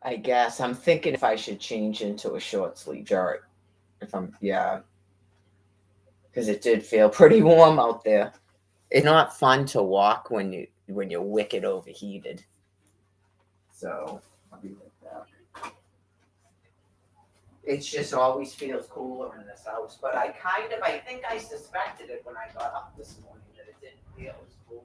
I guess I'm thinking if I should change into a short sleeve shirt. If I'm, yeah, because it did feel pretty warm out there. It's not fun to walk when you're wicked overheated. So I'll be like that. It just always feels cooler in this house. But I think I suspected it when I got up this morning that it didn't feel as cool.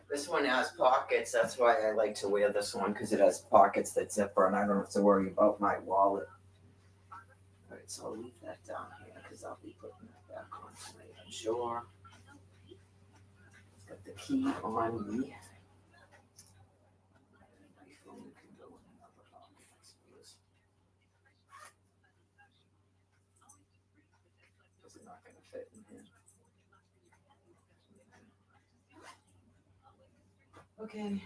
This one has pockets. That's why I like to wear this one because it has pockets that zipper, and I don't have to worry about my wallet. All right, so I'll leave that down here because I'll be putting that back on tonight, I'm sure. Got the key on me. My phone can go in another pocket, I suppose. Because it's not going to fit in here. Okay.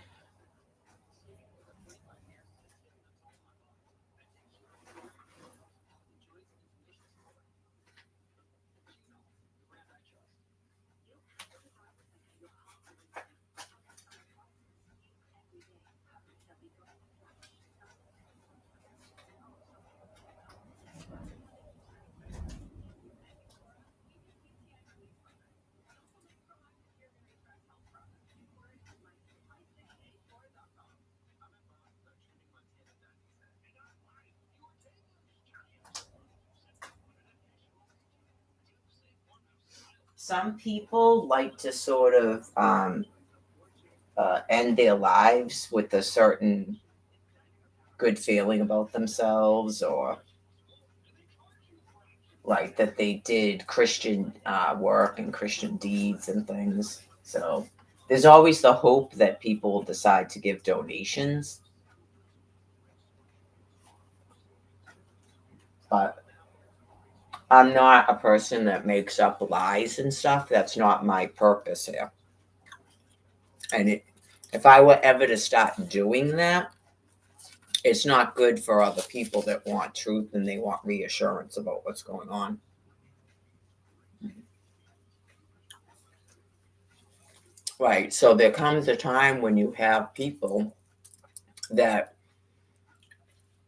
Some people like to sort of end their lives with a certain good feeling about themselves, or like that they did Christian work and Christian deeds and things. So there's always the hope that people decide to give donations, but I'm not a person that makes up lies and stuff. That's not my purpose here. And if I were ever to start doing that, it's not good for other people that want truth and they want reassurance about what's going on. Right. So there comes a time when you have people that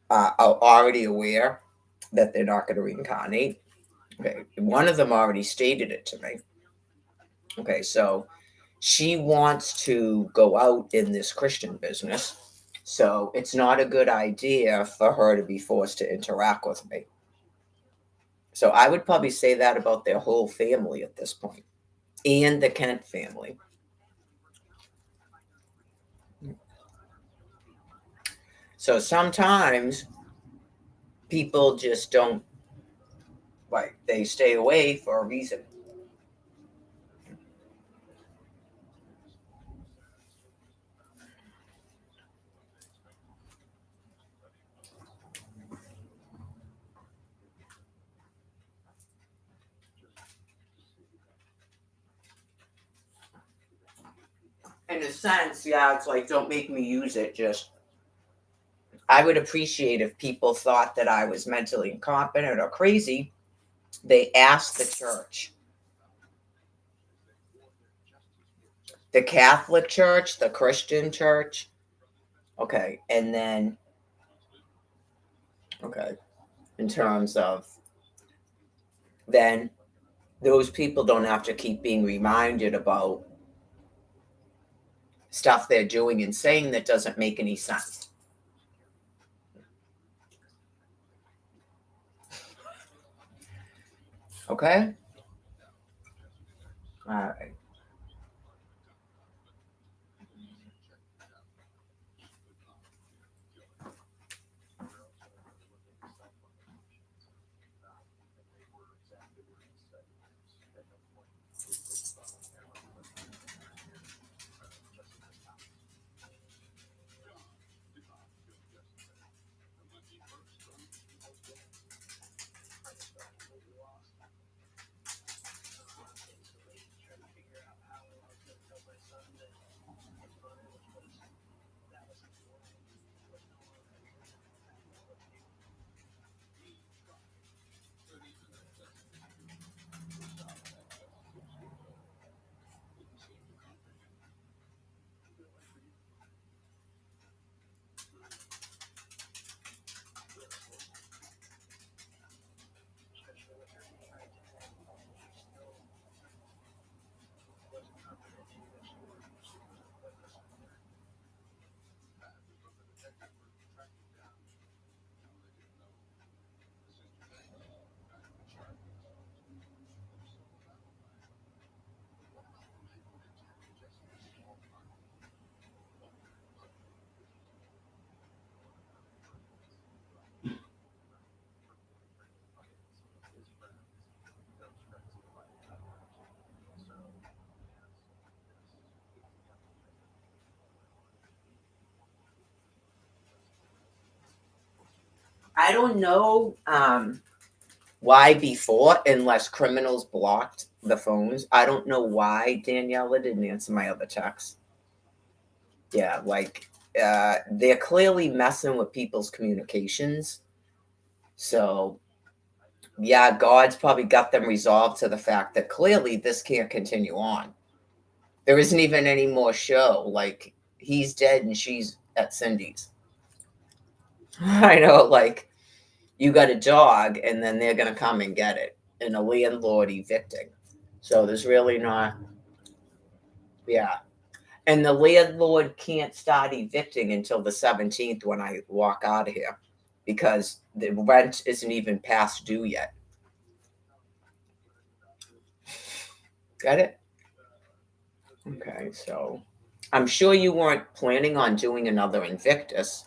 are already aware that they're not going to reincarnate. Okay. One of them already stated it to me. Okay. So she wants to go out in this Christian business. So it's not a good idea for her to be forced to interact with me. So I would probably say that about their whole family at this point, and the Kent family. So sometimes people just don't, like, they stay away for a reason. In a sense, yeah, it's like, don't make me use it. Just, I would appreciate if people thought that I was mentally incompetent or crazy. They asked the church, the Catholic Church, the Christian Church. Okay. And then, okay, in terms of, then those people don't have to keep being reminded about stuff they're doing and saying that doesn't make any sense. Okay? All right. I don't know why before, unless criminals blocked the phones. I don't know why Daniela didn't answer my other text. Yeah, like they're clearly messing with people's communications. So, yeah, God's probably got them resolved to the fact that clearly this can't continue on. There isn't even any more show. Like, he's dead and she's at Cindy's. I know, like, you got a dog and then they're going to come and get it, and a landlord evicting. So, there's really not, yeah. And the landlord can't start evicting until the 17th when I walk out of here because the rent isn't even past due yet. Got it? Okay, so I'm sure you weren't planning on doing another Invictus,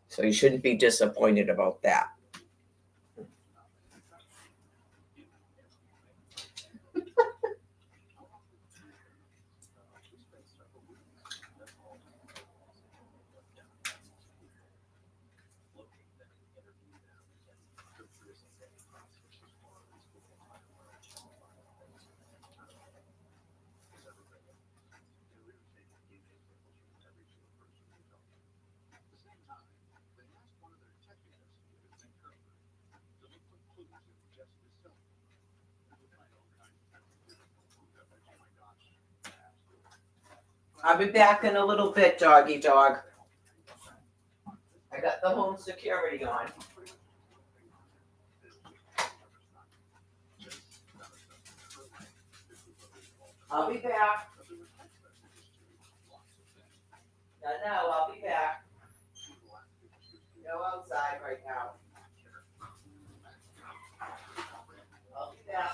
so you shouldn't be disappointed about that. I'll be back in a little bit, doggy dog. I got the home security on. I'll be back. No, I'll be back. Go outside right now. I'll be back.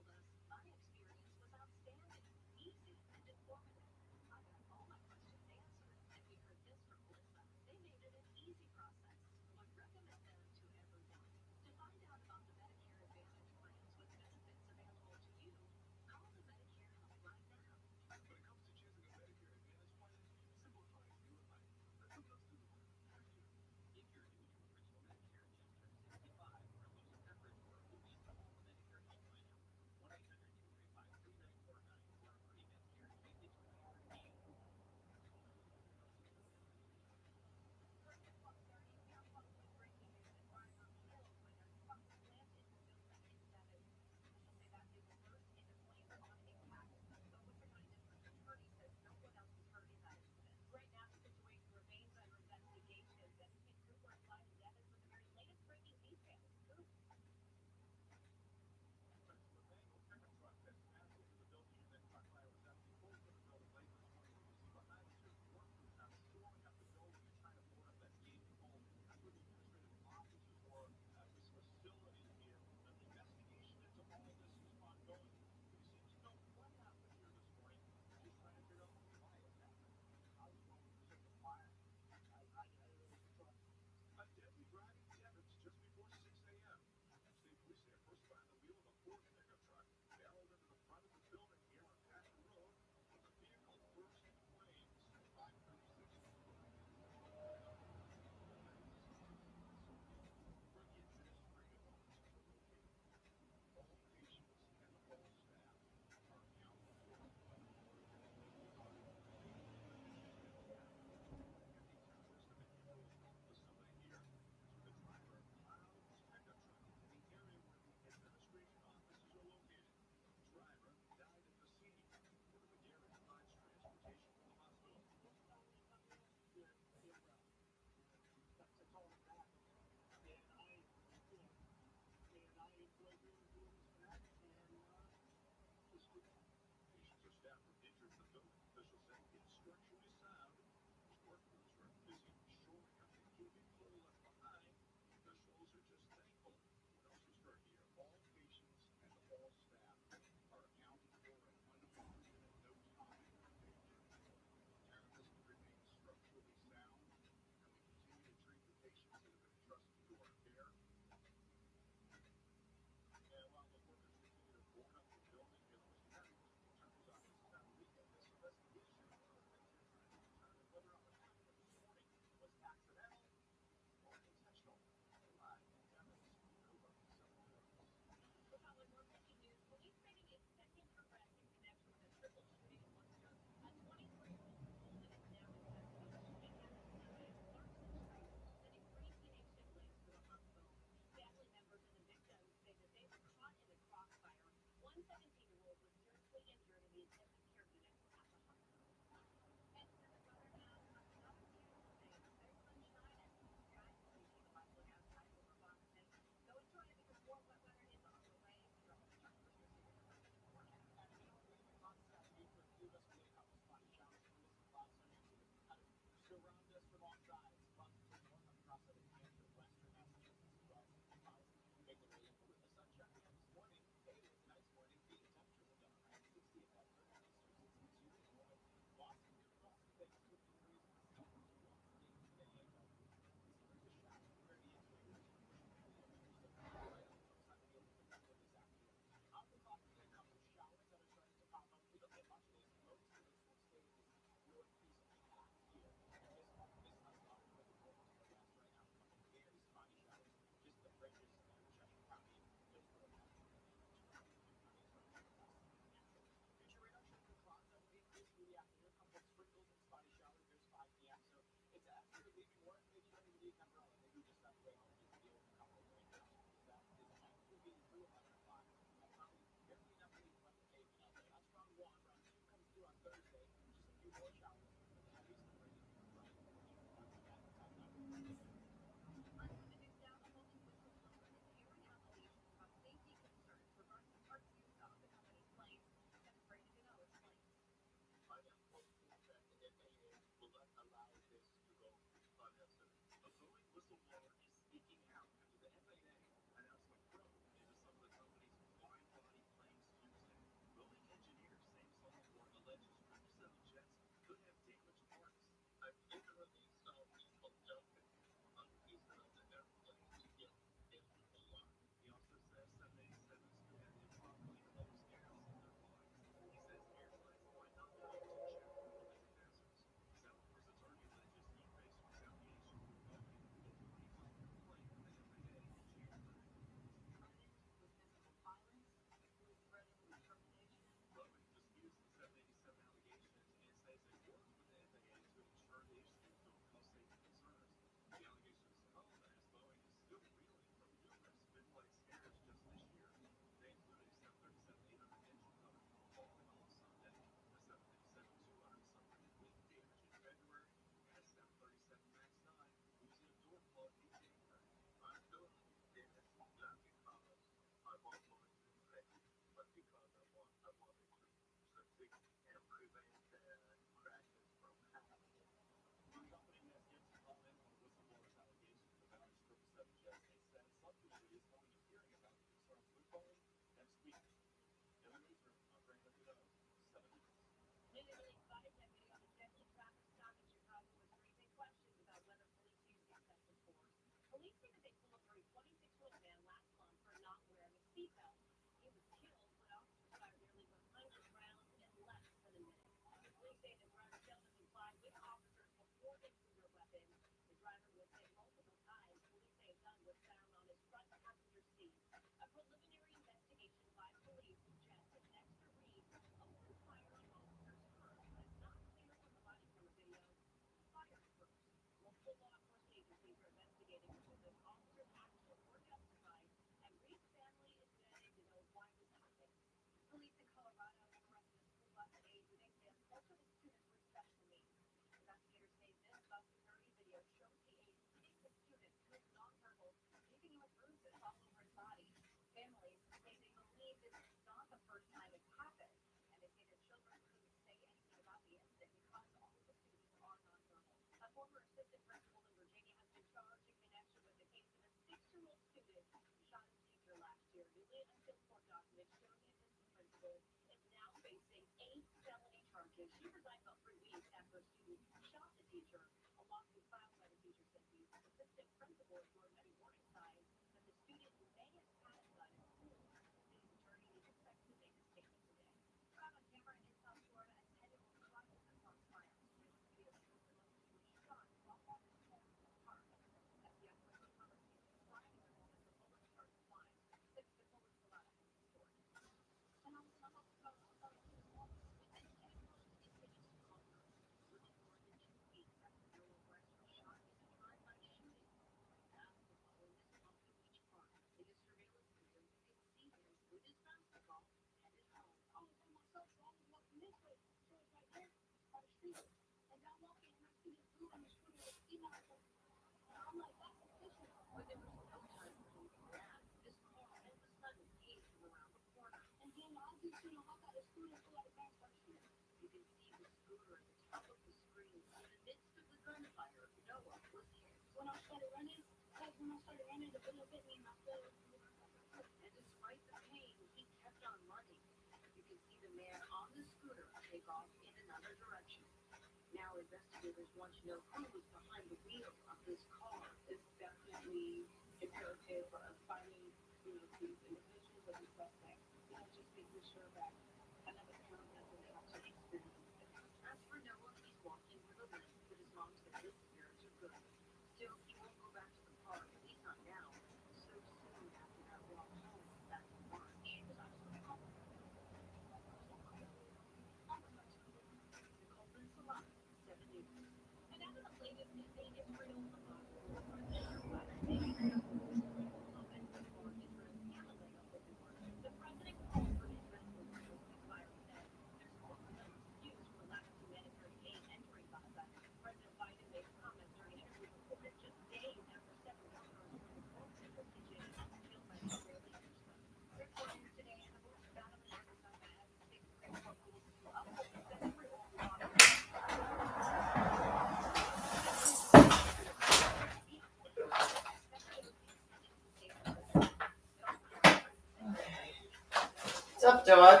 What's up, dog?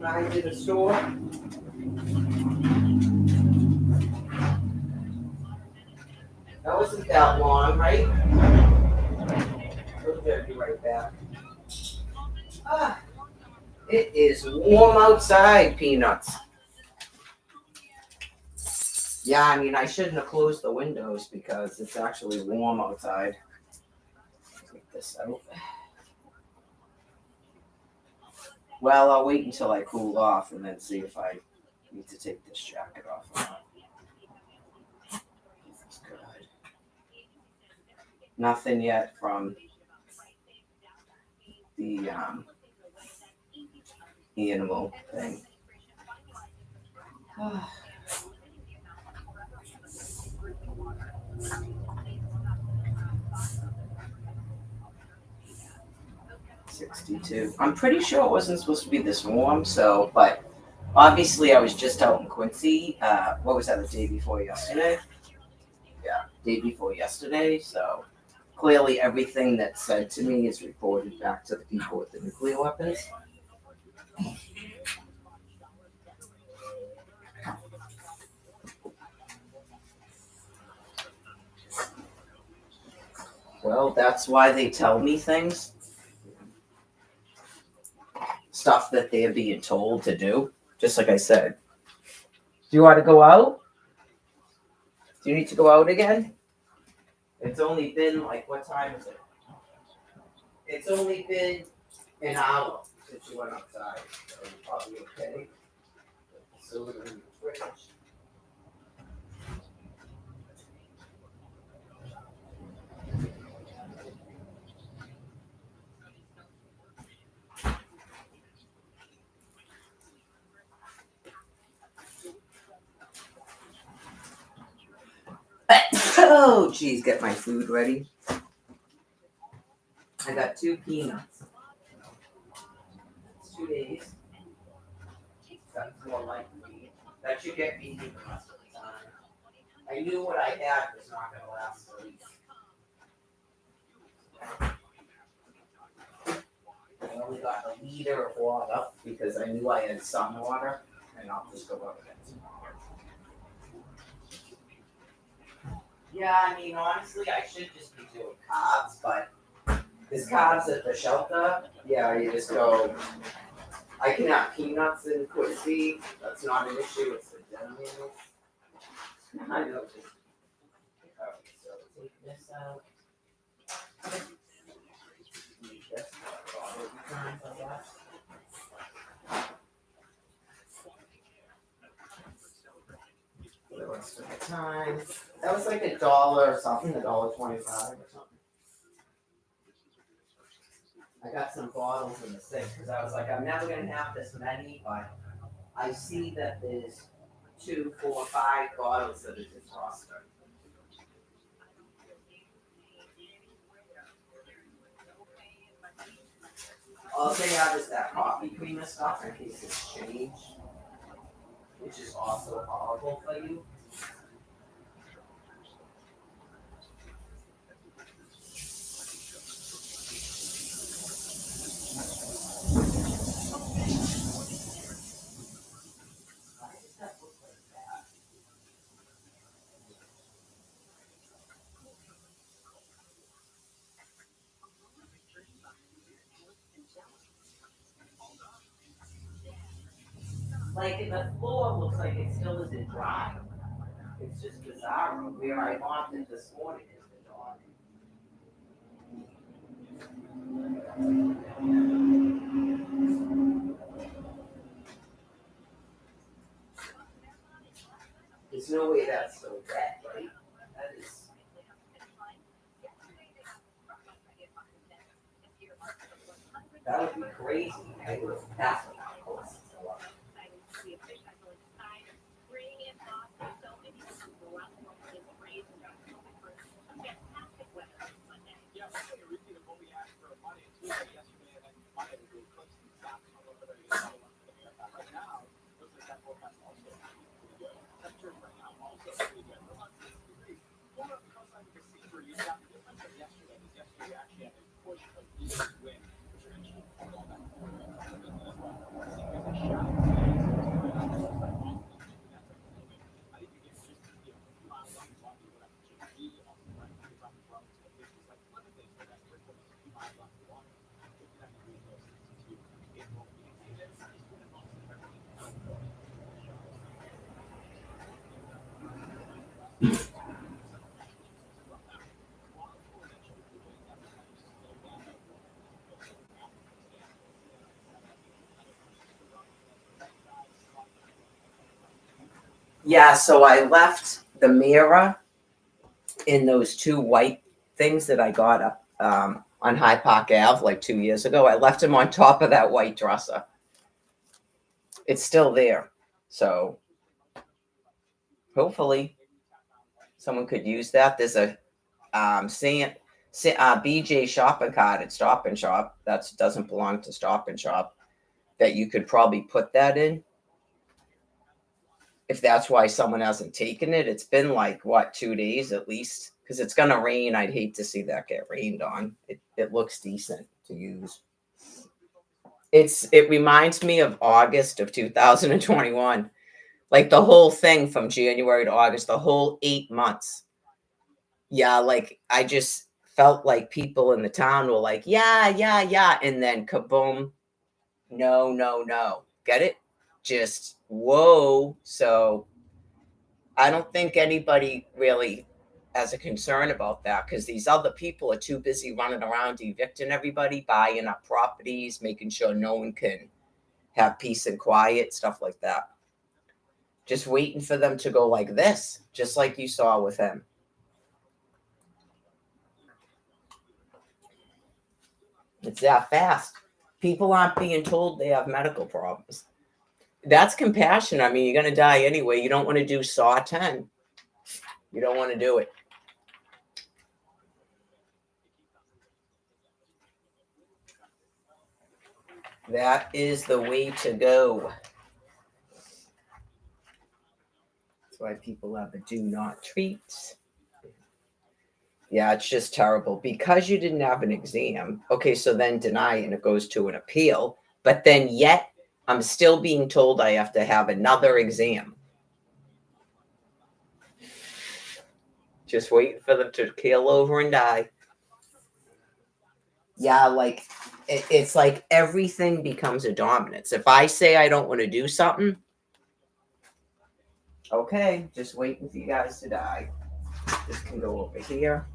I did a store. That wasn't that long, right? I'll be right back. It is warm outside, Peanuts. Yeah, I mean, I shouldn't have closed the windows because it's actually warm outside. Take this out. Well, I'll wait until I cool off and then see if I need to take this jacket off or not. That's good. Nothing yet from the animal thing. 62. I'm pretty sure it wasn't supposed to be this warm, so, but obviously I was just out in Quincy. What was that, the day before yesterday? Yeah, day before yesterday, so clearly everything that's said to me is reported back to the people with the nuclear weapons. Well, that's why they tell me things. Stuff that they're being told to do. Just like I said. Do you want to go out? Do you need to go out again? It's only been like, what time is it? It's only been an hour since you went outside. So you're probably okay. So we're going to switch. Oh, geez, get my food ready. I got 2 peanuts. It's 2 days. That's more like me. That should get me through the rest of the time. I knew what I had was not going to last a week. I only got a liter of water because I knew I had some water, and I'll just go up again tomorrow. Yeah, I mean, honestly, I should just be doing carbs, but there's carbs at the shelter. Yeah, you just go. I can have peanuts in Quincy. That's not an issue. It's the dinner meals. I know. Okay, so take this out. Use this all the times, I guess. For the rest of the time. That was like $1 or something, $1.25 or something. I got some bottles in the sink because I was like, I'm never going to have this many, but I see that there's 2, 4, 5 bottles that are defrosted. All they have is that coffee creamer stuff in case it's changed, which is also horrible for you. Why does that look like that? Like, and the floor looks like it still isn't dry. It's just bizarre. Where I mopped it this morning is the dog. There's no way that's so wet, right? That is. That would be crazy. I would have passed it out, of course. Yeah, so I left the mirror in those 2 white things that I got up on High Park Ave like 2 years ago. I left them on top of that white dresser. It's still there. So hopefully someone could use that. There's a BJ shopping cart at Stop and Shop that doesn't belong to Stop and Shop that you could probably put that in. If that's why someone hasn't taken it, it's been like, what, 2 days at least? Because it's going to rain. I'd hate to see that get rained on. It looks decent to use. It reminds me of August of 2021. Like the whole thing from January to August, the whole 8 months. Yeah, like I just felt like people in the town were like, yeah, yeah, yeah. And then kaboom. No, no, no. Get it? Just whoa. So I don't think anybody really has a concern about that because these other people are too busy running around evicting everybody, buying up properties, making sure no one can have peace and quiet, stuff like that. Just waiting for them to go like this, just like you saw with him. It's that fast. People aren't being told they have medical problems. That's compassion. I mean, you're going to die anyway. You don't want to do Saw 10. You don't want to do it. That is the way to go. That's why people have the do not treat. Yeah, it's just terrible because you didn't have an exam. Okay, so then deny and it goes to an appeal. But then yet I'm still being told I have to have another exam. Just waiting for them to keel over and die. Yeah, like it's like everything becomes a dominance. If I say I don't want to do something, okay, just waiting for you guys to die. This can go over here.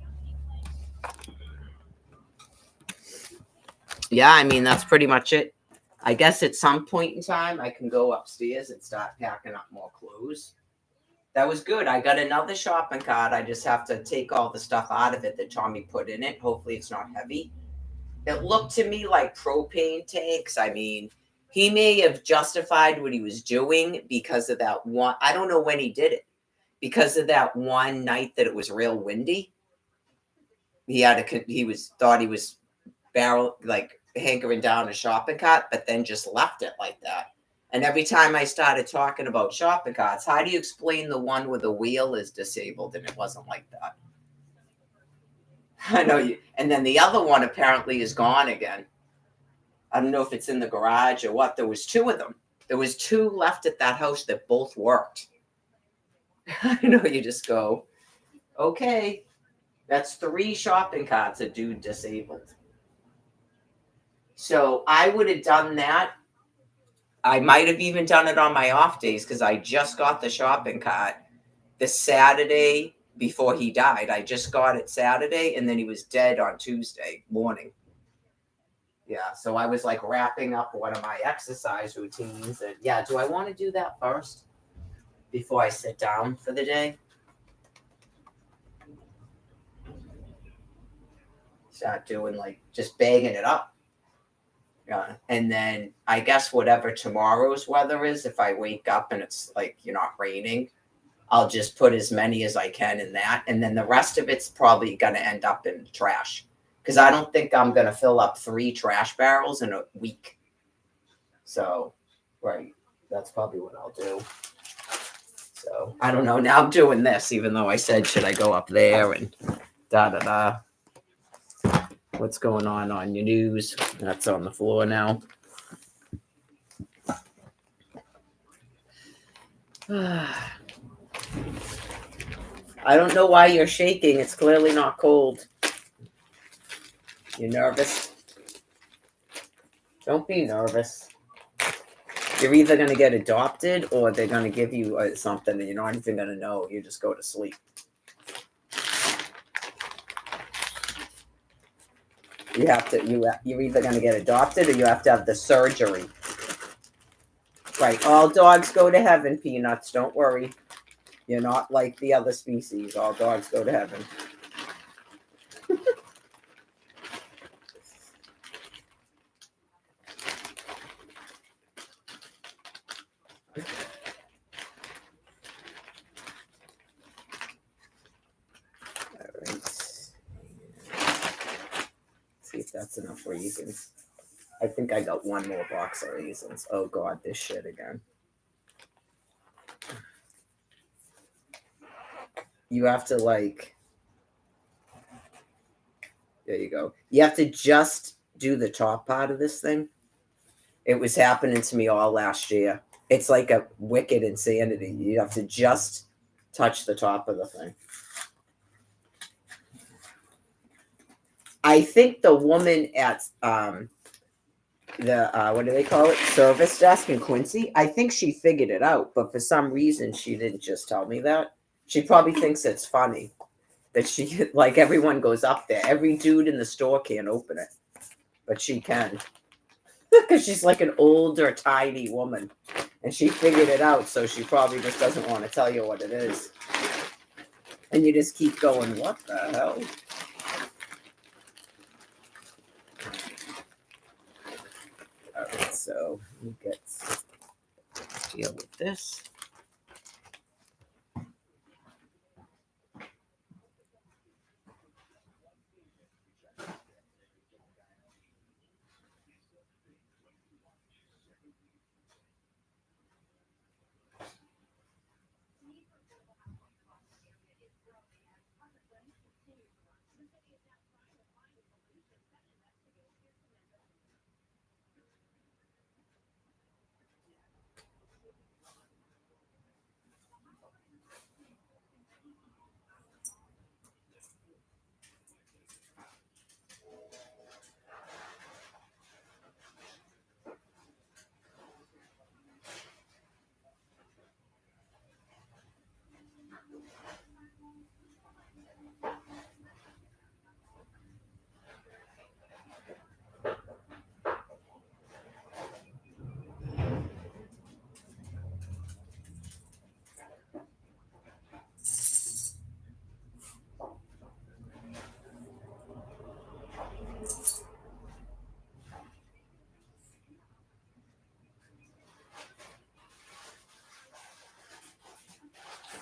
Yeah, I mean, that's pretty much it. I guess at some point in time, I can go upstairs and start packing up more clothes. That was good. I got another shopping cart. I just have to take all the stuff out of it that Tommy put in it. Hopefully, it's not heavy. It looked to me like propane tanks. I mean, he may have justified what he was doing because of that one. I don't know when he did it. Because of that one night that it was real windy, he was thought he was barrel like hankering down a shopping cart, but then just left it like that. And every time I started talking about shopping carts, how do you explain the one where the wheel is disabled and it wasn't like that? I know you. And then the other one apparently is gone again. I don't know if it's in the garage or what. There was two of them. There was two left at that house that both worked. I know you just go, okay, that's three shopping carts a dude disabled. So I would have done that. I might have even done it on my off days because I just got the shopping cart the Saturday before he died. I just got it Saturday and then he was dead on Tuesday morning. Yeah, so I was like wrapping up one of my exercise routines. And yeah, do I want to do that first before I sit down for the day? Start doing like just bagging it up. Yeah. And then I guess whatever tomorrow's weather is, if I wake up and it's like you're not raining, I'll just put as many as I can in that. And then the rest of it's probably going to end up in trash because I don't think I'm going to fill up 3 trash barrels in a week. So, right. That's probably what I'll do. So, I don't know. Now I'm doing this, even though I said, should I go up there and da da da. What's going on your news? That's on the floor now. I don't know why you're shaking. It's clearly not cold. You nervous? Don't be nervous. You're either going to get adopted or they're going to give you something and you're not even going to know. You just go to sleep. You have to. You're either going to get adopted or you have to have the surgery. Right. All dogs go to heaven, Peanuts. Don't worry. You're not like the other species. All dogs go to heaven. All right. See if that's enough raisins. I think I got one more box of raisins. Oh God, this shit again. You have to like. There you go. You have to just do the top part of this thing. It was happening to me all last year. It's like a wicked insanity. You have to just touch the top of the thing. I think the woman at the what do they call it? Service desk in Quincy. I think she figured it out, but for some reason she didn't just tell me that. She probably thinks it's funny that she like everyone goes up there. Every dude in the store can't open it, but she can. Because she's like an older, tiny woman. And she figured it out, so she probably just doesn't want to tell you what it is. And you just keep going, what the hell? Alright, so we get deal with this.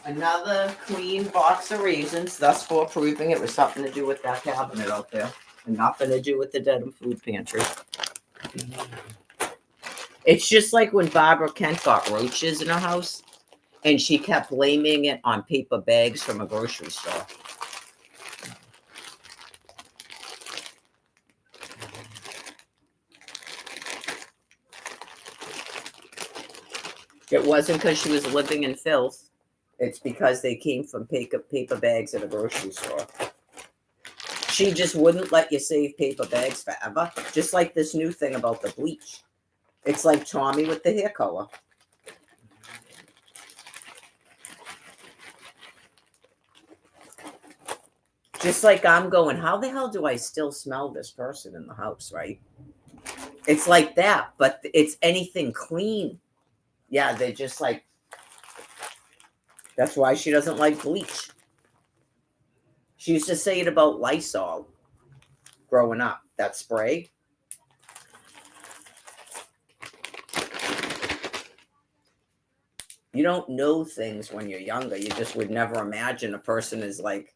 Another clean box of raisins, thus for proving it was something to do with that cabinet out there. And nothing to do with the Dedham food pantry. It's just like when Barbara Kent got roaches in her house and she kept blaming it on paper bags from a grocery store. It wasn't because she was living in filth. It's because they came from paper bags at a grocery store. She just wouldn't let you save paper bags forever. Just like this new thing about the bleach. It's like Tommy with the hair color. Just like I'm going, how the hell do I still smell this person in the house, right? It's like that, but it's anything clean. Yeah, they're just like, that's why she doesn't like bleach. She used to say it about Lysol growing up, that spray. You don't know things when you're younger. You just would never imagine a person is like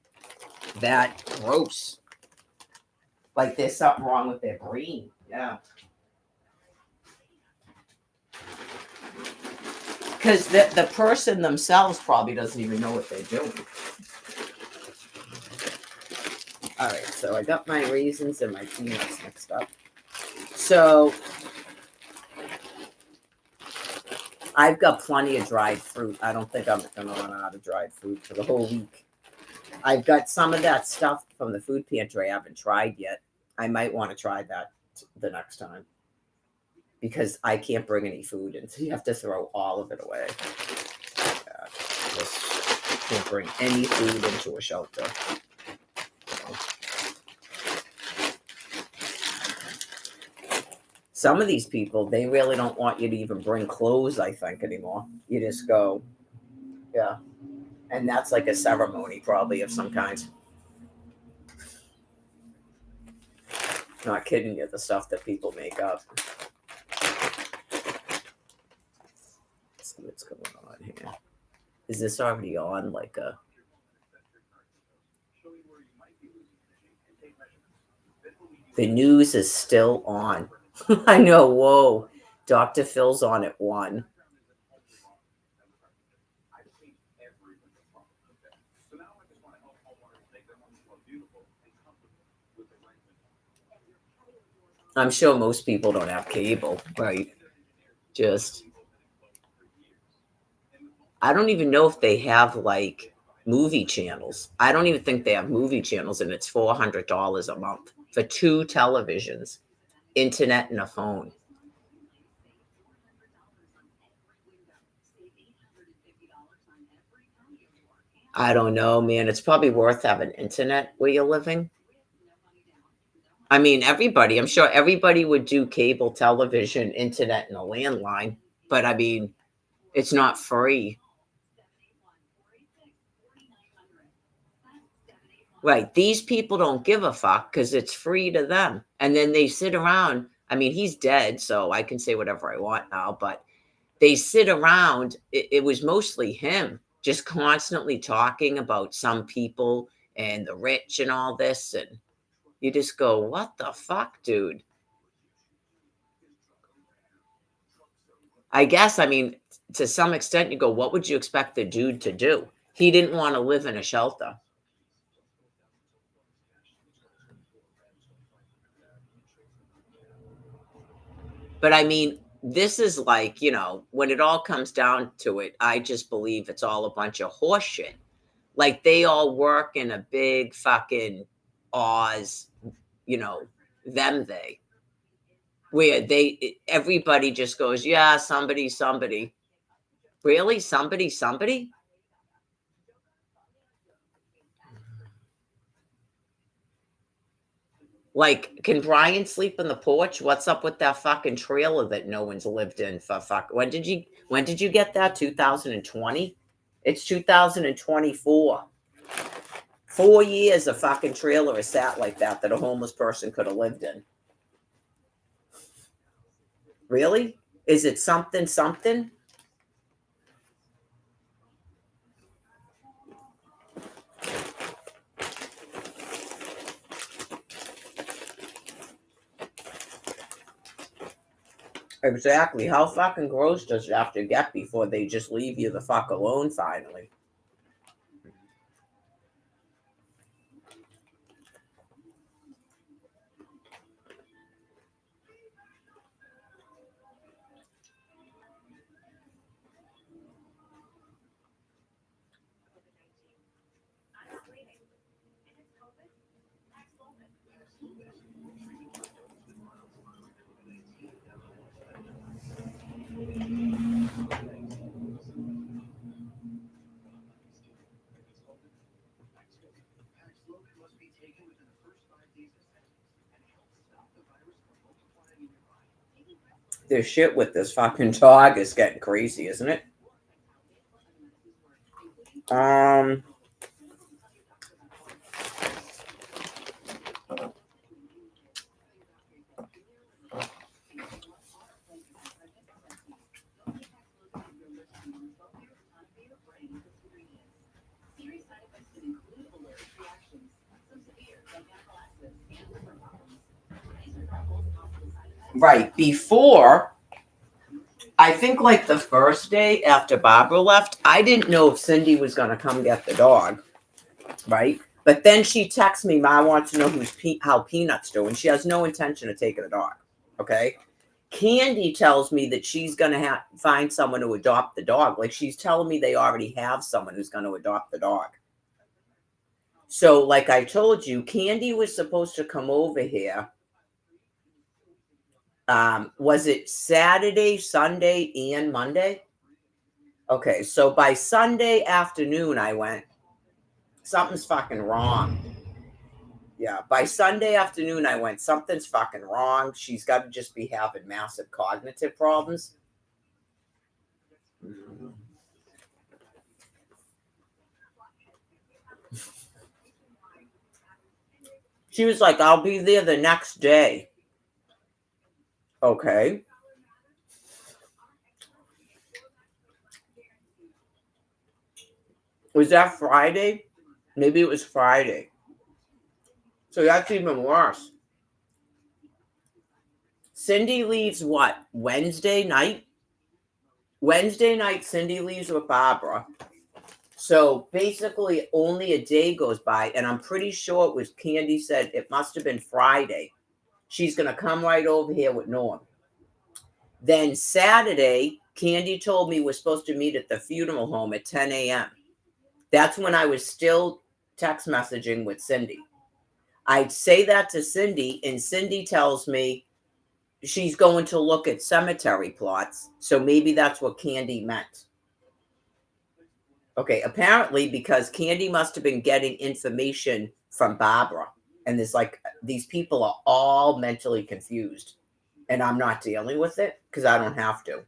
that gross. Like there's something wrong with their brain. Yeah. Because the person themselves probably doesn't even know what they're doing. All right, so I got my raisins and my peanuts mixed up. So I've got plenty of dried fruit. I don't think I'm going to run out of dried fruit for the whole week. I've got some of that stuff from the food pantry I haven't tried yet. I might want to try that the next time because I can't bring any food in, so you have to throw all of it away. Just can't bring any food into a shelter. Some of these people, they really don't want you to even bring clothes, I think, anymore. You just go, yeah. And that's like a ceremony, probably, of some kind. Not kidding you, the stuff that people make up. Let's see what's going on here. Is this already on like a... The news is still on. I know, whoa. Dr. Phil's on at 1. I'm sure most people don't have cable, right? Just... I don't even know if they have like movie channels. I don't even think they have movie channels, and it's $400 a month for 2 televisions, internet, and a phone. I don't know, man. It's probably worth having internet where you're living. I mean, everybody, I'm sure everybody would do cable television, internet, and a landline, but I mean, it's not free. Right. These people don't give a fuck because it's free to them. And then they sit around. I mean, he's dead, so I can say whatever I want now, but they sit around. It was mostly him just constantly talking about some people and the rich and all this. And you just go, what the fuck, dude? I guess, I mean, to some extent, you go, what would you expect the dude to do? He didn't want to live in a shelter. But I mean, this is like, when it all comes down to it, I just believe it's all a bunch of horseshit. Like they all work in a big fucking Oz, you know, they, where everybody just goes, yeah, somebody. Really? Somebody? Like, can Brian sleep in the porch? What's up with that fucking trailer that no one's lived in for fuck? When did you get that? 2020? It's 2024. 4 years a fucking trailer has sat like that a homeless person could have lived in. Really? Is it something? Exactly. How fucking gross does it have to get before they just leave you the fuck alone finally? This shit with this fucking dog is getting crazy, isn't it? Um, right. Before, I think like the first day after Barbara left, I didn't know if Cindy was going to come get the dog, right? But then she texts me, Ma wants to know how Peanut's doing. She has no intention of taking a dog, okay? Candy tells me that she's going to find someone to adopt the dog. Like she's telling me they already have someone who's going to adopt the dog. So, like I told you, Candy was supposed to come over here. Was it Saturday, Sunday, and Monday? Okay, so by Sunday afternoon, I went, something's fucking wrong. Yeah, by Sunday afternoon, I went, something's fucking wrong. She's got to just be having massive cognitive problems. She was like, I'll be there the next day. Okay. Was that Friday? Maybe it was Friday. So that's even worse. Cindy leaves what? Wednesday night? Wednesday night, Cindy leaves with Barbara. So basically, only a day goes by, and I'm pretty sure it was Candy said it must have been Friday. She's going to come right over here with Norm. Then Saturday, Candy told me we're supposed to meet at the funeral home at 10 a.m. That's when I was still text messaging with Cindy. I'd say that to Cindy, and Cindy tells me she's going to look at cemetery plots. So maybe that's what Candy meant. Okay, apparently because Candy must have been getting information from Barbara. And there's like, these people are all mentally confused. And I'm not dealing with it because I don't have to.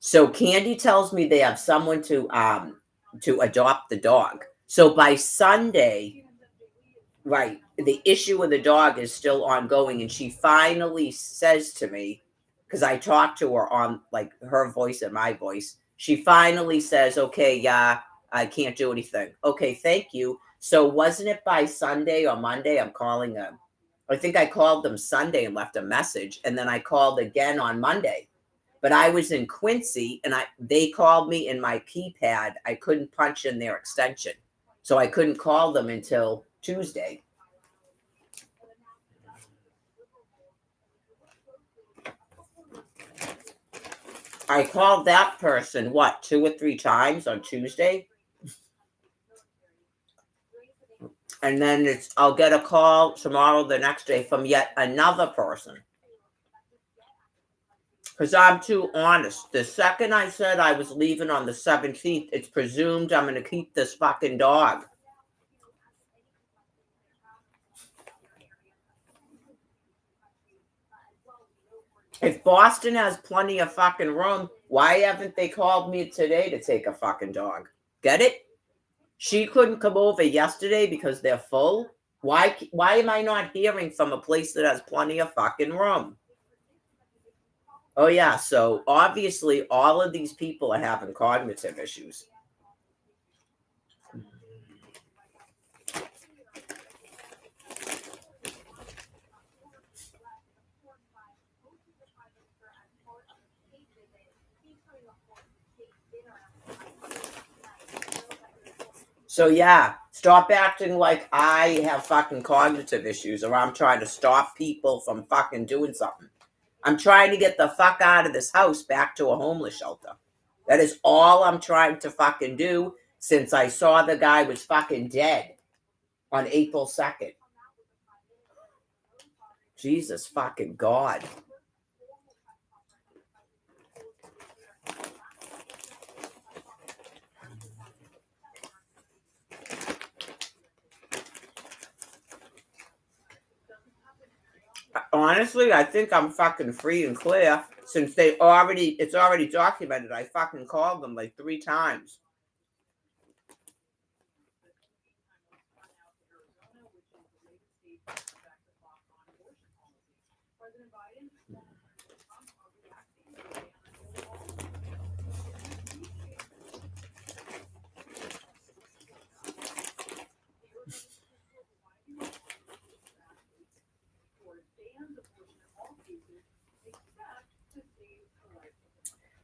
So Candy tells me they have someone to adopt the dog. So by Sunday, right, the issue with the dog is still ongoing. And she finally says to me, because I talked to her on like her voice and my voice, she finally says, okay, yeah, I can't do anything. Okay, thank you. So wasn't it by Sunday or Monday? I'm calling them. I think I called them Sunday and left a message. And then I called again on Monday. But I was in Quincy and they called me in my keypad. I couldn't punch in their extension. So I couldn't call them until Tuesday. I called that person, what, 2 or 3 times on Tuesday? And then I'll get a call tomorrow, the next day, from yet another person. Because I'm too honest. The second I said I was leaving on the 17th, it's presumed I'm going to keep this fucking dog. If Boston has plenty of fucking room, why haven't they called me today to take a fucking dog? Get it? She couldn't come over yesterday because they're full. Why am I not hearing from a place that has plenty of fucking room? Oh yeah, so obviously all of these people are having cognitive issues. So yeah, stop acting like I have fucking cognitive issues or I'm trying to stop people from fucking doing something. I'm trying to get the fuck out of this house back to a homeless shelter. That is all I'm trying to fucking do since I saw the guy was fucking dead on April 2nd. Jesus fucking God. Honestly, I think I'm fucking free and clear since it's already documented. I fucking called them like 3 times.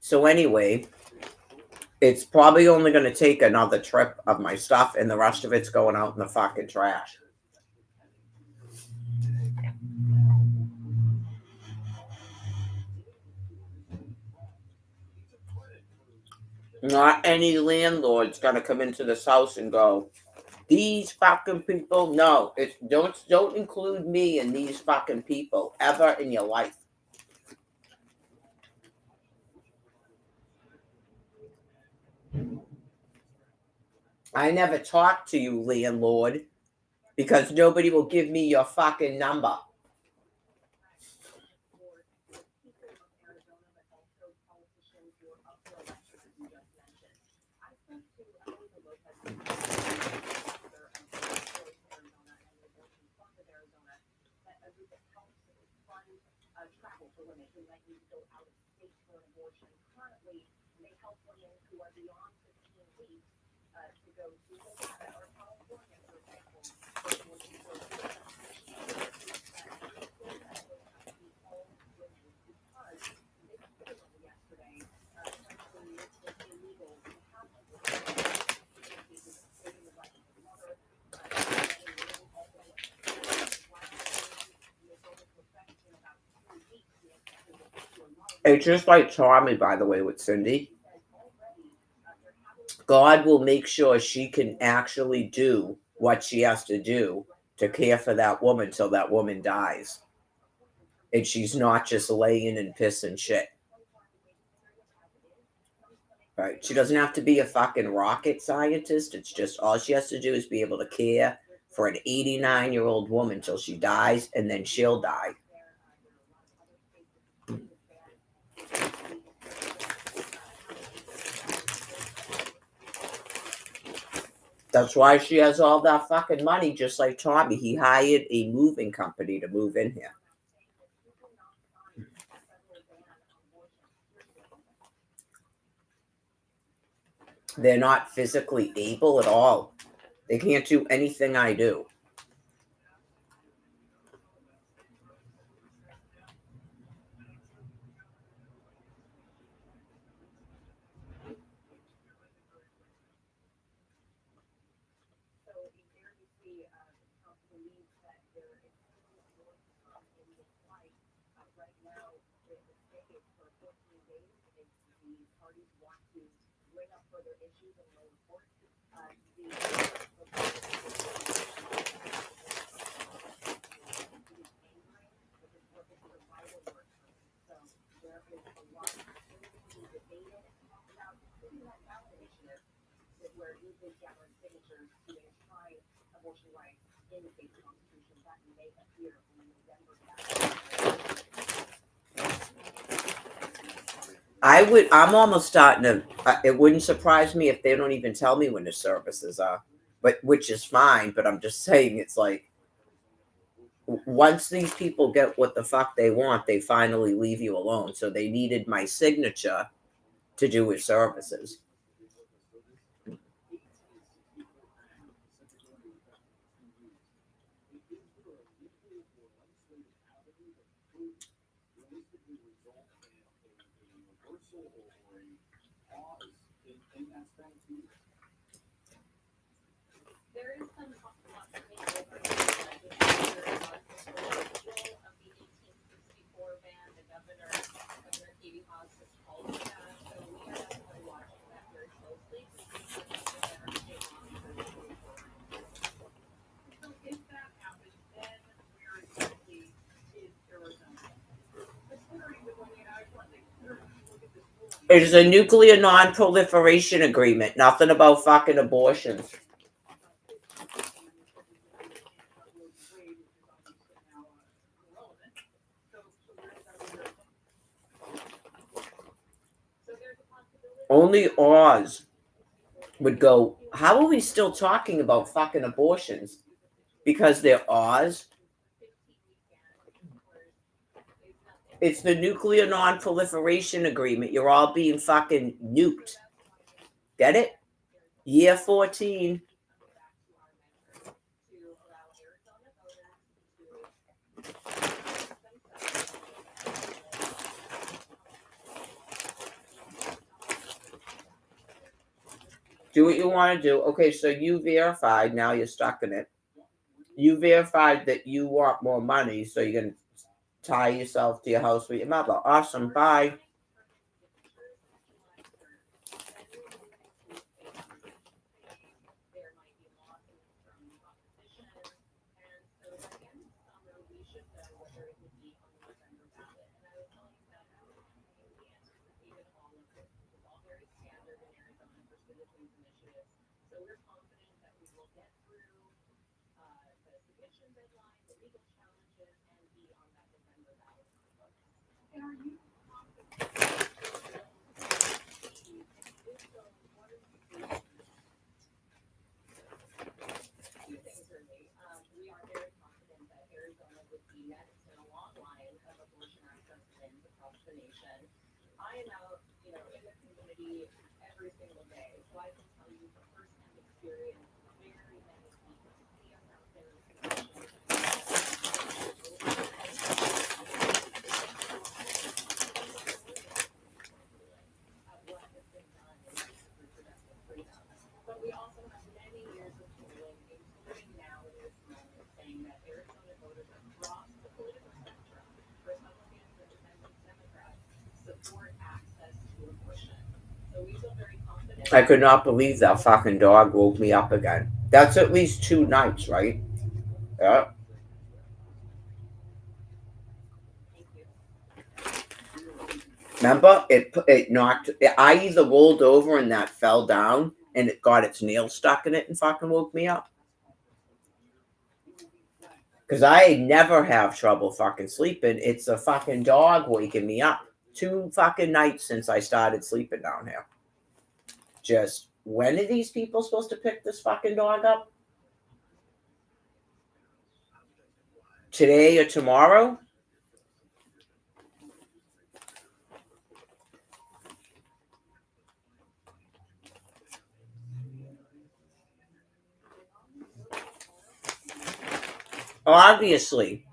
So anyway, it's probably only going to take another trip of my stuff, and the rest of it's going out in the fucking trash. Not any landlord's going to come into this house and go, these fucking people. No, it's don't include me in these fucking people ever in your life. I never talk to you, landlord, because nobody will give me your fucking number. It's just like Tommy, by the way, with Cindy. God will make sure she can actually do what she has to do to care for that woman till that woman dies. And she's not just laying and pissing shit. Right? She doesn't have to be a fucking rocket scientist. It's just all she has to do is be able to care for an 89-year-old woman till she dies, and then she'll die. That's why she has all that fucking money, just like Tommy. He hired a moving company to move in here. They're not physically able at all. They can't do anything I do. I'm almost starting to. It wouldn't surprise me if they don't even tell me when the services are, but which is fine. But I'm just saying, it's like once these people get what the fuck they want, they finally leave you alone. So they needed my signature to do his services. It's a nuclear non-proliferation agreement. Nothing about fucking abortions. Only Oz would go, how are we still talking about fucking abortions? Because they're Oz? It's the nuclear non-proliferation agreement. You're all being fucking nuked. Get it? Year 14. Do what you want to do. Okay, so you verified. Now you're stuck in it. You verified that you want more money, so you're going to tie yourself to your house with your mother. Awesome. Bye. I could not believe that fucking dog woke me up again. That's at least 2 nights, right? Yeah. Remember, it knocked. I either rolled over and that fell down, and it got its nail stuck in it and fucking woke me up. Because I never have trouble fucking sleeping. It's a fucking dog waking me up. 2 fucking nights since I started sleeping down here. Just, when are these people supposed to pick this fucking dog up? Today or tomorrow? Obviously,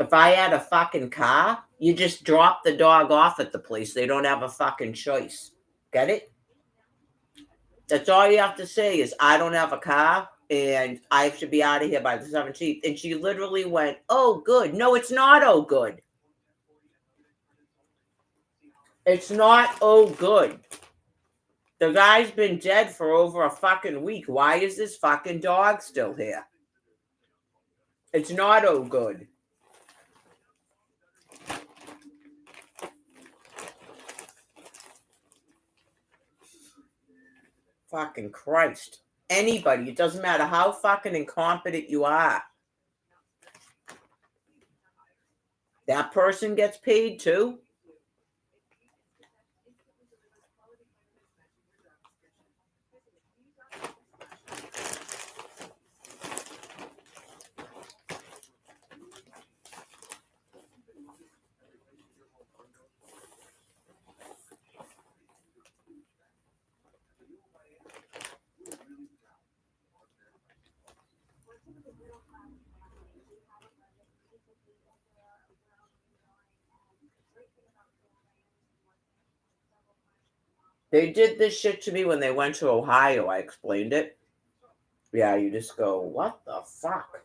if I had a fucking car, you just drop the dog off at the place. They don't have a fucking choice. Get it? That's all you have to say is, I don't have a car and I have to be out of here by the 17th. And she literally went, oh, good. No, it's not oh, good. It's not oh, good. The guy's been dead for over a fucking week. Why is this fucking dog still here? It's not oh, good. Fucking Christ. Anybody, it doesn't matter how fucking incompetent you are. That person gets paid too. They did this shit to me when they went to Ohio. I explained it. Yeah, you just go, what the fuck?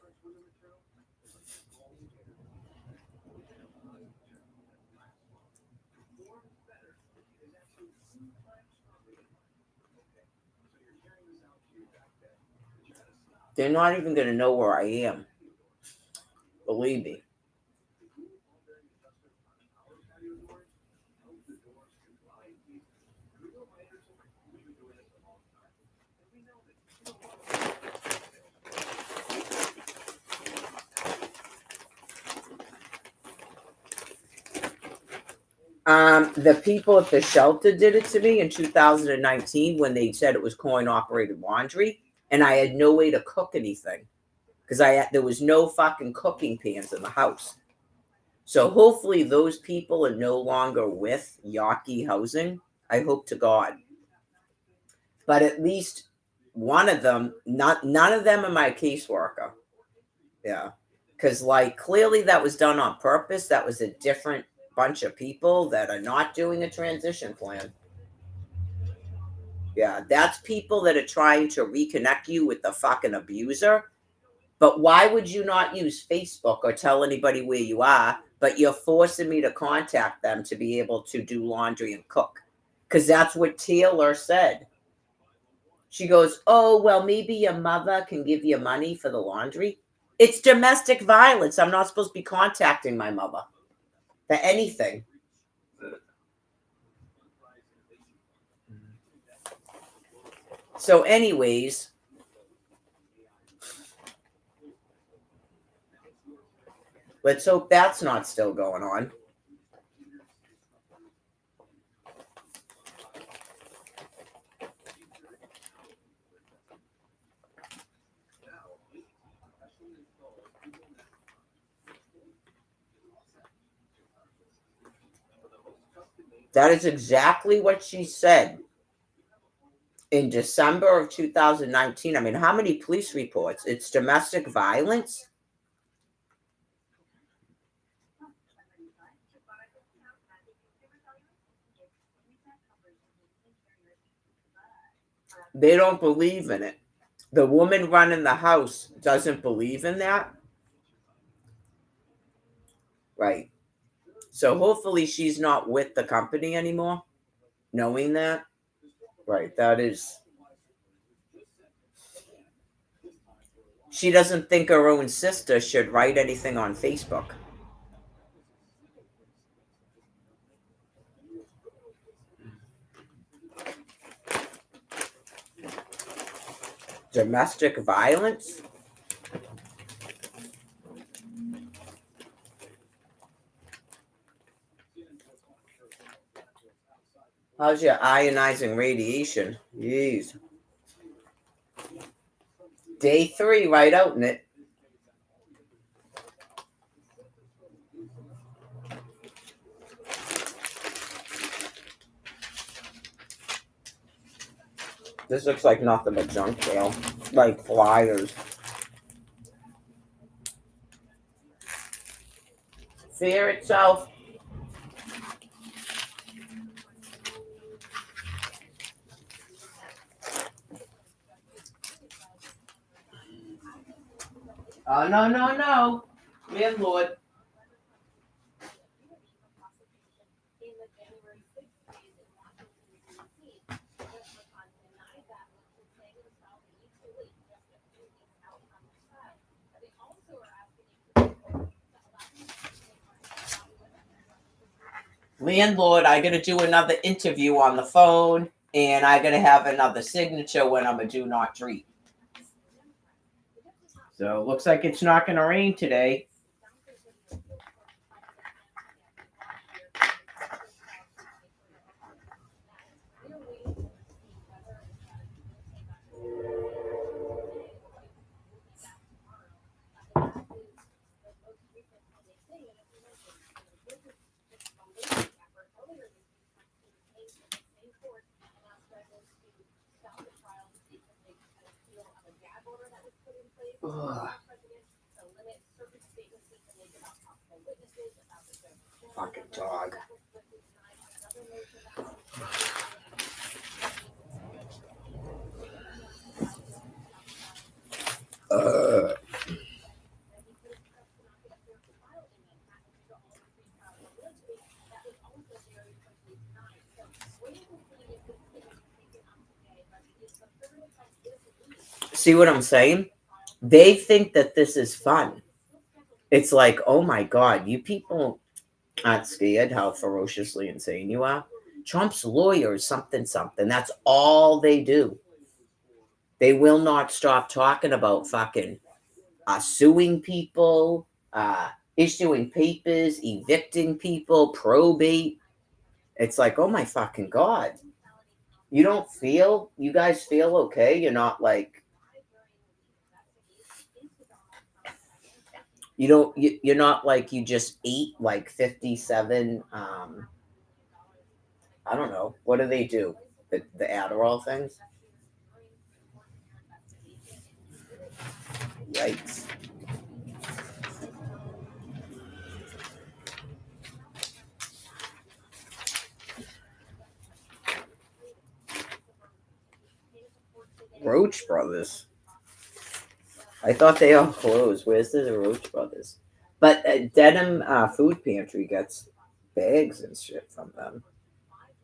They're not even going to know where I am. Believe me. The people at the shelter did it to me in 2019 when they said it was coin operated laundry, and I had no way to cook anything because there was no fucking cooking pans in the house. So hopefully those people are no longer with Yawkey Housing. I hope to God. But at least one of them, none of them are my caseworker. Yeah. Because like clearly that was done on purpose. That was a different bunch of people that are not doing a transition plan. Yeah, that's people that are trying to reconnect you with the fucking abuser. But why would you not use Facebook or tell anybody where you are? But you're forcing me to contact them to be able to do laundry and cook. Because that's what Taylor said. She goes, oh, well, maybe your mother can give you money for the laundry. It's domestic violence. I'm not supposed to be contacting my mother for anything. So, anyways, let's hope that's not still going on. That is exactly what she said in December of 2019. I mean, how many police reports? It's domestic violence. They don't believe in it. The woman running the house doesn't believe in that. Right. So hopefully she's not with the company anymore, knowing that. Right. That is. She doesn't think her own sister should write anything on Facebook. Domestic violence? How's your ionizing radiation? Jeez. Day 3, right out in it. This looks like nothing but junk mail. Like flyers. Fear itself. Oh, no. Landlord. Landlord, I gotta do another interview on the phone, and I gotta have another signature when I'm a do not treat. So looks like it's not gonna rain today. Ugh. Fucking dog. See what I'm saying? They think that this is fun. It's like, oh my God, you people aren't scared how ferociously insane you are. Trump's lawyer is something. That's all they do. They will not stop talking about fucking suing people, issuing papers, evicting people, probate. It's like, oh my fucking God. You guys feel okay? You're not like, you're not like you just ate like 57, I don't know. What do they do? The Adderall things? Yikes. Roach Brothers. I thought they all closed. Where's the Roach Brothers? But Denim Food Pantry gets bags and shit from them.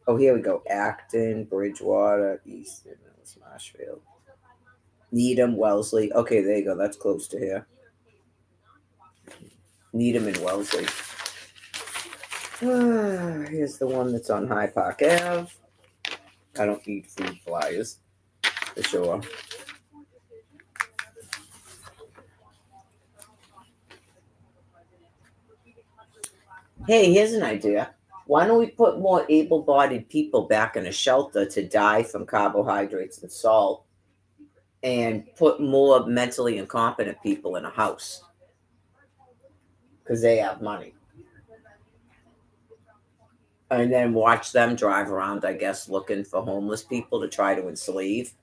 Oh, here we go. Acton, Bridgewater, Easton, Marshfield, Needham, Wellesley. Okay, there you go. That's close to here. Needham and Wellesley. Here's the one that's on High Park Ave. I don't need food flyers for sure. Hey, here's an idea. Why don't we put more able bodied people back in a shelter to die from carbohydrates and salt and put more mentally incompetent people in a house? Because they have money. And then watch them drive around, I guess, looking for homeless people to try to enslave.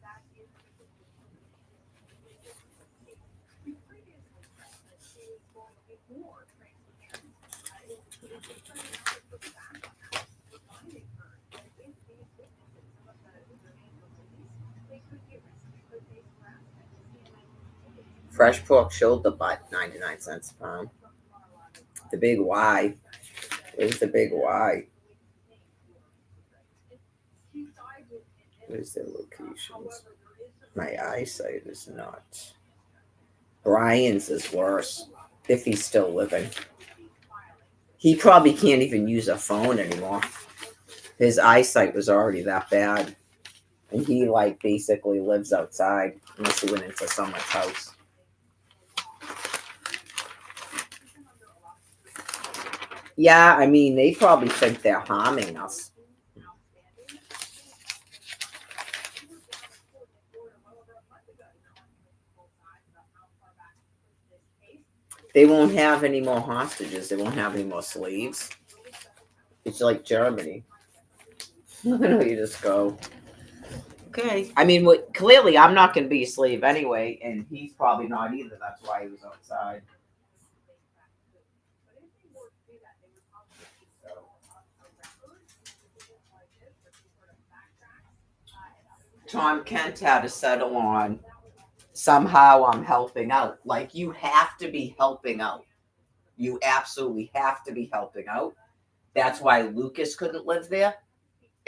Fresh pork shoulder butt, 99 cents a pound. The big Y. Where's the big Y? Where's their locations? My eyesight is not. Brian's is worse, if he's still living. He probably can't even use a phone anymore. His eyesight was already that bad. And he, like, basically lives outside unless he went into someone's house. Yeah, I mean, they probably think they're harming us. They won't have any more hostages. They won't have any more slaves. It's like Germany. You just go, okay. I mean, clearly, I'm not going to be a slave anyway, and he's probably not either. That's why he was outside. Tom Kent had to settle on somehow I'm helping out. Like, you have to be helping out. You absolutely have to be helping out. That's why Lucas couldn't live there.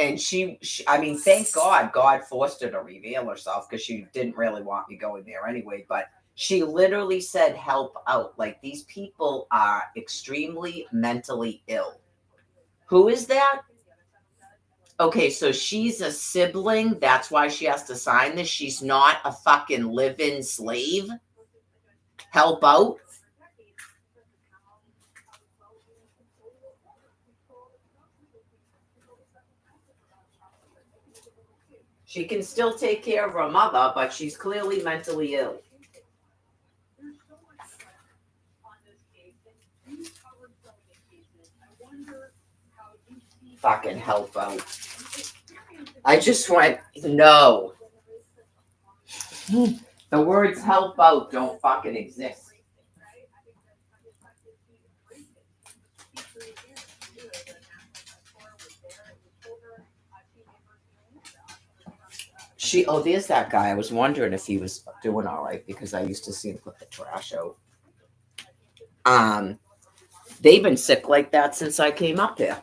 And she I mean, thank God forced her to reveal herself because she didn't really want me going there anyway. But she literally said, help out. Like, these people are extremely mentally ill. Who is that? Okay, so she's a sibling. That's why she has to sign this. She's not a fucking live-in slave. Help out. She can still take care of her mother, but she's clearly mentally ill. Fucking help out. I just went, no. The words help out don't fucking exist. There's that guy. I was wondering if he was doing all right because I used to see him put the trash out. They've been sick like that since I came up here.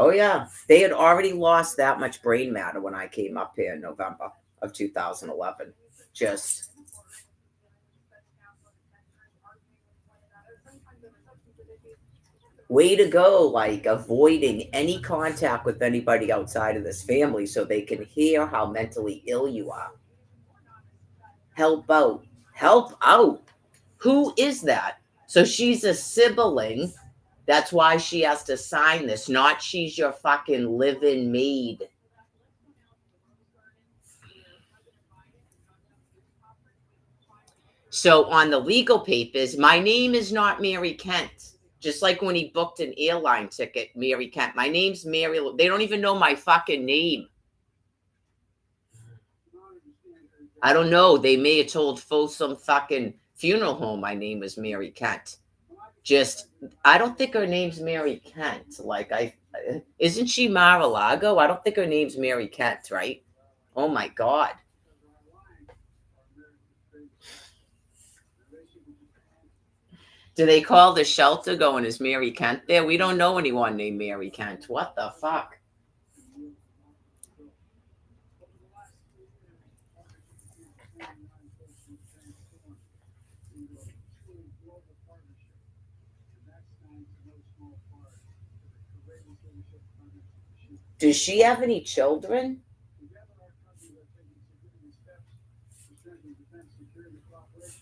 Oh yeah, they had already lost that much brain matter when I came up here in November of 2011. Just way to go, like avoiding any contact with anybody outside of this family so they can hear how mentally ill you are. Help out. Help out. Who is that? So she's a sibling That's why she has to sign this, not she's your fucking live-in maid. So on the legal papers, my name is not Mary Kent. Just like when he booked an airline ticket, Mary Kent. My name's Mary. They don't even know my fucking name. I don't know. They may have told Folsom fucking funeral home my name is Mary Kent. Just, I don't think her name's Mary Kent. Like, isn't she Mar-a-Lago? I don't think her name's Mary Kent, right? Oh my God. Do they call the shelter going, is Mary Kent there? We don't know anyone named Mary Kent. What the fuck? Does she have any children?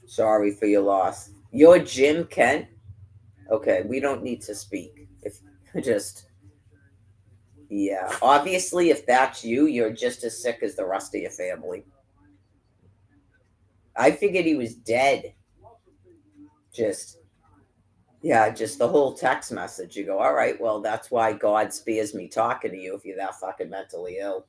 Sorry for your loss. You're Jim Kent? Okay, we don't need to speak. If just, yeah. Obviously, if that's you, you're just as sick as the rest of your family. I figured he was dead. Just, yeah, just the whole text message. You go, all right, well, that's why God spares me talking to you if you're that fucking mentally ill.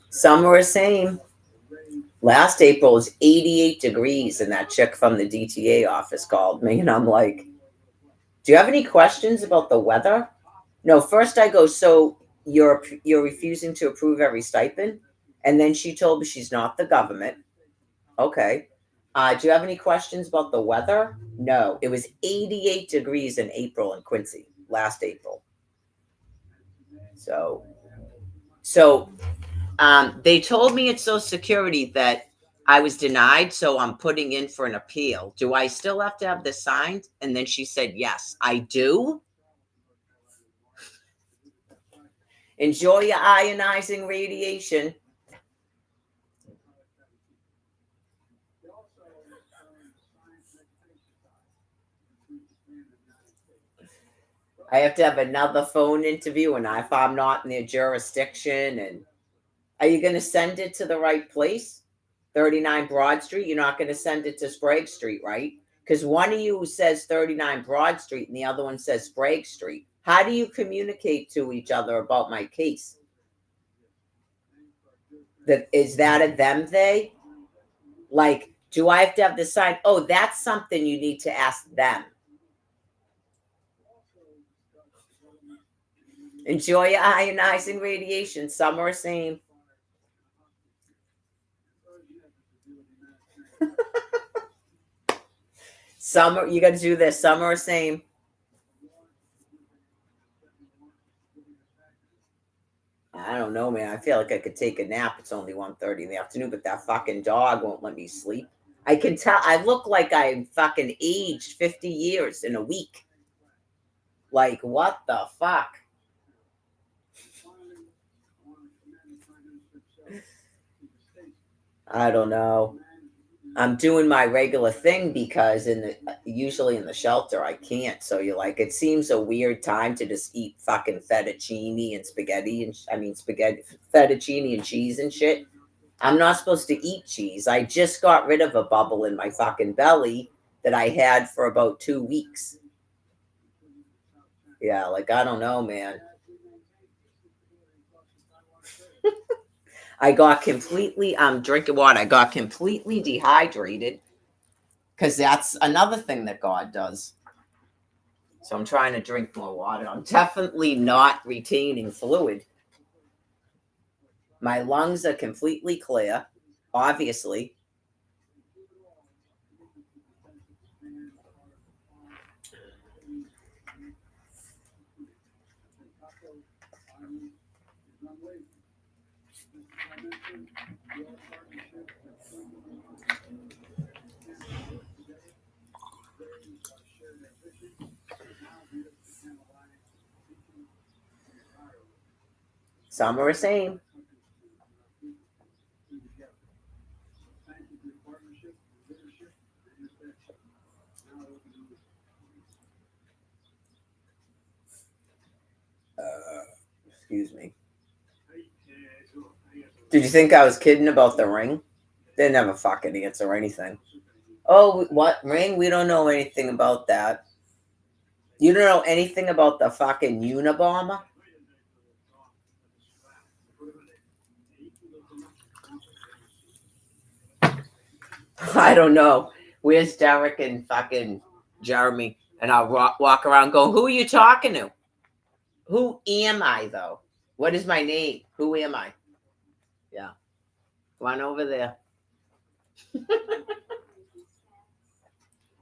Some are same. Last April was 88 degrees, and that chick from the DTA office called me, and I'm like, do you have any questions about the weather? No, first I go, so you're refusing to approve every stipend? And then she told me she's not the government. Okay. Do you have any questions about the weather? No. It was 88 degrees in April in Quincy, last April. So they told me at Social Security that I was denied, so I'm putting in for an appeal. Do I still have to have this signed? And then she said, yes, I do. Enjoy your ionizing radiation. I have to have another phone interview, and if I'm not in their jurisdiction, and are you going to send it to the right place? 39 Broad Street? You're not going to send it to Sprague Street, right? Because one of you says 39 Broad Street and the other one says Sprague Street. How do you communicate to each other about my case? Is that a them they? Like, do I have to have the sign? Oh, that's something you need to ask them. Enjoy your ionizing radiation. Some are same. Some you got to do this. Some are same. I don't know, man. I feel like I could take a nap. It's only 1:30 in the afternoon, but that fucking dog won't let me sleep. I can tell. I look like I'm fucking aged 50 years in a week. Like, what the fuck? I don't know. I'm doing my regular thing because usually in the shelter I can't. So you're like, it seems a weird time to just eat fucking fettuccine and spaghetti and spaghetti, fettuccine and cheese and shit. I'm not supposed to eat cheese. I just got rid of a bubble in my fucking belly that I had for about 2 weeks. Yeah, like I don't know, man. I got completely, I'm drinking water. I got completely dehydrated because that's another thing that God does. So I'm trying to drink more water. I'm definitely not retaining fluid. My lungs are completely clear, obviously. Some are the same. Excuse me. Did you think I was kidding about the ring? They never fucking answer anything. Oh, what ring? We don't know anything about that. You don't know anything about the fucking Unabomber? I don't know. Where's Derek and fucking Jeremy? And I'll walk around going, who are you talking to? Who am I, though? What is my name? Who am I? Yeah. Run over there.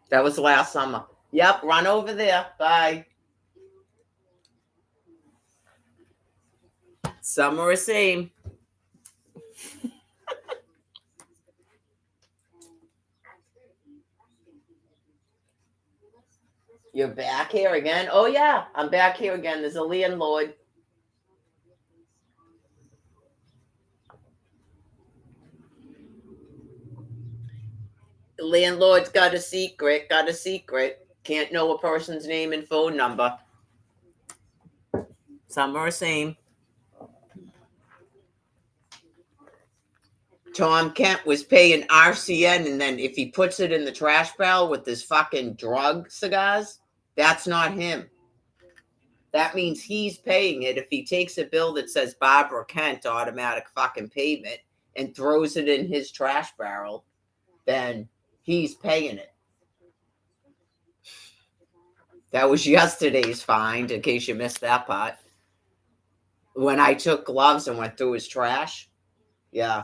That was last summer. Yep, run over there. Bye. Some are the same. You're back here again? Oh, yeah, I'm back here again. There's a landlord. The landlord's got a secret. Got a secret. Can't know a person's name and phone number. Some are the same. Tom Kent was paying RCN, and then if he puts it in the trash barrel with his fucking drug cigars, that's not him. That means he's paying it. If he takes a bill that says Barbara Kent automatic fucking payment and throws it in his trash barrel, then he's paying it. That was yesterday's find, in case you missed that part. When I took gloves and went through his trash. Yeah.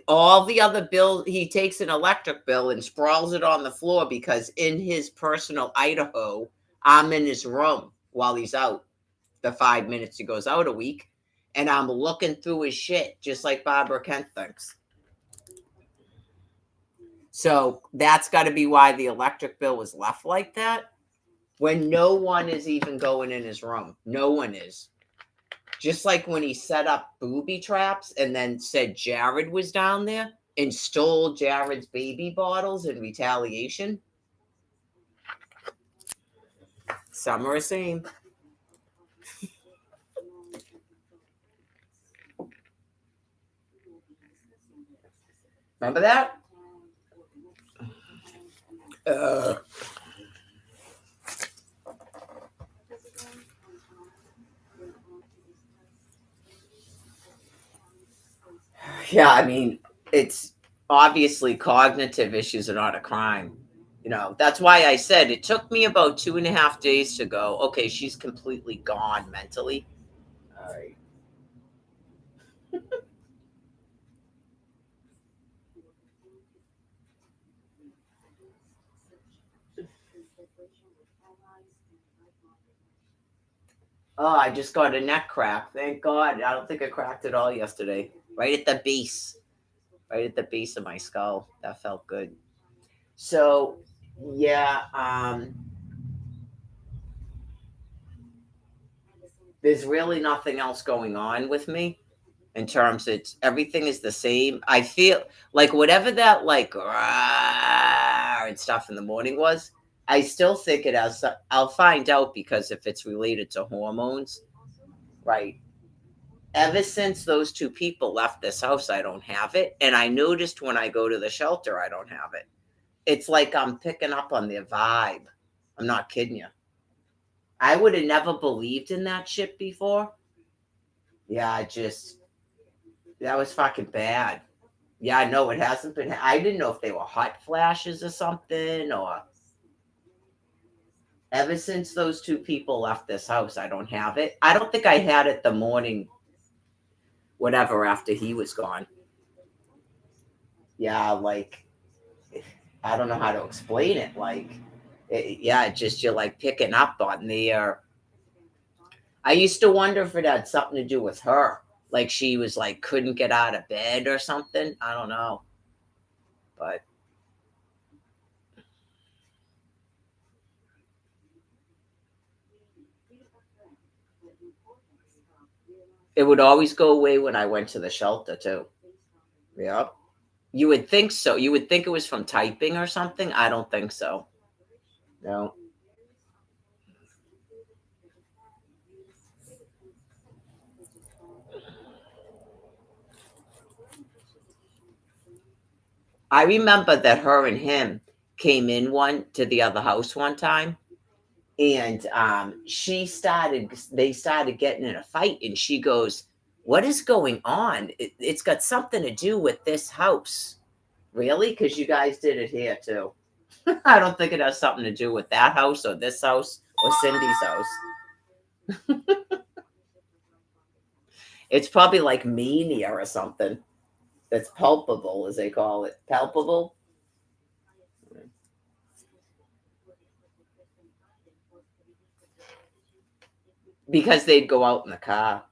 All the other bills, he takes an electric bill and sprawls it on the floor because in his personal Idaho, I'm in his room while he's out. The 5 minutes he goes out a week, and I'm looking through his shit, just like Barbara Kent thinks. So that's got to be why the electric bill was left like that, when no one is even going in his room. No one is. Just like when he set up booby traps and then said Jared was down there and stole Jared's baby bottles in retaliation. Some are the same. Remember that? Yeah, I mean, it's obviously cognitive issues are not a crime. You know, that's why I said it took me about 2.5 days to go, okay, she's completely gone mentally. All right. Oh, I just got a neck crack. Thank God. I don't think I cracked it all yesterday. Right at the base. Right at the base of my skull. That felt good. So, yeah, there's really nothing else going on with me in terms it's everything is the same. I feel like whatever that like rah, and stuff in the morning was, I still think it has. I'll find out because if it's related to hormones, right? Ever since those two people left this house, I don't have it, and I noticed when I go to the shelter, I don't have it. It's like I'm picking up on their vibe. I'm not kidding you. I would have never believed in that shit before. Yeah, that was fucking bad. Yeah, no, it hasn't been. I didn't know if they were hot flashes or something, or ever since those two people left this house, I don't have it. I don't think I had it the morning, whatever, after he was gone. Yeah, like, I don't know how to explain it. Like, yeah, just you're like picking up on the. I used to wonder if it had something to do with her. Like she was like couldn't get out of bed or something. I don't know. But It would always go away when I went to the shelter too. Yep. You would think so. You would think it was from typing or something. I don't think so. No. I remember that her and him came in one to the other house one time, and they started getting in a fight, and she goes, "What is going on? It's got something to do with this house." Really? Because you guys did it here too. I don't think it has something to do with that house or this house or Cindy's house. It's probably like mania or something that's palpable, as they call it. Palpable? Because they'd go out in the car.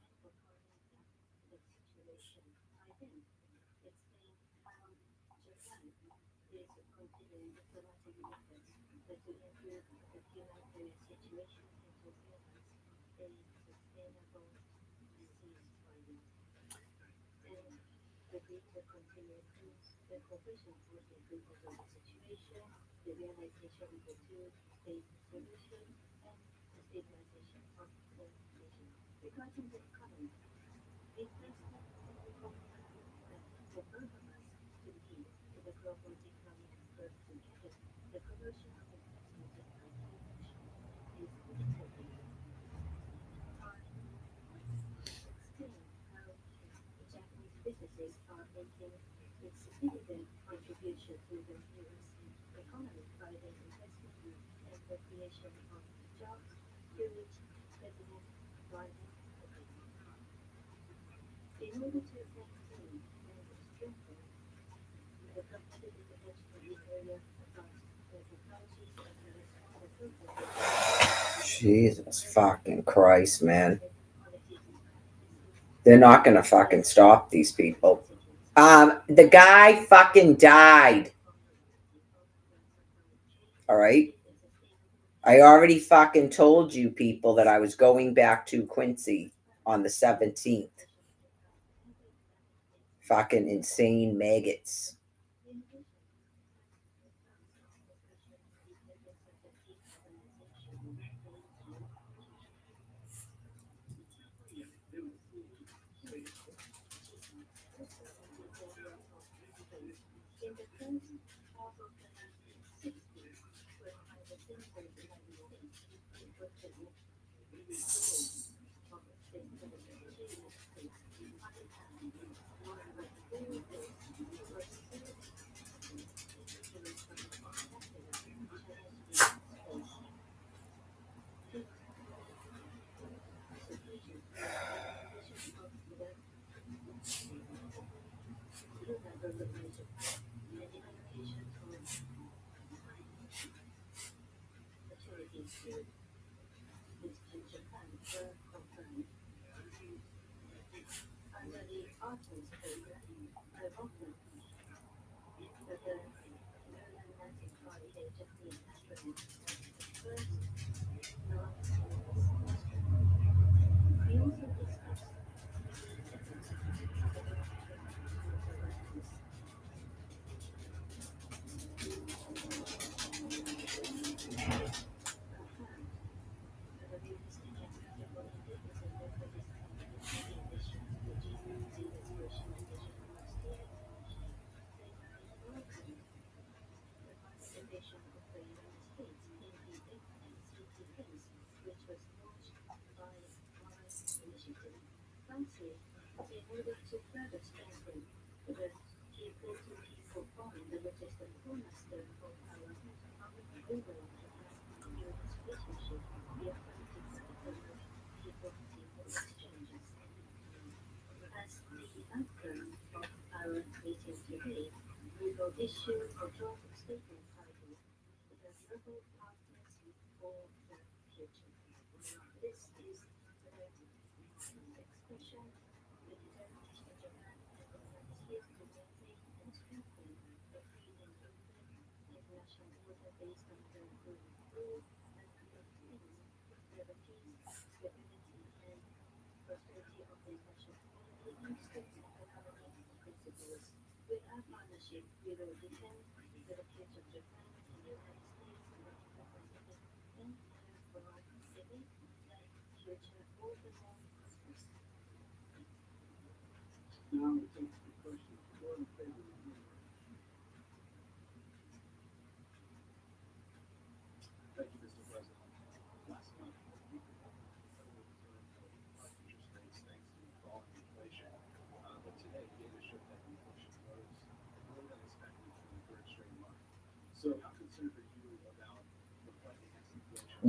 Jesus fucking Christ, man. They're not gonna fucking stop these people. The guy fucking died. All right. I already fucking told you people that I was going back to Quincy on the 17th. Fucking insane maggots.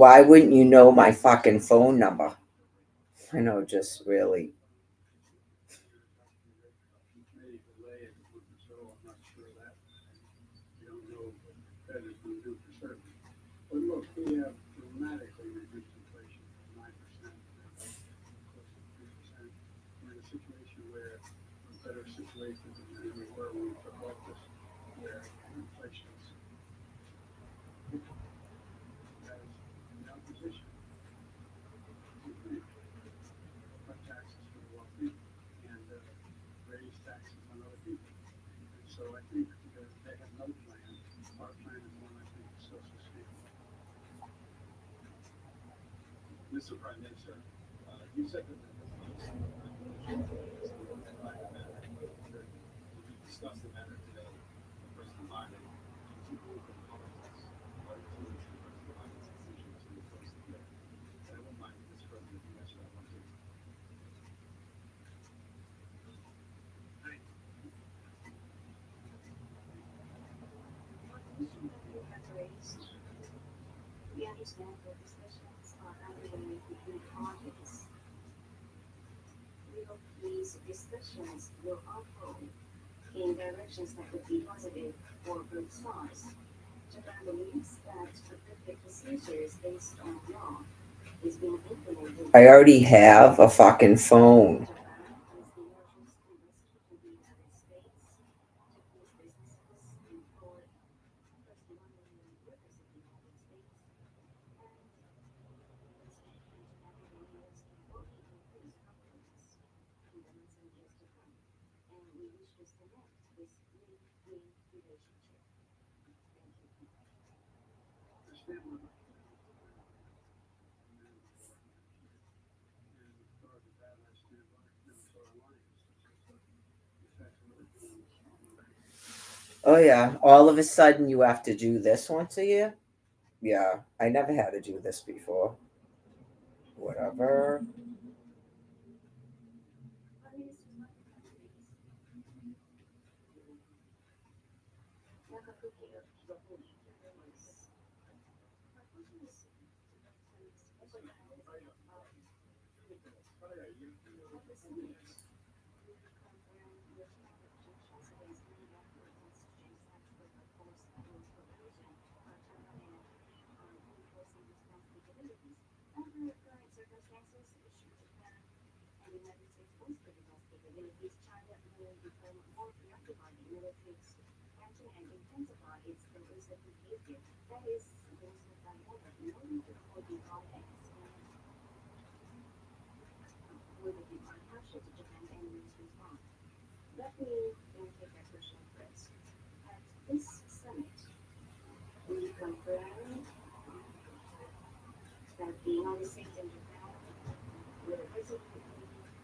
Why wouldn't you know my fucking phone number? I know, just really. I already have a fucking phone. Oh yeah, all of a sudden you have to do this once a year? Yeah, I never had to do this before. Whatever.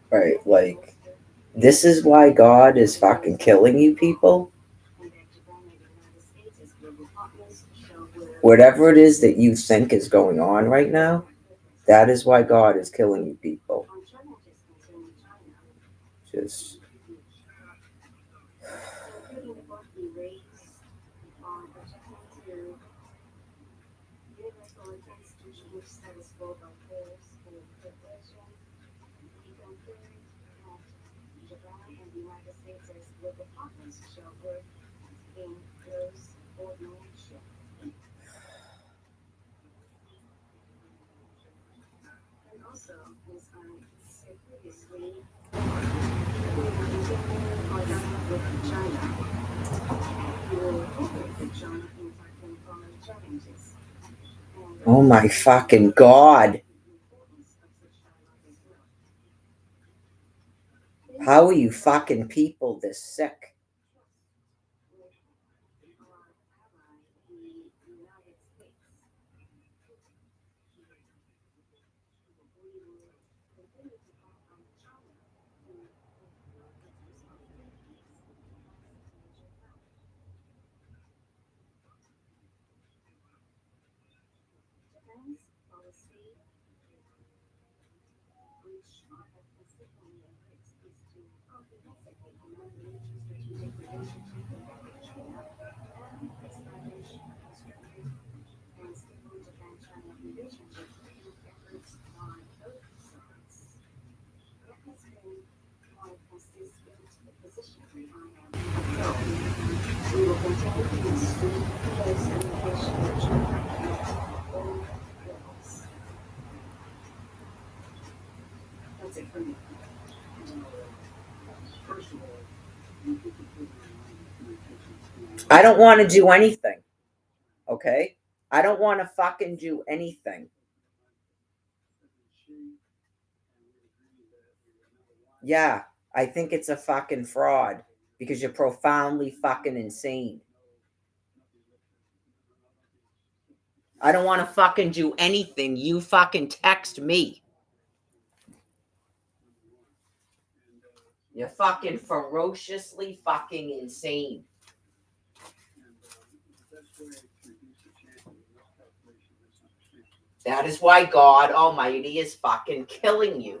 Right, like, this is why God is fucking killing you people? Whatever it is that you think is going on right now, that is why God is killing you people. Just oh my fucking God. How are you fucking people this sick? I don't want to do anything. Okay? I don't want to fucking do anything. Yeah, I think it's a fucking fraud because you're profoundly fucking insane. I don't want to fucking do anything. You fucking text me. You're fucking ferociously fucking insane. That is why God Almighty is fucking killing you.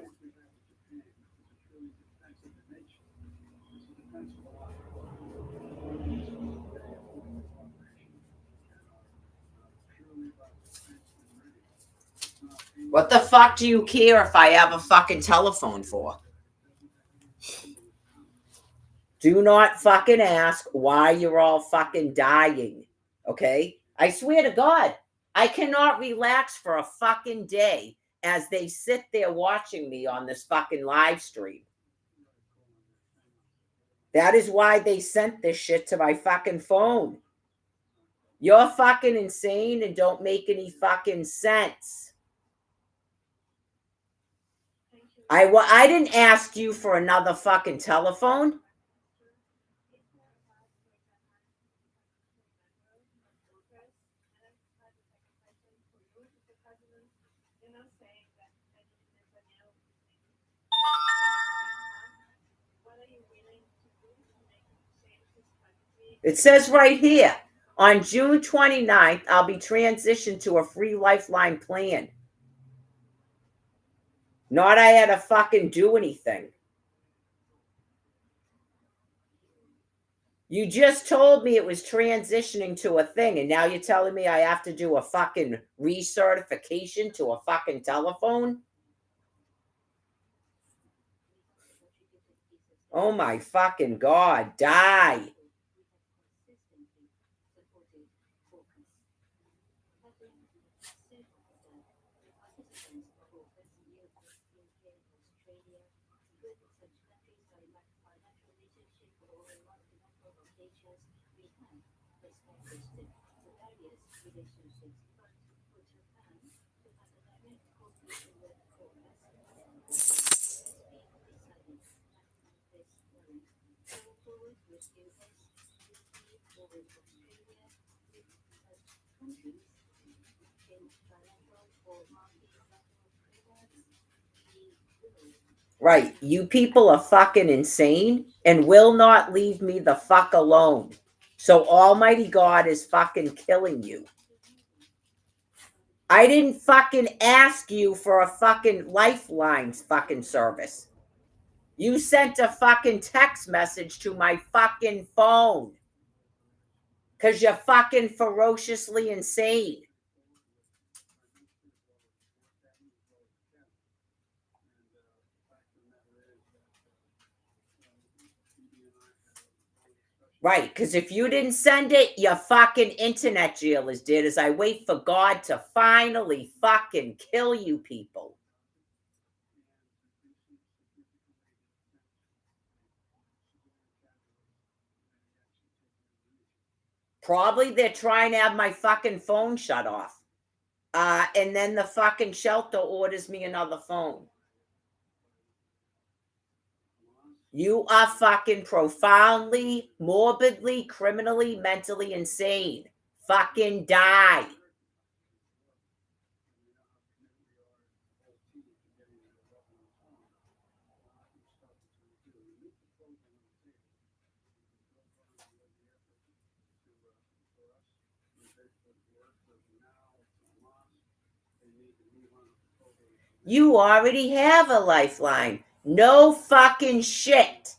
What the fuck do you care if I have a fucking telephone for? Do not fucking ask why you're all fucking dying. Okay? I swear to God, I cannot relax for a fucking day as they sit there watching me on this fucking live stream. That is why they sent this shit to my fucking phone. You're fucking insane and don't make any fucking sense. I didn't ask you for another fucking telephone. It says right here, on June 29th, I'll be transitioned to a free lifeline plan. Not I had to fucking do anything. You just told me it was transitioning to a thing, and now you're telling me I have to do a fucking recertification to a fucking telephone? Oh my fucking God, die. Right. You people are fucking insane and will not leave me the fuck alone. So Almighty God is fucking killing you. I didn't fucking ask you for a fucking lifeline fucking service. You sent a fucking text message to my fucking phone. Because you're fucking ferociously insane. Right, because if you didn't send it, your fucking internet jail is dead as I wait for God to finally fucking kill you people. Probably they're trying to have my fucking phone shut off. And then the fucking shelter orders me another phone. You are fucking profoundly, morbidly, criminally, mentally insane. Fucking die. You already have a lifeline. No fucking shit.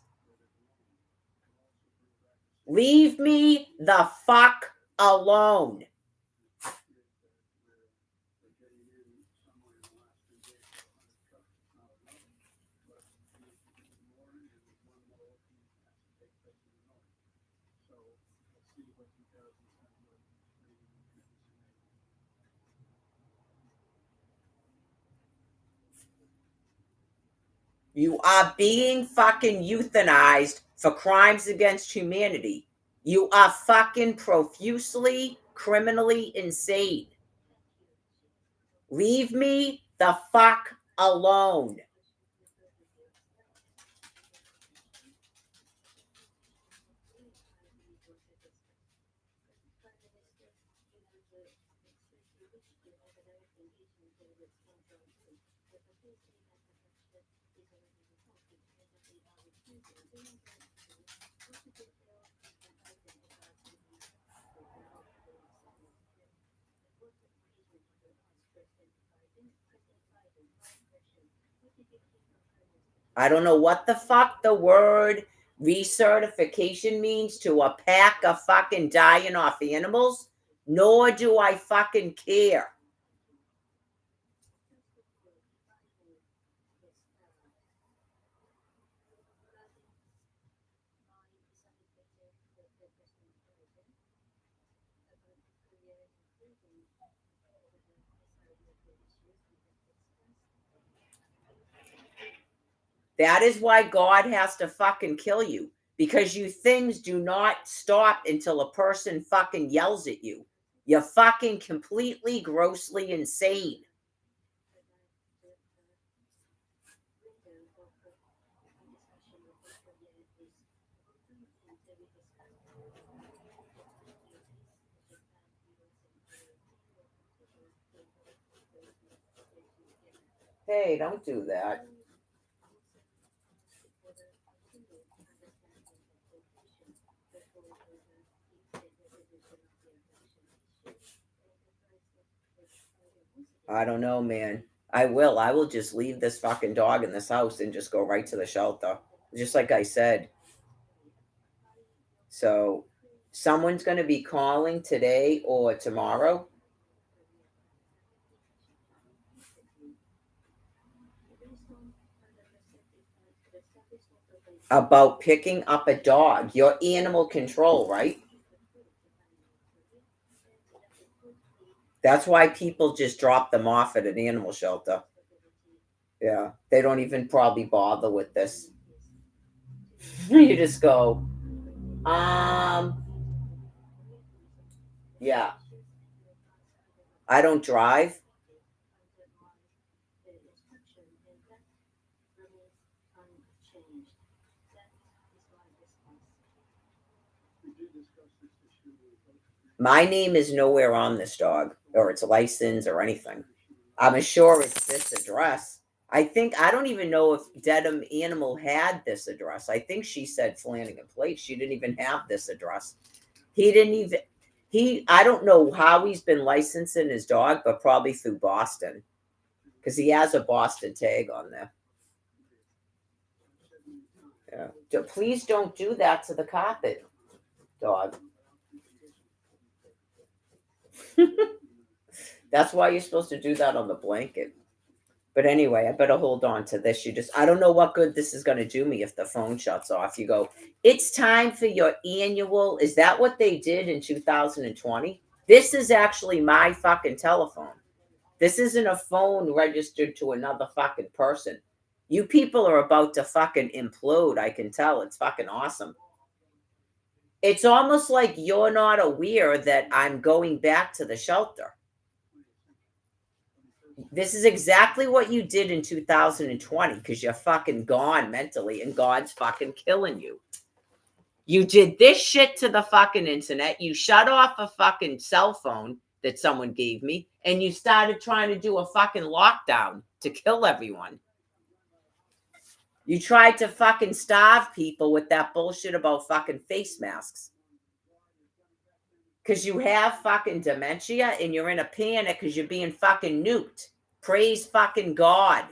Leave me the fuck alone. You are being fucking euthanized for crimes against humanity. You are fucking profusely criminally insane. Leave me the fuck alone. I don't know what the fuck the word recertification means to a pack of fucking dying off animals, nor do I fucking care. That is why God has to fucking kill you. Because you things do not stop until a person fucking yells at you. You're fucking completely grossly insane. Hey, don't do that. I don't know, man. I will. I will just leave this fucking dog in this house and just go right to the shelter. Just like I said. So someone's going to be calling today or tomorrow about picking up a dog. Your animal control, right? That's why people just drop them off at an animal shelter. Yeah. They don't even probably bother with this. You just go, yeah. I don't drive. My name is nowhere on this dog or its license or anything. I'm sure it's this address. I don't even know if Dedham Animal had this address. I think she said Flanagan Place. She didn't even have this address. He didn't even, I don't know how he's been licensing his dog, but probably through Boston because he has a Boston tag on there. Yeah. Please don't do that to the carpet, dog. That's why you're supposed to do that on the blanket. But anyway, I better hold on to this. I don't know what good this is going to do me if the phone shuts off. You go, it's time for your annual. Is that what they did in 2020? This is actually my fucking telephone. This isn't a phone registered to another fucking person. You people are about to fucking implode. I can tell. It's fucking awesome. It's almost like you're not aware that I'm going back to the shelter. This is exactly what you did in 2020 because you're fucking gone mentally and God's fucking killing you. You did this shit to the fucking internet. You shut off a fucking cell phone that someone gave me and you started trying to do a fucking lockdown to kill everyone. You tried to fucking starve people with that bullshit about fucking face masks. Because you have fucking dementia and you're in a panic because you're being fucking nuked. Praise fucking God.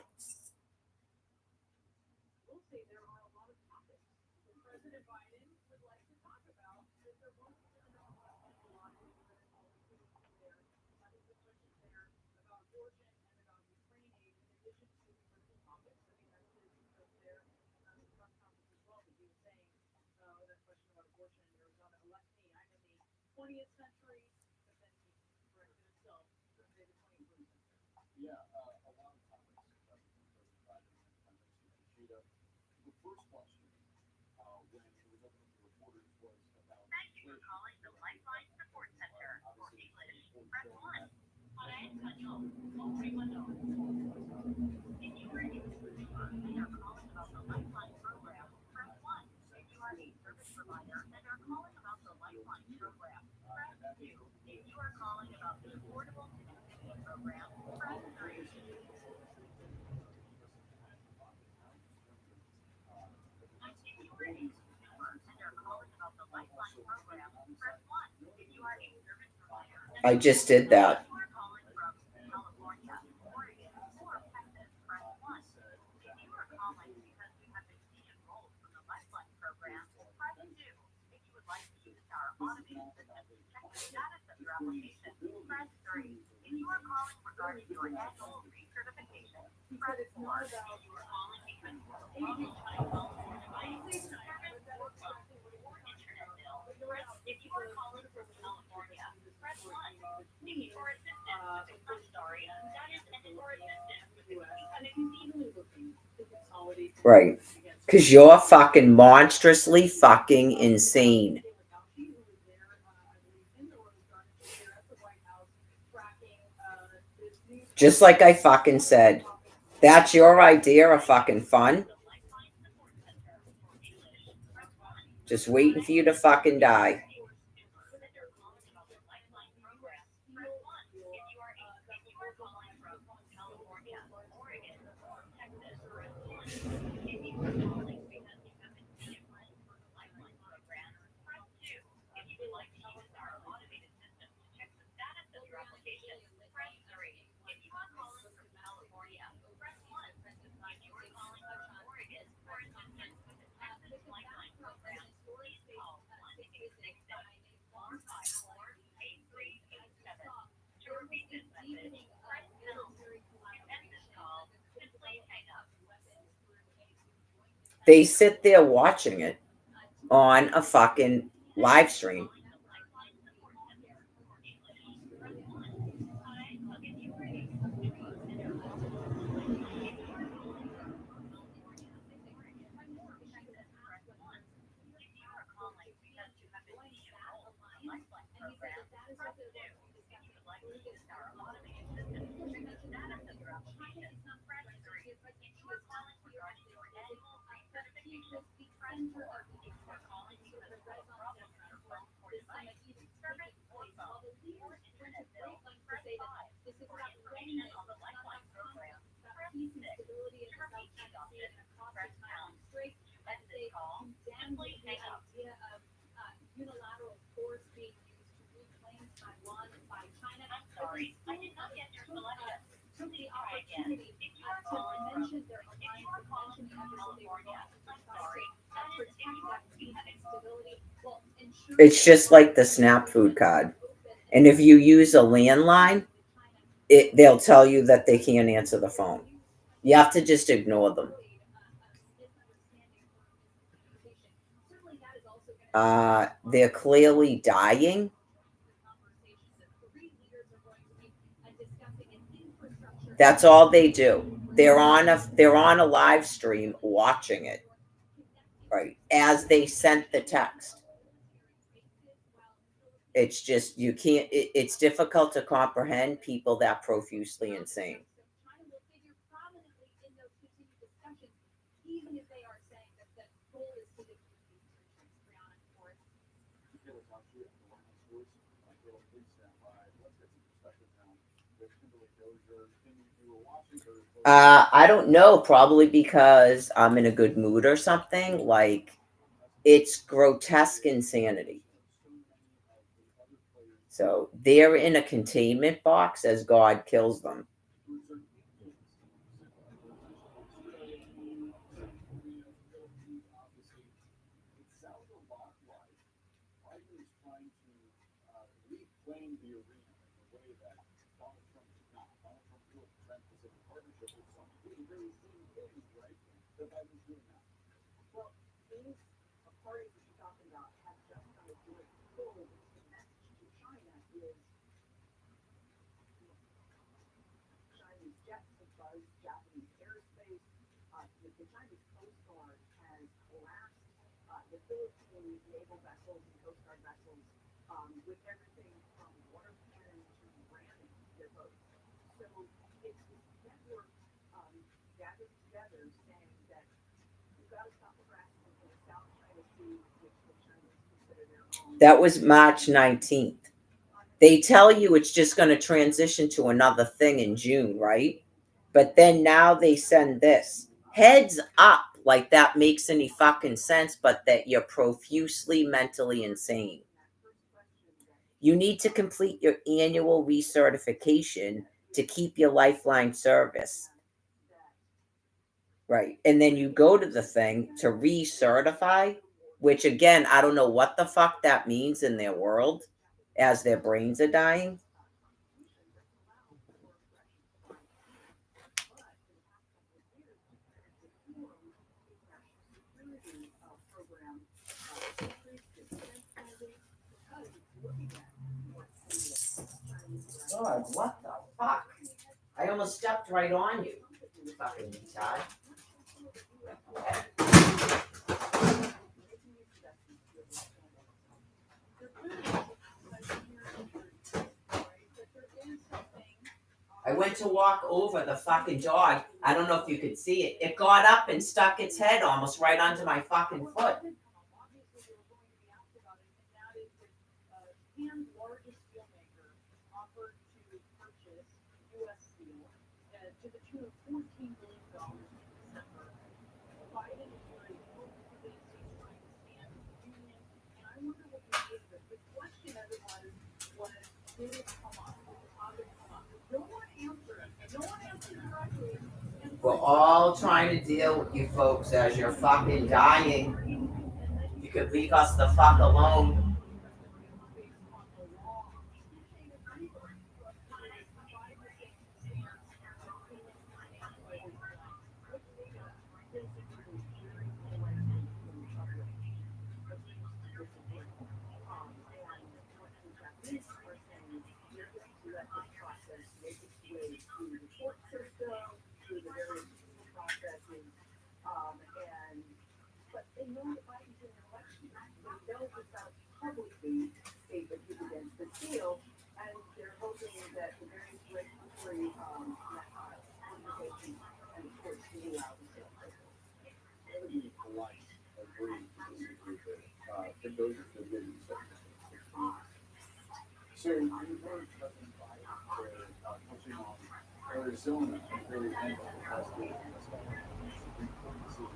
I just did that. Right. Because you're fucking monstrously fucking insane. Just like I fucking said. That's your idea of fucking fun? Just waiting for you to fucking die. They sit there watching it on a fucking live stream. It's just like the SNAP food card. And if you use a landline, they'll tell you that they can't answer the phone. You have to just ignore them. They're clearly dying. That's all they do. They're on a live stream watching it. Right. As they sent the text. It's just you can't it's difficult to comprehend people that profusely insane. I don't know, probably because I'm in a good mood or something. Like, it's grotesque insanity. So they're in a containment box as God kills them. That was March 19th. They tell you it's just going to transition to another thing in June, right? But then now they send this. Heads up, like that makes any fucking sense, but that you're profusely mentally insane. You need to complete your annual recertification to keep your Lifeline service. Right. And then you go to the thing to recertify, which again, I don't know what the fuck that means in their world as their brains are dying. God, what the fuck? I almost stepped right on you. Fucking retard. I went to walk over the fucking dog. I don't know if you could see it. It got up and stuck its head almost right onto my fucking foot. We're all trying to deal with you folks as you're fucking dying. You could leave us the fuck alone. So you heard touching on Arizona really handled the past week Supreme Court decision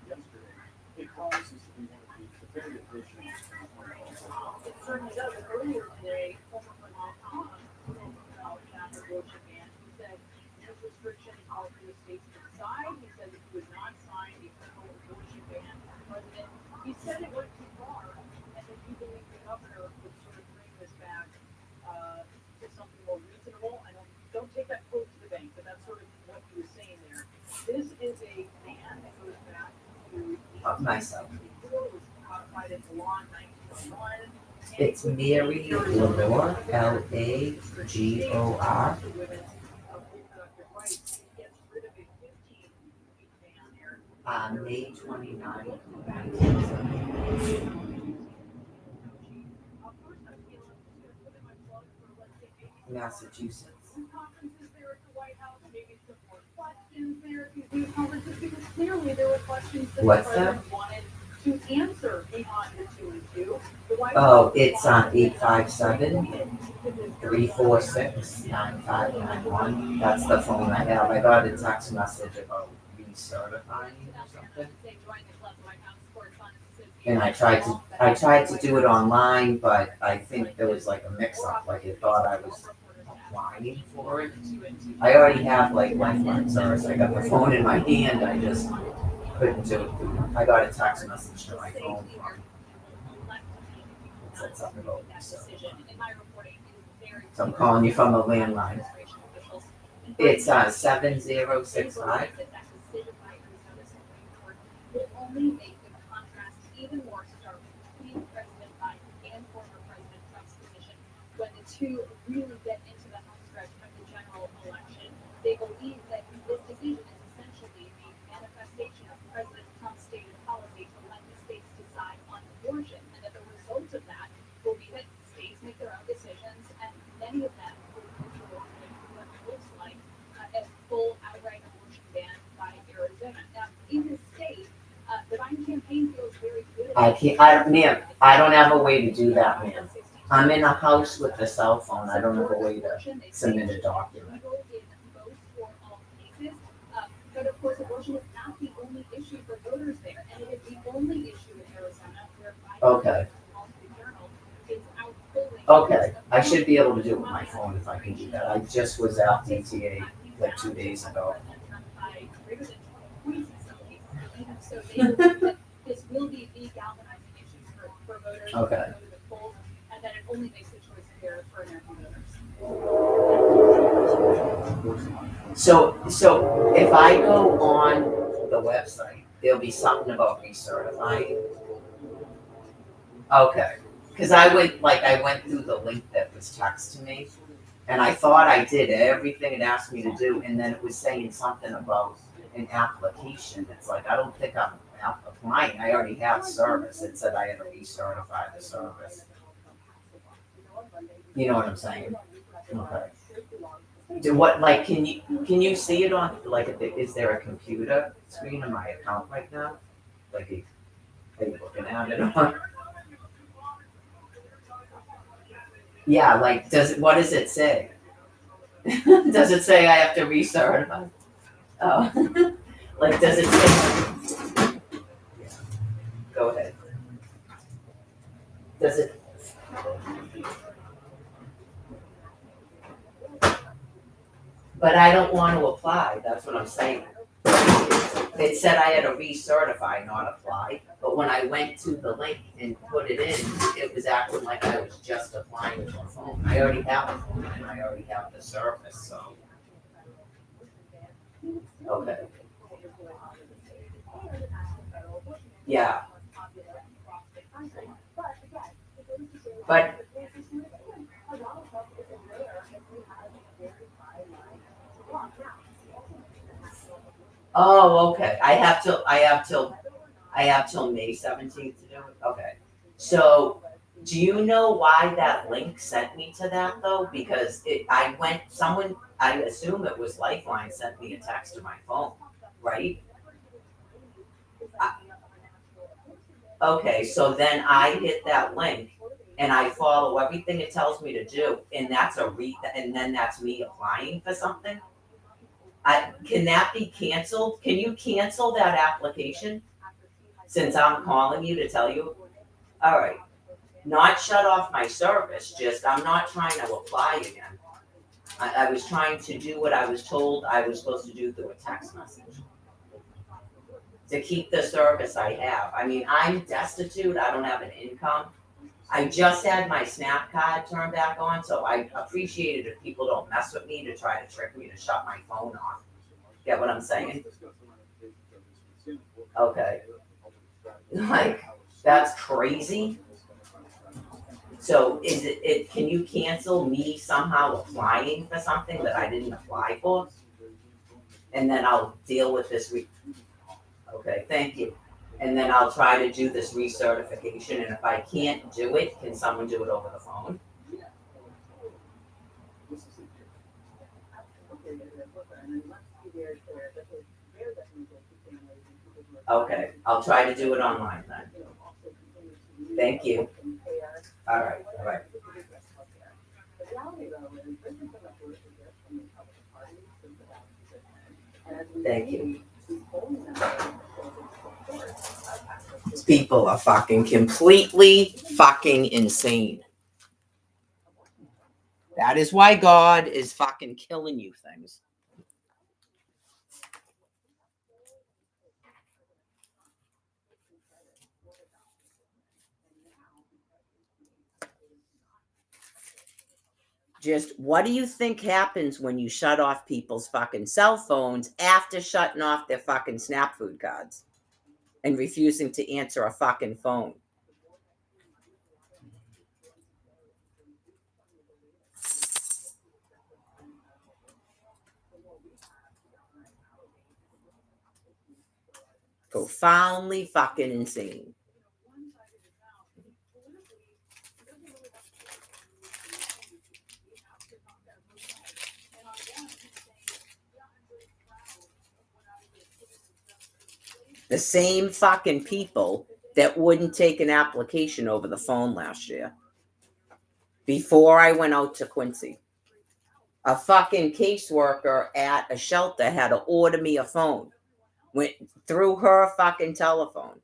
yesterday. It promises to be one of the definitive issues. It certainly does. And earlier today, former President Trump Dr. Rocha Ban, he said these restrictions are for the states to decide. He said that he would not sign the federal abortion ban for president. He said it went too far, and that he believed the governor would sort of bring this back to something more reasonable. I don't take that quote to the bank, but that's sort of what he was saying there. This is a ban that goes back to Myself. It was codified into law in 1901. It's Mary Lagor, Lagor. May 29th, 1970. Massachusetts. Clearly there were questions that What's the president wanted to answer beyond the 2 and 2. Oh, it's on 857-346-9591. That's the phone I have. I got a text message about recertifying or something. And I tried to do it online, but I think there was like a mix-up. Like it thought I was applying for it. I already have like Lifeline service. I got the phone in my hand. I just couldn't do it. I got a text message to my phone from it said something about it. So I'm calling you from the landline. It's 7065. Will only make the contrast even more stark between President Biden and former President Trump's position when the two really get into the home stretch of the general election. They believe that this decision is essentially a manifestation of President Trump's stated policy to let the states decide on abortion, and that the result of that will be that states make their own decisions, and many of them will move forward with what looks like a full outright abortion ban by Arizona. Now, in this state, the Biden campaign feels very good. Ma'am, I don't have a way to do that, ma'am. I'm in a house with a cell phone. I don't have a way to submit a document. But of course, abortion is not the only issue for voters there, and it is the only issue in Arizona where Biden Okay. Wall Street Journal is out polling. Okay, I should be able to do it with my phone if I can do that. I just was at PTA like 2 days ago. So they believe that this will be the galvanizing issue for voters Okay. to go to the polls, and that it only makes the choice clearer for American voters. So if I go on the website, there'll be something about recertifying. Okay, because I went through the link that was texted to me, and I thought I did everything it asked me to do, and then it was saying something about an application. It's like, I don't think I'm applying. I already have service. It said I had to recertify the service. You know what I'm saying? Okay. Can you see it on, is there a computer screen on my account right now? Are you looking at it on? Yeah, what does it say? Does it say I have to recertify? Oh, does it say? Yeah. Go ahead. Does it? But I don't want to apply. That's what I'm saying. It said I had to recertify, not apply. But when I went to the link and put it in, it was acting like I was just applying to a phone. I already have a phone and I already have the service, so. Okay. Yeah. But oh, okay. I have till May 17th to do it. Okay. So, do you know why that link sent me to that though? Because I assume it was Lifeline sent me a text to my phone, right? Okay, so then I hit that link and I follow everything it tells me to do, and and then that's me applying for something. Can that be canceled? Can you cancel that application? Since I'm calling you to tell you, all right, not shut off my service. Just I'm not trying to apply again. I was trying to do what I was told I was supposed to do through a text message to keep the service I have. I mean, I'm destitute. I don't have an income. I just had my SNAP card turned back on, so I appreciate it if people don't mess with me to try to trick me to shut my phone off. Get what I'm saying? Okay. That's crazy. So is it can you cancel me somehow applying for something that I didn't apply for? And then I'll deal with this okay, thank you. And then I'll try to do this recertification, and if I can't do it, can someone do it over the phone? Okay, I'll try to do it online then. Thank you. All right. Thank you. These people are fucking completely fucking insane. That is why God is fucking killing you things. Just what do you think happens when you shut off people's fucking cell phones after shutting off their fucking SNAP food cards and refusing to answer a fucking phone? Profoundly fucking insane. The same fucking people that wouldn't take an application over the phone last year. Before I went out to Quincy, a fucking caseworker at a shelter had to order me a phone. Went through her fucking telephone.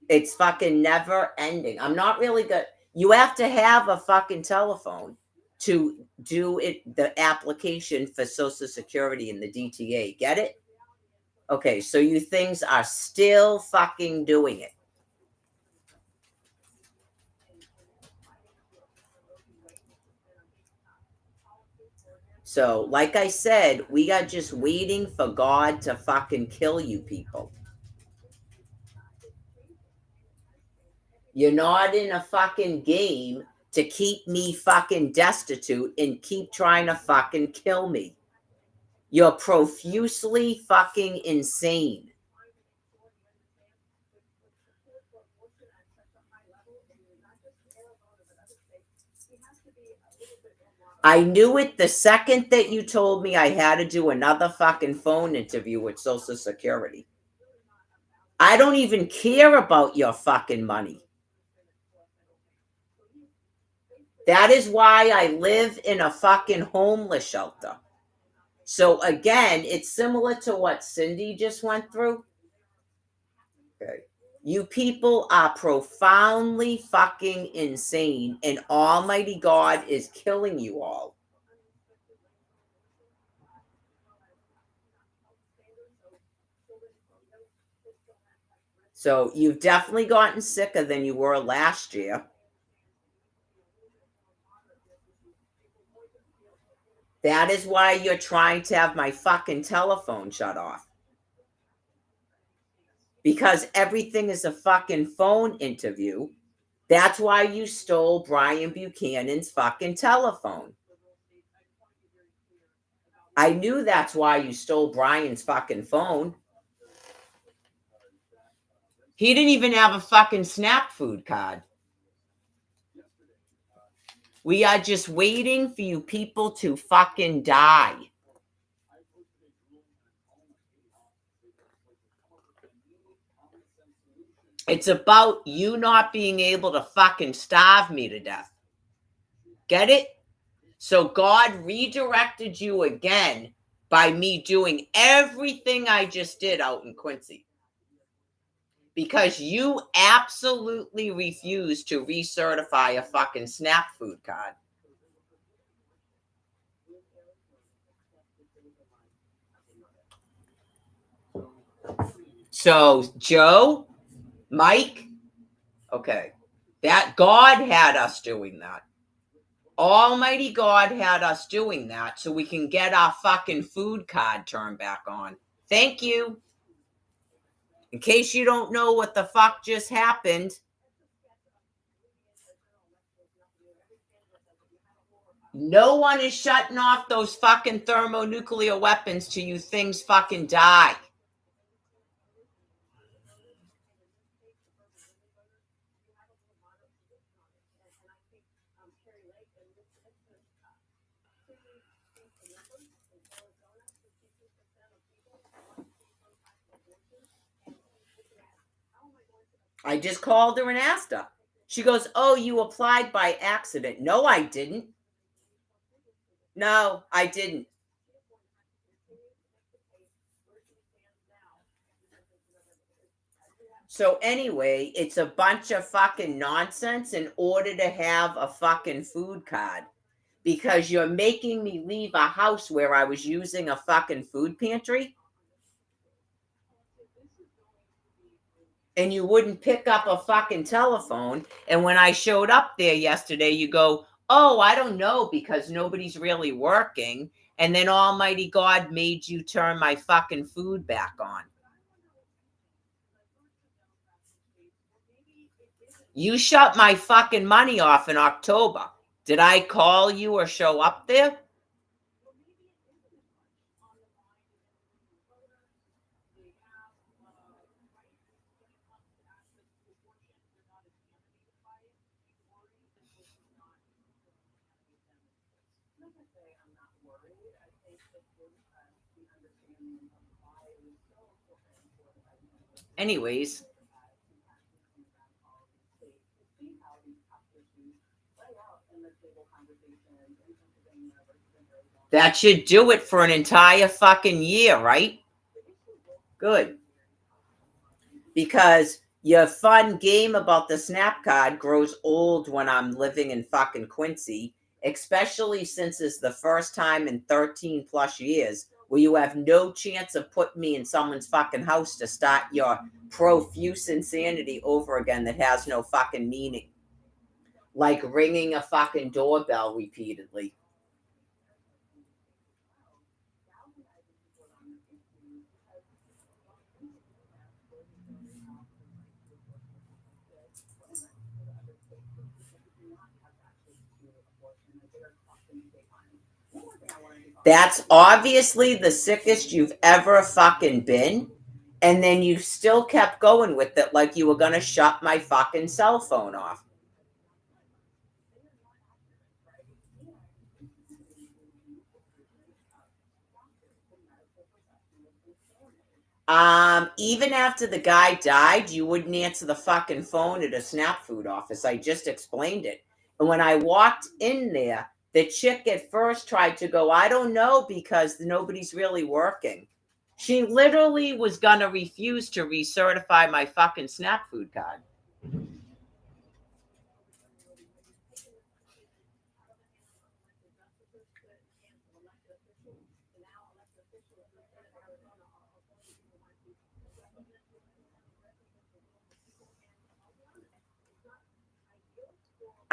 It's fucking never ending. I'm not really good. You have to have a fucking telephone to do it, the application for Social Security and the DTA. Get it? Okay, so you things are still fucking doing it. So, like I said, we are just waiting for God to fucking kill you people. You're not in a fucking game to keep me fucking destitute and keep trying to fucking kill me. You're profusely fucking insane. I knew it the second that you told me I had to do another fucking phone interview with Social Security. I don't even care about your fucking money. That is why I live in a fucking homeless shelter. So again, it's similar to what Cindy just went through. Okay. You people are profoundly fucking insane, and Almighty God is killing you all. So you've definitely gotten sicker than you were last year. That is why you're trying to have my fucking telephone shut off. Because everything is a fucking phone interview. That's why you stole Brian Buchanan's fucking telephone. I knew that's why you stole Brian's fucking phone. He didn't even have a fucking SNAP food card. We are just waiting for you people to fucking die. It's about you not being able to fucking starve me to death. Get it? So God redirected you again by me doing everything I just did out in Quincy. Because you absolutely refused to recertify a fucking SNAP food card. So, Joe, Mike, okay, that God had us doing that. Almighty God had us doing that so we can get our fucking food card turned back on. Thank you. In case you don't know what the fuck just happened, no one is shutting off those fucking thermonuclear weapons till you things fucking die. I just called her and asked her. She goes, "Oh, you applied by accident." No, I didn't. No, I didn't. So anyway, it's a bunch of fucking nonsense in order to have a fucking food card. Because you're making me leave a house where I was using a fucking food pantry. And you wouldn't pick up a fucking telephone. And when I showed up there yesterday, you go, Oh, I don't know, because nobody's really working. And then Almighty God made you turn my fucking food back on. You shut my fucking money off in October. Did I call you or show up there? Anyways, that should do it for an entire fucking year, right? Good. Because your fun game about the snap card grows old when I'm living in fucking Quincy, especially since it's the first time in 13 plus years where you have no chance of putting me in someone's fucking house to start your profuse insanity over again that has no fucking meaning. Like ringing a fucking doorbell repeatedly. That's obviously the sickest you've ever fucking been. And then you still kept going with it like you were going to shut my fucking cell phone off. Even after the guy died, you wouldn't answer the fucking phone at a SNAP food office. I just explained it. And when I walked in there, the chick at first tried to go, I don't know, because nobody's really working. She literally was gonna refuse to recertify my fucking SNAP food card.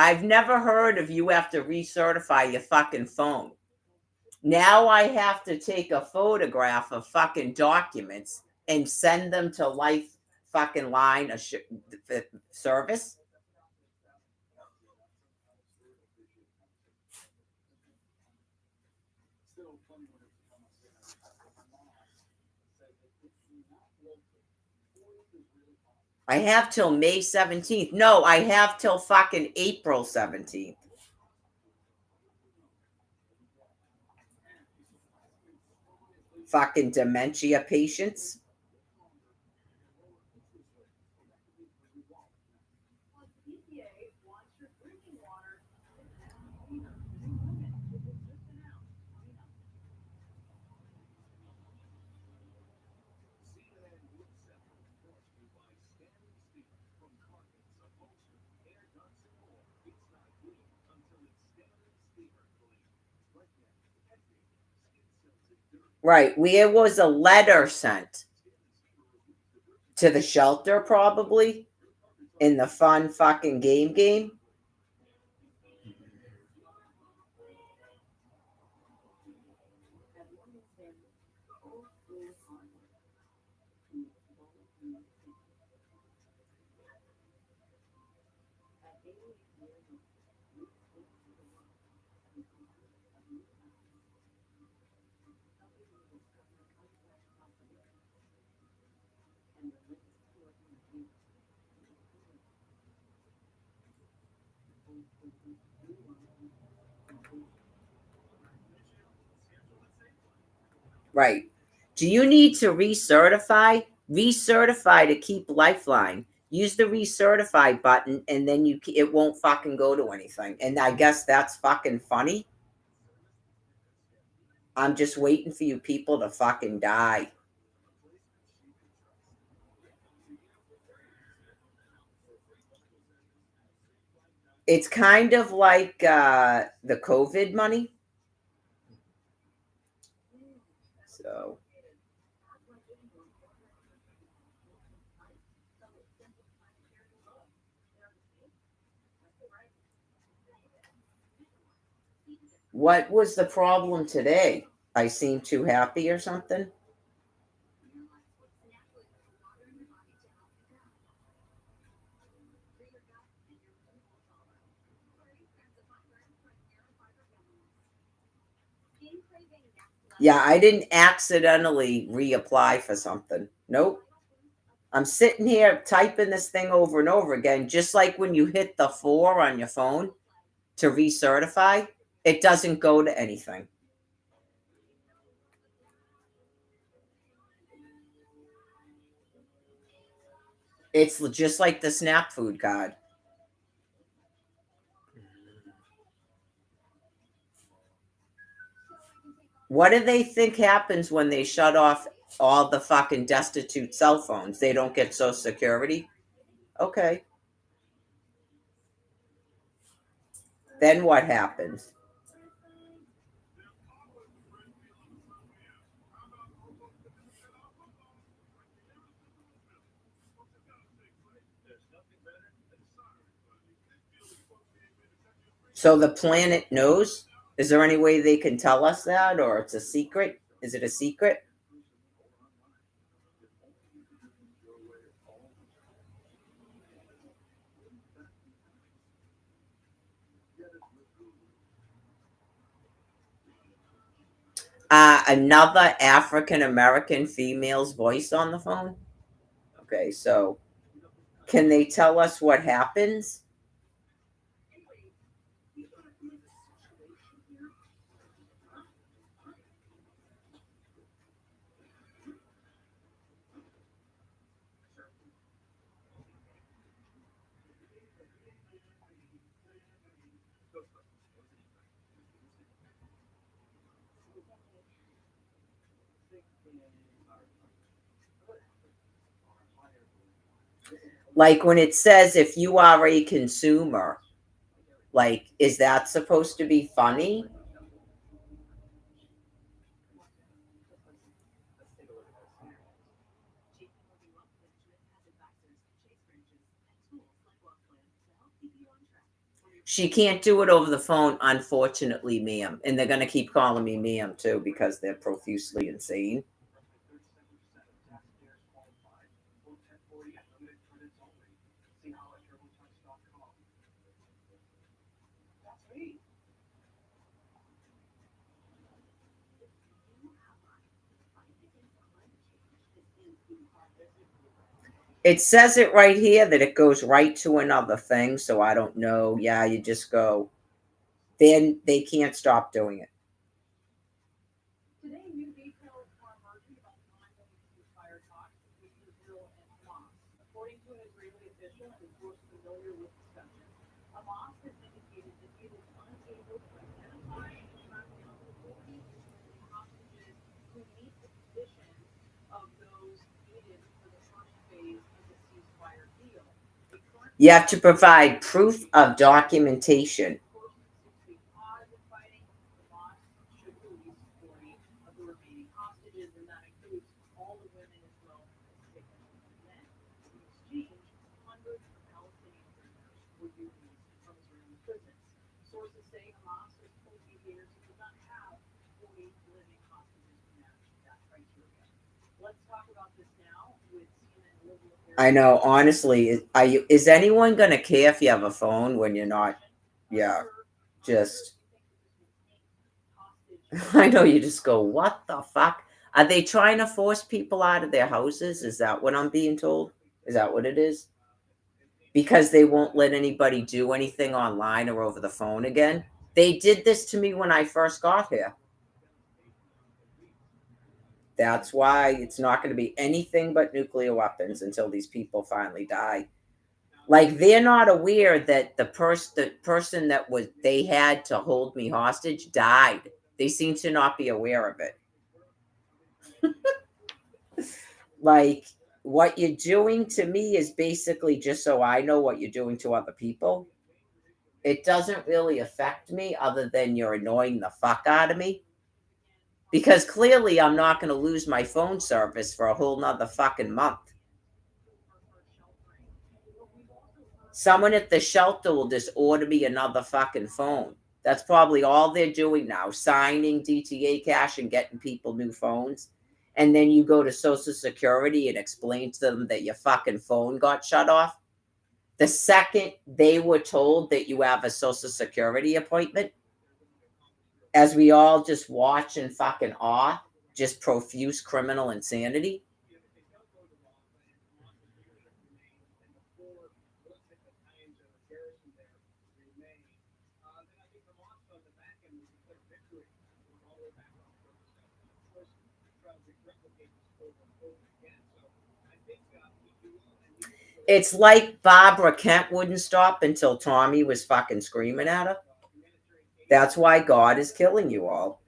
I've never heard of you have to recertify your fucking phone. Now I have to take a photograph of fucking documents and send them to Life fucking Line service. I have till May 17th. No, I have till fucking April 17th. Fucking dementia patients. Right. Where was a letter sent? To the shelter, probably. In the fun fucking game. Right. Do you need to recertify? Recertify to keep Lifeline. Use the recertify button, and then it won't fucking go to anything. And I guess that's fucking funny. I'm just waiting for you people to fucking die. It's kind of like the COVID money. So. What was the problem today? I seem too happy or something? Yeah, I didn't accidentally reapply for something. Nope. I'm sitting here typing this thing over and over again, just like when you hit the 4 on your phone to recertify, it doesn't go to anything. It's just like the Snap Food card. What do they think happens when they shut off all the fucking destitute cell phones? They don't get Social Security? Okay. Then what happens? So the planet knows? Is there any way they can tell us that, or it's a secret? Is it a secret? Another African American female's voice on the phone? Okay, so can they tell us what happens? Like when it says if you are a consumer, like, is that supposed to be funny? She can't do it over the phone, unfortunately, ma'am. And they're going to keep calling me ma'am, too, because they're profusely insane. It says it right here that it goes right to another thing, so I don't know. Yeah, you just go. Then they can't stop doing it. Today, new details are emerging about the ongoing ceasefire talks between Israel and Hamas. According to an Israeli official and a source familiar with discussions, Hamas has indicated that it is unable to identify and track down the Israeli hostages who meet the conditions of those needed for the first phase of the ceasefire deal. You have to provide proof of documentation. Sources say Hamas was told aviators who did not have 40 living hostages to match that criteria. Let's talk about this now with CNN Olivia. I know, honestly, is anyone going to care if you have a phone when you're not? Yeah, just. I know, you just go, what the fuck? Are they trying to force people out of their houses? Is that what I'm being told? Is that what it is? Because they won't let anybody do anything online or over the phone again. They did this to me when I first got here. That's why it's not going to be anything but nuclear weapons until these people finally die. Like, they're not aware that the person that they had to hold me hostage died. They seem to not be aware of it. Like, what you're doing to me is basically just so I know what you're doing to other people. It doesn't really affect me other than you're annoying the fuck out of me. Because clearly I'm not going to lose my phone service for a whole nother fucking month. Someone at the shelter will just order me another fucking phone. That's probably all they're doing now, signing DTA cash and getting people new phones. And then you go to Social Security and explain to them that your fucking phone got shut off. The second they were told that you have a Social Security appointment, as we all just watch in fucking awe, just profuse criminal insanity. It's like Barbara Kent wouldn't stop until Tommy was fucking screaming at her. That's why God is killing you all.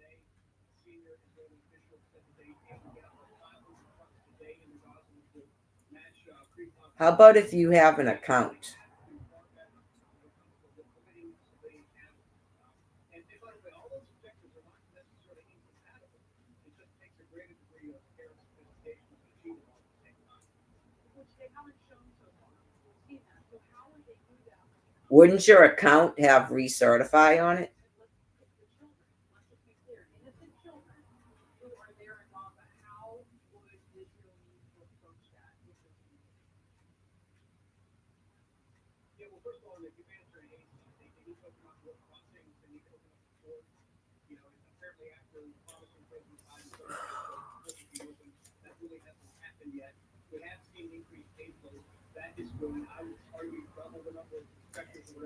How about if you have an account? Wouldn't your account have recertify on it?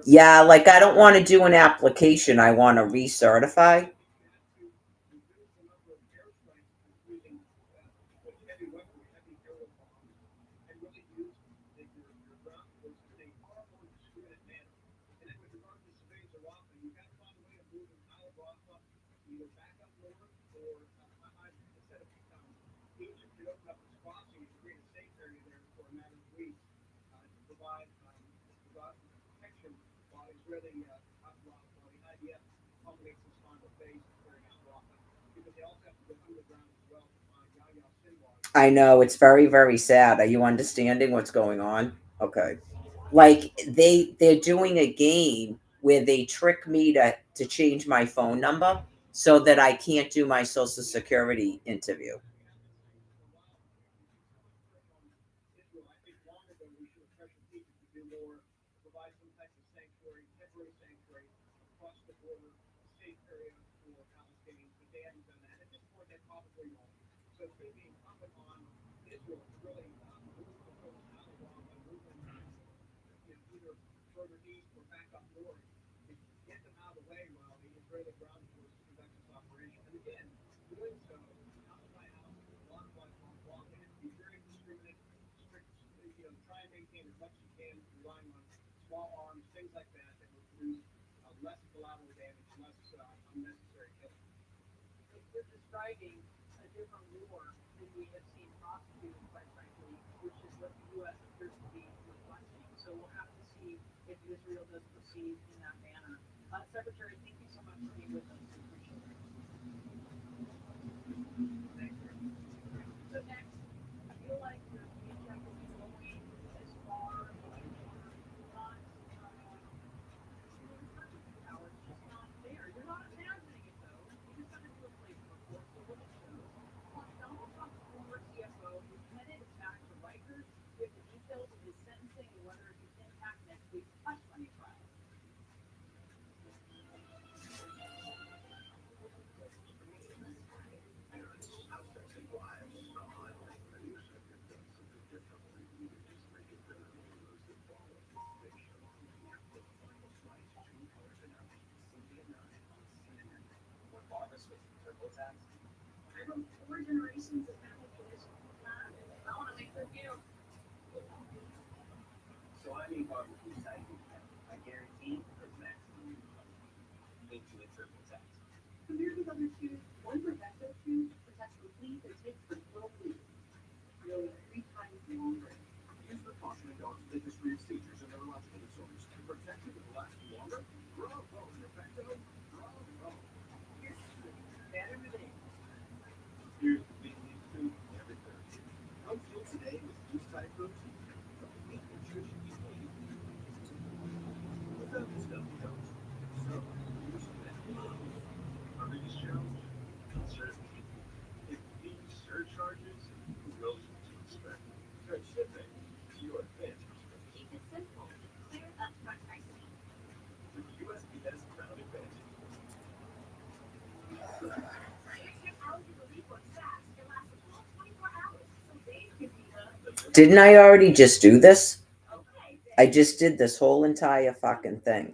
Yeah, like I don't want to do an application. I want to recertify. I know it's very, very sad. Are you understanding what's going on? Okay. Like they're doing a game where they trick me to change my phone number so that I can't do my social security interview. Didn't I already just do this? I just did this whole entire fucking thing.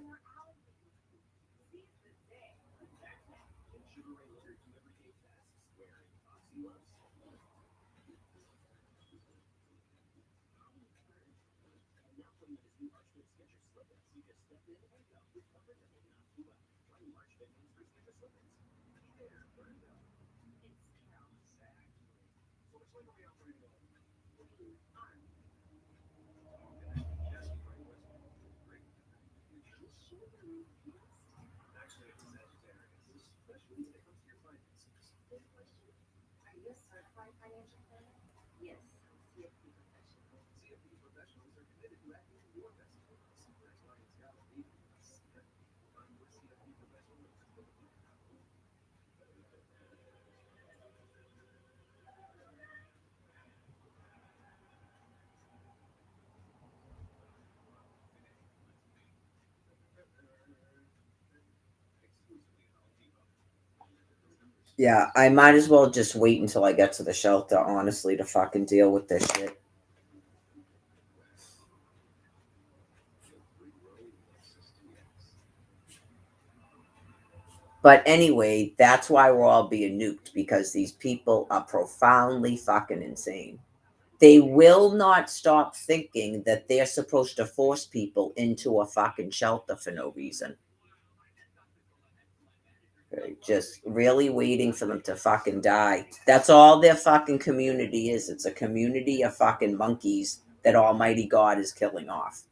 Yeah, I might as well just wait until I get to the shelter, honestly, to fucking deal with this shit. But anyway, that's why we're all being nuked, because these people are profoundly fucking insane. They will not stop thinking that they're supposed to force people into a fucking shelter for no reason. Okay, just really waiting for them to fucking die. That's all their fucking community is. It's a community of fucking monkeys that Almighty God is killing off.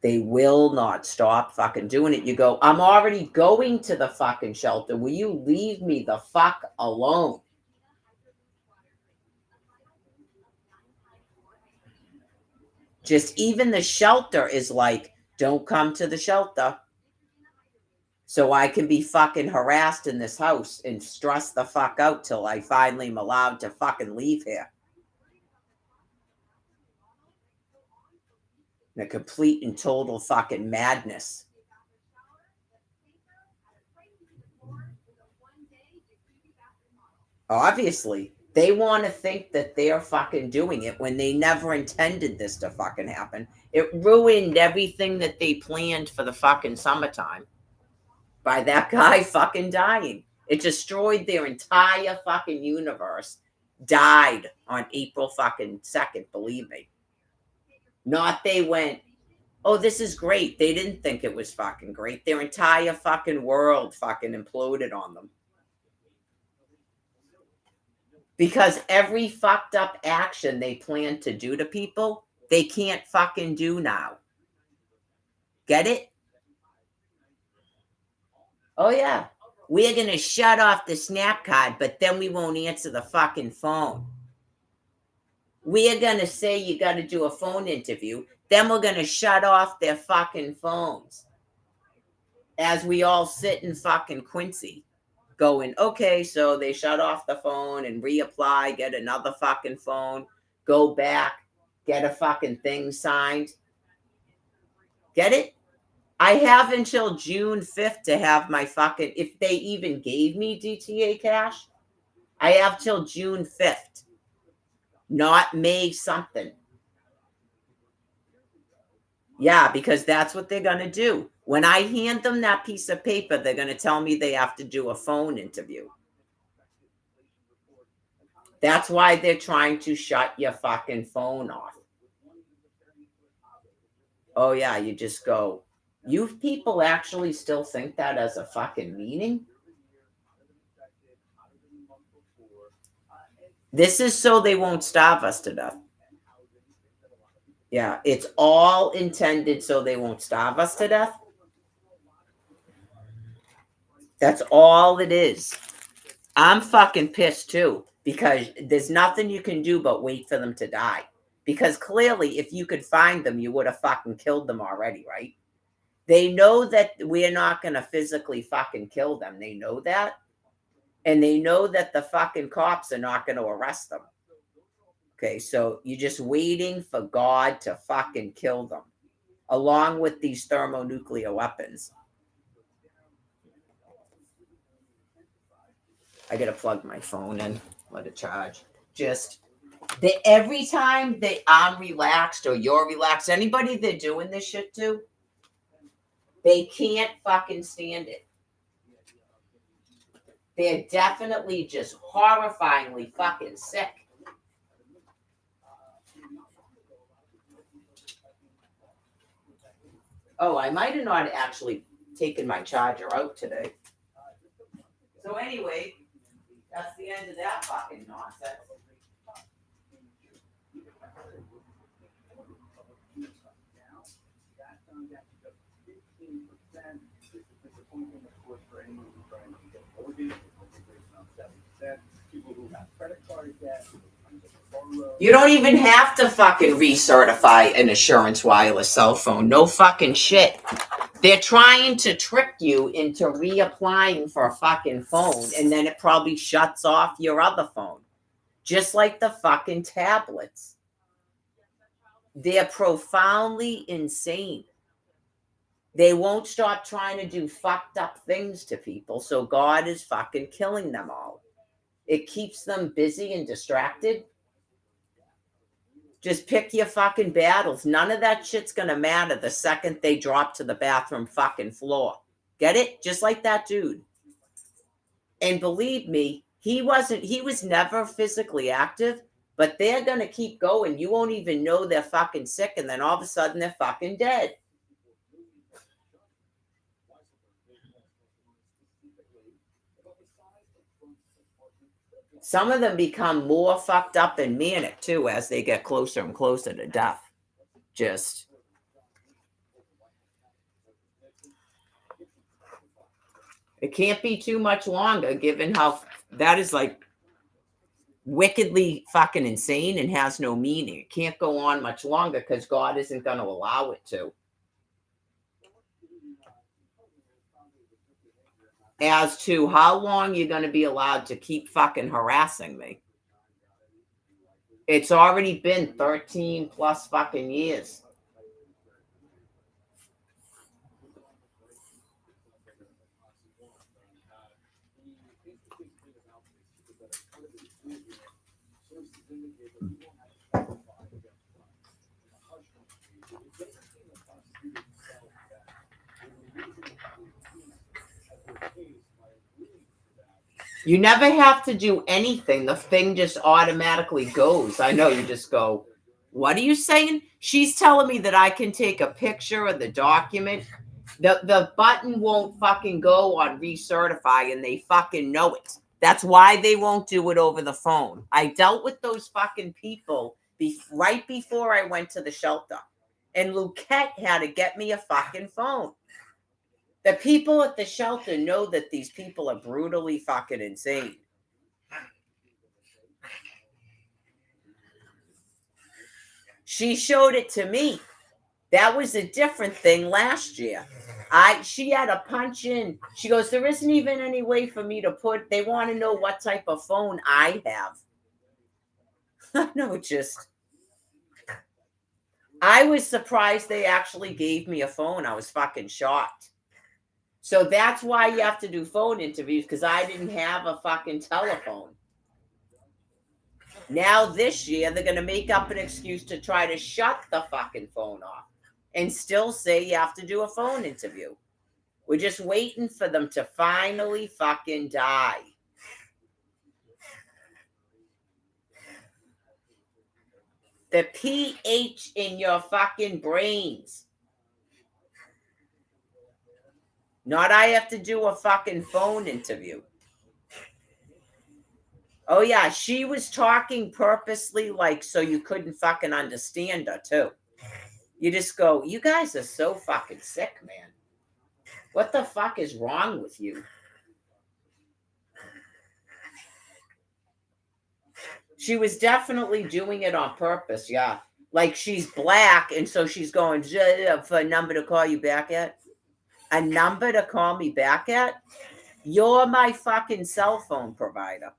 They will not stop fucking doing it. You go, I'm already going to the fucking shelter. Will you leave me the fuck alone? Just even the shelter is like, don't come to the shelter. So I can be fucking harassed in this house and stress the fuck out till I finally am allowed to fucking leave here. A complete and total fucking madness. Obviously, they want to think that they're fucking doing it when they never intended this to fucking happen. It ruined everything that they planned for the fucking summertime by that guy fucking dying. It destroyed their entire fucking universe. Died on April fucking 2nd, believe me. Not they went, oh, this is great. They didn't think it was fucking great. Their entire fucking world fucking imploded on them. Because every fucked up action they plan to do to people, they can't fucking do now. Get it? Oh, yeah. We're going to shut off the snap card, but then we won't answer the fucking phone. We're going to say you got to do a phone interview. Then we're going to shut off their fucking phones. As we all sit in fucking Quincy going, okay, so they shut off the phone and reapply, get another fucking phone, go back, get a fucking thing signed. Get it? I have until June 5th to have my fucking, if they even gave me DTA cash, I have till June 5th. Not May something. Yeah, because that's what they're going to do. When I hand them that piece of paper, they're going to tell me they have to do a phone interview. That's why they're trying to shut your fucking phone off. Oh, yeah, you just go, you people actually still think that as a fucking meaning? This is so they won't starve us to death. Yeah, it's all intended so they won't starve us to death. That's all it is. I'm fucking pissed too, because there's nothing you can do but wait for them to die. Because clearly, if you could find them, you would have fucking killed them already, right? They know that we're not going to physically fucking kill them. They know that. And they know that the fucking cops are not going to arrest them. Okay, so you're just waiting for God to fucking kill them, along with these thermonuclear weapons. I gotta plug my phone in, let it charge. Just every time I'm relaxed or you're relaxed, anybody they're doing this shit to, they can't fucking stand it. They're definitely just horrifyingly fucking sick. Oh, I might have not actually taken my charger out today. So anyway, that's the end of that fucking nonsense. You don't even have to fucking recertify an Assurance Wireless cell phone. No fucking shit. They're trying to trick you into reapplying for a fucking phone, and then it probably shuts off your other phone. Just like the fucking tablets. They're profoundly insane. They won't stop trying to do fucked up things to people, so God is fucking killing them all. It keeps them busy and distracted. Just pick your fucking battles. None of that shit's gonna matter the second they drop to the bathroom fucking floor. Get it? Just like that dude. And believe me, he was never physically active, but they're gonna keep going. You won't even know they're fucking sick, and then all of a sudden they're fucking dead. Some of them become more fucked up and manic too as they get closer and closer to death. Just it can't be too much longer, given how that is like wickedly fucking insane and has no meaning. It can't go on much longer because God isn't going to allow it to. As to how long you're going to be allowed to keep fucking harassing me. It's already been 13 plus fucking years. You never have to do anything. The thing just automatically goes. I know, you just go, what are you saying? She's telling me that I can take a picture of the document. The button won't fucking go on recertify, and they fucking know it. That's why they won't do it over the phone. I dealt with those fucking people right before I went to the shelter. And Luquette had to get me a fucking phone. The people at the shelter know that these people are brutally fucking insane. She showed it to me. That was a different thing last year. She had to punch in. She goes, there isn't even any way for me to put, they want to know what type of phone I have. No, I was surprised they actually gave me a phone. I was fucking shocked. So that's why you have to do phone interviews, because I didn't have a fucking telephone. Now this year, they're going to make up an excuse to try to shut the fucking phone off and still say you have to do a phone interview. We're just waiting for them to finally fucking die. The pH in your fucking brains. Not I have to do a fucking phone interview. Oh yeah, she was talking purposely like so you couldn't fucking understand her too. You just go, you guys are so fucking sick, man. What the fuck is wrong with you? She was definitely doing it on purpose, yeah. Like she's black, and so she's going for a number to call you back at. A number to call me back at? You're my fucking cell phone provider.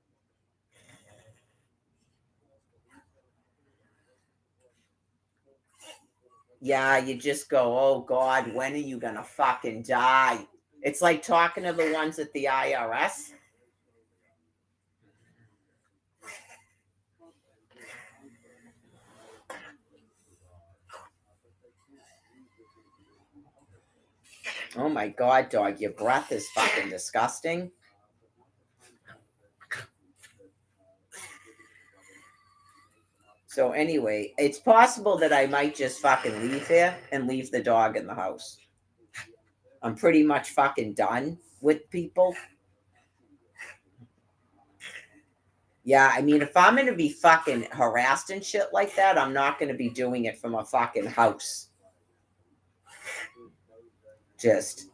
Yeah, you just go, oh God, when are you gonna fucking die? It's like talking to the ones at the IRS. Oh my God, dog, your breath is fucking disgusting. So anyway, it's possible that I might just fucking leave here and leave the dog in the house. I'm pretty much fucking done with people. Yeah, I mean, if I'm gonna be fucking harassed and shit like that, I'm not gonna be doing it from a fucking house. Just,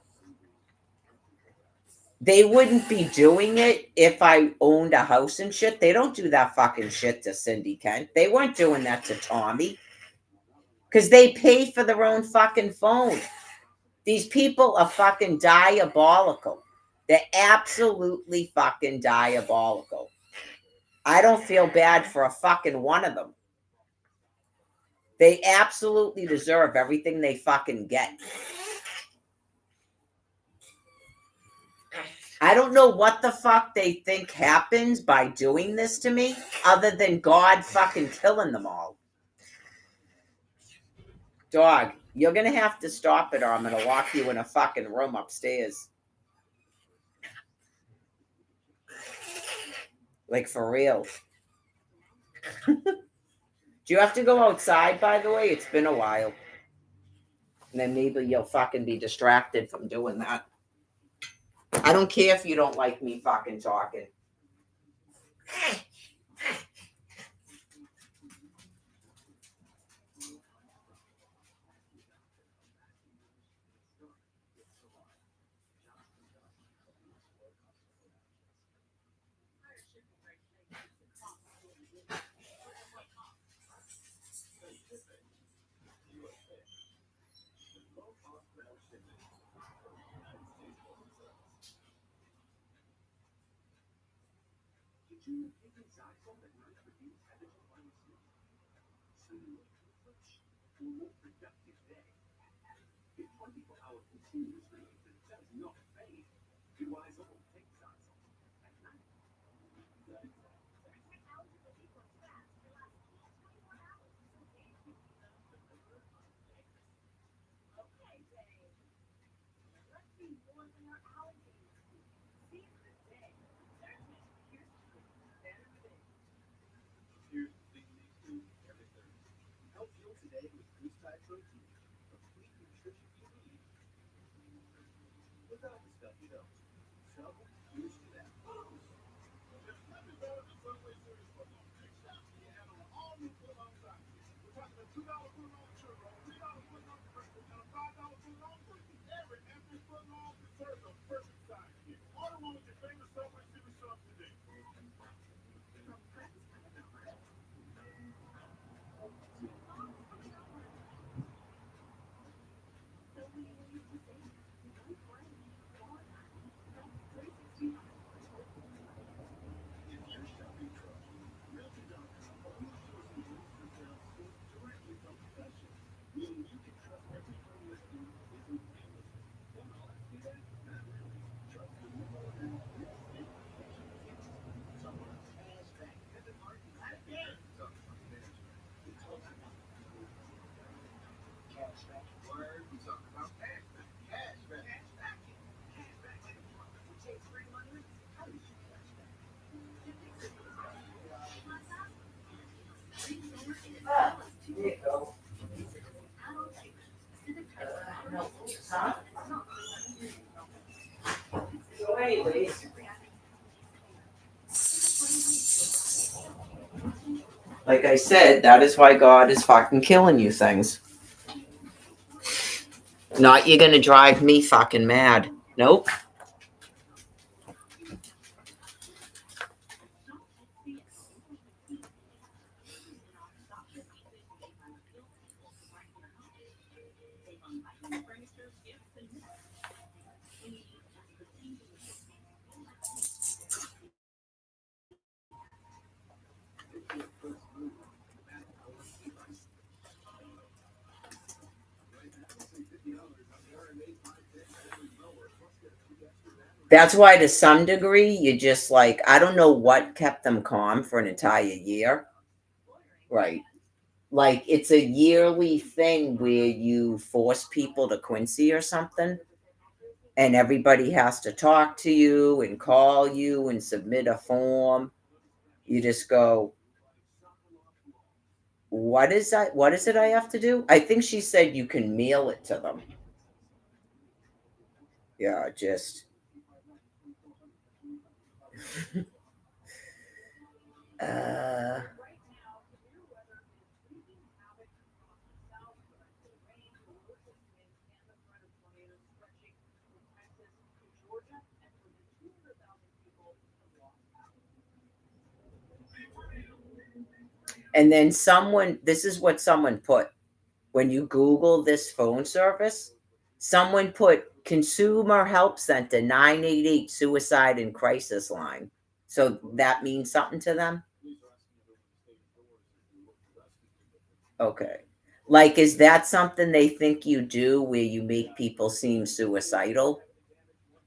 they wouldn't be doing it if I owned a house and shit. They don't do that fucking shit to Cindy Kent. They weren't doing that to Tommy. Because they pay for their own fucking phone. These people are fucking diabolical. They're absolutely fucking diabolical. I don't feel bad for a fucking one of them. They absolutely deserve everything they fucking get. I don't know what the fuck they think happens by doing this to me, other than God fucking killing them all. Dog, you're gonna have to stop it or I'm gonna lock you in a fucking room upstairs. Like, for real. Do you have to go outside, by the way? It's been a while. And then maybe you'll fucking be distracted from doing that. I don't care if you don't like me fucking talking. There you go. So anyways, like I said, that is why God is fucking killing you things. Not you're gonna drive me fucking mad. Nope. That's why, to some degree, you just like, I don't know what kept them calm for an entire year. Right. Like, it's a yearly thing where you force people to Quincy or something. and everybody has to talk to you and call you and submit a form. You just go, what is that? What is it I have to do? I think she said you can mail it to them. Yeah, just uh and then someone, this is what someone put when you Google this phone service. Someone put Consumer Help Center 988 Suicide and Crisis Line. So that means something to them? Okay. Like, is that something they think you do where you make people seem suicidal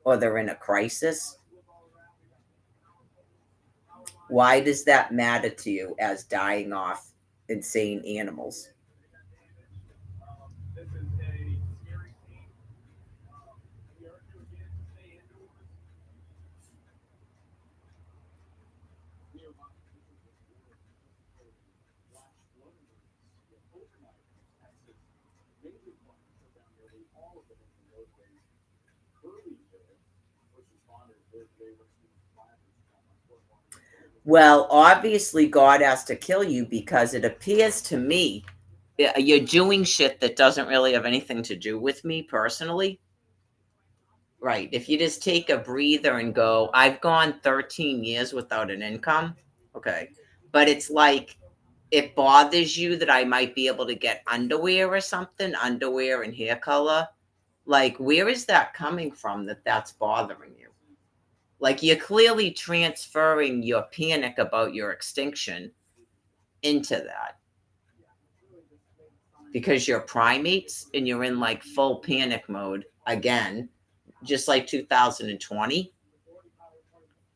or they're in a crisis? Why does that matter to you as dying off insane animals? Well, obviously, God has to kill you because it appears to me you're doing shit that doesn't really have anything to do with me personally. Right. If you just take a breather and go, I've gone 13 years without an income. Okay. But it's like it bothers you that I might be able to get underwear or something, underwear and hair color. Like, where is that coming from that that's bothering you? Like, you're clearly transferring your panic about your extinction into that because you're primates and you're in like full panic mode again, just like 2020,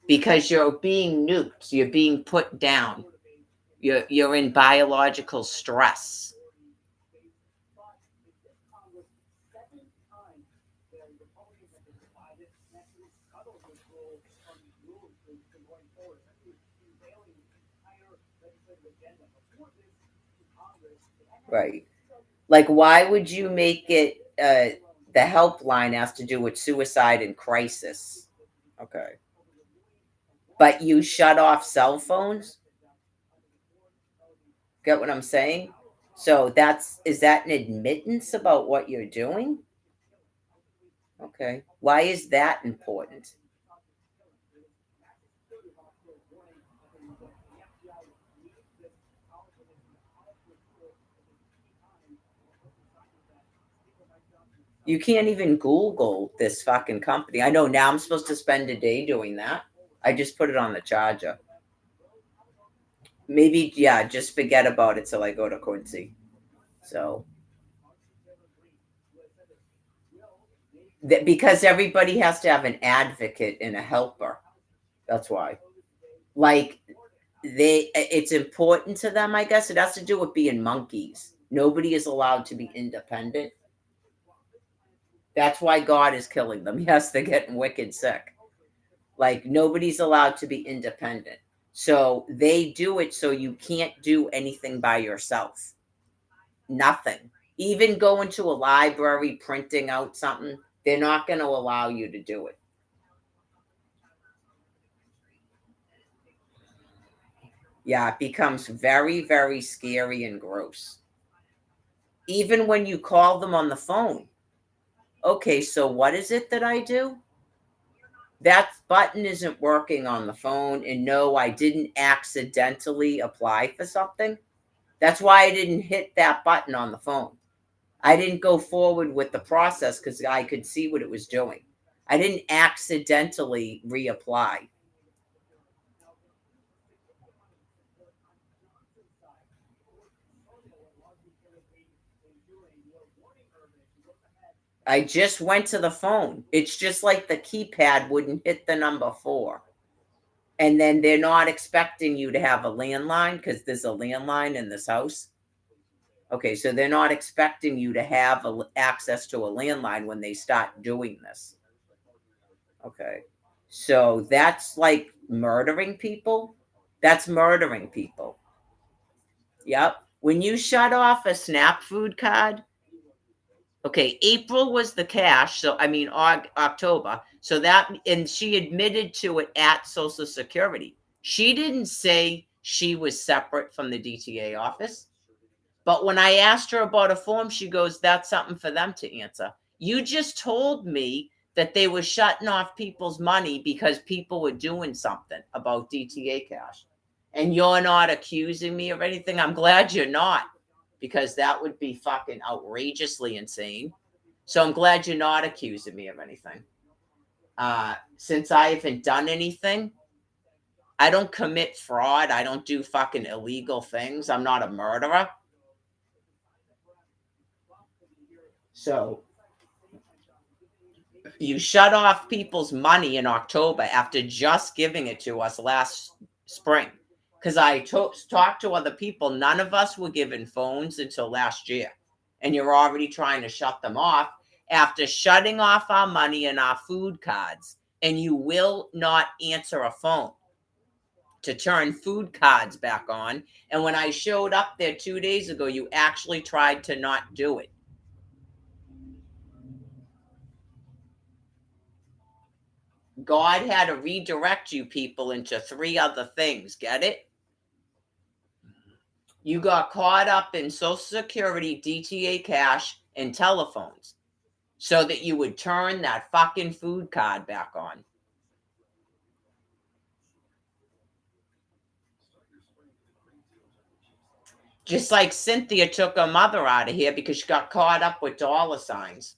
because you're being nuked, you're being put down, you're in biological stress. Right. Like, why would you make it the helpline has to do with suicide and crisis? Okay. But you shut off cell phones? Get what I'm saying? So is that an admittance about what you're doing? Okay. Why is that important? You can't even Google this fucking company. I know now I'm supposed to spend a day doing that. I just put it on the charger. Maybe, yeah, just forget about it till I go to Quincy. So, because everybody has to have an advocate and a helper. That's why. Like, it's important to them, I guess. It has to do with being monkeys. Nobody is allowed to be independent. That's why God is killing them. Yes, they're getting wicked sick. Like, nobody's allowed to be independent. So they do it so you can't do anything by yourself. Nothing. Even going to a library, printing out something, they're not going to allow you to do it. Yeah, it becomes very, very scary and gross. Even when you call them on the phone. Okay, so what is it that I do? That button isn't working on the phone. And no, I didn't accidentally apply for something. That's why I didn't hit that button on the phone. I didn't go forward with the process because I could see what it was doing. I didn't accidentally reapply. I just went to the phone. It's just like the keypad wouldn't hit the number 4. And then they're not expecting you to have a landline because there's a landline in this house. Okay, so they're not expecting you to have access to a landline when they start doing this. Okay. So that's like murdering people. That's murdering people. Yep. When you shut off a SNAP food card, okay, April was the cash. So, I mean, October. So that, and she admitted to it at Social Security. She didn't say she was separate from the DTA office. But when I asked her about a form, she goes, that's something for them to answer. You just told me that they were shutting off people's money because people were doing something about DTA cash. And you're not accusing me of anything. I'm glad you're not, because that would be fucking outrageously insane. So I'm glad you're not accusing me of anything. Since I haven't done anything, I don't commit fraud. I don't do fucking illegal things. I'm not a murderer. So you shut off people's money in October after just giving it to us last spring. Because I talked to other people, none of us were given phones until last year. And you're already trying to shut them off after shutting off our money and our food cards. And you will not answer a phone to turn food cards back on. And when I showed up there 2 days ago, you actually tried to not do it. God had to redirect you people into 3 other things. Get it? You got caught up in Social Security, DTA cash, and telephones so that you would turn that fucking food card back on. Just like Cynthia took her mother out of here because she got caught up with dollar signs.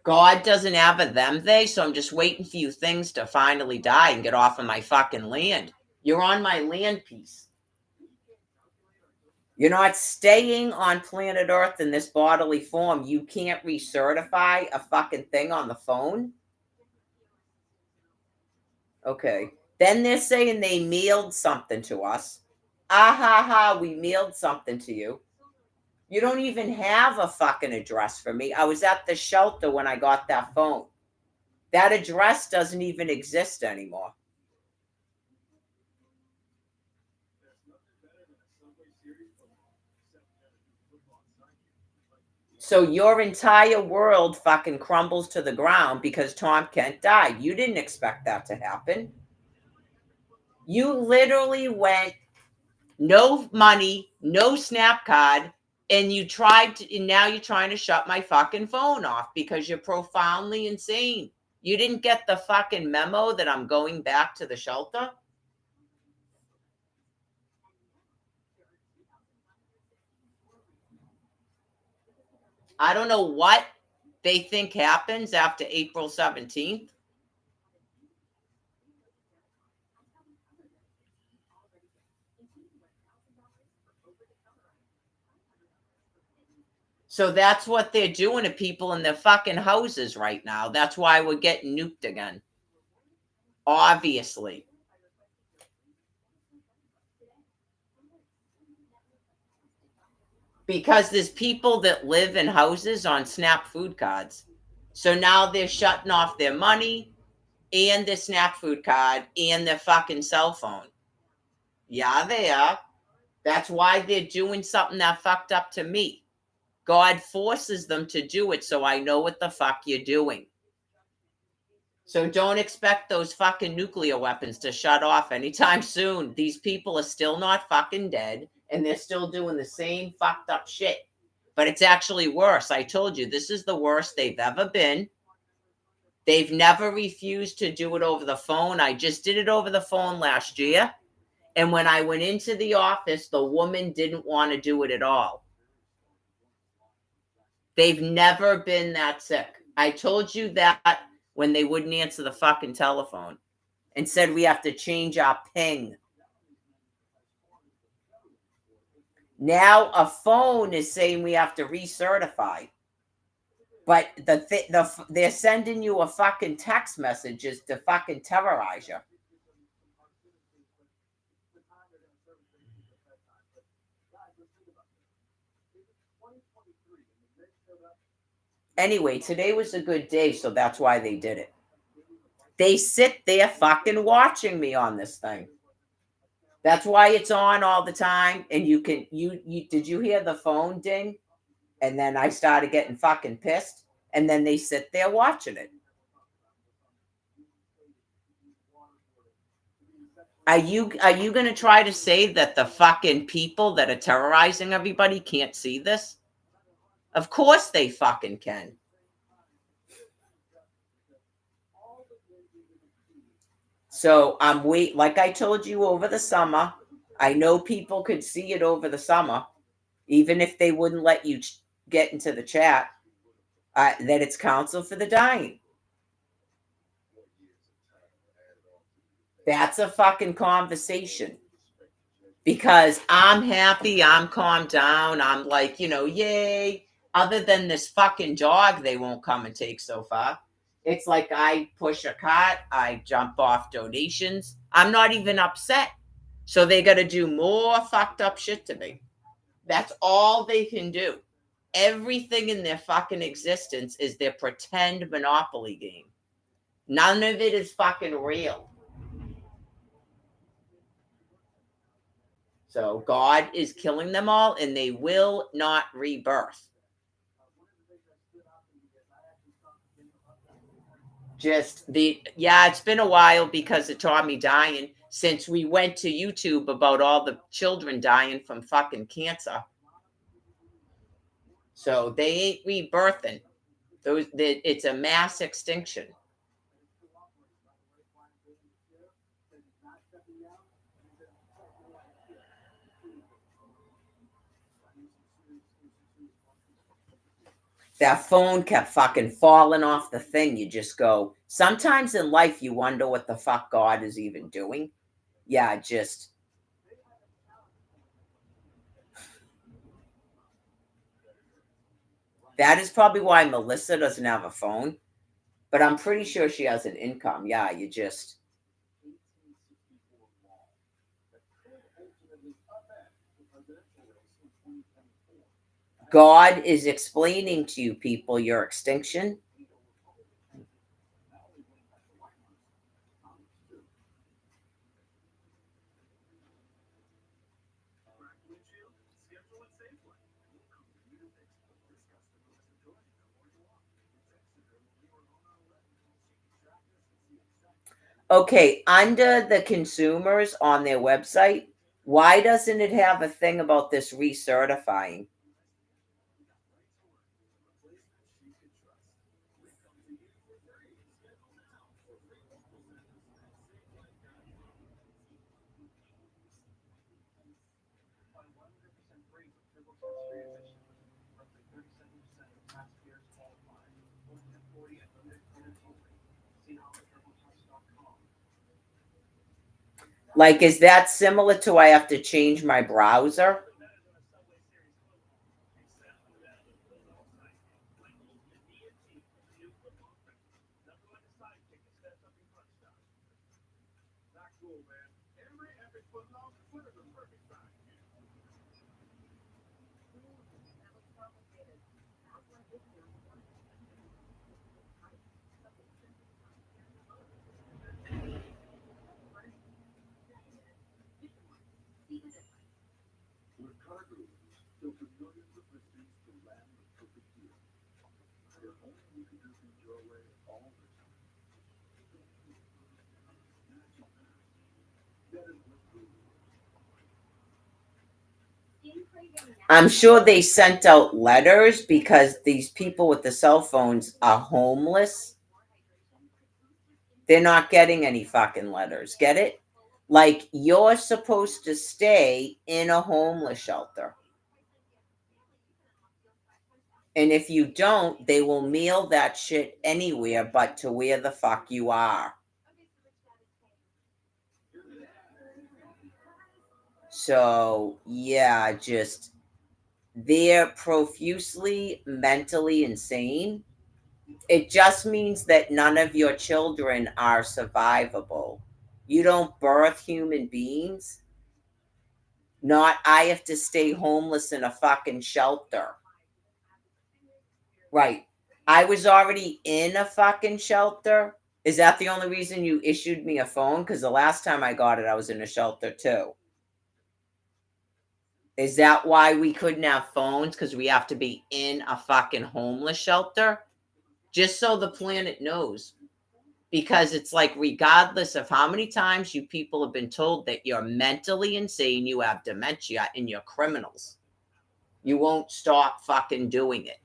God doesn't have a them they, so I'm just waiting for you things to finally die and get off of my fucking land. You're on my land piece. You're not staying on planet Earth in this bodily form. You can't recertify a fucking thing on the phone. Okay. Then they're saying they mailed something to us. Ah ha ha, we mailed something to you. You don't even have a fucking address for me. I was at the shelter when I got that phone. That address doesn't even exist anymore. So your entire world fucking crumbles to the ground because Tom Kent died. You didn't expect that to happen. You literally went no money, no SNAP card, and you tried to, and now you're trying to shut my fucking phone off because you're profoundly insane. You didn't get the fucking memo that I'm going back to the shelter? I don't know what they think happens after April 17th. So that's what they're doing to people in their fucking houses right now. That's why we're getting nuked again. Obviously. Because there's people that live in houses on SNAP food cards. So now they're shutting off their money and their SNAP food card and their fucking cell phone. Yeah, they are. That's why they're doing something that fucked up to me. God forces them to do it so I know what the fuck you're doing. So don't expect those fucking nuclear weapons to shut off anytime soon. These people are still not fucking dead, and they're still doing the same fucked up shit. But it's actually worse. I told you, this is the worst they've ever been. They've never refused to do it over the phone. I just did it over the phone last year. And when I went into the office, the woman didn't want to do it at all. They've never been that sick. I told you that when they wouldn't answer the fucking telephone and said we have to change our ping. Now a phone is saying we have to recertify. But they're sending you a fucking text messages to fucking terrorize you. Anyway, today was a good day, so that's why they did it. They sit there fucking watching me on this thing. That's why it's on all the time. And you did you hear the phone ding? And then I started getting fucking pissed. And then they sit there watching it. Are you going to try to say that the fucking people that are terrorizing everybody can't see this? Of course they fucking can. So like I told you over the summer, I know people could see it over the summer, even if they wouldn't let you get into the chat, that it's Council for the Dying. That's a fucking conversation. Because I'm happy, I'm calmed down, I'm like, yay. Other than this fucking jog they won't come and take so far. It's like I push a cart, I jump off donations. I'm not even upset. So they got to do more fucked up shit to me. That's all they can do. Everything in their fucking existence is their pretend Monopoly game. None of it is fucking real. So God is killing them all and they will not rebirth. It's been a while because of Tommy dying, since we went to YouTube about all the children dying from fucking cancer. So they ain't rebirthing. It's a mass extinction. That phone kept fucking falling off the thing. You just go, sometimes in life you wonder what the fuck God is even doing. Yeah, just. That is probably why Melissa doesn't have a phone. But I'm pretty sure she has an income. Yeah, you just. God is explaining to you people your extinction. Okay, under the consumers on their website, why doesn't it have a thing about this recertifying? Like, is that similar to I have to change my browser? I'm sure they sent out letters because these people with the cell phones are homeless. They're not getting any fucking letters. Get it? Like, you're supposed to stay in a homeless shelter. And if you don't, they will mail that shit anywhere but to where the fuck you are. So, yeah, just they're profusely mentally insane. It just means that none of your children are survivable. You don't birth human beings. Not I have to stay homeless in a fucking shelter. Right. I was already in a fucking shelter. Is that the only reason you issued me a phone? Because the last time I got it, I was in a shelter too. Is that why we couldn't have phones? Because we have to be in a fucking homeless shelter? Just so the planet knows. Because it's like, regardless of how many times you people have been told that you're mentally insane, you have dementia, and you're criminals, you won't stop fucking doing it.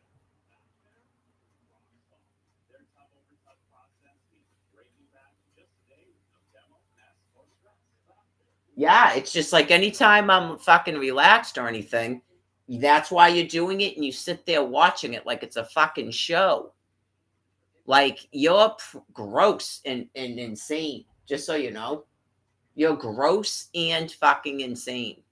Yeah, it's just like anytime I'm fucking relaxed or anything, that's why you're doing it, and you sit there watching it like it's a fucking show. Like, you're gross and insane, just so you know. You're gross and fucking insane.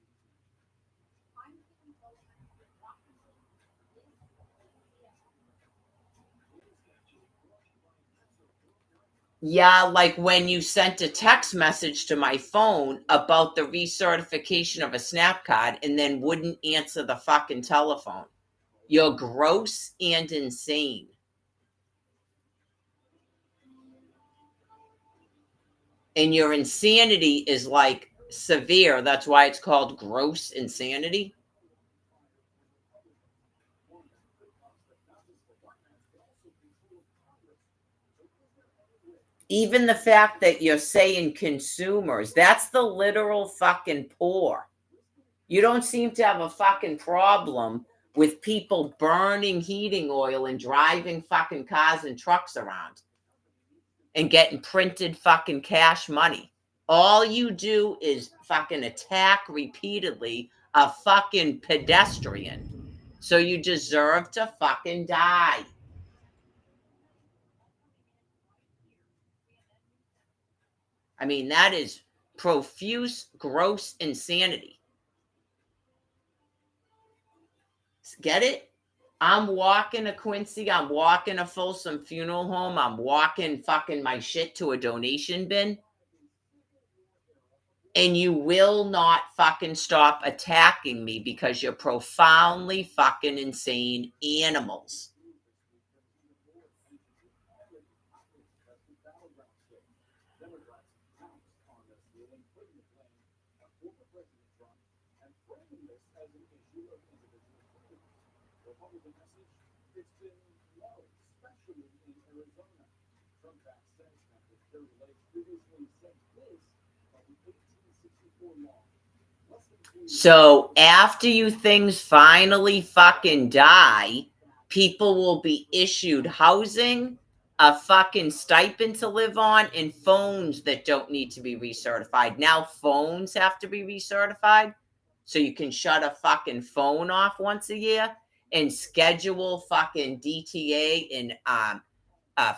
Yeah, like when you sent a text message to my phone about the recertification of a snap card and then wouldn't answer the fucking telephone. You're gross and insane. And your insanity is like severe. That's why it's called gross insanity. Even the fact that you're saying consumers, that's the literal fucking poor. You don't seem to have a fucking problem with people burning heating oil and driving fucking cars and trucks around and getting printed fucking cash money. All you do is fucking attack repeatedly a fucking pedestrian. So you deserve to fucking die. I mean, that is profuse, gross insanity. Get it? I'm walking to Quincy. I'm walking to Folsom Funeral Home. I'm walking fucking my shit to a donation bin. And you will not fucking stop attacking me because you're profoundly fucking insane animals. So after you things finally fucking die, people will be issued housing, a fucking stipend to live on, and phones that don't need to be recertified. Now phones have to be recertified, so you can shut a fucking phone off once a year and schedule fucking DTA and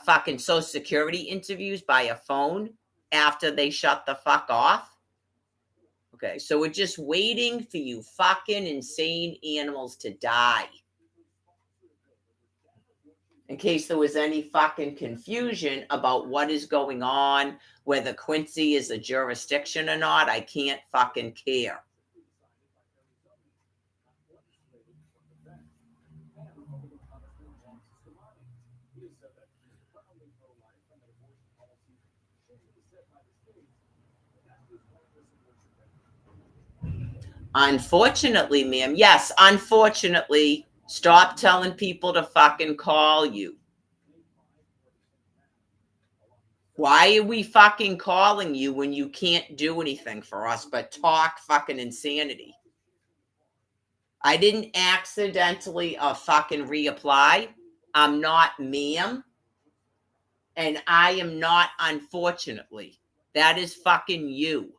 fucking Social Security interviews by a phone after they shut the fuck off. Okay, so we're just waiting for you fucking insane animals to die. In case there was any fucking confusion about what is going on, whether Quincy is a jurisdiction or not, I can't fucking care. Unfortunately, ma'am, yes, unfortunately, stop telling people to fucking call you. Why are we fucking calling you when you can't do anything for us but talk fucking insanity? I didn't accidentally fucking reapply. I'm not ma'am. And I am not unfortunately. That is fucking you.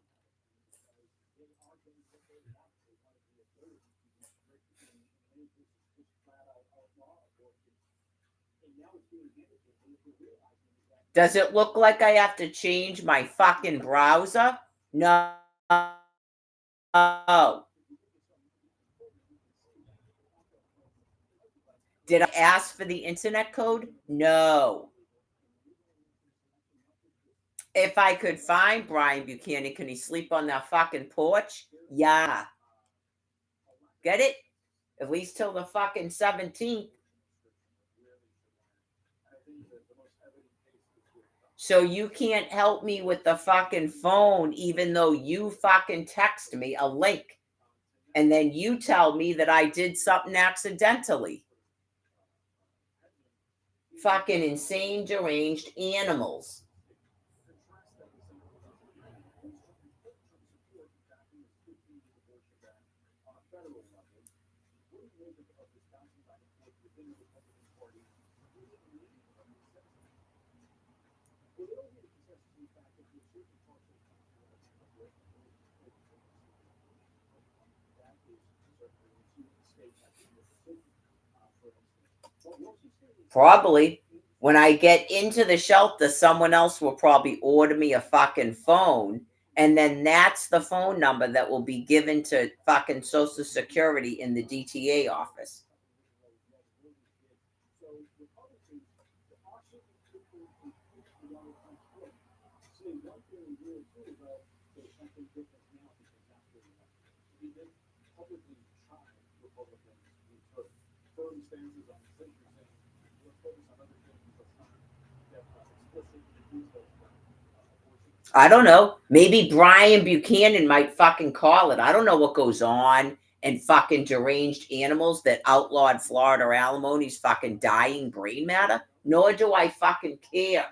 Does it look like I have to change my fucking browser? No. Did I ask for the internet code? No. If I could find Brian Buchanan, can he sleep on that fucking porch? Yeah. Get it? At least till the fucking 17th. So you can't help me with the fucking phone, even though you fucking text me a link. And then you tell me that I did something accidentally. Fucking insane, deranged animals. Probably. When I get into the shelter, someone else will probably order me a fucking phone. And then that's the phone number that will be given to fucking Social Security in the DTA office. I don't know. Maybe Brian Buchanan might fucking call it. I don't know what goes on in fucking deranged animals that outlawed Florida alimony's fucking dying brain matter. Nor do I fucking care.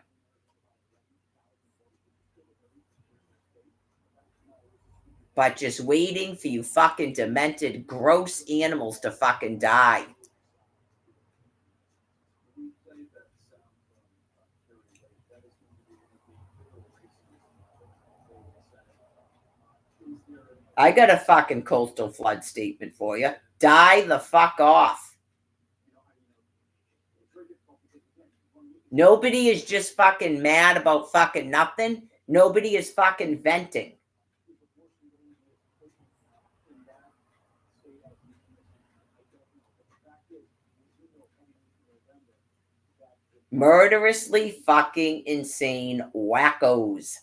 But just waiting for you fucking demented, gross animals to fucking die. I got a fucking coastal flood statement for you. Die the fuck off. Nobody is just fucking mad about fucking nothing. Nobody is fucking venting. Murderously fucking insane wackos.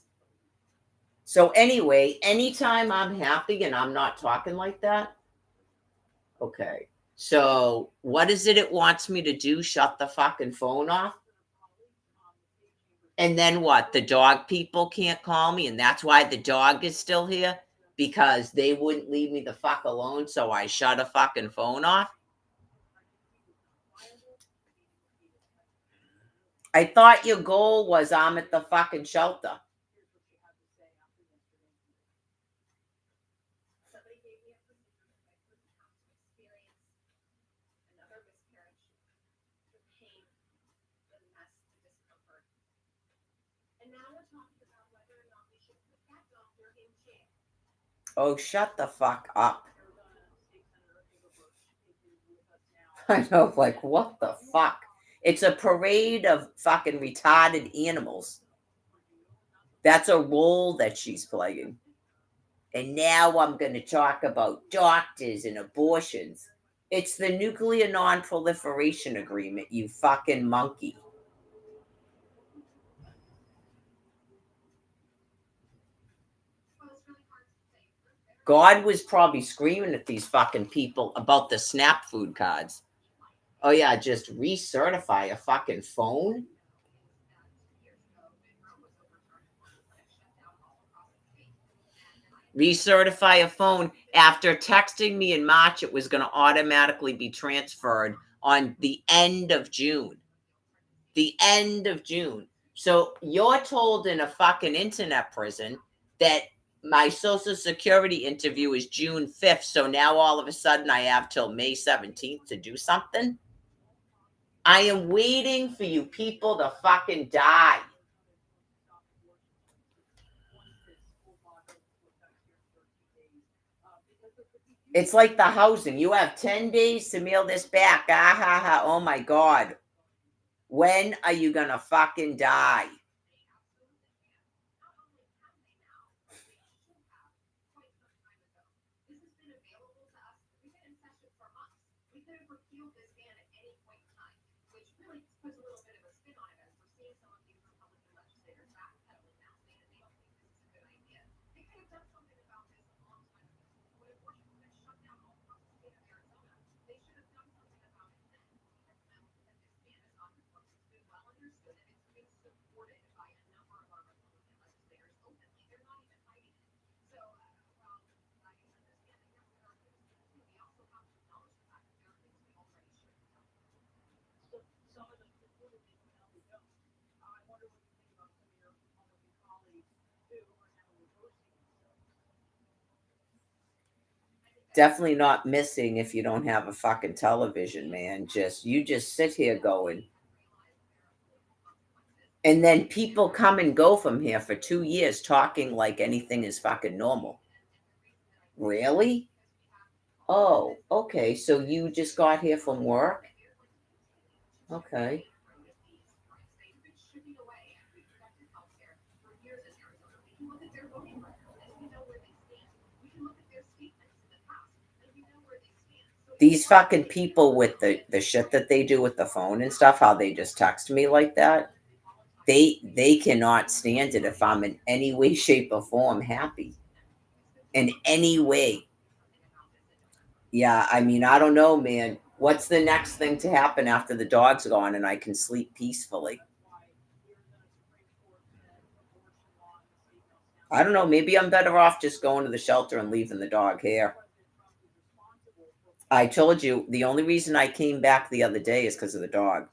So anyway, anytime I'm happy and I'm not talking like that, okay. So what is it wants me to do? Shut the fucking phone off? And then what? The dog people can't call me, and that's why the dog is still here? Because they wouldn't leave me the fuck alone, so I shut a fucking phone off? I thought your goal was I'm at the fucking shelter. Oh, shut the fuck up. I know, like, what the fuck? It's a parade of fucking retarded animals. That's a role that she's playing. And now I'm going to talk about doctors and abortions. It's the Nuclear Non-Proliferation Agreement, you fucking monkey. God was probably screaming at these fucking people about the SNAP food cards. Oh yeah, just recertify a fucking phone? Recertify a phone after texting me in March it was going to automatically be transferred on the end of June. The end of June. So you're told in a fucking internet prison that my Social Security interview is June 5th. So now all of a sudden I have till May 17th to do something. I am waiting for you people to fucking die. It's like the housing. You have 10 days to mail this back. Ah ha ha. Oh my God. When are you gonna fucking die? Definitely not missing if you don't have a fucking television, man. You just sit here going. And then people come and go from here for 2 years talking like anything is fucking normal. Really? Oh, okay. So you just got here from work? Okay. These fucking people with the shit that they do with the phone and stuff, how they just text me like that, they cannot stand it if I'm in any way, shape, or form happy. In any way. Yeah, I mean, I don't know, man. What's the next thing to happen after the dog's gone and I can sleep peacefully? I don't know. Maybe I'm better off just going to the shelter and leaving the dog here. I told you the only reason I came back the other day is because of the dog.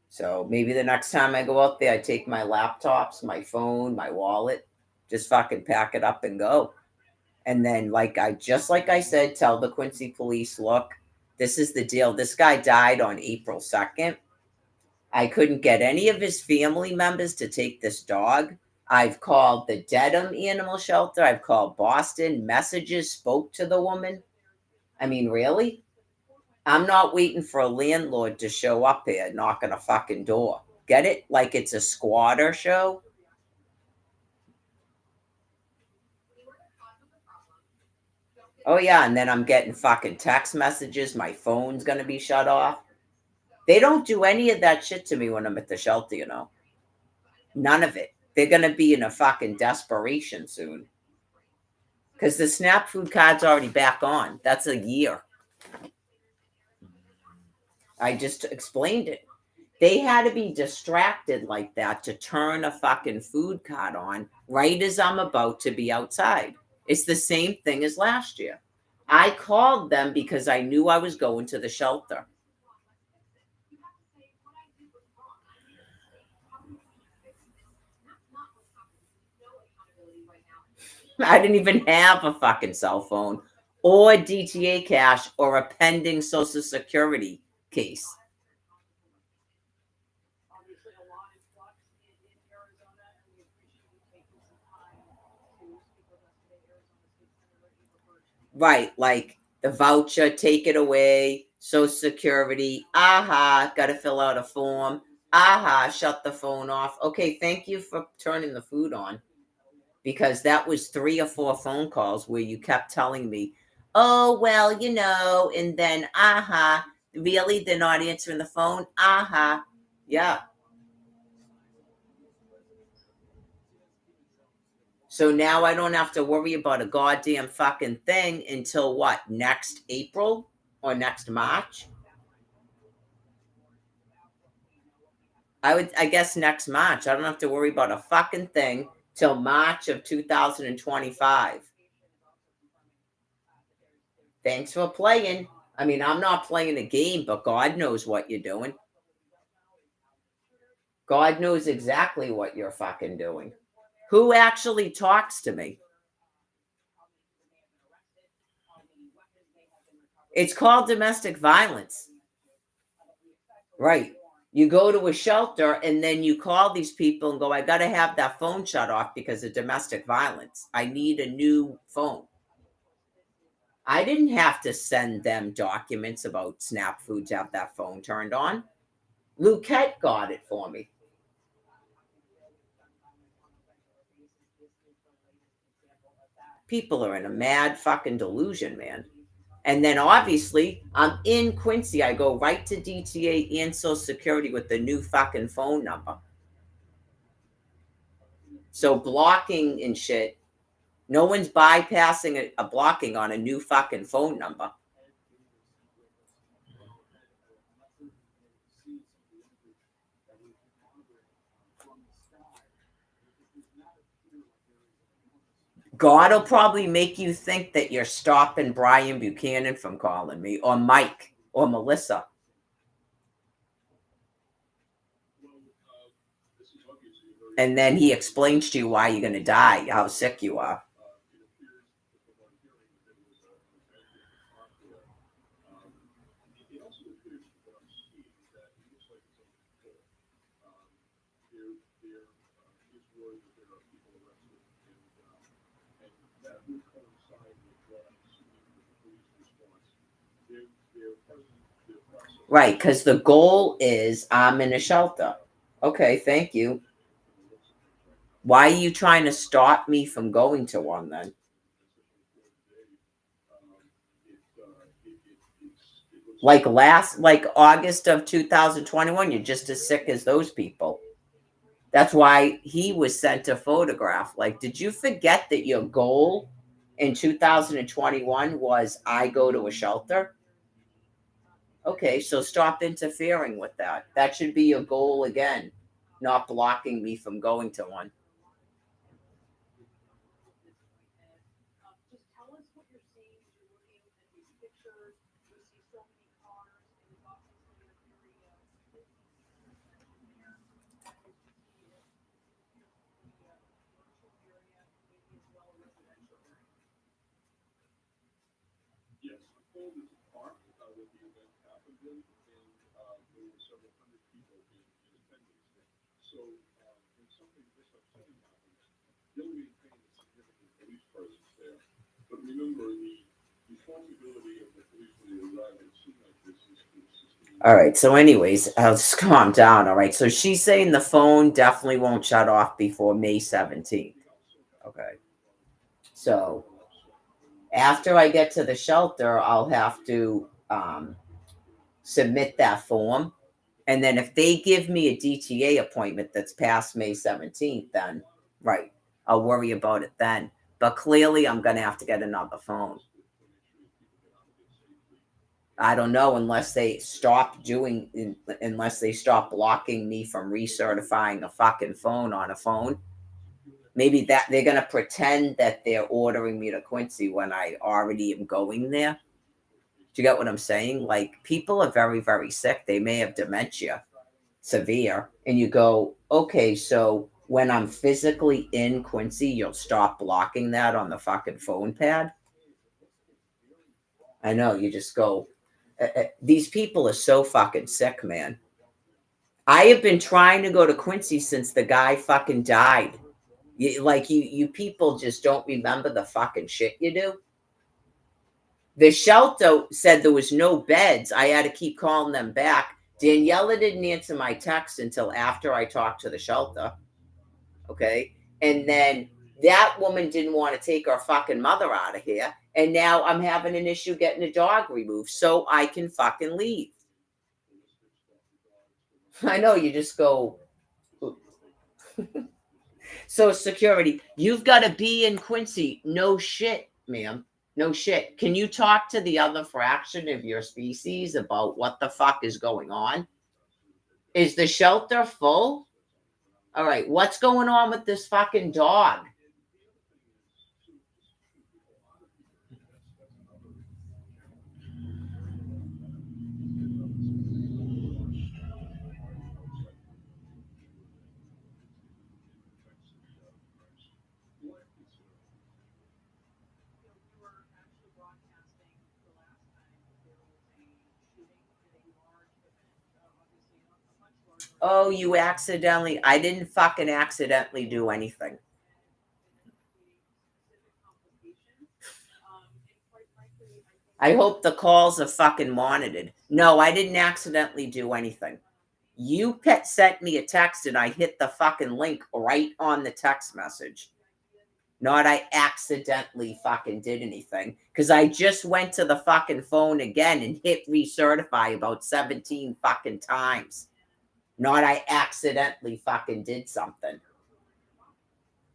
So maybe the next time I go out there, I take my laptops, my phone, my wallet, just fucking pack it up and go. And then, like I said, tell the Quincy police, look, this is the deal. This guy died on April 2nd. I couldn't get any of his family members to take this dog. I've called the Dedham Animal Shelter. I've called Boston. Messages spoke to the woman. I mean, really? I'm not waiting for a landlord to show up here, knock on a fucking door. Get it? Like it's a squatter show? Oh, yeah, and then I'm getting fucking text messages. My phone's going to be shut off. They don't do any of that shit to me when I'm at the shelter, you know. None of it. They're going to be in a fucking desperation soon. Because the SNAP food card's already back on. That's a year. I just explained it. They had to be distracted like that to turn a fucking food card on right as I'm about to be outside. It's the same thing as last year. I called them because I knew I was going to the shelter. I didn't even have a fucking cell phone or DTA cash or a pending Social Security case. Right, like the voucher, take it away, Social Security, got to fill out a form, shut the phone off. Okay, thank you for turning the food on. Because that was 3 or 4 phone calls where you kept telling me, oh, well, you know, and then, really, they're not answering the phone? Yeah. So now I don't have to worry about a goddamn fucking thing until what? Next April or next March? I guess next March. I don't have to worry about a fucking thing till March of 2025. Thanks for playing. I mean, I'm not playing a game, but God knows what you're doing. God knows exactly what you're fucking doing. Who actually talks to me? It's called domestic violence. Right. You go to a shelter and then you call these people and go, I got to have that phone shut off because of domestic violence. I need a new phone. I didn't have to send them documents about SNAP food to have that phone turned on. Luquette got it for me. People are in a mad fucking delusion, man. And then obviously, I'm in Quincy. I go right to DTA and Social Security with the new fucking phone number. So blocking and shit, no one's bypassing a blocking on a new fucking phone number. God will probably make you think that you're stopping Brian Buchanan from calling me, or Mike, or Melissa. And then he explains to you why you're going to die, how sick you are. Right, because the goal is I'm in a shelter. Okay, thank you. Why are you trying to stop me from going to one then? Like August of 2021, you're just as sick as those people. That's why he was sent a photograph. Like, did you forget that your goal in 2021 was I go to a shelter? Okay, so stop interfering with that. That should be your goal again, not blocking me from going to one. Just tell us what you're seeing as you're looking at these pictures. We see so many cars, and there's obviously a very there. Commercial area, maybe as well as residential area. Yes, the pool is a park where the event happened in, and there were several hundred people in attendance there. So when something this upsetting happens, you'll maintain a significant police presence there. But remember, the responsibility of the police when they arrive at a scene like this is to assist. All right. So, anyways, I'll just calm down. All right. So she's saying the phone definitely won't shut off before May 17th. Okay. So after I get to the shelter, I'll have to submit that form. And then if they give me a DTA appointment that's past May 17th, then right, I'll worry about it then. But clearly I'm going to have to get another phone. I don't know unless they stop blocking me from recertifying a fucking phone on a phone. Maybe that they're going to pretend that they're ordering me to Quincy when I already am going there. Do you get what I'm saying? Like, people are very, very sick. They may have dementia, severe. And you go, okay, so when I'm physically in Quincy, you'll stop blocking that on the fucking phone pad? I know, you just go, these people are so fucking sick, man. I have been trying to go to Quincy since the guy fucking died. You people just don't remember the fucking shit you do. The shelter said there was no beds. I had to keep calling them back. Daniela didn't answer my text until after I talked to the shelter. Okay. And then that woman didn't want to take her fucking mother out of here. And now I'm having an issue getting a dog removed so I can fucking leave. I know, you just go. So security, you've got to be in Quincy. No shit, ma'am. No shit. Can you talk to the other fraction of your species about what the fuck is going on? Is the shelter full? All right, what's going on with this fucking dog? Oh, you accidentally. I didn't fucking accidentally do anything. I hope the calls are fucking monitored. No, I didn't accidentally do anything. You sent me a text and I hit the fucking link right on the text message. Not I accidentally fucking did anything. Because I just went to the fucking phone again and hit recertify about 17 fucking times. Not I accidentally fucking did something.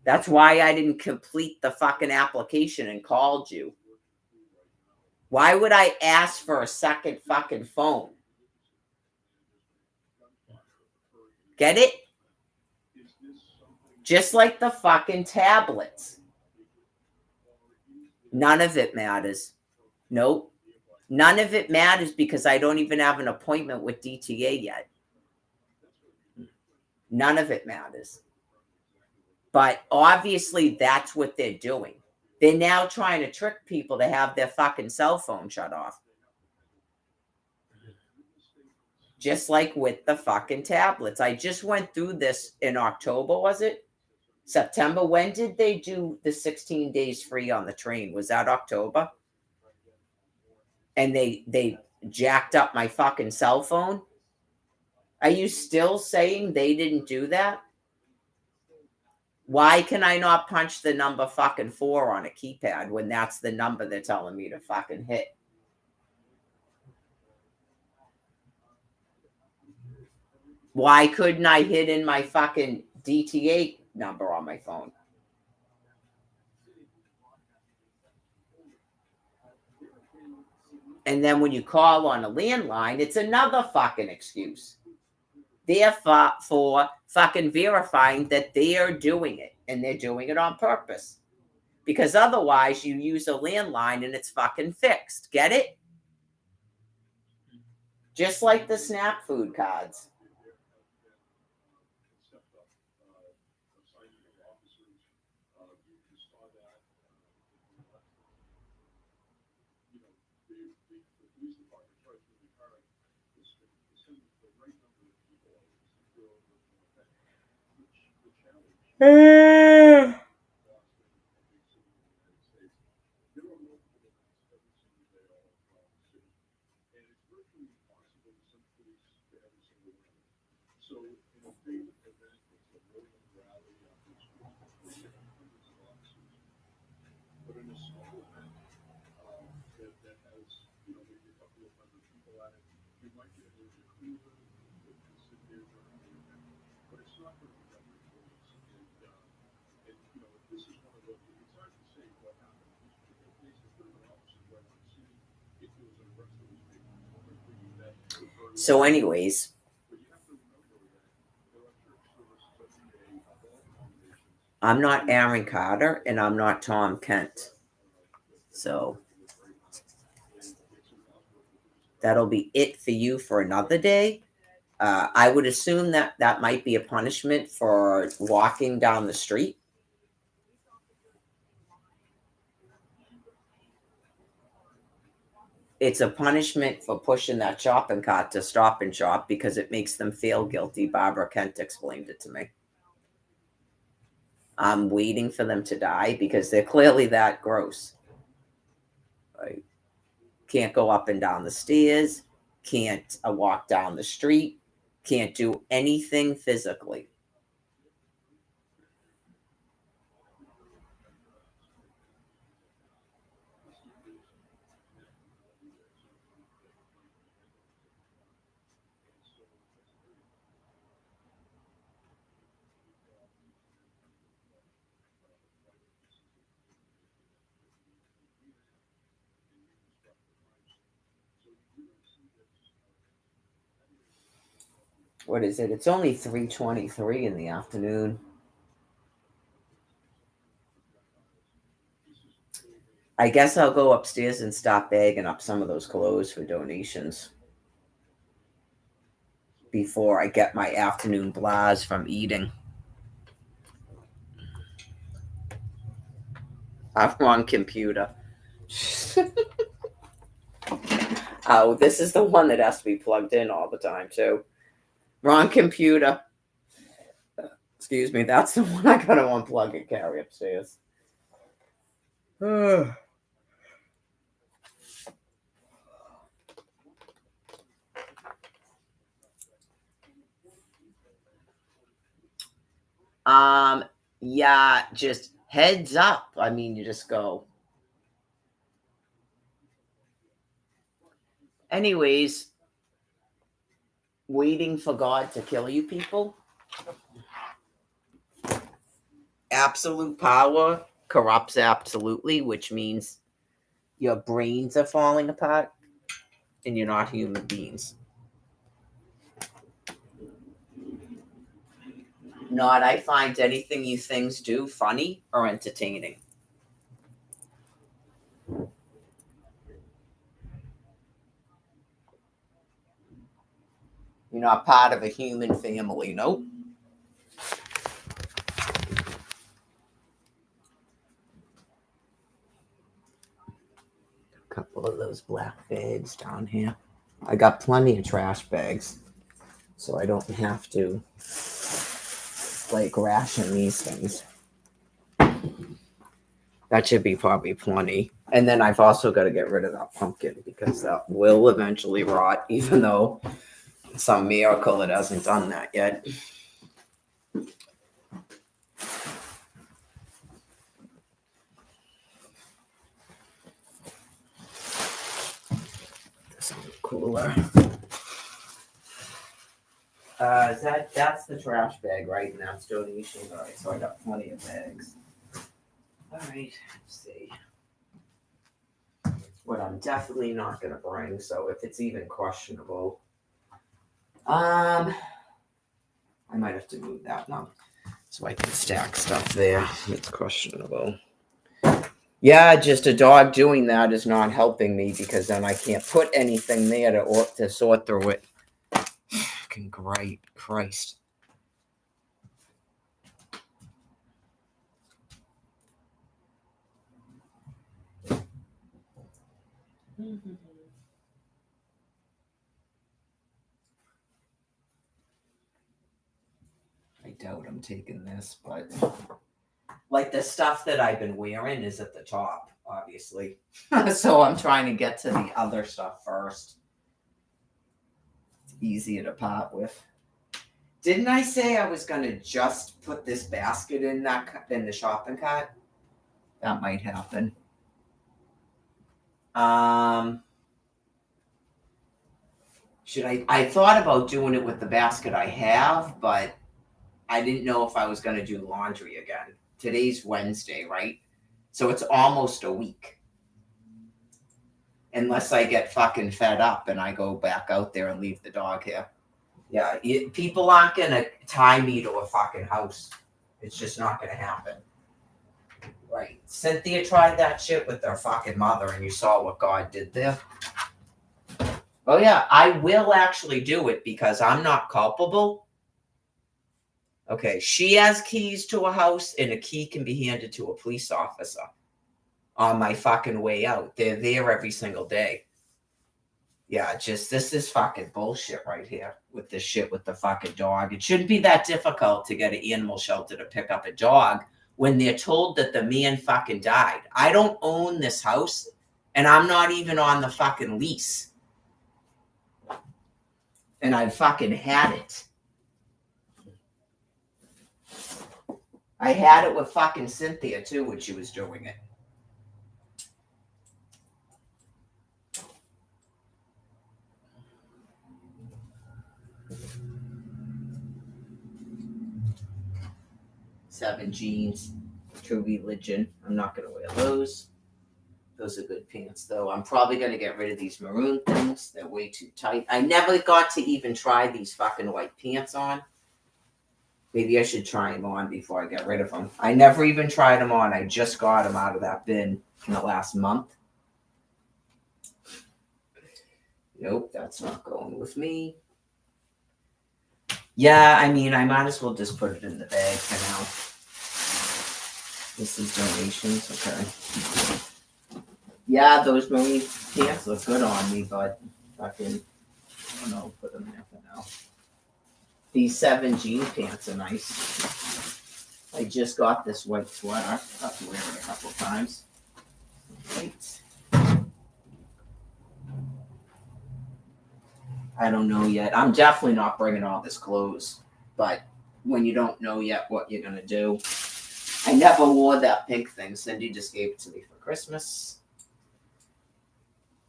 That's why I didn't complete the fucking application and called you. Why would I ask for a second fucking phone? Get it? Just like the fucking tablets. None of it matters. Nope. None of it matters because I don't even have an appointment with DTA yet. None of it matters. But obviously that's what they're doing. They're now trying to trick people to have their fucking cell phone shut off. Just like with the fucking tablets. I just went through this in October, was it? September. When did they do the 16 days free on the train? Was that October? and they jacked up my fucking cell phone. Are you still saying they didn't do that? Why can I not punch the number fucking 4 on a keypad when that's the number they're telling me to fucking hit? Why couldn't I hit in my fucking DTA number on my phone? And then when you call on a landline, it's another fucking excuse. Therefore, for fucking verifying that they are doing it, and they're doing it on purpose. Because otherwise, you use a landline and it's fucking fixed. Get it? Just like the SNAP food cards. So, anyways, I'm not Aaron Carter and I'm not Tom Kent. So, that'll be it for you for another day. I would assume that that might be a punishment for walking down the street. It's a punishment for pushing that shopping cart to Stop and Shop because it makes them feel guilty. Barbara Kent explained it to me. I'm waiting for them to die because they're clearly that gross. Right? Can't go up and down the stairs, can't walk down the street, can't do anything physically. What is it? It's only 3:23 in the afternoon. I guess I'll go upstairs and stop bagging up some of those clothes for donations before I get my afternoon blahs from eating. I'm on computer. Oh, this is the one that has to be plugged in all the time, too. Wrong computer. Excuse me, that's the one I gotta unplug and carry upstairs. Yeah, just heads up. I mean, you just go. Anyways, waiting for God to kill you people. Absolute power corrupts absolutely, which means your brains are falling apart and you're not human beings. Not I find anything you things do funny or entertaining. You're not part of a human family, nope. A couple of those black bags down here. I got plenty of trash bags, so I don't have to like ration these things. That should be probably plenty. And then I've also got to get rid of that pumpkin because that will eventually rot, even though some miracle it hasn't done that yet. This one's cooler. That's the trash bag, right? And that's donation. All right, so I got plenty of bags. All right, let's see. What I'm definitely not gonna bring, so if it's even questionable, I might have to move that one so I can stack stuff there. It's questionable. Yeah, just a dog doing that is not helping me because then I can't put anything there to sort through it. Fucking great Christ. I doubt I'm taking this, but like the stuff that I've been wearing is at the top, obviously. So I'm trying to get to the other stuff first. It's easier to part with. Didn't I say I was gonna just put this basket in the shopping cart? That might happen. Should I thought about doing it with the basket I have, but I didn't know if I was gonna do laundry again. Today's Wednesday, right? So it's almost a week. Unless I get fucking fed up and I go back out there and leave the dog here. Yeah, people aren't gonna tie me to a fucking house. It's just not gonna happen. Right. Cynthia tried that shit with her fucking mother and you saw what God did there. Oh yeah, I will actually do it because I'm not culpable. Okay, she has keys to a house and a key can be handed to a police officer on my fucking way out. They're there every single day. Yeah, just this is fucking bullshit right here with this shit with the fucking dog. It shouldn't be that difficult to get an animal shelter to pick up a dog when they're told that the man fucking died. I don't own this house and I'm not even on the fucking lease. And I fucking had it. I had it with fucking Cynthia too when she was doing it. Seven jeans, True Religion. I'm not gonna wear those. Those are good pants though. I'm probably gonna get rid of these maroon things. They're way too tight. I never got to even try these fucking white pants on. Maybe I should try them on before I get rid of them. I never even tried them on. I just got them out of that bin in the last month. Nope, that's not going with me. Yeah, I mean, I might as well just put it in the bag for now. This is donations, okay. Yeah, those marine pants look good on me, but fucking, I don't know, put them there for now. These 7 jean pants are nice. I just got this white sweater. I've to wear it a couple times. Right. I don't know yet. I'm definitely not bringing all this clothes, but when you don't know yet what you're gonna do, I never wore that pink thing. Cindy just gave it to me for Christmas.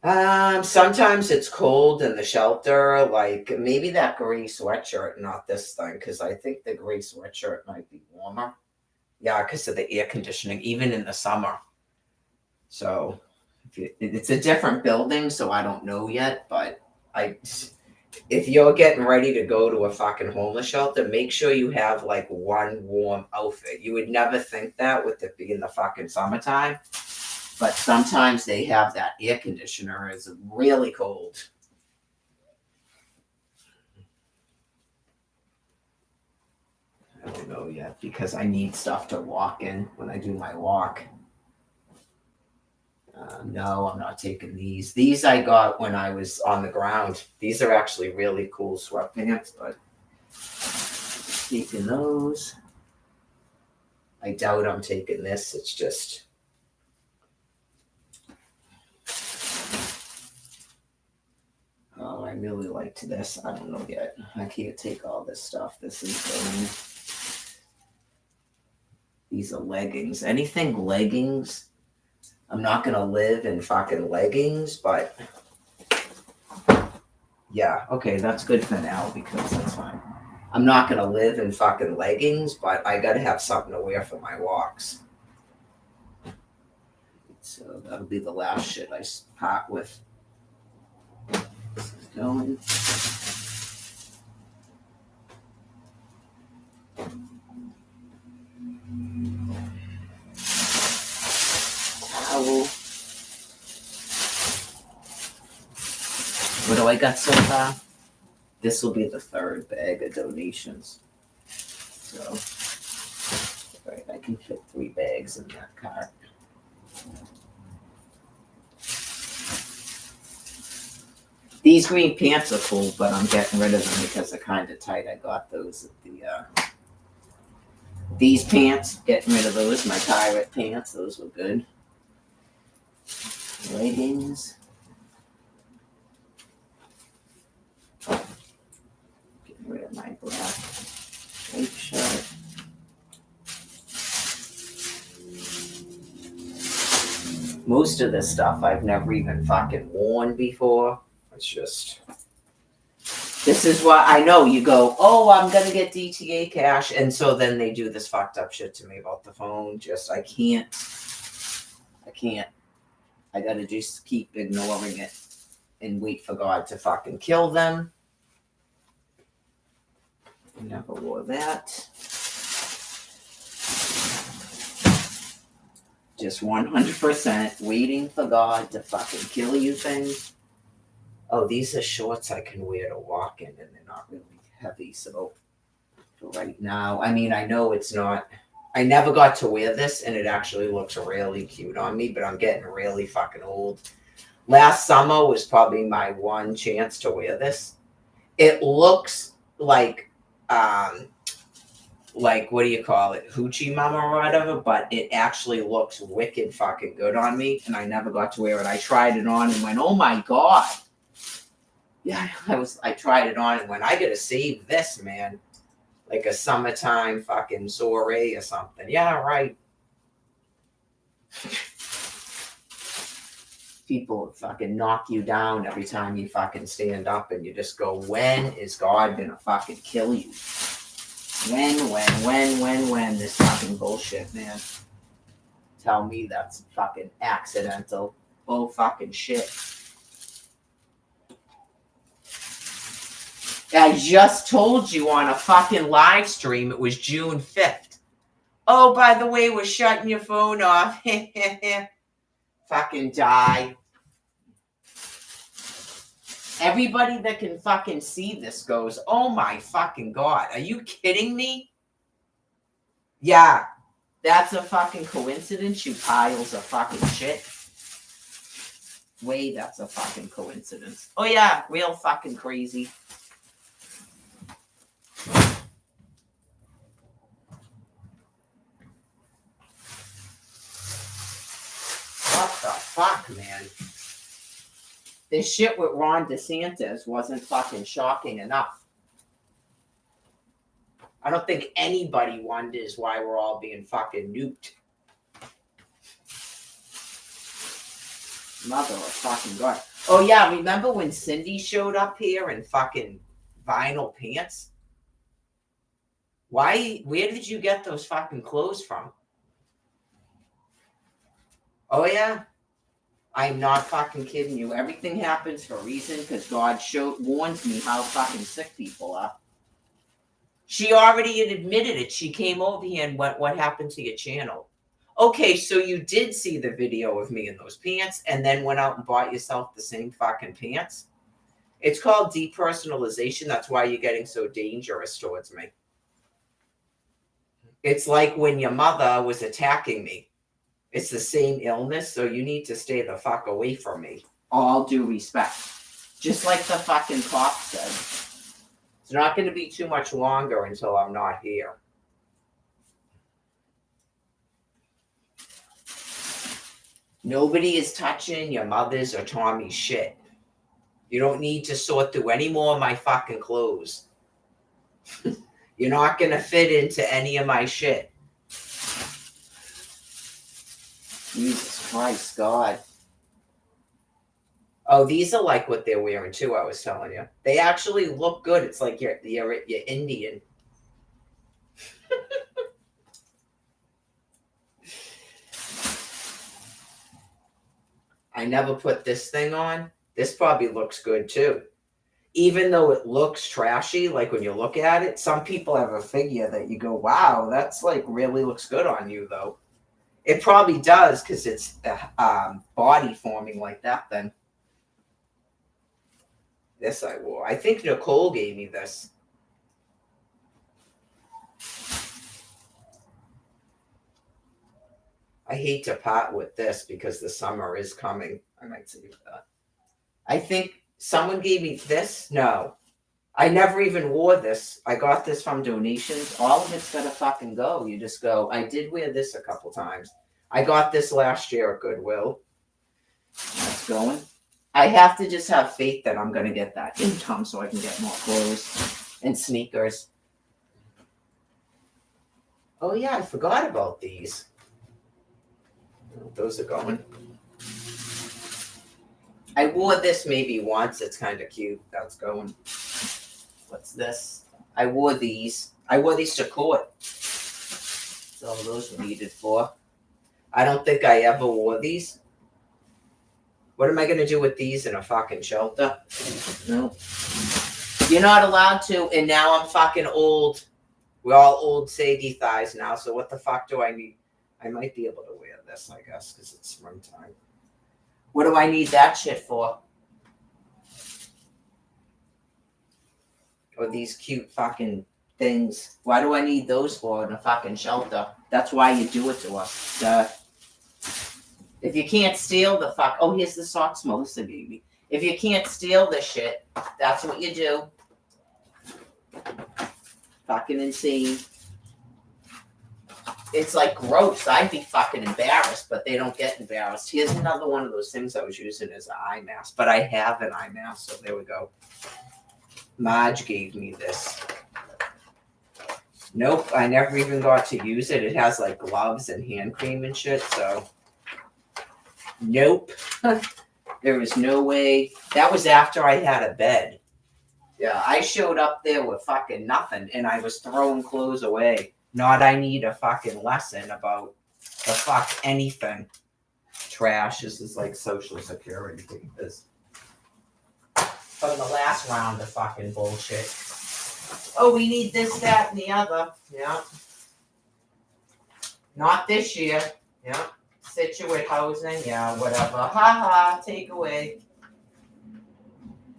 Sometimes it's cold in the shelter, like maybe that gray sweatshirt, not this thing, because I think the gray sweatshirt might be warmer. Yeah, because of the air conditioning, even in the summer. So it's a different building, so I don't know yet, but if you're getting ready to go to a fucking homeless shelter, make sure you have like one warm outfit. You would never think that with it being the fucking summertime. But sometimes they have that air conditioner is really cold. I don't know yet because I need stuff to walk in when I do my walk. No, I'm not taking these. These I got when I was on the ground. These are actually really cool sweatpants, but taking those. I doubt I'm taking this. It's just I really liked this. I don't know yet. I can't take all this stuff. This is these are leggings. Anything leggings. I'm not gonna live in fucking leggings, but yeah, okay, that's good for now because that's fine. I'm not gonna live in fucking leggings, but I gotta have something to wear for my walks. So that'll be the last shit I part with. This is going. Towel. What do I got so far? This will be the third bag of donations. So, all right, I can fit 3 bags in that cart. These green pants are cool, but I'm getting rid of them because they're kind of tight. I got those at the, these pants, getting rid of those. My pirate pants, those were good. Leggings. Getting rid of my black white shirt. Most of this stuff I've never even fucking worn before. It's just, this is what I know. You go, oh, I'm gonna get DTA cash, and so then they do this fucked up shit to me about the phone. Just I can't. I gotta just keep ignoring it and wait for God to fucking kill them. Never wore that. Just 100% waiting for God to fucking kill you things. Oh, these are shorts I can wear to walk in, and they're not really heavy. So for right now, I mean, I know it's not. I never got to wear this, and it actually looks really cute on me, but I'm getting really fucking old. Last summer was probably my one chance to wear this. It looks like what do you call it, hoochie mama or whatever, but it actually looks wicked fucking good on me, and I never got to wear it. I tried it on and went, oh my God. Yeah, I tried it on and went, I gotta save this, man. Like a summertime fucking soiree or something. Yeah, right. People fucking knock you down every time you fucking stand up, and you just go, when is God gonna fucking kill you? When this fucking bullshit, man. Tell me that's fucking accidental. Oh fucking shit. I just told you on a fucking live stream it was June 5th. Oh, by the way, we're shutting your phone off. Fucking die. Everybody that can fucking see this goes, oh my fucking God, are you kidding me? Yeah, that's a fucking coincidence, you piles of fucking shit. Wait, that's a fucking coincidence. Oh yeah, real fucking crazy. What the fuck, man? This shit with Ron DeSantis wasn't fucking shocking enough. I don't think anybody wonders why we're all being fucking nuked. Mother of fucking God. Oh yeah, remember when Cindy showed up here in fucking vinyl pants? Where did you get those fucking clothes from? Oh yeah? I'm not fucking kidding you. Everything happens for a reason because God warns me how fucking sick people are. She already had admitted it. She came over here and went, what happened to your channel? Okay, so you did see the video of me in those pants and then went out and bought yourself the same fucking pants? It's called depersonalization. That's why you're getting so dangerous towards me. It's like when your mother was attacking me. It's the same illness, so you need to stay the fuck away from me. All due respect. Just like the fucking cop said. It's not going to be too much longer until I'm not here. Nobody is touching your mother's or Tommy's shit. You don't need to sort through any more of my fucking clothes. You're not gonna fit into any of my shit. Jesus Christ, God. Oh, these are like what they're wearing too, I was telling you. They actually look good. It's like you're Indian. I never put this thing on. This probably looks good too. Even though it looks trashy, like when you look at it, some people have a figure that you go, wow, that's like really looks good on you though. It probably does because it's body forming like that then. This I wore. I think Nicole gave me this. I hate to part with this because the summer is coming. I might save that. I think someone gave me this. No. I never even wore this. I got this from donations. All of it's gotta fucking go. You just go. I did wear this a couple times. I got this last year at Goodwill. That's going. I have to just have faith that I'm gonna get that income so I can get more clothes and sneakers. Oh yeah, I forgot about these. Those are going. I wore this maybe once. It's kind of cute. That's going. What's this? I wore these. I wore these to court. That's all those were needed for. I don't think I ever wore these. What am I going to do with these in a fucking shelter? No. You're not allowed to, and now I'm fucking old. We're all old saggy thighs now, so what the fuck do I need? I might be able to wear this, I guess, because it's springtime. What do I need that shit for? Or these cute fucking things. Why do I need those for in a fucking shelter? That's why you do it to us. If you can't steal the fuck... Oh, here's the socks Melissa gave me. If you can't steal this shit, that's what you do. Fucking insane. It's like gross. I'd be fucking embarrassed, but they don't get embarrassed. Here's another one of those things I was using as an eye mask, but I have an eye mask, so there we go. Marge gave me this. Nope, I never even got to use it. It has like gloves and hand cream and shit, so nope. There was no way. That was after I had a bed. Yeah, I showed up there with fucking nothing, and I was throwing clothes away. Not I need a fucking lesson about the fuck anything. Trash. This is like Social Security papers. From the last round of fucking bullshit. Oh, we need this, that, and the other. Yeah. Not this year. Yeah. Situate housing. Yeah, whatever. Ha ha. Take away.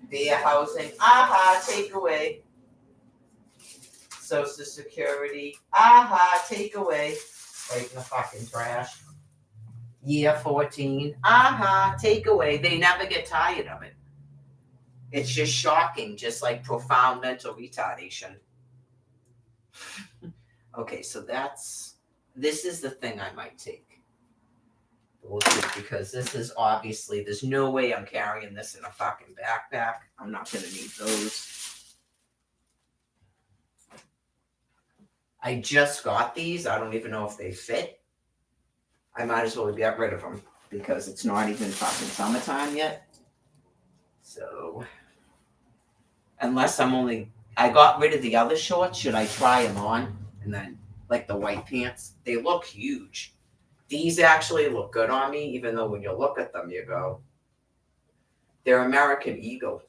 Beer housing. Aha. Take away. Social Security. Aha, take away. Right in the fucking trash. Year 14. Aha, take away. They never get tired of it. It's just shocking, just like profound mental retardation. Okay, so this is the thing I might take. We'll see, because this is obviously, there's no way I'm carrying this in a fucking backpack. I'm not going to need those. I just got these. I don't even know if they fit. I might as well get rid of them because it's not even fucking summertime yet. So, unless I got rid of the other shorts. Should I try them on? And then, like the white pants, they look huge. These actually look good on me, even though when you look at them, you go, they're American Eagle.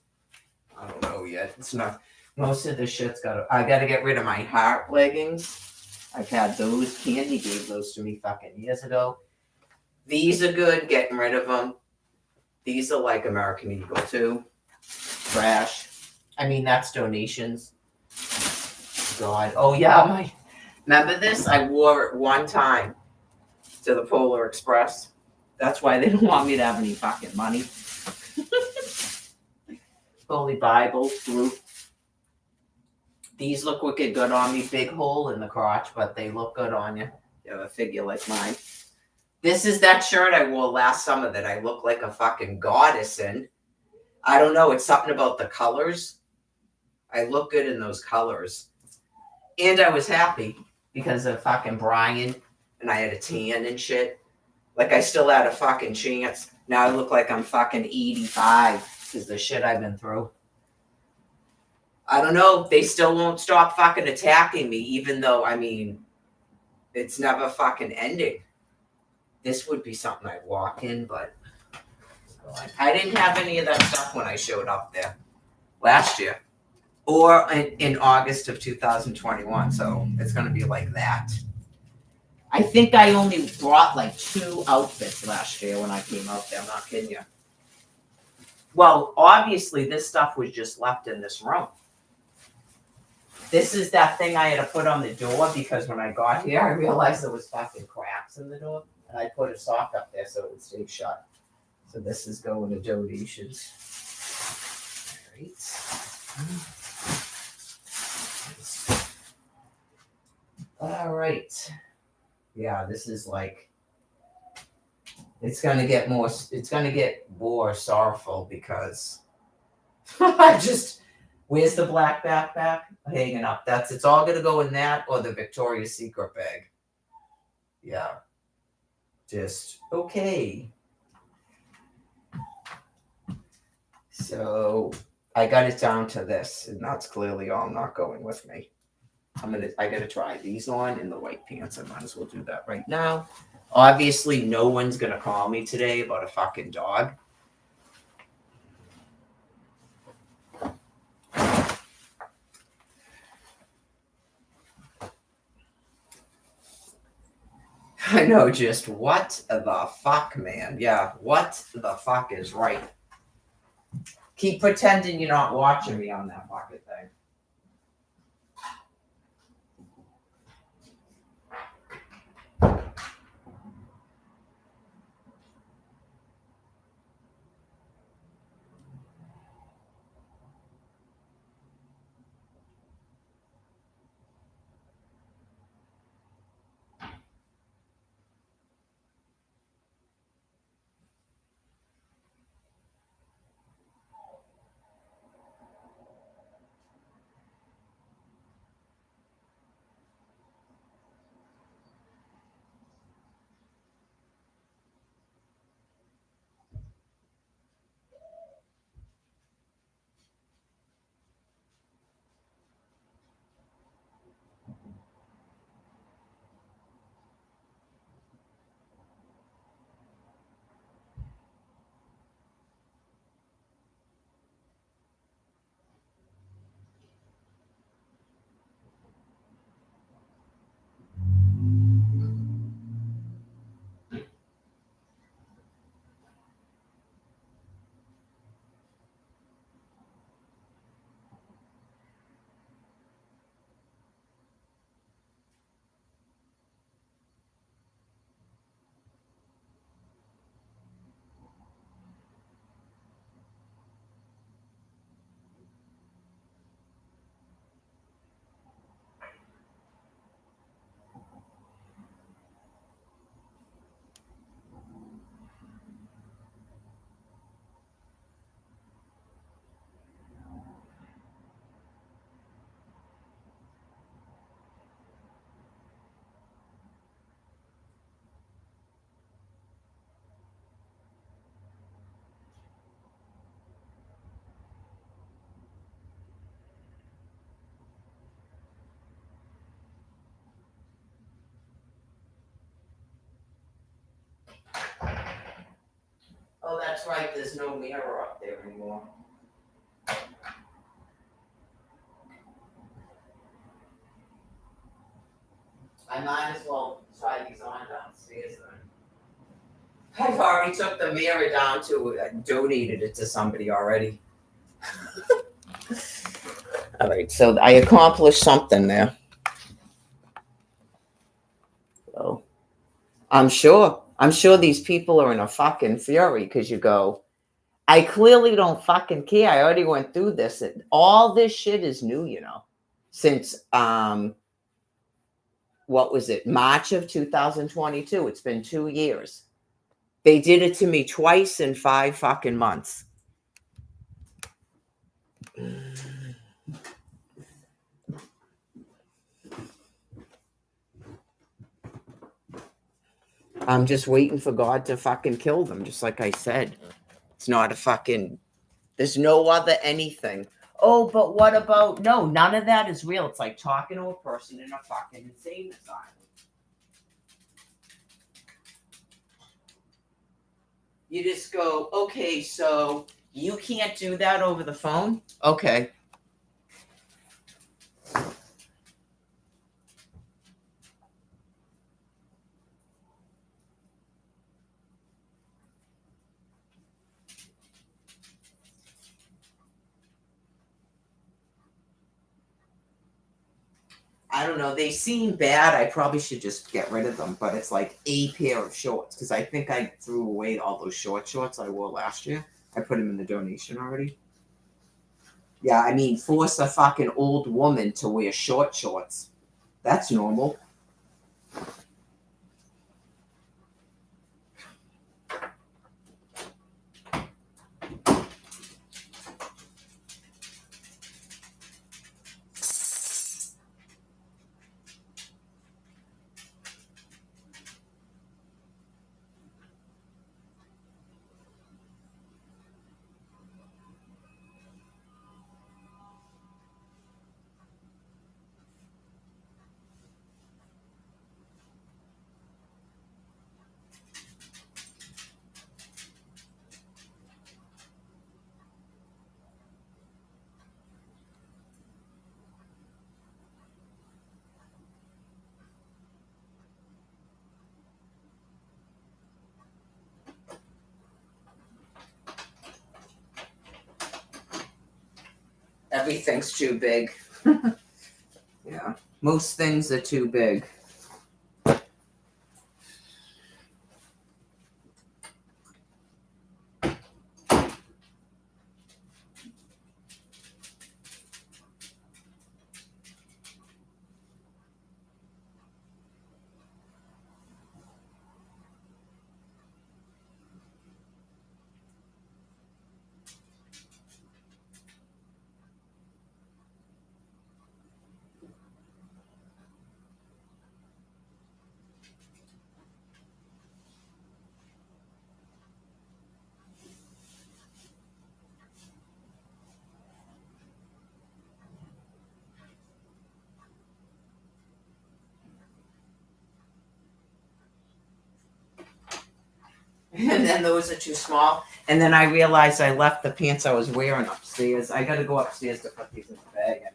I don't know yet. It's not. Most of the shit's I gotta get rid of my heart leggings. I've had those. Candy gave those to me fucking years ago. These are good, getting rid of them. These are like American Eagle too. Trash. I mean, that's donations. God. Oh yeah, remember this? I wore it one time to the Polar Express. That's why they don't want me to have any fucking money. Holy Bible, blue. These look wicked good on me. Big hole in the crotch, but they look good on you. You have a figure like mine. This is that shirt I wore last summer that I look like a fucking goddess in. I don't know. It's something about the colors. I look good in those colors. And I was happy because of fucking Brian and I had a tan and shit. Like I still had a fucking chance. Now I look like I'm fucking 85 because the shit I've been through. I don't know. They still won't stop fucking attacking me, even though, I mean, it's never fucking ending. This would be something I'd walk in, but I didn't have any of that stuff when I showed up there last year or in August of 2021. So it's going to be like that. I think I only brought like 2 outfits last year when I came out there. I'm not kidding you. Well, obviously, this stuff was just left in this room. This is that thing I had to put on the door because when I got here, I realized there was fucking cracks in the door. And I put a sock up there so it would stay shut. So this is going to donations. All right. Yeah, this is like, it's going to get more sorrowful because I just, where's the black backpack hanging up? It's all going to go in that or the Victoria's Secret bag. Yeah. Just, okay. So I got it down to this, and that's clearly all not going with me. I gotta try these on in the white pants. I might as well do that right now. Obviously, no one's gonna call me today about a fucking dog. I know, just what the fuck, man? Yeah, what the fuck is right? Keep pretending you're not watching me on that fucking thing. Oh, that's right. There's no mirror up there anymore. I might as well try these on downstairs then. I've already took the mirror down to donated it to somebody already. All right, so I accomplished something there. So I'm sure these people are in a fucking fury because you go, I clearly don't fucking care. I already went through this. All this shit is new, you know, since what was it? March of 2022. It's been 2 years. They did it to me twice in 5 fucking months. I'm just waiting for God to fucking kill them, just like I said. It's not a fucking. There's no other anything. Oh, but what about. No, none of that is real. It's like talking to a person in a fucking insane asylum. You just go, okay, so you can't do that over the phone? Okay. I don't know. They seem bad. I probably should just get rid of them, but it's like a pair of shorts because I think I threw away all those shorts I wore last year. I put them in the donation already. Yeah, I mean, force a fucking old woman to wear shorts. That's normal. Everything's too big. Yeah, most things are too big. And then those are too small. And then I realized I left the pants I was wearing upstairs. I got to go upstairs to put these in the bag anyway.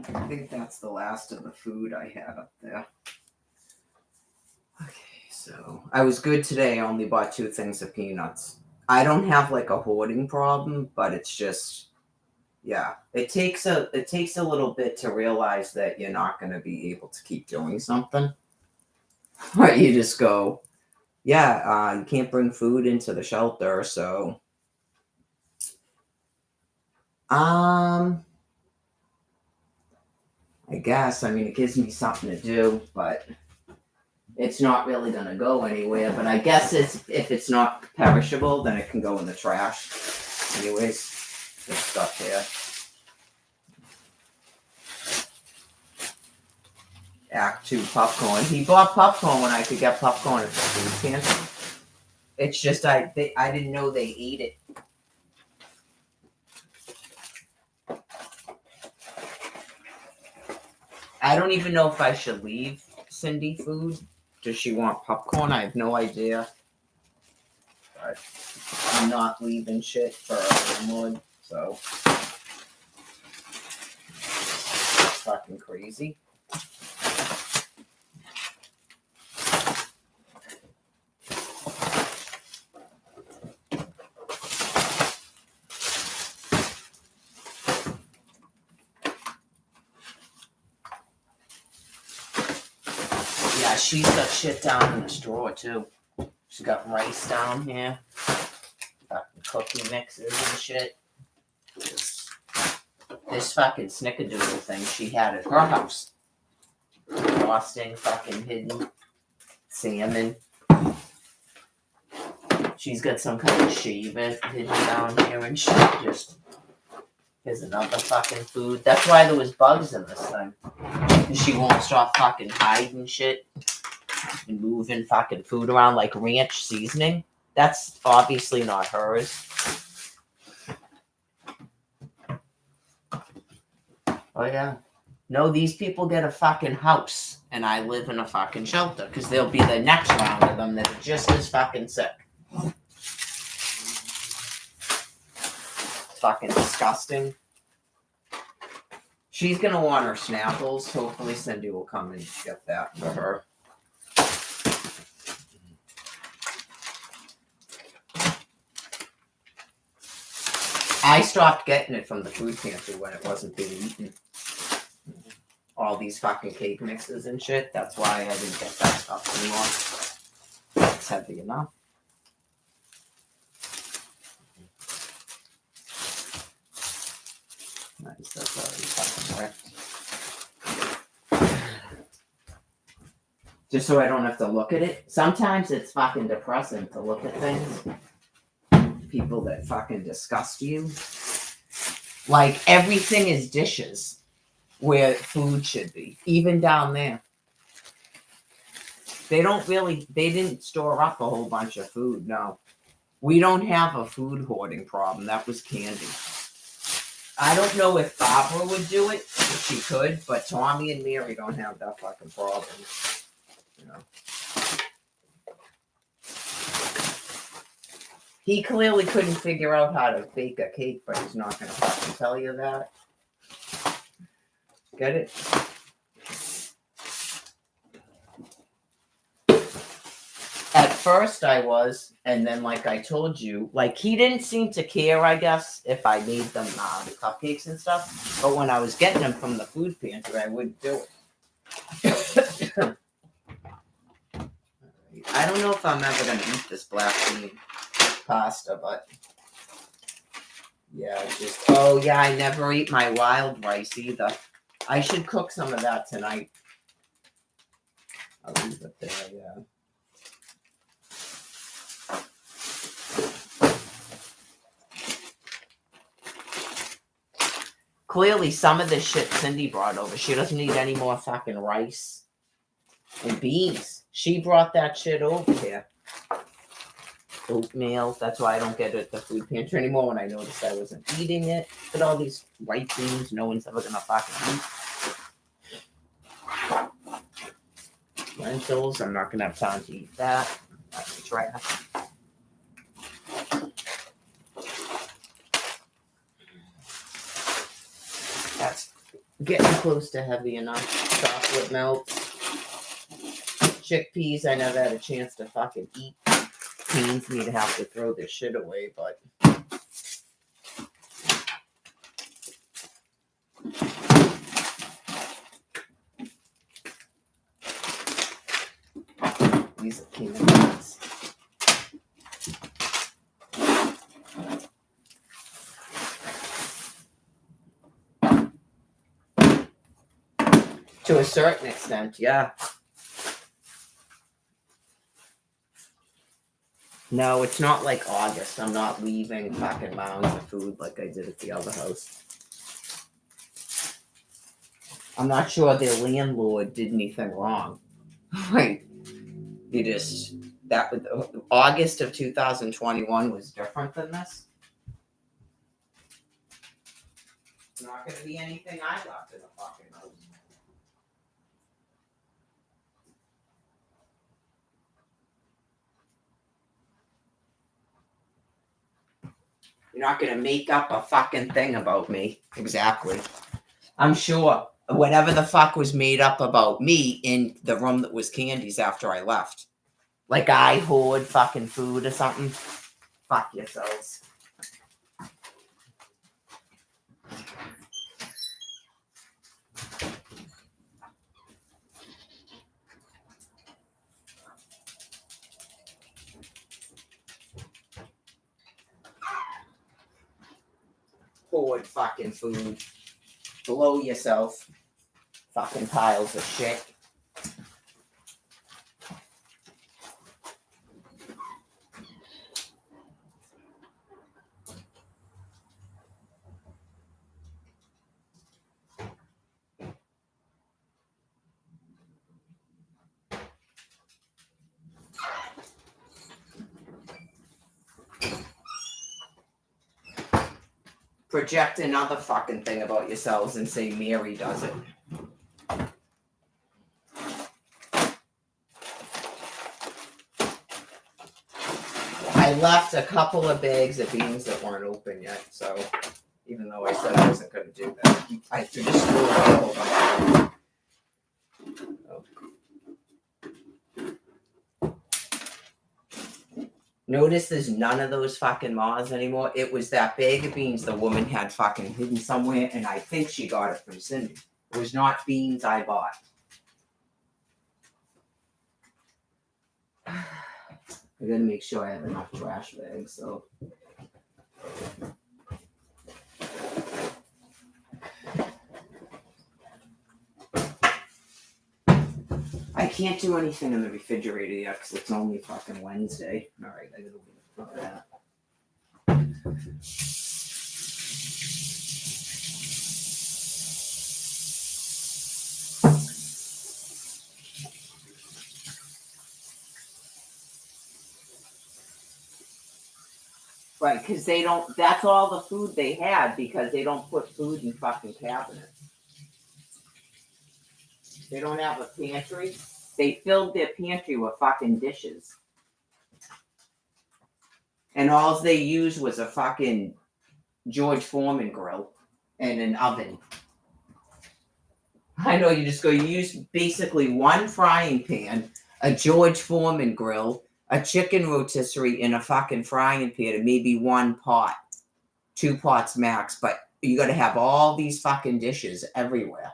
I think that's the last of the food I had up there. Okay, so I was good today. I only bought 2 things of peanuts. I don't have like a hoarding problem, but it's just, yeah, it takes a little bit to realize that you're not going to be able to keep doing something. Right, you just go, yeah, you can't bring food into the shelter, so I guess, I mean, it gives me something to do, but it's not really gonna go anywhere. But I guess if it's not perishable, then it can go in the trash. Anyways, there's stuff here. Act 2 popcorn. He bought popcorn when I could get popcorn at the food pantry. It's just I didn't know they ate it. I don't even know if I should leave Cindy food. Does she want popcorn? I have no idea. But I'm not leaving shit for a landlord, so it's fucking crazy. Yeah, she's got shit down in this drawer too. She's got rice down here, fucking cookie mixes and shit. This fucking snickerdoodle thing she had at her house. Frosting, fucking hidden salmon. She's got some kind of shaver hidden down here and shit. Just here's another fucking food. That's why there was bugs in this thing. And she won't stop fucking hiding shit and moving fucking food around like ranch seasoning. That's obviously not hers. Oh yeah. No, these people get a fucking house and I live in a fucking shelter because there'll be the next round of them that are just as fucking sick. Fucking disgusting. She's gonna want her Snapples. Hopefully Cindy will come and get that for her. I stopped getting it from the food pantry when it wasn't being eaten. All these fucking cake mixes and shit. That's why I didn't get that stuff anymore. It's heavy enough. Nice, that's already fucking wrecked. Just so I don't have to look at it. Sometimes it's fucking depressing to look at things. People that fucking disgust you. Like, everything is dishes where food should be. Even down there. They didn't store up a whole bunch of food, no. We don't have a food hoarding problem. That was Candy. I don't know if Barbara would do it, if she could, but Tommy and Mary don't have that fucking problem. You know. He clearly couldn't figure out how to bake a cake, but he's not gonna fucking tell you that. Get it? At first I was, and then like I told you, like he didn't seem to care, I guess, if I made them cupcakes and stuff. But when I was getting them from the food pantry, I wouldn't do it. I don't know if I'm ever gonna eat this black bean pasta, but yeah, I never eat my wild rice either. I should cook some of that tonight. I'll leave it there, yeah. Clearly, some of this shit Cindy brought over. She doesn't need any more fucking rice and beans. She brought that shit over here. Oatmeal. That's why I don't get it at the food pantry anymore when I noticed I wasn't eating it. But all these white beans no one's ever gonna fucking eat. Lentils. I'm not gonna have time to eat that. That's trash. getting close to heavy enough. Chocolate melts. Chickpeas, I never had a chance to fucking eat. Pains me to have to throw this shit away, but. These are peanuts. To a certain extent, yeah. No, it's not like August. I'm not leaving fucking mounds of food like I did at the other house. I'm not sure their landlord did anything wrong. Like, you just, that was, August of 2021 was different than this. It's not going to be anything I left in the fucking house. You're not going to make up a fucking thing about me. Exactly. I'm sure whatever the fuck was made up about me in the room that was Candy's after I left. Like I hoard fucking food or something. Fuck yourselves. Hoard fucking food. Blow yourself. Fucking piles of shit. Project another fucking thing about yourselves and say Mary does it. I left a couple of bags of beans that weren't open yet, so even though I said I wasn't going to do that, I just threw away a whole bunch of them. Notice there's none of those fucking Mars anymore. It was that bag of beans the woman had fucking hidden somewhere, and I think she got it from Cindy. It was not beans I bought. I gotta make sure I have enough trash bags, so. I can't do anything in the refrigerator yet because it's only fucking Wednesday. Alright, I gotta leave it that. Right, because they don't, that's all the food they had because they don't put food in fucking cabinets. They don't have a pantry. They filled their pantry with fucking dishes. And all they used was a fucking George Foreman grill and an oven. I know you use basically one frying pan, a George Foreman grill, a chicken rotisserie in a fucking frying pan, and maybe one pot, 2 pots max, but you gotta have all these fucking dishes everywhere.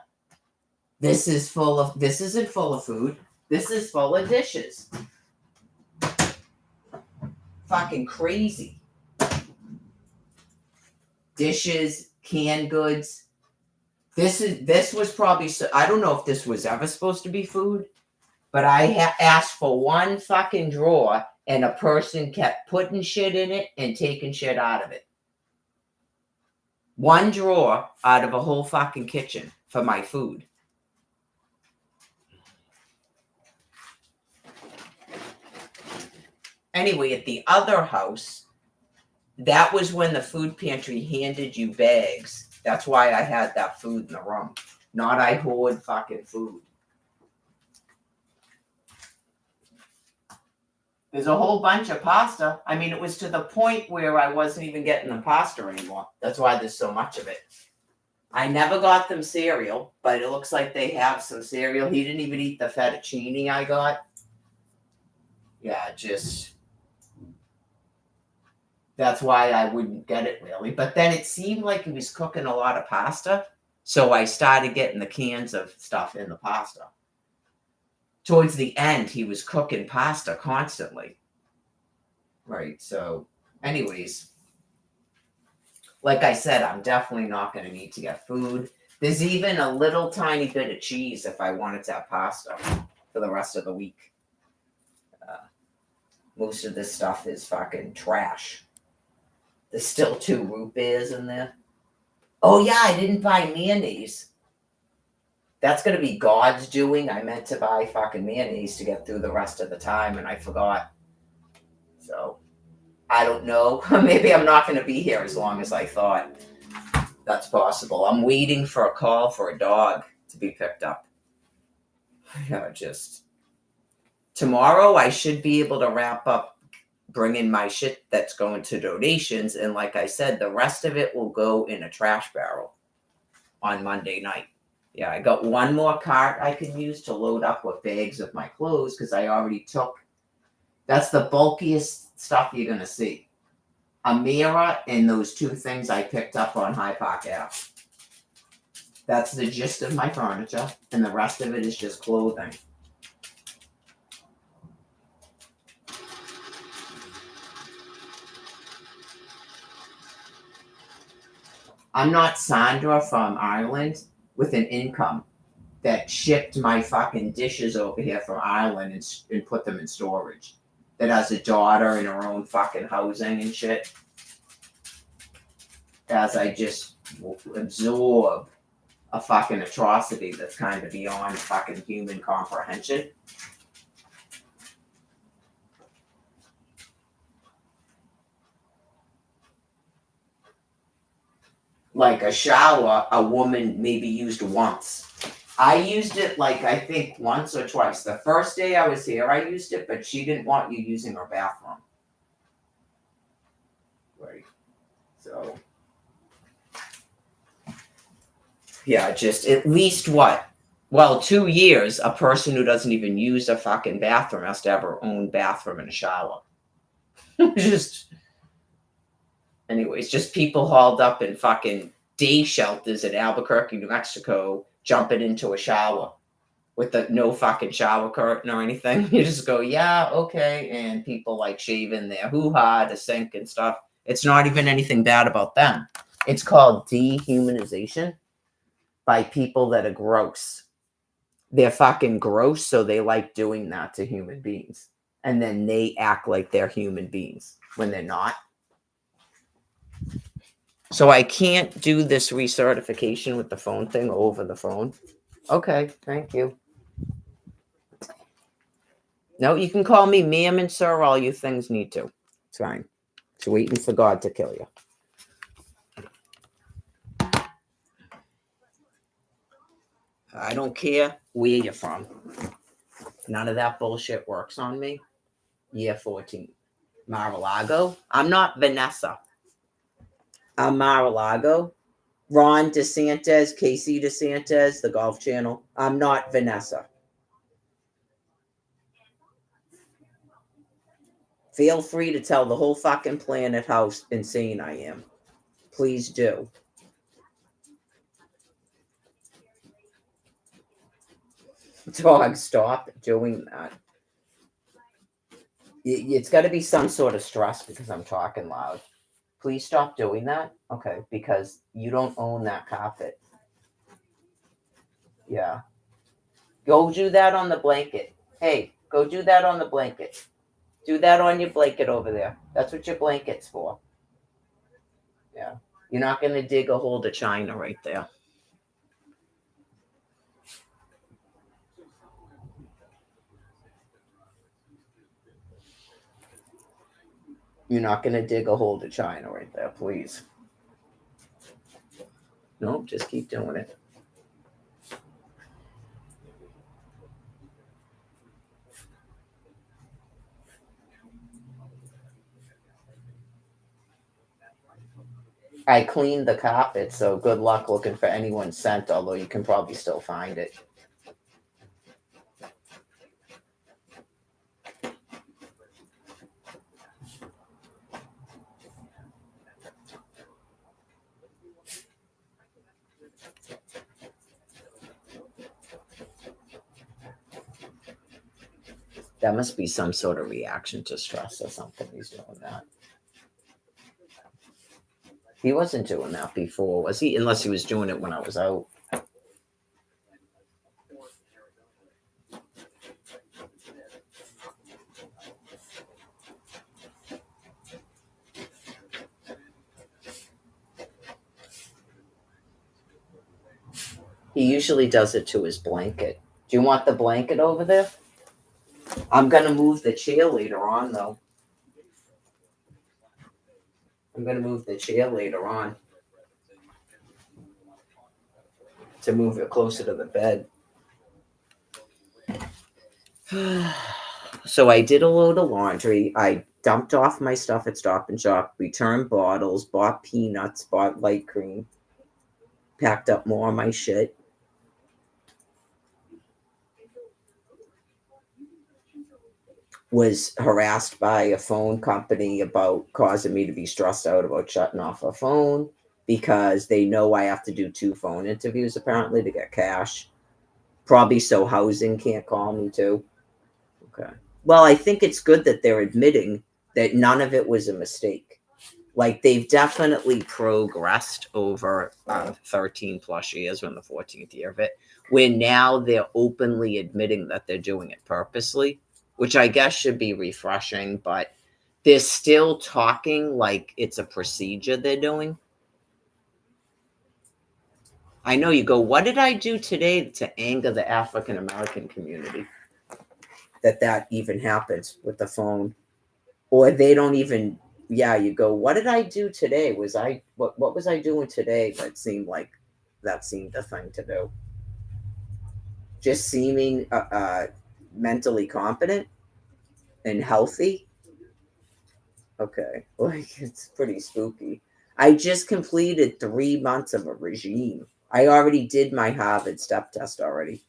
This isn't full of food. This is full of dishes. Fucking crazy. Dishes, canned goods. This was probably, I don't know if this was ever supposed to be food, but I asked for one fucking drawer and a person kept putting shit in it and taking shit out of it. One drawer out of a whole fucking kitchen for my food. Anyway, at the other house, that was when the food pantry handed you bags. That's why I had that food in the room. Not I hoard fucking food. There's a whole bunch of pasta. I mean, it was to the point where I wasn't even getting the pasta anymore. That's why there's so much of it. I never got them cereal, but it looks like they have some cereal. He didn't even eat the fettuccine I got. Yeah, just that's why I wouldn't get it really. But then it seemed like he was cooking a lot of pasta. So I started getting the cans of stuff in the pasta. Towards the end, he was cooking pasta constantly. Right. So, anyways, like I said, I'm definitely not going to need to get food. There's even a little tiny bit of cheese if I wanted to have pasta for the rest of the week. Most of this stuff is fucking trash. There's still 2 root beers in there. Oh, yeah, I didn't buy mayonnaise. That's going to be God's doing. I meant to buy fucking mayonnaise to get through the rest of the time, and I forgot. So, I don't know. Maybe I'm not going to be here as long as I thought. That's possible. I'm waiting for a call for a dog to be picked up. Yeah, just tomorrow I should be able to wrap up bringing my shit that's going to donations, and like I said, the rest of it will go in a trash barrel on Monday night. Yeah, I got one more cart I can use to load up with bags of my clothes because I already took. That's the bulkiest stuff you're gonna see. A mirror and those 2 things I picked up on High Park Ave. That's the gist of my furniture, and the rest of it is just clothing. I'm not Sandra from Ireland with an income that shipped my fucking dishes over here from Ireland and put them in storage. That has a daughter and her own fucking housing and shit. As I just absorb a fucking atrocity that's kind of beyond fucking human comprehension. Like a shower, a woman maybe used once. I used it like I think once or twice. The first day I was here, I used it, but she didn't want you using her bathroom. Right. So, yeah, just at least what? Well, 2 years, a person who doesn't even use a fucking bathroom has to have her own bathroom and a shower. Just, anyways, just people hauled up in fucking day shelters in Albuquerque, New Mexico, jumping into a shower with no fucking shower curtain or anything. You just go, yeah, okay. And people like shaving their hoo-ha, the sink and stuff. It's not even anything bad about them. It's called dehumanization by people that are gross. They're fucking gross, so they like doing that to human beings. And then they act like they're human beings when they're not. So I can't do this recertification with the phone thing over the phone. Okay, thank you. No, you can call me ma'am and sir, all you things need to. It's fine. It's waiting for God to kill you. I don't care where you're from. None of that bullshit works on me. Year 14. Mar-a-Lago. I'm not Vanessa. I'm Mar-a-Lago. Ron DeSantis, Casey DeSantis, the Golf Channel. I'm not Vanessa. Feel free to tell the whole fucking planet how insane I am. Please do. Dog, stop doing that. It's got to be some sort of stress because I'm talking loud. Please stop doing that. Okay, because you don't own that carpet. Yeah. Go do that on the blanket. Hey, go do that on the blanket. Do that on your blanket over there. That's what your blanket's for. Yeah. You're not going to dig a hole to China right there. You're not going to dig a hole to China right there, please. Nope, just keep doing it. I cleaned the carpet, so good luck looking for anyone's scent, although you can probably still find it. That must be some sort of reaction to stress or something. He's doing that. He wasn't doing that before, was he? Unless he was doing it when I was out. He usually does it to his blanket. Do you want the blanket over there? I'm going to move the chair later on, though. I'm going to move the chair later on to move it closer to the bed. So I did a load of laundry. I dumped off my stuff at Stop and Shop, returned bottles, bought peanuts, bought light cream, packed up more of my shit. Was harassed by a phone company about causing me to be stressed out about shutting off a phone because they know I have to do 2 phone interviews apparently to get cash. Probably so housing can't call me too. Okay. Well, I think it's good that they're admitting that none of it was a mistake. Like they've definitely progressed over 13 plus years. We're in the 14th year of it, where now they're openly admitting that they're doing it purposely, which I guess should be refreshing, but they're still talking like it's a procedure they're doing. I know you go, what did I do today to anger the African American community? That even happens with the phone. Or they don't even, you go, what did I do today? What was I doing today that seemed a thing to do? Just seeming mentally competent and healthy. Okay, like it's pretty spooky. I just completed 3 months of a regime. I already did my Harvard step test already.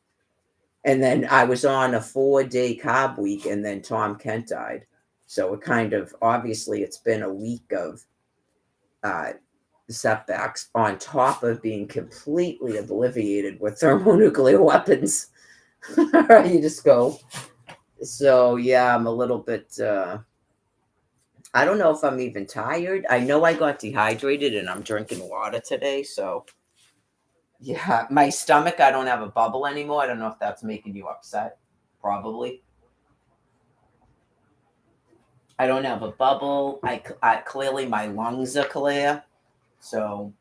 And then I was on a 4-day carb week, and then Tom Kent died. So it kind of, obviously, it's been a week of setbacks on top of being completely obliterated with thermonuclear weapons. You just go. So, yeah, I'm a little bit, I don't know if I'm even tired. I know I got dehydrated and I'm drinking water today. So, yeah, my stomach, I don't have a bubble anymore. I don't know if that's making you upset. Probably. I don't have a bubble. I clearly my lungs are clear. So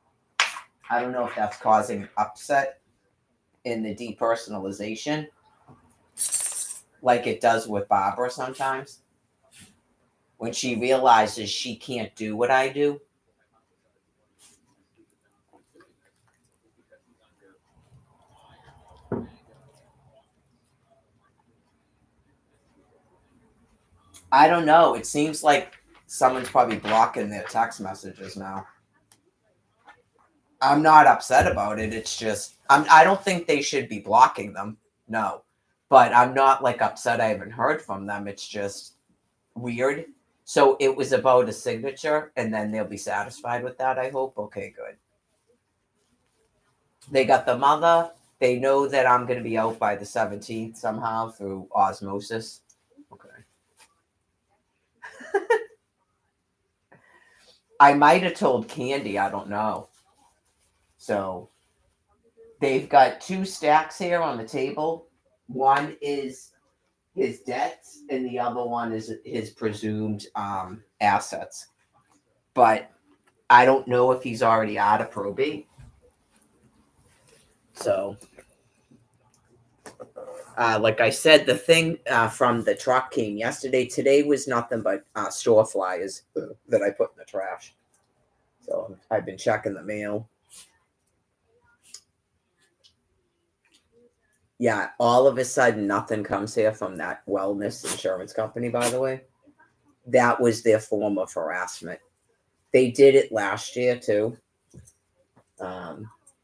I don't know if that's causing upset in the depersonalization like it does with Barbara sometimes. When she realizes she can't do what I do. I don't know. It seems like someone's probably blocking their text messages now. I'm not upset about it. It's just, I don't think they should be blocking them. No. But I'm not like upset I haven't heard from them. It's just weird. So it was about a signature, and then they'll be satisfied with that, I hope. Okay, good. They got the mother. They know that I'm going to be out by the 17th somehow through osmosis. Okay. I might have told Candy. I don't know. So they've got 2 stacks here on the table. One is his debts, and the other one is his presumed assets. But I don't know if he's already out of probate. So, like I said, the thing from the truck came yesterday. Today was nothing but store flyers that I put in the trash. So I've been checking the mail. Yeah, all of a sudden, nothing comes here from that wellness insurance company, by the way. That was their form of harassment. They did it last year, too.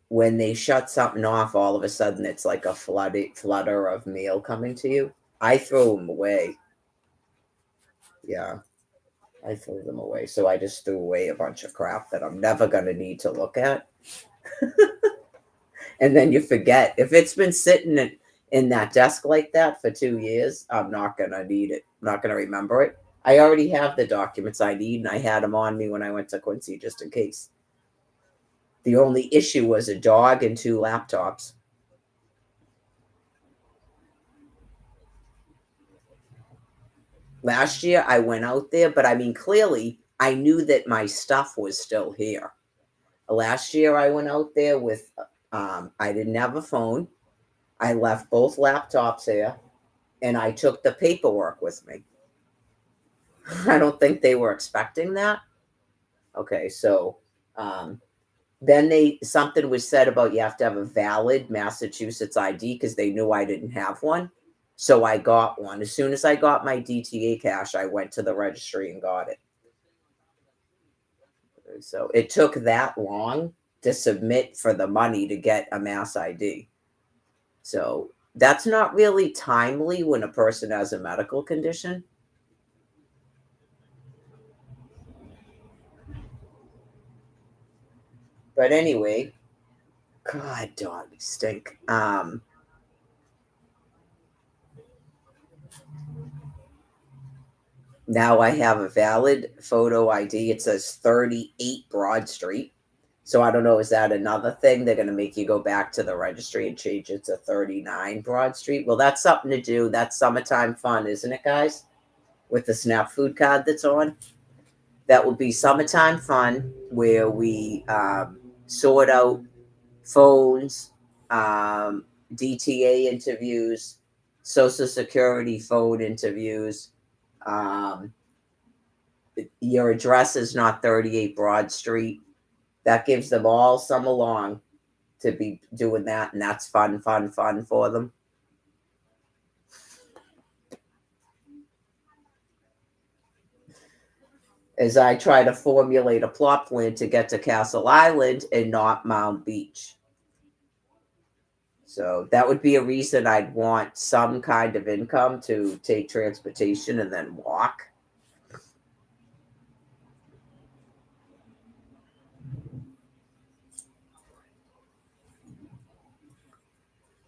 When they shut something off, all of a sudden it's like a flutter of mail coming to you. I throw them away. Yeah, I threw them away. So I just threw away a bunch of crap that I'm never going to need to look at. And then you forget. If it's been sitting in that desk like that for 2 years, I'm not going to need it. I'm not going to remember it. I already have the documents I need, and I had them on me when I went to Quincy just in case. The only issue was a dog and 2 laptops. Last year, I went out there, but I mean, clearly, I knew that my stuff was still here. Last year, I went out there with, I didn't have a phone. I left both laptops here, and I took the paperwork with me. I don't think they were expecting that. Okay, so then something was said about you have to have a valid Massachusetts ID because they knew I didn't have one. So I got one. As soon as I got my DTA cash, I went to the registry and got it. So it took that long to submit for the money to get a Mass ID. So that's not really timely when a person has a medical condition. But anyway, God, dogs stink. Now I have a valid photo ID. It says 38 Broad Street. So I don't know, is that another thing? They're going to make you go back to the registry and change it to 39 Broad Street. Well, that's something to do. That's summertime fun, isn't it, guys? With the SNAP food card that's on. That will be summertime fun where we sort out phones, DTA interviews, Social Security phone interviews. Your address is not 38 Broad Street. That gives them all summer long to be doing that, and that's fun for them. As I try to formulate a plot plan to get to Castle Island and not Mound Beach. So that would be a reason I'd want some kind of income to take transportation and then walk.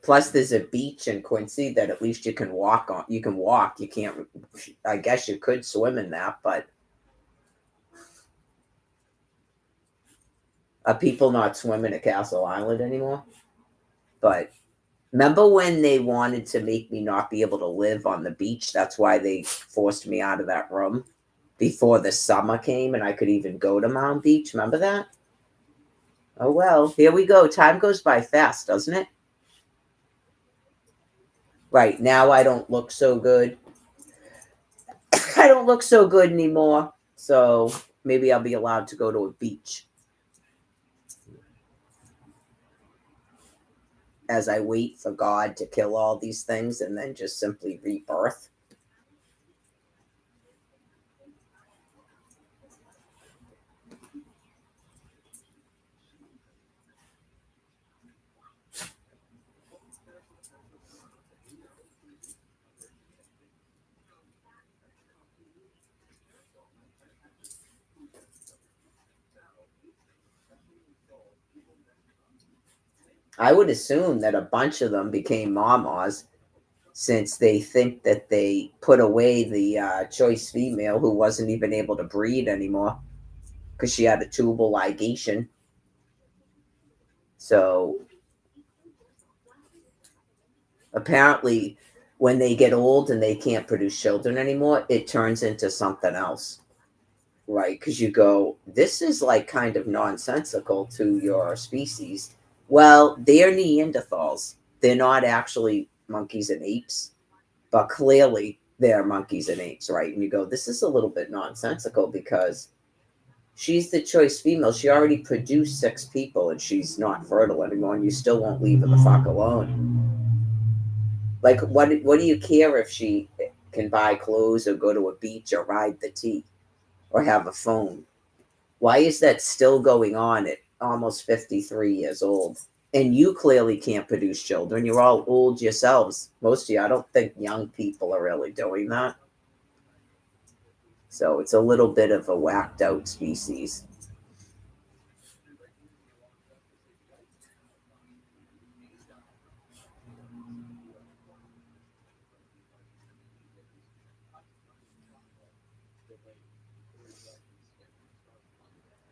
Plus, there's a beach in Quincy that at least you can walk on. You can walk. You can't. I guess you could swim in that, but are people not swimming at Castle Island anymore? But remember when they wanted to make me not be able to live on the beach? That's why they forced me out of that room before the summer came and I could even go to Mound Beach. Remember that? Oh, well, here we go. Time goes by fast, doesn't it? Right, now I don't look so good. I don't look so good anymore. So maybe I'll be allowed to go to a beach. As I wait for God to kill all these things and then just simply rebirth. I would assume that a bunch of them became mamas since they think that they put away the choice female who wasn't even able to breed anymore because she had a tubal ligation. So apparently when they get old and they can't produce children anymore, it turns into something else. Right? Because you go, this is like kind of nonsensical to your species. Well, they're Neanderthals. They're not actually monkeys and apes, but clearly they're monkeys and apes, right? And you go, this is a little bit nonsensical because she's the choice female. She already produced 6 people and she's not fertile anymore, and you still won't leave her the fuck alone. Like, what do you care if she can buy clothes or go to a beach or ride the T or have a phone? Why is that still going on at almost 53 years old. And you clearly can't produce children. You're all old yourselves. Most of you, I don't think young people are really doing that. So it's a little bit of a whacked out species.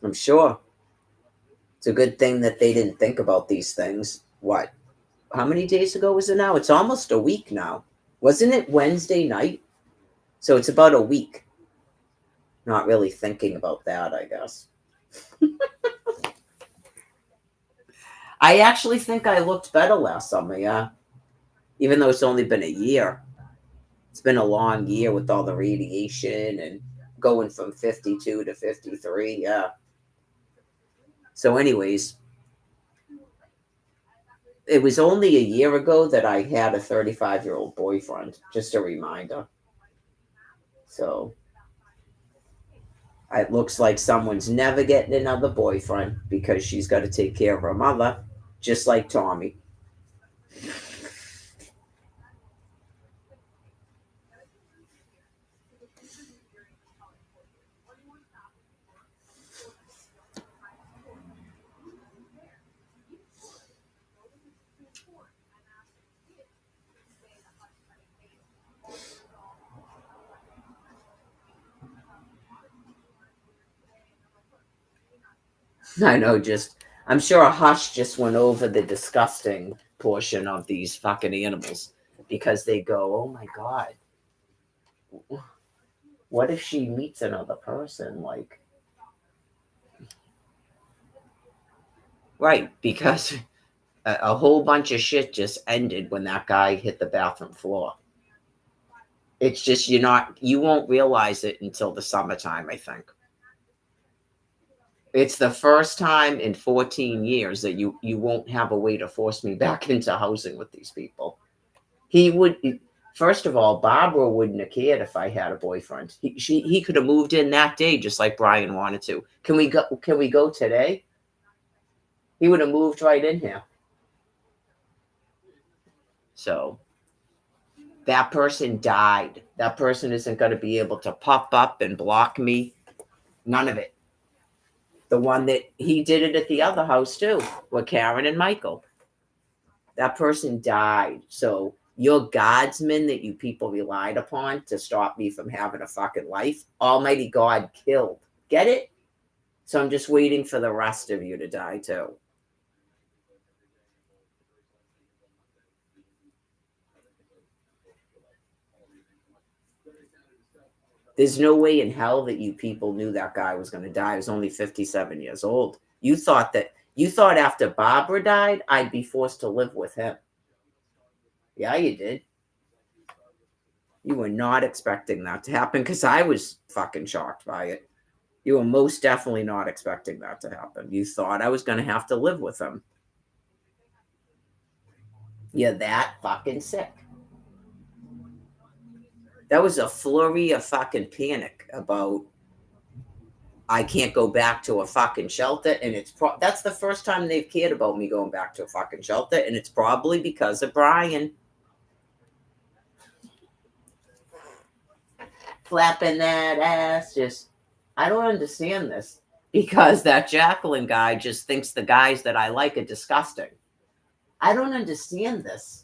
I'm sure. It's a good thing that they didn't think about these things. What? How many days ago was it now? It's almost a week now. Wasn't it Wednesday night? So it's about a week. Not really thinking about that, I guess. I actually think I looked better last summer, yeah. Even though it's only been a year. It's been a long year with all the radiation and going from 52 to 53, yeah. So, anyways, it was only a year ago that I had a 35-year-old boyfriend. Just a reminder. So, it looks like someone's never getting another boyfriend because she's got to take care of her mother, just like Tommy. I know, I'm sure Hush just went over the disgusting portion of these fucking animals because they go, oh my God, what if she meets another person? Like, right, because a whole bunch of shit just ended when that guy hit the bathroom floor. It's just, you won't realize it until the summertime, I think. It's the first time in 14 years that you won't have a way to force me back into housing with these people. First of all, Barbara wouldn't have cared if I had a boyfriend. He could have moved in that day just like Brian wanted to. Can we go today? He would have moved right in here. So that person died. That person isn't going to be able to pop up and block me. None of it. The one that he did it at the other house too, with Karen and Michael. That person died. So your guardsman that you people relied upon to stop me from having a fucking life, Almighty God killed. Get it? So I'm just waiting for the rest of you to die too. There's no way in hell that you people knew that guy was going to die. He was only 57 years old. You thought after Barbara died, I'd be forced to live with him. Yeah, you did. You were not expecting that to happen because I was fucking shocked by it. You were most definitely not expecting that to happen. You thought I was going to have to live with him. You're that fucking sick. That was a flurry of fucking panic about I can't go back to a fucking shelter, and that's the first time they've cared about me going back to a fucking shelter, and it's probably because of Brian. Flapping that ass, I don't understand this because that Jacqueline guy just thinks the guys that I like are disgusting. I don't understand this.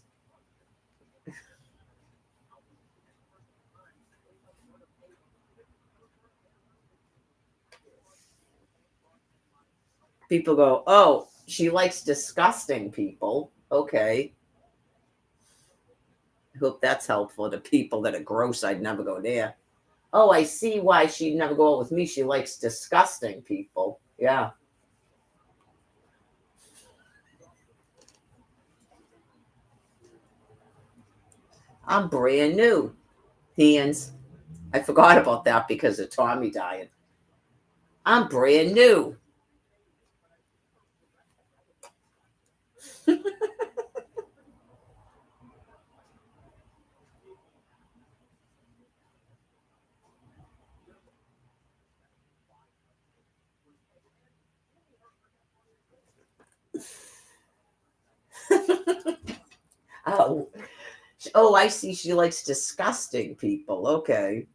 People go, oh, she likes disgusting people. Okay. Hope that's helpful to people that are gross. I'd never go there. Oh, I see why she'd never go out with me. She likes disgusting people. Yeah. I'm brand new. Hands. I forgot about that because of Tommy dying. I'm brand new. Oh, oh, I see. She likes disgusting people. Okay.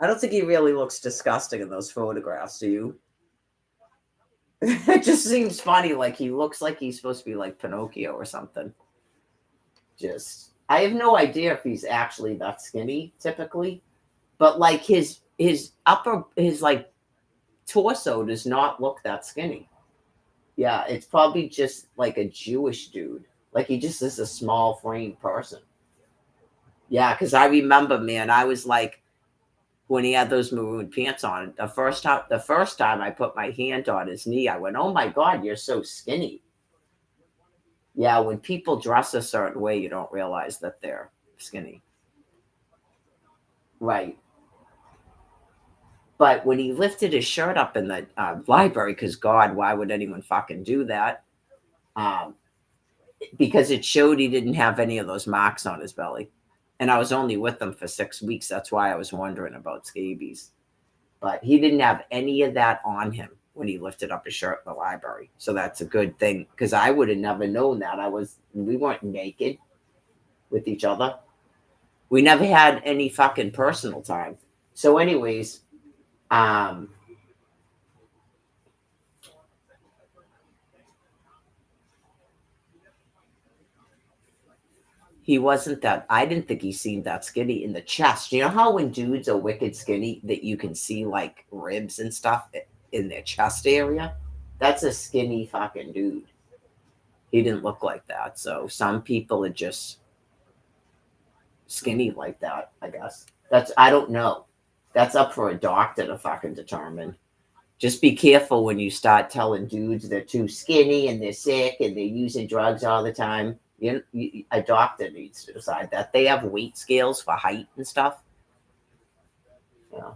I don't think he really looks disgusting in those photographs, do you? It just seems funny. Like he looks like he's supposed to be like Pinocchio or something. Just, I have no idea if he's actually that skinny typically, but like his like torso does not look that skinny. Yeah, it's probably just like a Jewish dude. Like he just is a small frame person. Yeah, because I remember, man, I was like, when he had those maroon pants on, the first time I put my hand on his knee, I went, "Oh my God, you're so skinny." Yeah, when people dress a certain way, you don't realize that they're skinny. Right. But when he lifted his shirt up in the library, because God, why would anyone fucking do that? Um, because it showed he didn't have any of those marks on his belly. And I was only with him for 6 weeks. That's why I was wondering about scabies. But he didn't have any of that on him when he lifted up his shirt in the library. So that's a good thing because I would have never known that. We weren't naked with each other. We never had any fucking personal time. So, anyways, um, he wasn't that. I didn't think he seemed that skinny in the chest. You know how when dudes are wicked skinny, that you can see like ribs and stuff in their chest area? That's a skinny fucking dude. He didn't look like that. So some people are just skinny like that, I guess. I don't know. That's up for a doctor to fucking determine. Just be careful when you start telling dudes they're too skinny and they're sick and they're using drugs all the time. A doctor needs to decide that. They have weight scales for height and stuff. Yeah.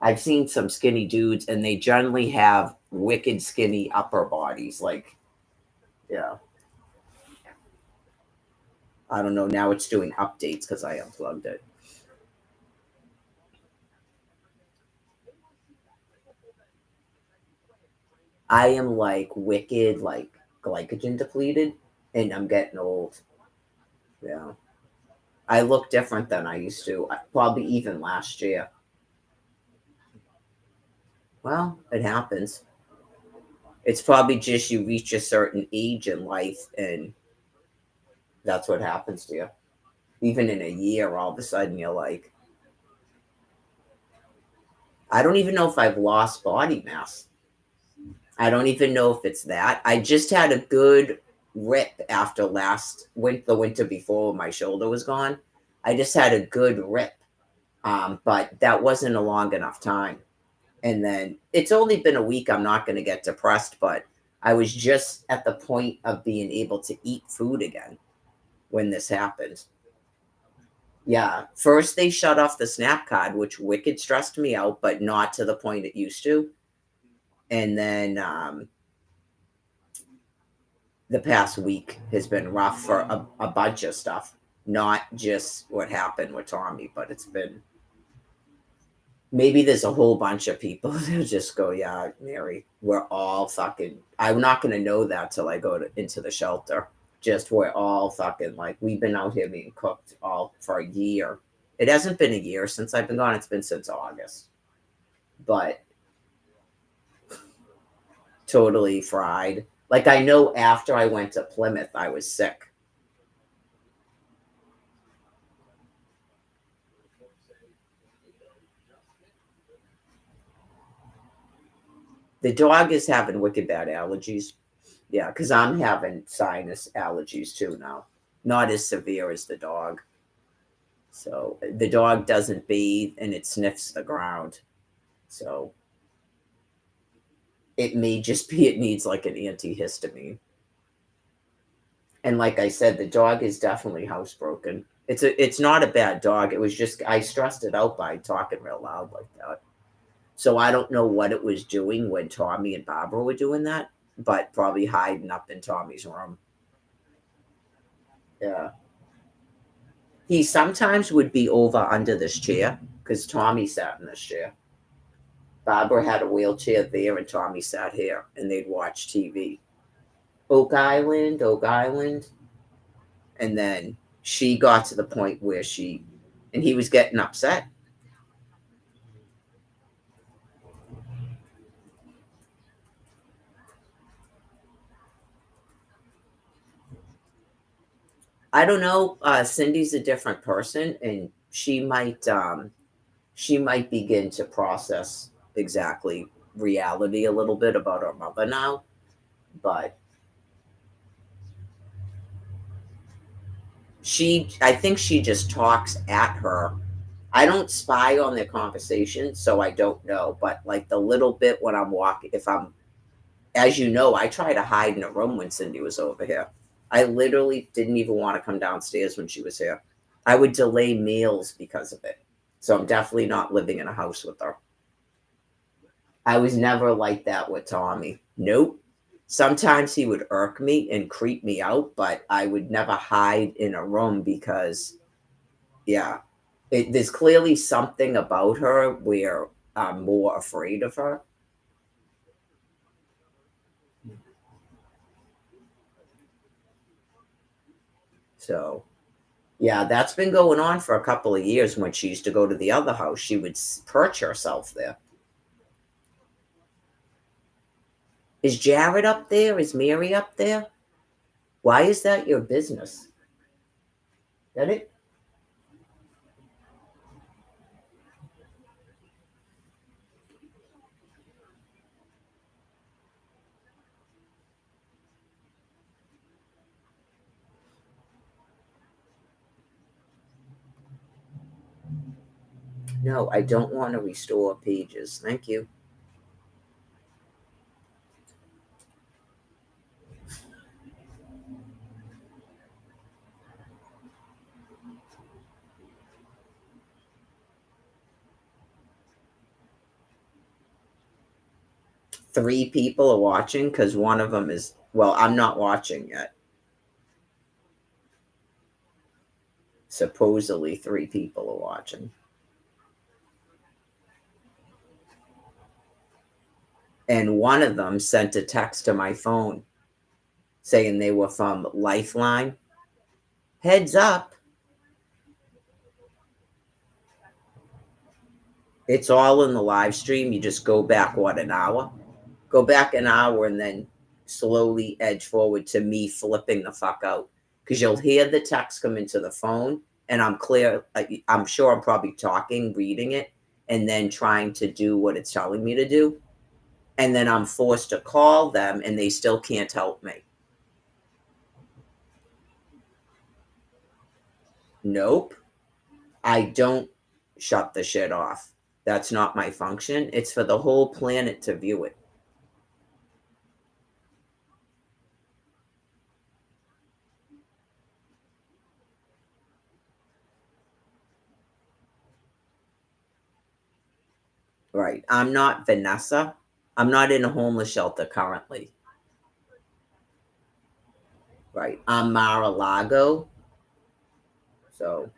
I've seen some skinny dudes and they generally have wicked skinny upper bodies. Like, yeah. I don't know. Now it's doing updates because I unplugged it. I am like wicked, like glycogen depleted, and I'm getting old. Yeah. I look different than I used to, probably even last year. Well, it happens. It's probably just you reach a certain age in life, and that's what happens to you. Even in a year, all of a sudden, you're like, I don't even know if I've lost body mass. I don't even know if it's that. I just had a good rip after the winter before my shoulder was gone. I just had a good rip, but that wasn't a long enough time. And then it's only been a week. I'm not going to get depressed, but I was just at the point of being able to eat food again when this happened. Yeah. First, they shut off the Snap card, which wicked stressed me out, but not to the point it used to. And then the past week has been rough for a bunch of stuff, not just what happened with Tommy, but it's been maybe there's a whole bunch of people that just go, yeah, Mary, we're all fucking. I'm not going to know that till I go into the shelter. Just we're all fucking like, we've been out here being cooked all for a year. It hasn't been a year since I've been gone. It's been since August. But totally fried. Like I know after I went to Plymouth, I was sick. The dog is having wicked bad allergies. Yeah, because I'm having sinus allergies too now. Not as severe as the dog. So the dog doesn't bathe and it sniffs the ground. So it may just be it needs like an antihistamine. And like I said, the dog is definitely housebroken. It's not a bad dog. It was just I stressed it out by talking real loud like that. So I don't know what it was doing when Tommy and Barbara were doing that, but probably hiding up in Tommy's room. Yeah. He sometimes would be over under this chair because Tommy sat in this chair. Barbara had a wheelchair there and Tommy sat here and they'd watch TV. Oak Island. And then she got to the point where and he was getting upset. I don't know. Cindy's a different person, and she might begin to process exactly reality a little bit about her mother now, but I think she just talks at her. I don't spy on their conversation, so I don't know. But like the little bit when I'm walking, as you know, I try to hide in a room when Cindy was over here. I literally didn't even want to come downstairs when she was here. I would delay meals because of it. So I'm definitely not living in a house with her. I was never like that with Tommy. Nope. Sometimes he would irk me and creep me out, but I would never hide in a room because, yeah, there's clearly something about her where I'm more afraid of her. So, yeah, that's been going on for a couple of years. When she used to go to the other house, she would perch herself there. Is Jared up there? Is Mary up there? Why is that your business? Is that it? No, I don't want to restore pages. Thank you. Three people are watching because one of them is, well, I'm not watching yet. Supposedly three people are watching. And one of them sent a text to my phone saying they were from Lifeline. Heads up. It's all in the live stream. You just go back, an hour? Go back an hour and then slowly edge forward to me flipping the fuck out. Because you'll hear the text come into the phone and I'm clear. I'm sure I'm probably talking, reading it, and then trying to do what it's telling me to do. And then I'm forced to call them and they still can't help me. Nope. I don't shut the shit off. That's not my function. It's for the whole planet to view it. Right. I'm not Vanessa. I'm not in a homeless shelter currently. Right. I'm Mar-a-Lago. So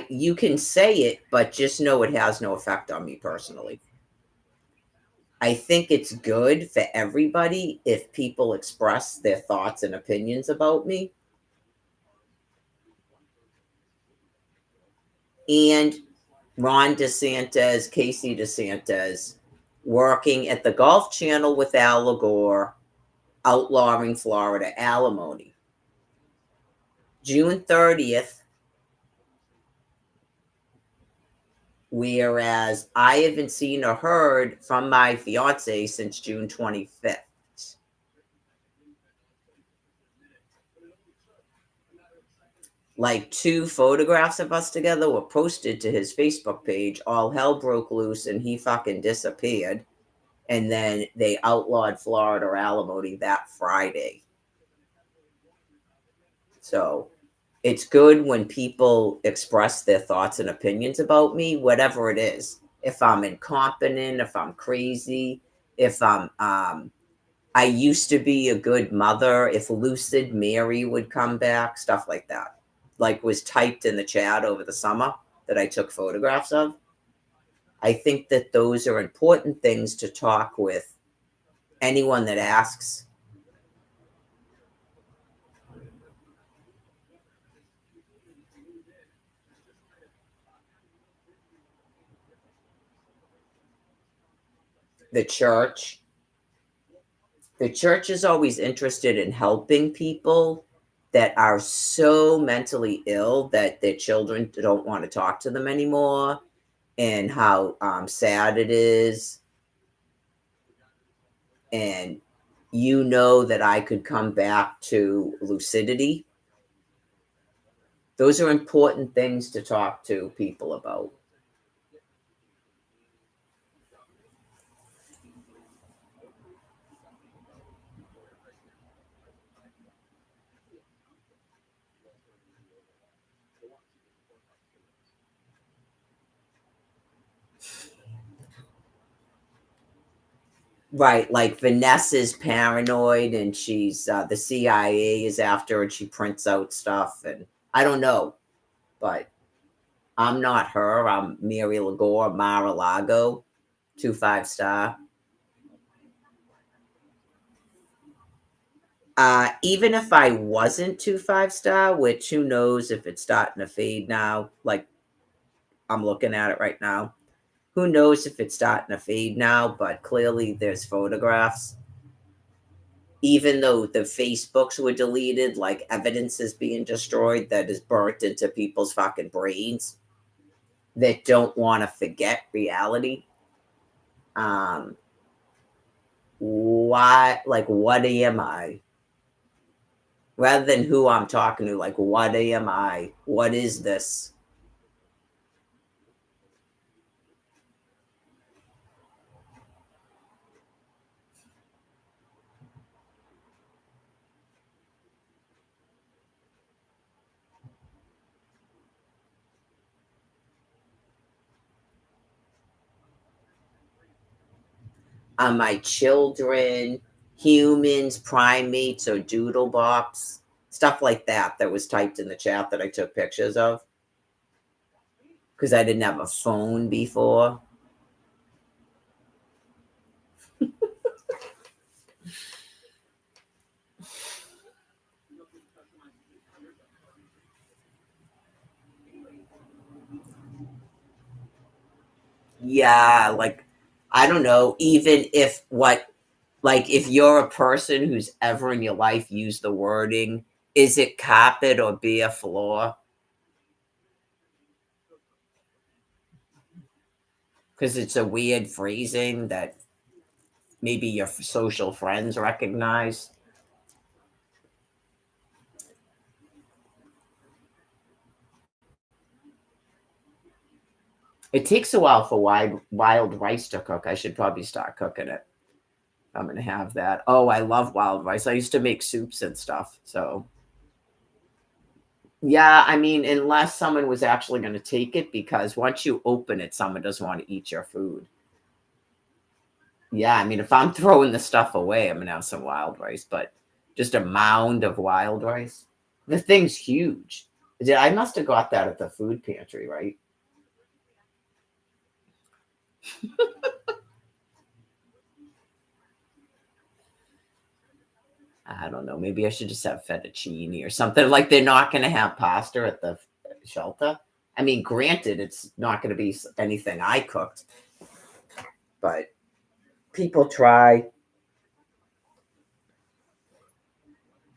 you can say it, but just know it has no effect on me personally. I think it's good for everybody if people express their thoughts and opinions about me. And Ron DeSantis, Casey DeSantis, working at the Golf Channel with Al Gore, outlawing Florida alimony. June 30th, whereas I haven't seen or heard from my fiance since June 25th. Like 2 photographs of us together were posted to his Facebook page. All hell broke loose and he fucking disappeared. And then they outlawed Florida alimony that Friday. So it's good when people express their thoughts and opinions about me, whatever it is. If I'm incompetent, if I'm crazy, if I used to be a good mother, if Lucid Mary would come back, stuff like that. like was typed in the chat over the summer that I took photographs of. I think that those are important things to talk with anyone that asks. The church. The church is always interested in helping people that are so mentally ill that their children don't want to talk to them anymore, and how sad it is. And you know that I could come back to lucidity. Those are important things to talk to people about. Right, like Vanessa's paranoid, and she's the CIA is after her, and she prints out stuff, and I don't know, but I'm not her. I'm Mary Lagore, Mar-a-Lago, 2 5-star. Even if I wasn't 2 5-star, which who knows if it's starting to fade now, like I'm looking at it right now. Who knows if it's starting to fade now, but clearly there's photographs. Even though the Facebooks were deleted, like evidence is being destroyed that is burnt into people's fucking brains that don't want to forget reality. What am I? Rather than who I'm talking to, like, what am I? What is this? Are my children humans, primates, or doodlebops? Stuff like that was typed in the chat that I took pictures of. Because I didn't have a phone before. Yeah, like, I don't know, even if if you're a person who's ever in your life used the wording, is it carpet or bare floor? Because it's a weird phrasing that maybe your social friends recognize. It takes a while for wild rice to cook. I should probably start cooking it. I'm going to have that. Oh, I love wild rice. I used to make soups and stuff. So, yeah, I mean, unless someone was actually going to take it, because once you open it, someone doesn't want to eat your food. Yeah, I mean, if I'm throwing the stuff away, I'm going to have some wild rice, but just a mound of wild rice. The thing's huge. I must have got that at the food pantry, right? I don't know. Maybe I should just have fettuccine or something. Like, they're not going to have pasta at the shelter. I mean, granted, it's not going to be anything I cooked, but people try.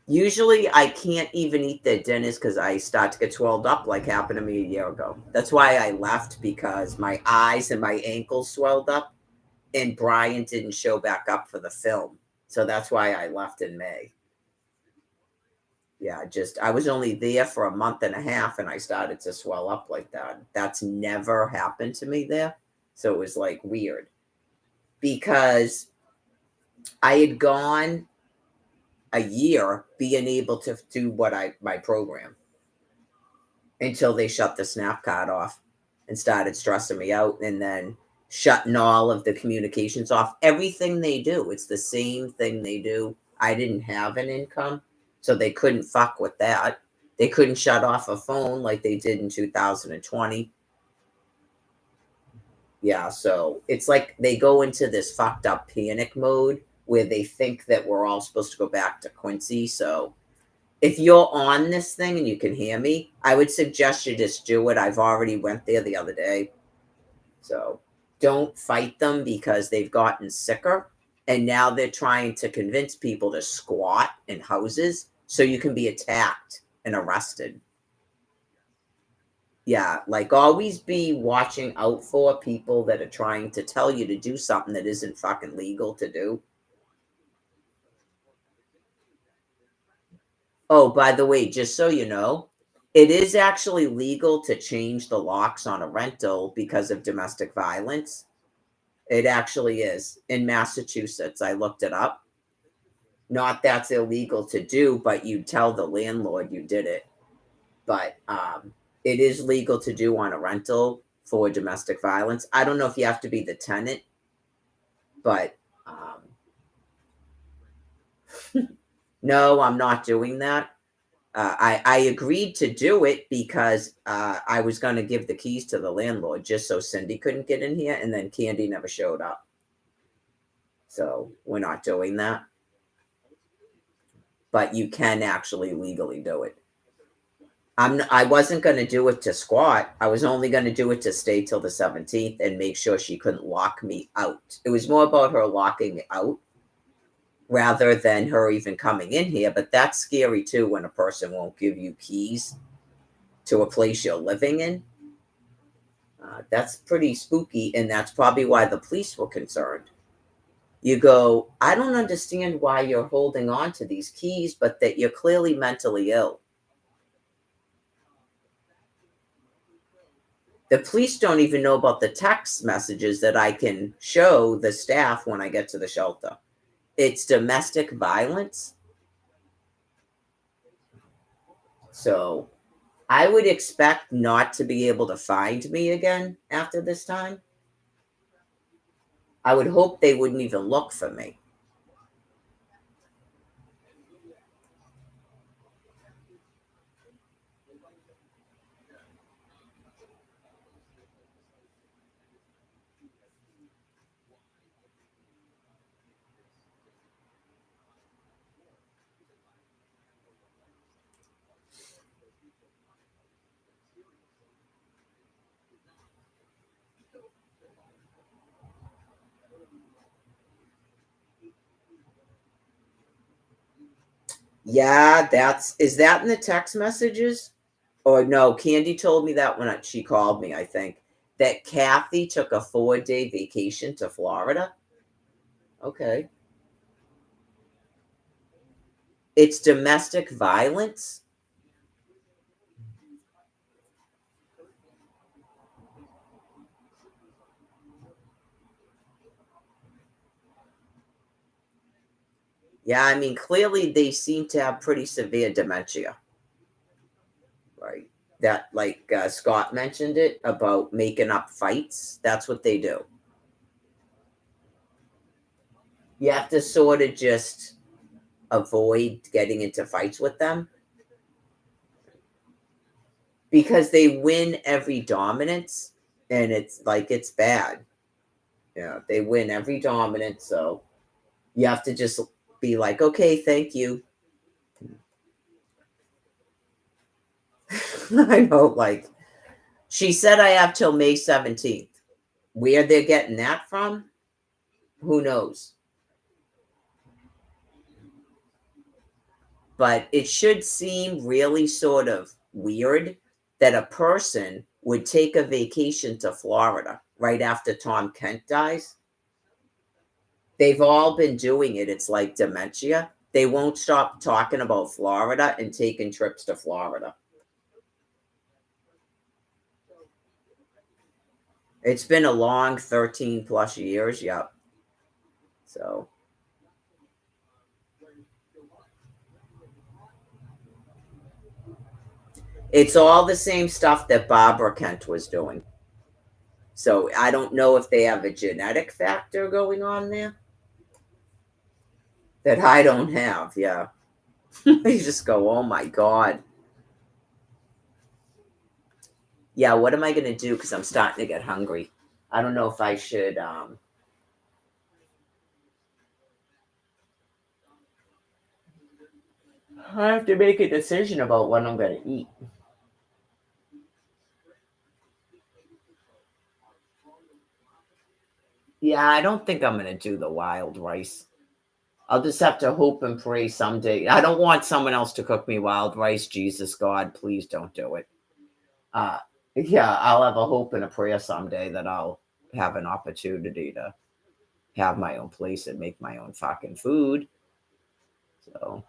Usually, I can't even eat their dinners because I start to get swelled up, like happened to me a year ago. That's why I left, because my eyes and my ankles swelled up, and Brian didn't show back up for the film. So that's why I left in May. Yeah, I was only there for a month and a half, and I started to swell up like that. That's never happened to me there. So it was like weird, because I had gone a year being able to do my program until they shut the snap card off and started stressing me out, and then shutting all of the communications off. Everything they do, it's the same thing they do. I didn't have an income, so they couldn't fuck with that. They couldn't shut off a phone like they did in 2020. Yeah, so it's like they go into this fucked up panic mode where they think that we're all supposed to go back to Quincy. So if you're on this thing and you can hear me, I would suggest you just do it. I've already went there the other day. So don't fight them because they've gotten sicker. And now they're trying to convince people to squat in houses so you can be attacked and arrested. Yeah, like always be watching out for people that are trying to tell you to do something that isn't fucking legal to do. Oh, by the way, just so you know, it is actually legal to change the locks on a rental because of domestic violence. It actually is in Massachusetts. I looked it up. Not that's illegal to do, but you tell the landlord you did it. But it is legal to do on a rental for domestic violence. I don't know if you have to be the tenant, but no, I'm not doing that. I agreed to do it because I was going to give the keys to the landlord just so Cindy couldn't get in here, and then Candy never showed up. So we're not doing that. But you can actually legally do it. I wasn't going to do it to squat. I was only going to do it to stay till the 17th and make sure she couldn't lock me out. It was more about her locking me out rather than her even coming in here. But that's scary too when a person won't give you keys to a place you're living in. That's pretty spooky, and that's probably why the police were concerned. You go, I don't understand why you're holding on to these keys, but that you're clearly mentally ill. The police don't even know about the text messages that I can show the staff when I get to the shelter. It's domestic violence. So I would expect not to be able to find me again after this time. I would hope they wouldn't even look for me. Yeah, is that in the text messages? Or no, Candy told me that when she called me, I think, that Kathy took a 4-day vacation to Florida. Okay. It's domestic violence? Yeah, I mean, clearly they seem to have pretty severe dementia. Right. That, like Scott mentioned it about making up fights. That's what they do. You have to sort of just avoid getting into fights with them because they win every dominance, and it's like it's bad. Yeah, they win every dominance, so you have to just be like, okay, thank you. I know, like she said I have till May 17th. Where they're getting that from, who knows? But it should seem really sort of weird that a person would take a vacation to Florida right after Tom Kent dies. They've all been doing it. It's like dementia. They won't stop talking about Florida and taking trips to Florida. It's been a long 13 plus years. Yep. So. It's all the same stuff that Barbara Kent was doing. So I don't know if they have a genetic factor going on there that I don't have. Yeah. You just go, oh my God. Yeah, what am I going to do? Because I'm starting to get hungry. I don't know if I should. I have to make a decision about what I'm going to eat. Yeah, I don't think I'm going to do the wild rice. I'll just have to hope and pray someday. I don't want someone else to cook me wild rice. Jesus, God, please don't do it. Uh, yeah, I'll have a hope and a prayer someday that I'll have an opportunity to have my own place and make my own fucking food. So,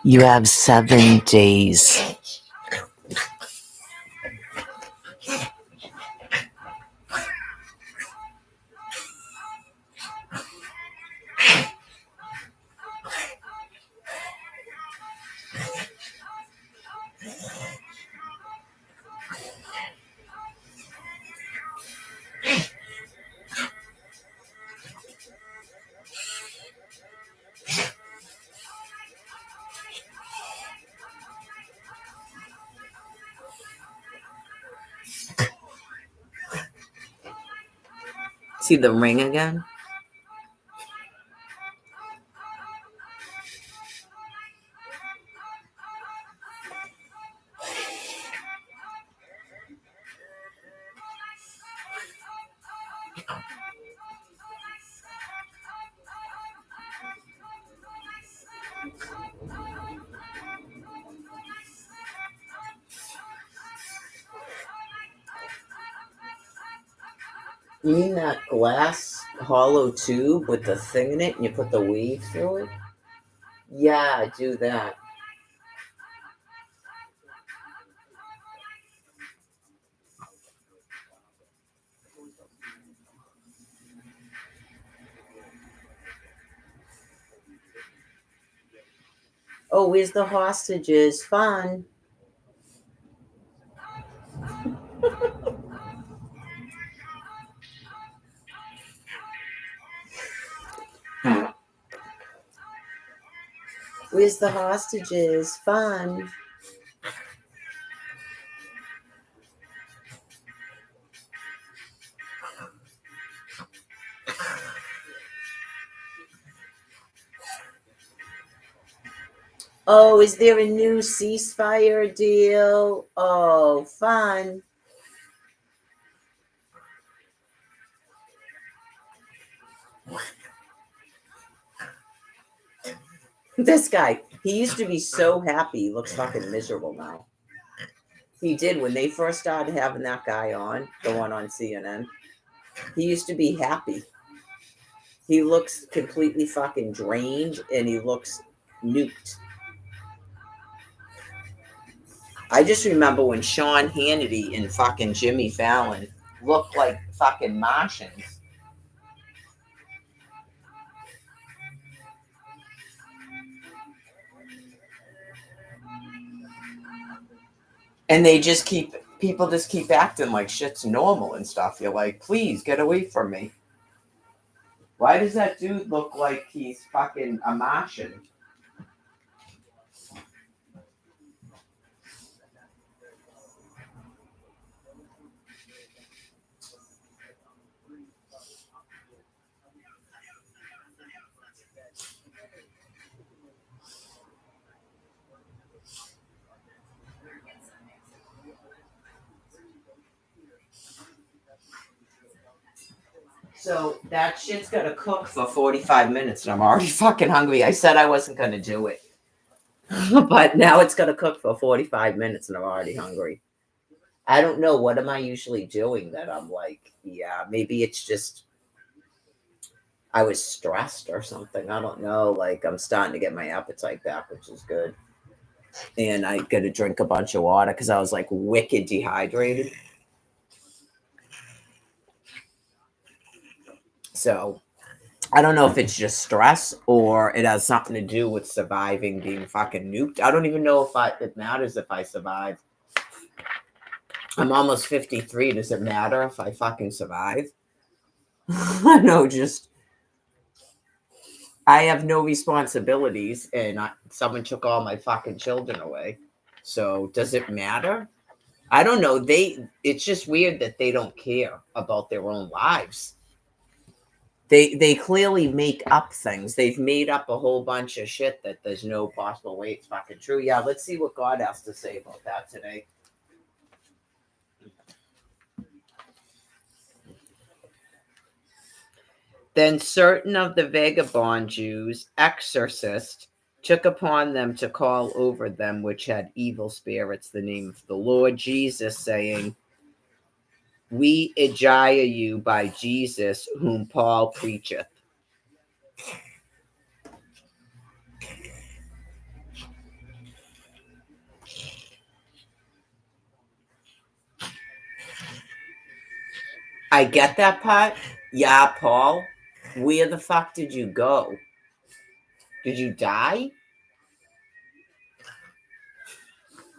You have 7 days. See the ring again? You mean that glass hollow tube with the thing in it and you put the weave through it? Yeah, do that. Oh, where's the hostages? Fun. Where's the hostages? Fun. Oh, is there a new ceasefire deal? Oh, fun. This guy, he used to be so happy. He looks fucking miserable now. He did when they first started having that guy on, the one on CNN. He used to be happy. He looks completely fucking drained and he looks nuked. I just remember when Sean Hannity and fucking Jimmy Fallon looked like fucking Martians. And people just keep acting like shit's normal and stuff. You're like, please get away from me. Why does that dude look like he's fucking a Martian? So that shit's gonna cook for 45 minutes and I'm already fucking hungry. I said I wasn't gonna do it. But now it's gonna cook for 45 minutes and I'm already hungry. I don't know. What am I usually doing that I'm like, yeah, maybe it's just I was stressed or something. I don't know. Like I'm starting to get my appetite back, which is good. And I got to drink a bunch of water because I was like wicked dehydrated. So I don't know if it's just stress or it has something to do with surviving being fucking nuked. I don't even know if it matters if I survive. I'm almost 53. Does it matter if I fucking survive? No, just I have no responsibilities and someone took all my fucking children away. So does it matter? I don't know. It's just weird that they don't care about their own lives. They clearly make up things. They've made up a whole bunch of shit that there's no possible way it's fucking true. Yeah, let's see what God has to say about that today. Then certain of the vagabond Jews, exorcists, took upon them to call over them which had evil spirits the name of the Lord Jesus, saying, We adjure you by Jesus, whom Paul preacheth. I get that part. Yeah, Paul. Where the fuck did you go? Did you die?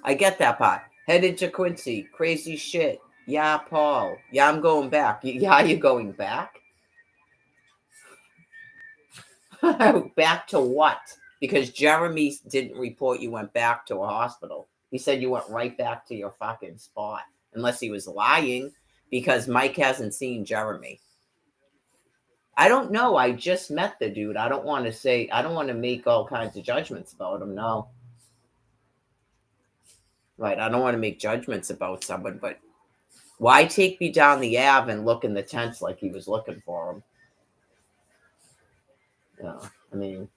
I get that part. Headed to Quincy. Crazy shit. Yeah, Paul. Yeah, I'm going back. Yeah, you're going back? Back to what? Because Jeremy didn't report you went back to a hospital. He said you went right back to your fucking spot. Unless he was lying, because Mike hasn't seen Jeremy. I don't know. I just met the dude. I don't want to make all kinds of judgments about him. No. Right. I don't want to make judgments about someone, but why take me down the Ave and look in the tents like he was looking for him? Yeah. I mean,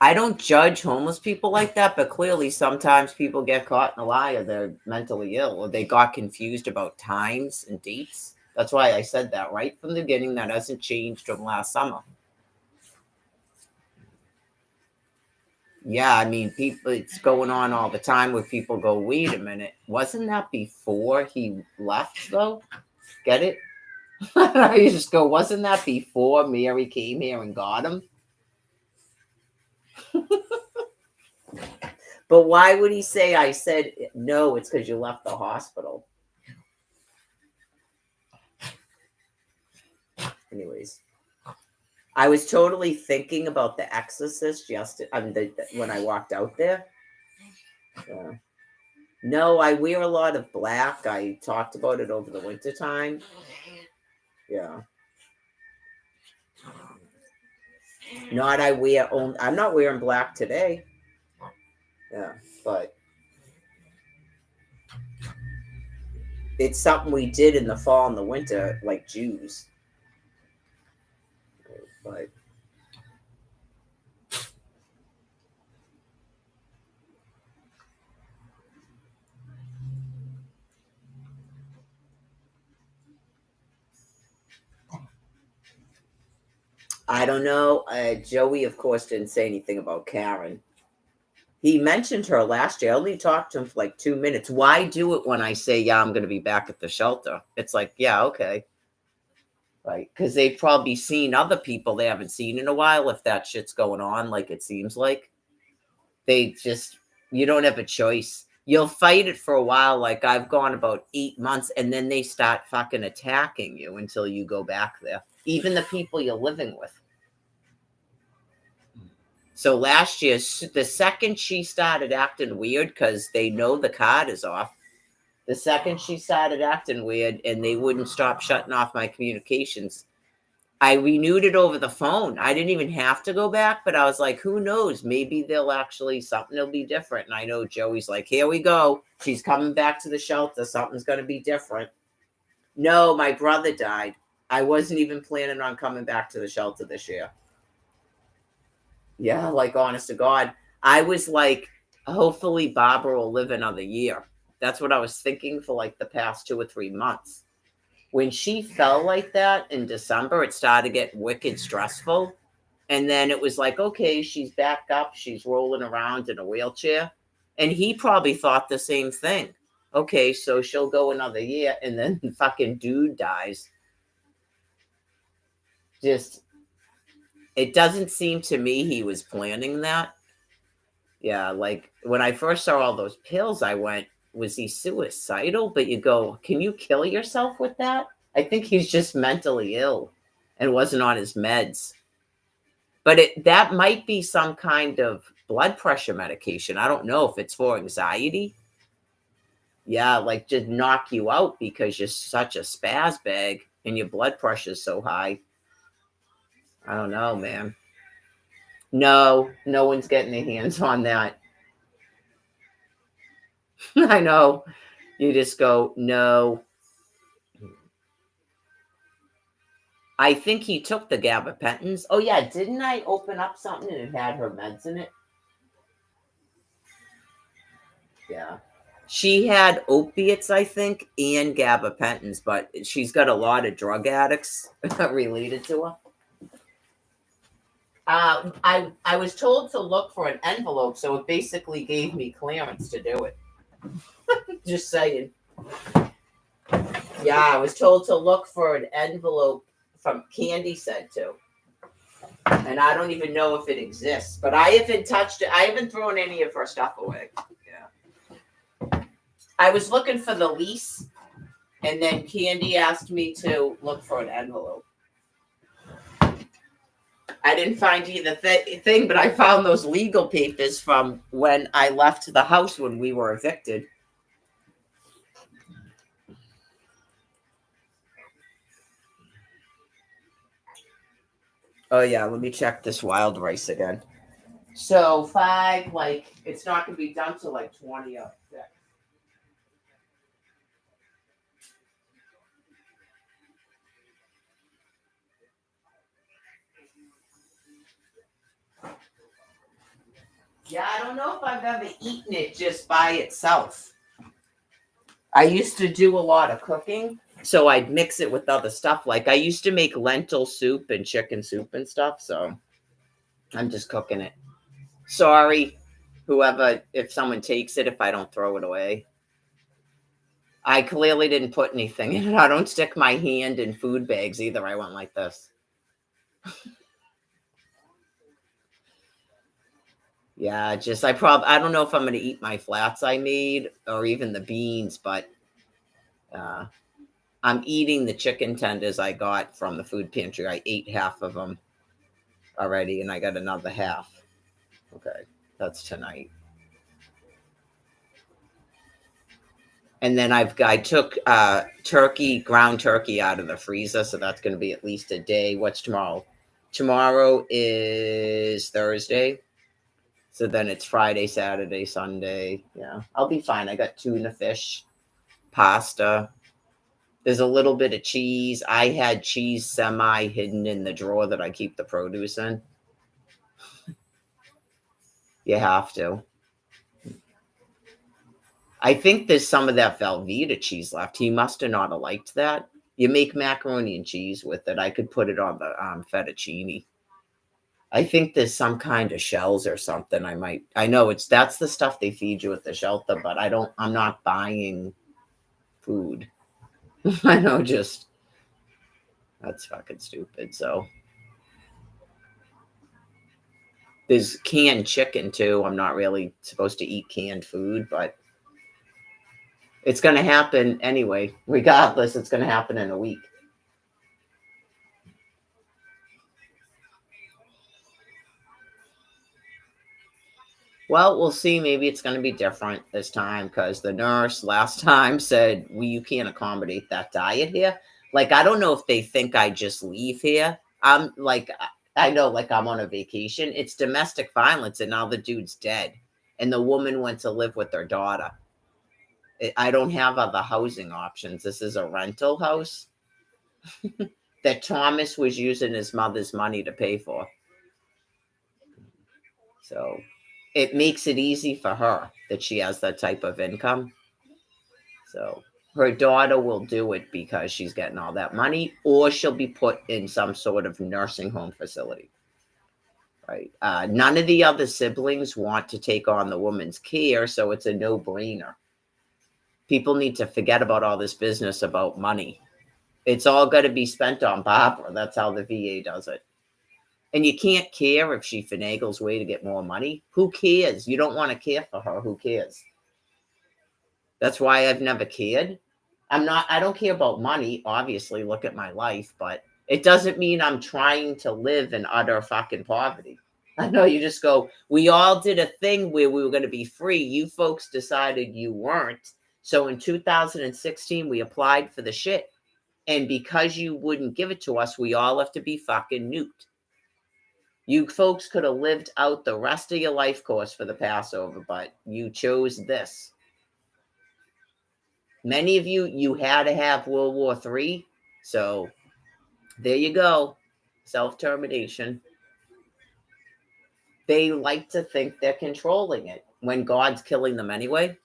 I don't judge homeless people like that, but clearly sometimes people get caught in a lie or they're mentally ill or they got confused about times and dates. That's why I said that right from the beginning. That hasn't changed from last summer. Yeah, I mean, people, it's going on all the time where people go, wait a minute, wasn't that before he left, though? Get it? I just go, wasn't that before Mary came here and got him? But why would he say, I said, no, it's because you left the hospital? Anyways, I was totally thinking about The Exorcist when I walked out there. No, I wear a lot of black. I talked about it over the winter time. Yeah. I'm not wearing black today. Yeah, but it's something we did in the fall and the winter, like Jews. But I don't know. Joey, of course, didn't say anything about Karen. He mentioned her last year. I only talked to him for like 2 minutes. Why do it when I say, yeah, I'm going to be back at the shelter? It's like, yeah, okay. Right. Because they've probably seen other people they haven't seen in a while if that shit's going on, like it seems like. You don't have a choice. You'll fight it for a while. Like I've gone about 8 months and then they start fucking attacking you until you go back there. Even the people you're living with. So last year, the second she started acting weird, because they know the card is off, the second she started acting weird and they wouldn't stop shutting off my communications, I renewed it over the phone. I didn't even have to go back, but I was like, who knows? Maybe something will be different. And I know Joey's like, here we go. She's coming back to the shelter. Something's going to be different. No, my brother died. I wasn't even planning on coming back to the shelter this year. Yeah, like honest to God. I was like, hopefully Barbara will live another year. That's what I was thinking for like the past 2 or 3 months. When she fell like that in December, it started to get wicked stressful. And then it was like, okay, she's back up. She's rolling around in a wheelchair. And he probably thought the same thing. Okay, so she'll go another year. And then the fucking dude dies. Just, it doesn't seem to me he was planning that. Yeah, like when I first saw all those pills, I went, was he suicidal? But you go, can you kill yourself with that? I think he's just mentally ill and wasn't on his meds. But that might be some kind of blood pressure medication. I don't know if it's for anxiety. Yeah, like just knock you out because you're such a spaz bag and your blood pressure is so high. I don't know, man. No one's getting their hands on that. I know. You just go, no. I think he took the gabapentins. Oh, yeah. Didn't I open up something and it had her meds in it? Yeah. She had opiates, I think, and gabapentins, but she's got a lot of drug addicts related to her. I was told to look for an envelope, so it basically gave me clearance to do it. Just saying. Yeah, I was told to look for an envelope from Candy said to. And I don't even know if it exists, but I haven't touched it. I haven't thrown any of her stuff away. Yeah. I was looking for the lease, and then Candy asked me to look for an envelope. I didn't find either thing, but I found those legal papers from when I left the house when we were evicted. Oh yeah, let me check this wild rice again. So 5, like it's not gonna be done till like 20 or 6. Yeah, I don't know if I've ever eaten it just by itself. I used to do a lot of cooking, so I'd mix it with other stuff. Like I used to make lentil soup and chicken soup and stuff, so I'm just cooking it. Sorry, whoever, if someone takes it, if I don't throw it away. I clearly didn't put anything in it. I don't stick my hand in food bags either. I went like this. Yeah, just I don't know if I'm gonna eat my flats I made or even the beans, but I'm eating the chicken tenders I got from the food pantry. I ate half of them already, and I got another half. Okay, that's tonight. And then I took ground turkey out of the freezer, so that's going to be at least a day. What's tomorrow? Tomorrow is Thursday. So then it's Friday, Saturday, Sunday. Yeah, I'll be fine. I got tuna fish, pasta. There's a little bit of cheese. I had cheese semi hidden in the drawer that I keep the produce in. You have to. I think there's some of that Velveeta cheese left. He must have not liked that. You make macaroni and cheese with it. I could put it on the fettuccine. I think there's some kind of shells or something. I know that's the stuff they feed you at the shelter, but I'm not buying food. I know, that's fucking stupid. So there's canned chicken too. I'm not really supposed to eat canned food, but it's going to happen anyway. Regardless, it's going to happen in a week. Well, we'll see. Maybe it's going to be different this time because the nurse last time said, you can't accommodate that diet here. Like, I don't know if they think I just leave here. I'm like, I know, like I'm on a vacation. It's domestic violence and now the dude's dead. And the woman went to live with their daughter. I don't have other housing options. This is a rental house that Thomas was using his mother's money to pay for. So it makes it easy for her that she has that type of income. So her daughter will do it because she's getting all that money, or she'll be put in some sort of nursing home facility. Right. None of the other siblings want to take on the woman's care, so it's a no-brainer. People need to forget about all this business about money. It's all got to be spent on Barbara. That's how the VA does it. And you can't care if she finagles way to get more money. Who cares? You don't want to care for her. Who cares? That's why I've never cared. I don't care about money. Obviously, look at my life, but it doesn't mean I'm trying to live in utter fucking poverty. I know you just go, we all did a thing where we were going to be free. You folks decided you weren't. So in 2016, we applied for the shit. And because you wouldn't give it to us, we all have to be fucking nuked. You folks could have lived out the rest of your life course for the Passover, but you chose this. Many of you had to have World War III. So there you go. Self-termination. They like to think they're controlling it when God's killing them anyway.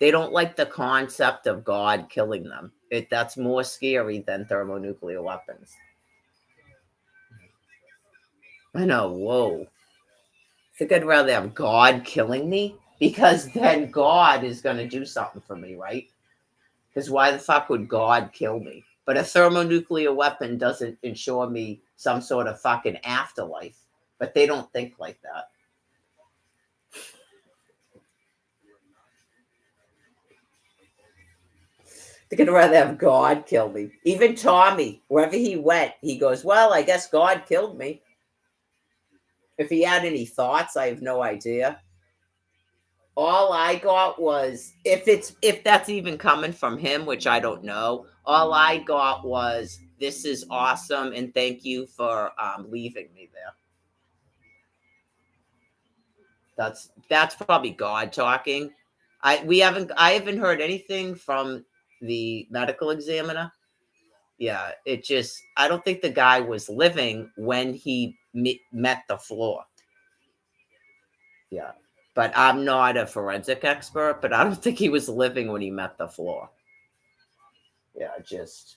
They don't like the concept of God killing them. That's more scary than thermonuclear weapons. I know, whoa. I think I'd rather have God killing me because then God is going to do something for me, right? Because why the fuck would God kill me? But a thermonuclear weapon doesn't ensure me some sort of fucking afterlife. But they don't think like that. They're going to rather have God kill me. Even Tommy, wherever he went, he goes, well, I guess God killed me. If he had any thoughts, I have no idea. All I got was, if that's even coming from him, which I don't know, all I got was, this is awesome and thank you for leaving me there. That's probably God talking. I haven't heard anything from the medical examiner. Yeah, I don't think the guy was living when he met the floor. Yeah, but I'm not a forensic expert, but I don't think he was living when he met the floor. Yeah, just.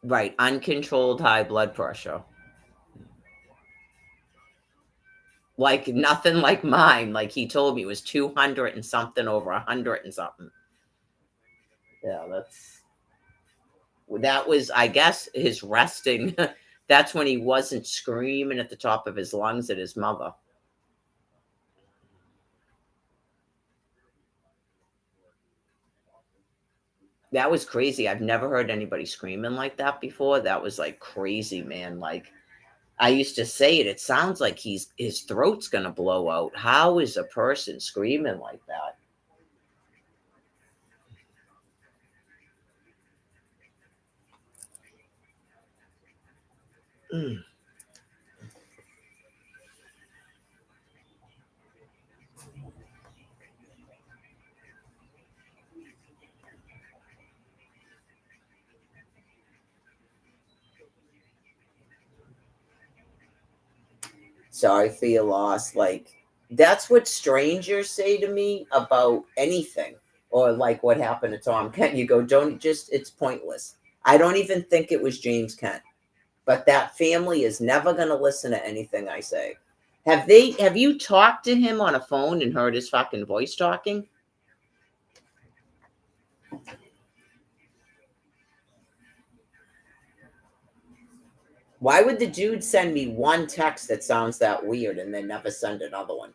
Right, uncontrolled high blood pressure. Like nothing like mine. Like he told me it was 200 and something over 100 and something. Yeah, that was, I guess, his resting. That's when he wasn't screaming at the top of his lungs at his mother. That was crazy. I've never heard anybody screaming like that before. That was like crazy, man. Like I used to say it sounds like his throat's gonna blow out. How is a person screaming like that? Mm. Sorry for your loss. Like that's what strangers say to me about anything, or like what happened to Tom Kent. You go, don't just. It's pointless. I don't even think it was James Kent, but that family is never going to listen to anything I say. Have you talked to him on a phone and heard his fucking voice talking? Why would the dude send me one text that sounds that weird and then never send another one?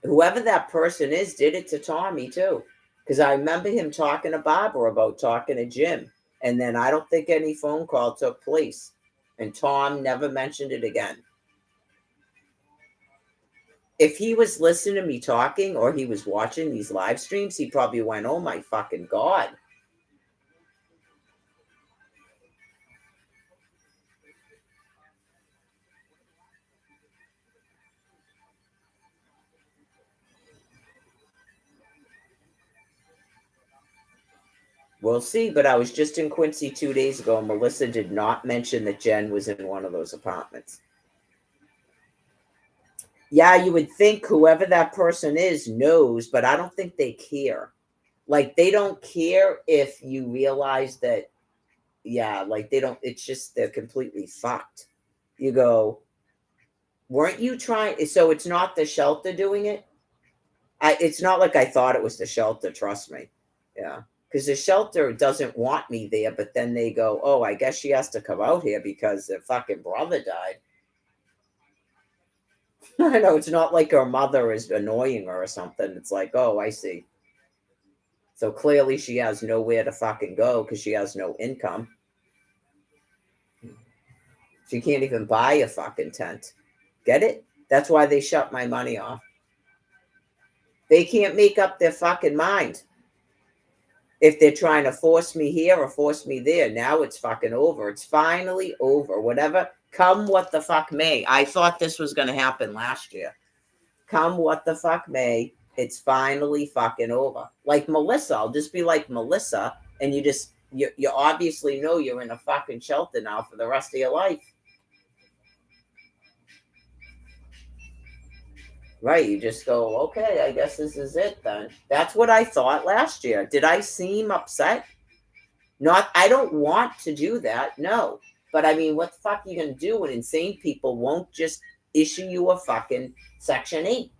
Whoever that person is did it to Tommy too. Because I remember him talking to Barbara about talking to Jim. And then I don't think any phone call took place. And Tom never mentioned it again. If he was listening to me talking or he was watching these live streams, he probably went, oh my fucking God. We'll see, but I was just in Quincy 2 days ago, and Melissa did not mention that Jen was in one of those apartments. Yeah, you would think whoever that person is knows, but I don't think they care. Like, they don't care if you realize that, yeah, like, they don't, it's just, they're completely fucked. You go, weren't you trying? So it's not the shelter doing it? It's not like I thought it was the shelter, trust me. Yeah. Because the shelter doesn't want me there, but then they go, oh, I guess she has to come out here because her fucking brother died. I know, it's not like her mother is annoying her or something. It's like, oh, I see. So clearly she has nowhere to fucking go because she has no income. She can't even buy a fucking tent. Get it? That's why they shut my money off. They can't make up their fucking mind. If they're trying to force me here or force me there, now it's fucking over. It's finally over. Whatever, come what the fuck may. I thought this was going to happen last year. Come what the fuck may, it's finally fucking over. Like Melissa, I'll just be like Melissa, and you obviously know you're in a fucking shelter now for the rest of your life. Right. You just go, okay, I guess this is it then. That's what I thought last year. Did I seem upset? Not, I don't want to do that. No. But I mean, what the fuck are you going to do when insane people won't just issue you a fucking Section 8?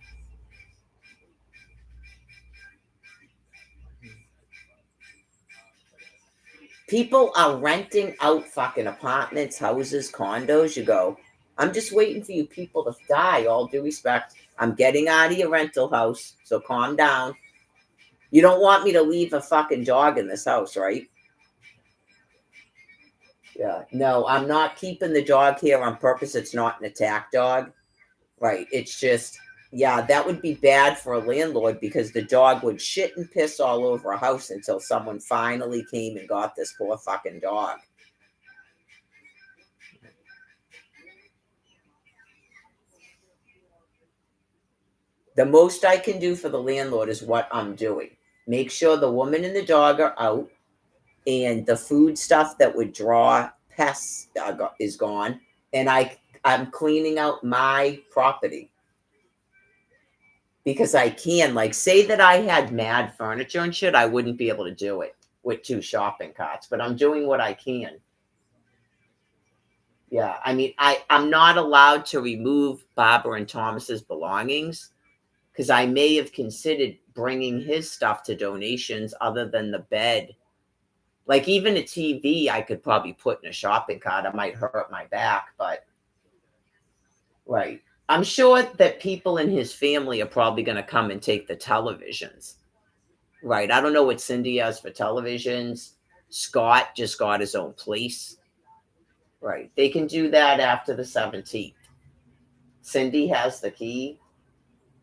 People are renting out fucking apartments, houses, condos. You go, I'm just waiting for you people to die, all due respect. I'm getting out of your rental house, so calm down. You don't want me to leave a fucking dog in this house, right? Yeah. No, I'm not keeping the dog here on purpose. It's not an attack dog. Right. It's just, yeah, that would be bad for a landlord because the dog would shit and piss all over a house until someone finally came and got this poor fucking dog. The most I can do for the landlord is what I'm doing. Make sure the woman and the dog are out and the food stuff that would draw pests is gone. And I'm cleaning out my property because I can. Like, say that I had mad furniture and shit, I wouldn't be able to do it with 2 shopping carts, but I'm doing what I can. Yeah, I mean, I'm not allowed to remove Barbara and Thomas's belongings because I may have considered bringing his stuff to donations other than the bed. Like, even a TV, I could probably put in a shopping cart. It might hurt my back, but right. I'm sure that people in his family are probably going to come and take the televisions. Right. I don't know what Cindy has for televisions. Scott just got his own place. Right. They can do that after the 17th. Cindy has the key.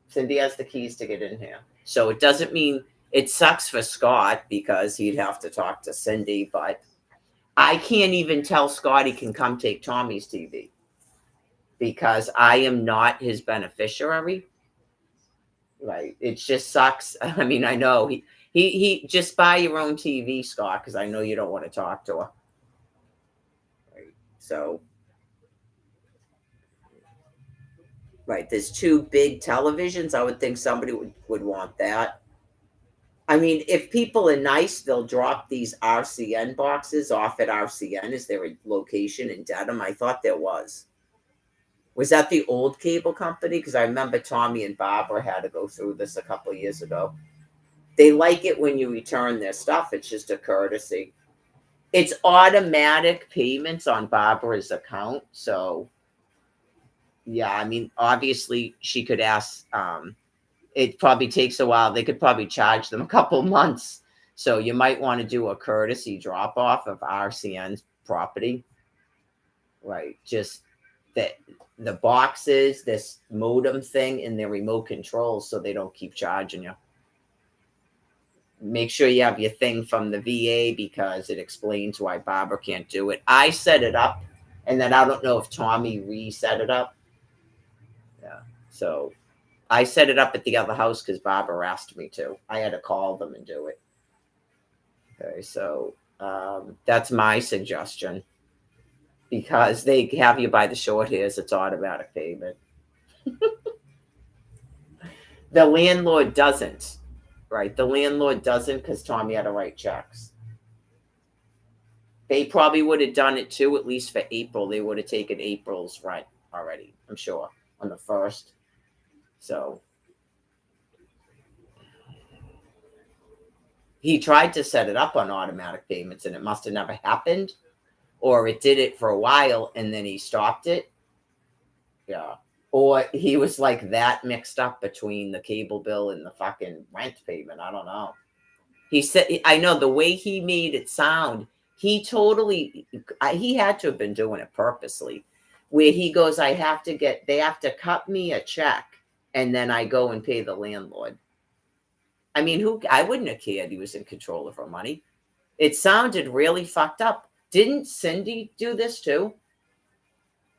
Cindy has the keys to get in here. So it doesn't mean it sucks for Scott because he'd have to talk to Cindy, but I can't even tell Scott he can come take Tommy's TV because I am not his beneficiary. Right. It just sucks. I mean, I know he just buy your own TV, Scott, because I know you don't want to talk to her. Right. So right, there's 2 big televisions. I would think somebody would want that. I mean, if people are nice, they'll drop these RCN boxes off at RCN. Is there a location in Dedham? I thought there was. Was that the old cable company? Because I remember Tommy and Barbara had to go through this a couple of years ago. They like it when you return their stuff. It's just a courtesy. It's automatic payments on Barbara's account. So, yeah, I mean, obviously she could ask. It probably takes a while. They could probably charge them a couple months. So you might want to do a courtesy drop off of RCN's property. Right. Just that the boxes, this modem thing, and their remote controls so they don't keep charging you. Make sure you have your thing from the VA because it explains why Barbara can't do it. I set it up, and then I don't know if Tommy reset it up. Yeah. So I set it up at the other house because Barbara asked me to. I had to call them and do it. Okay, so that's my suggestion. Because they have you by the short hairs, it's automatic payment. The landlord doesn't, right? The landlord doesn't because Tommy had to write checks. They probably would have done it too, at least for April. They would have taken April's rent already, I'm sure, on the 1st. So he tried to set it up on automatic payments and it must have never happened. Or it did it for a while and then he stopped it. Yeah. Or he was like that mixed up between the cable bill and the fucking rent payment. I don't know. He said, I know the way he made it sound, he had to have been doing it purposely. Where he goes, they have to cut me a check and then I go and pay the landlord. I mean, I wouldn't have cared he was in control of her money. It sounded really fucked up. Didn't Cindy do this too?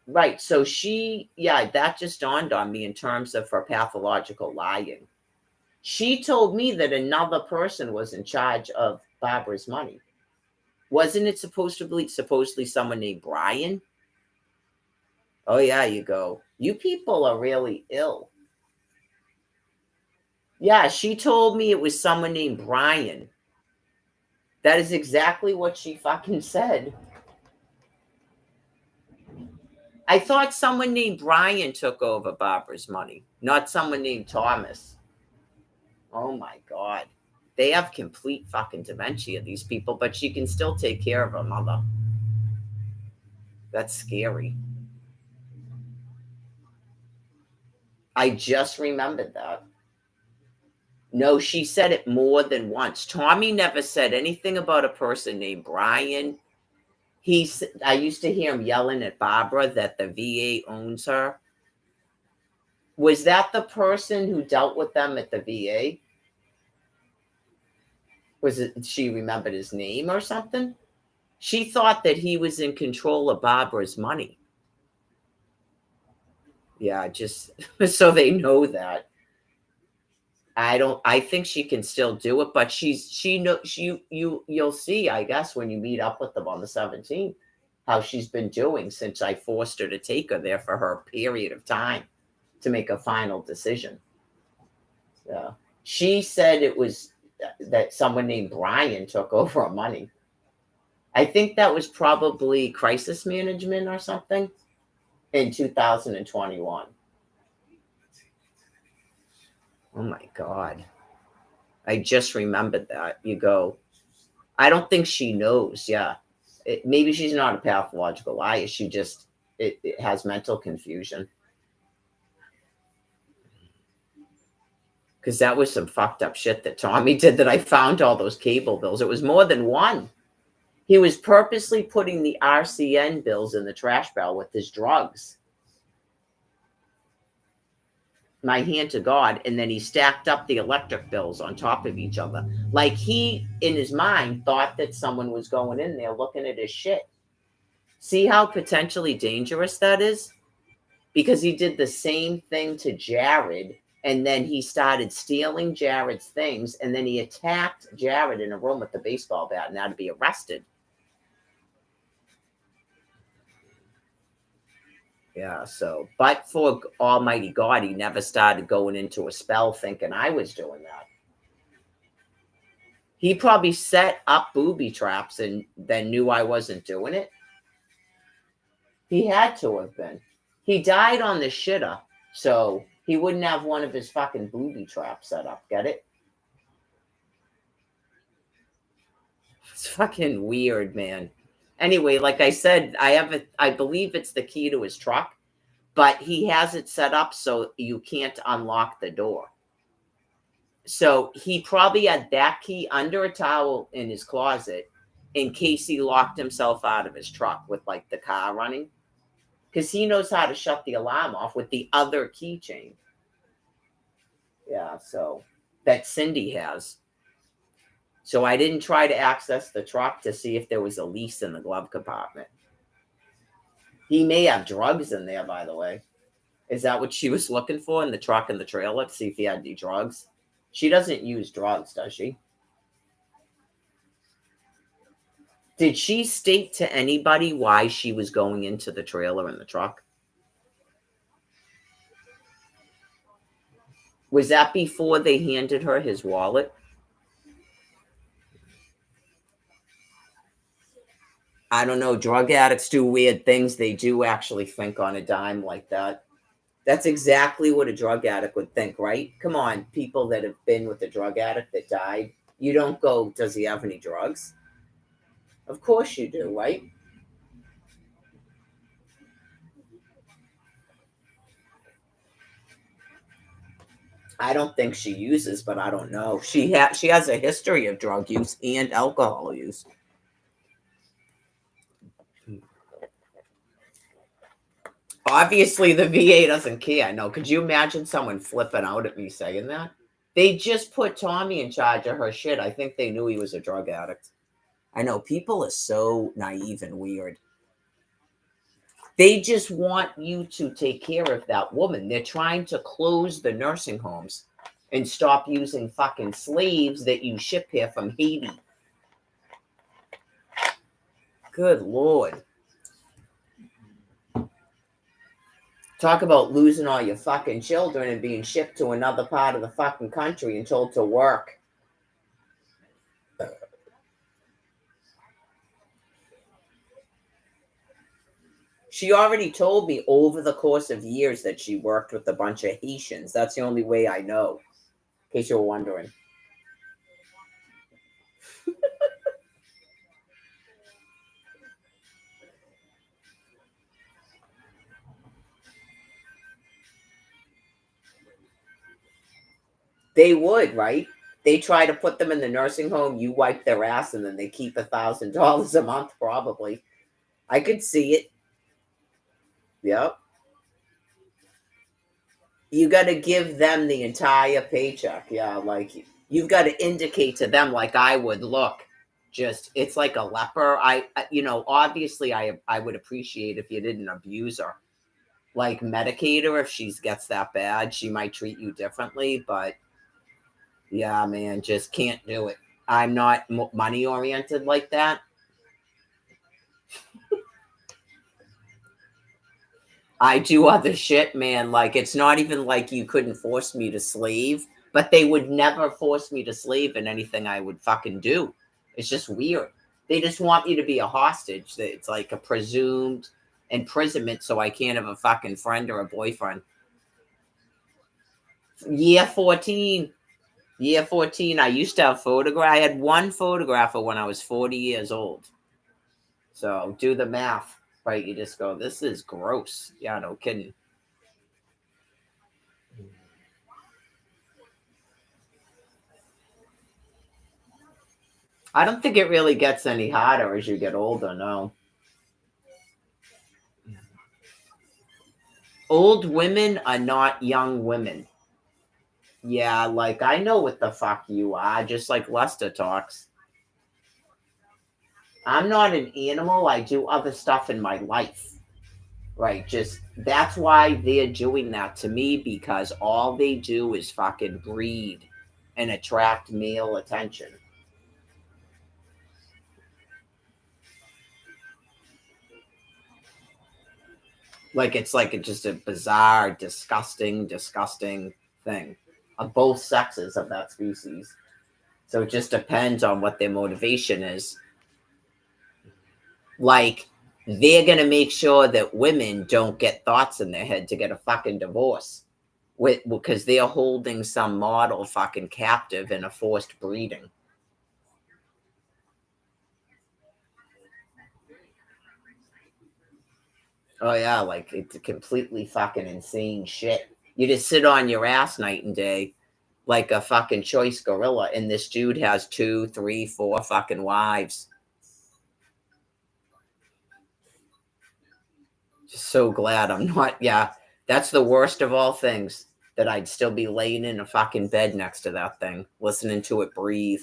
Right. So that just dawned on me in terms of her pathological lying. She told me that another person was in charge of Barbara's money. Wasn't it supposedly someone named Brian? Oh, yeah, you go. You people are really ill. Yeah, she told me it was someone named Brian. That is exactly what she fucking said. I thought someone named Brian took over Barbara's money, not someone named Thomas. Oh my God. They have complete fucking dementia, these people, but she can still take care of her mother. That's scary. I just remembered that. No, she said it more than once. Tommy never said anything about a person named Brian. I used to hear him yelling at Barbara that the VA owns her. Was that the person who dealt with them at the VA? Was it she remembered his name or something? She thought that he was in control of Barbara's money. Yeah, just so they know that. I think she can still do it, but you'll see, I guess, when you meet up with them on the 17th, how she's been doing since I forced her to take her there for her period of time to make a final decision. Yeah. She said it was that someone named Brian took over her money. I think that was probably crisis management or something in 2021. Oh my God. I just remembered that. You go, I don't think she knows. Yeah. Maybe she's not a pathological liar. She just, it has mental confusion. Because that was some fucked up shit that Tommy did that I found all those cable bills. It was more than one. He was purposely putting the RCN bills in the trash barrel with his drugs. My hand to God. And then he stacked up the electric bills on top of each other. Like he, in his mind, thought that someone was going in there looking at his shit. See how potentially dangerous that is? Because he did the same thing to Jared. And then he started stealing Jared's things. And then he attacked Jared in a room with the baseball bat and had to be arrested. Yeah, so, but for Almighty God, he never started going into a spell thinking I was doing that. He probably set up booby traps and then knew I wasn't doing it. He had to have been. He died on the shitter, so he wouldn't have one of his fucking booby traps set up. Get it? It's fucking weird, man. Anyway, like I said, I believe it's the key to his truck, but he has it set up so you can't unlock the door. So he probably had that key under a towel in his closet in case he locked himself out of his truck with like the car running. Because he knows how to shut the alarm off with the other keychain. Yeah, so that Cindy has. So I didn't try to access the truck to see if there was a lease in the glove compartment. He may have drugs in there, by the way. Is that what she was looking for in the truck and the trailer? To see if he had any drugs? She doesn't use drugs, does she? Did she state to anybody why she was going into the trailer and the truck? Was that before they handed her his wallet? I don't know. Drug addicts do weird things. They do actually think on a dime like that. That's exactly what a drug addict would think, right? Come on, people that have been with a drug addict that died. You don't go, does he have any drugs? Of course you do, right? I don't think she uses, but I don't know. She has a history of drug use and alcohol use. Obviously, the VA doesn't care. No, could you imagine someone flipping out at me saying that? They just put Tommy in charge of her shit. I think they knew he was a drug addict. I know people are so naive and weird. They just want you to take care of that woman. They're trying to close the nursing homes and stop using fucking slaves that you ship here from Haiti. Good Lord. Talk about losing all your fucking children and being shipped to another part of the fucking country and told to work. She already told me over the course of years that she worked with a bunch of Haitians. That's the only way I know, in case you were wondering. They would, right? They try to put them in the nursing home, you wipe their ass, and then they keep $1,000 a month, probably. I could see it. Yep. You got to give them the entire paycheck. Yeah, like you've got to indicate to them, like I would, look, just it's like a leper. Obviously, I would appreciate if you didn't abuse her, like medicate her if she gets that bad. She might treat you differently, but yeah, man, just can't do it. I'm not money oriented like that. I do other shit, man. Like, it's not even like you couldn't force me to slave, but they would never force me to slave in anything I would fucking do. It's just weird. They just want me to be a hostage. It's like a presumed imprisonment so I can't have a fucking friend or a boyfriend. Year 14. Year 14, I used to have photograph. I had one photographer when I was 40 years old. So do the math, right? You just go, this is gross. Yeah, no kidding. I don't think it really gets any harder as you get older, no. Old women are not young women. Yeah, like I know what the fuck you are, just like Lester talks. I'm not an animal. I do other stuff in my life. Right, just that's why they're doing that to me because all they do is fucking breed and attract male attention. Like it's just a bizarre, disgusting thing of both sexes of that species. So it just depends on what their motivation is. Like, they're going to make sure that women don't get thoughts in their head to get a fucking divorce because they're holding some model fucking captive in a forced breeding. Oh, yeah, like it's completely fucking insane shit. You just sit on your ass night and day like a fucking choice gorilla, and this dude has 2, 3, 4 fucking wives. Just so glad I'm not. Yeah, that's the worst of all things. That I'd still be laying in a fucking bed next to that thing, listening to it breathe.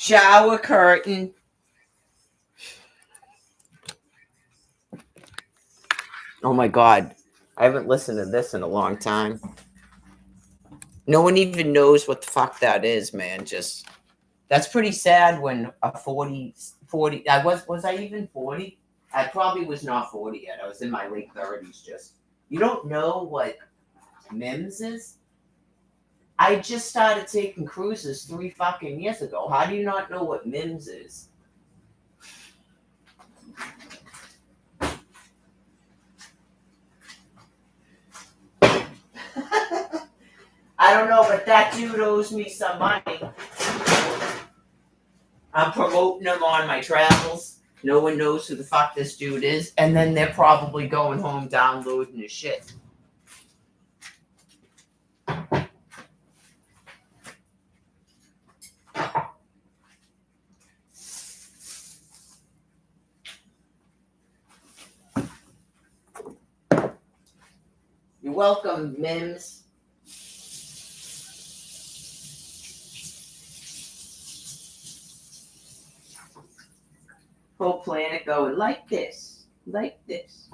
Shower curtain. Oh my God. I haven't listened to this in a long time. No one even knows what the fuck that is, man. Just that's pretty sad when a 40 I was I even 40? I probably was not 40 yet. I was in my late 30s just. You don't know what MIMS is? I just started taking cruises 3 fucking years ago. How do you not know what MIMS is? I don't know, but that dude owes me some money. I'm promoting him on my travels. No one knows who the fuck this dude is. And then they're probably going home downloading his shit. You're welcome, Mims. Whole planet going like this, like this.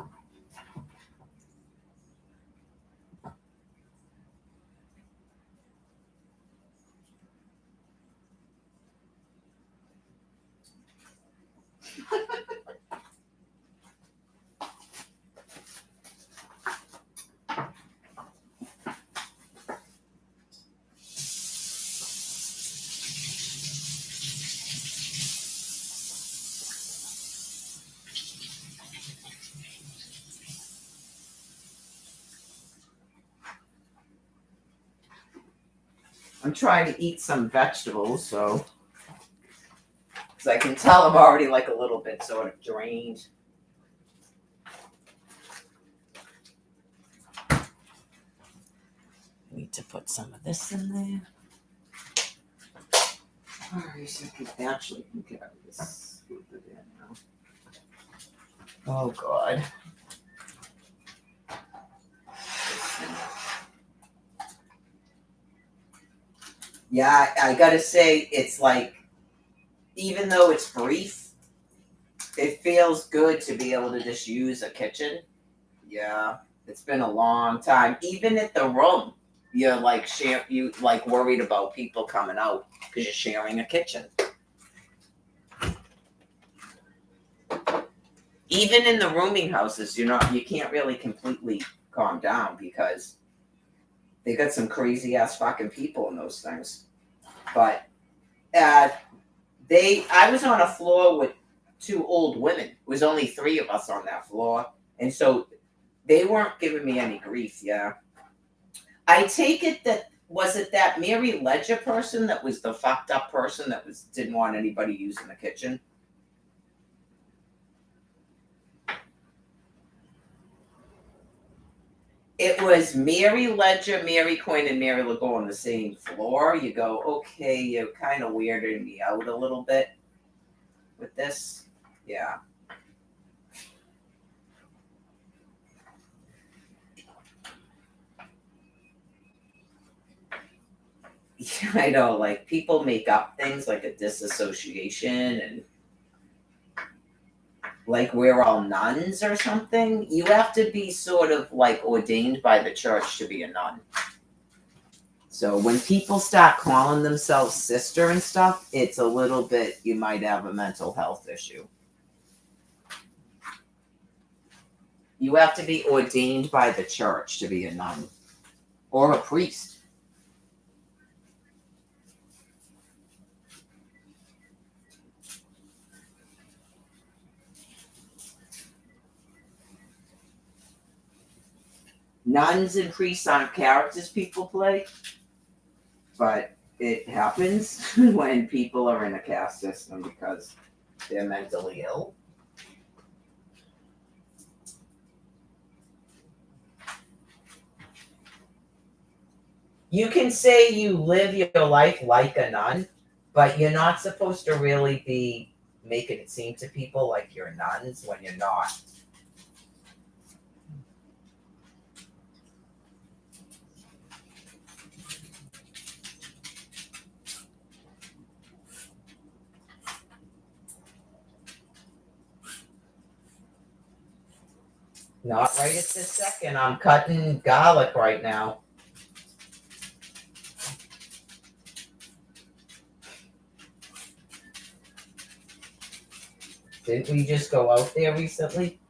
I'm trying to eat some vegetables, so because I can tell I'm already like a little bit sort of drained. Need to put some of this in there. Alright, so I can actually get out of this food again now. Oh God. Yeah, I gotta say, it's like, even though it's brief, it feels good to be able to just use a kitchen. Yeah, it's been a long time. Even at the room, you're like you like worried about people coming out because you're sharing a kitchen. Even in the rooming houses, you can't really completely calm down because they got some crazy ass fucking people in those things. But I was on a floor with 2 old women. It was only 3 of us on that floor, and so they weren't giving me any grief. Yeah, I take it that was it that Mary Ledger person that was the fucked up person that didn't want anybody using the kitchen. It was Mary Ledger, Mary Coyne, and Mary Lago on the same floor. You go, okay, you're kind of weirding me out a little bit with this. Yeah. Yeah, I know, like people make up things like a disassociation and like we're all nuns or something. You have to be sort of like ordained by the church to be a nun. So when people start calling themselves sister and stuff, it's a little bit, you might have a mental health issue. You have to be ordained by the church to be a nun or a priest. Nuns and priests aren't characters people play, but it happens when people are in a caste system because they're mentally ill. You can say you live your life like a nun, but you're not supposed to really be making it seem to people like you're nuns when you're not. Not right at this second. I'm cutting garlic right now. Didn't we just go out there recently?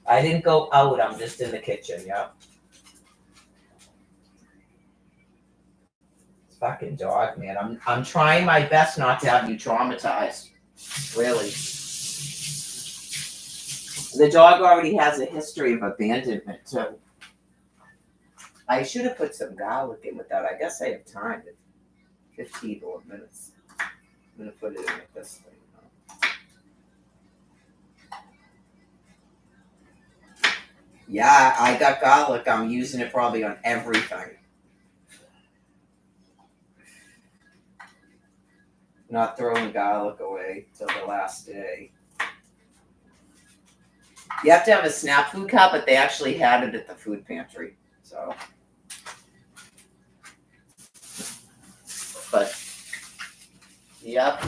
I didn't go out. I'm just in the kitchen. Yep. It's fucking dog, man. I'm trying my best not to have you traumatized. Really. The dog already has a history of abandonment too. I should have put some garlic in with that. I guess I have time. 15 more minutes. I'm gonna put it in with this thing. Yeah, I got garlic. I'm using it probably on everything. Not throwing garlic away till the last day. You have to have a SNAP food cup, but they actually had it at the food pantry. So, but yep,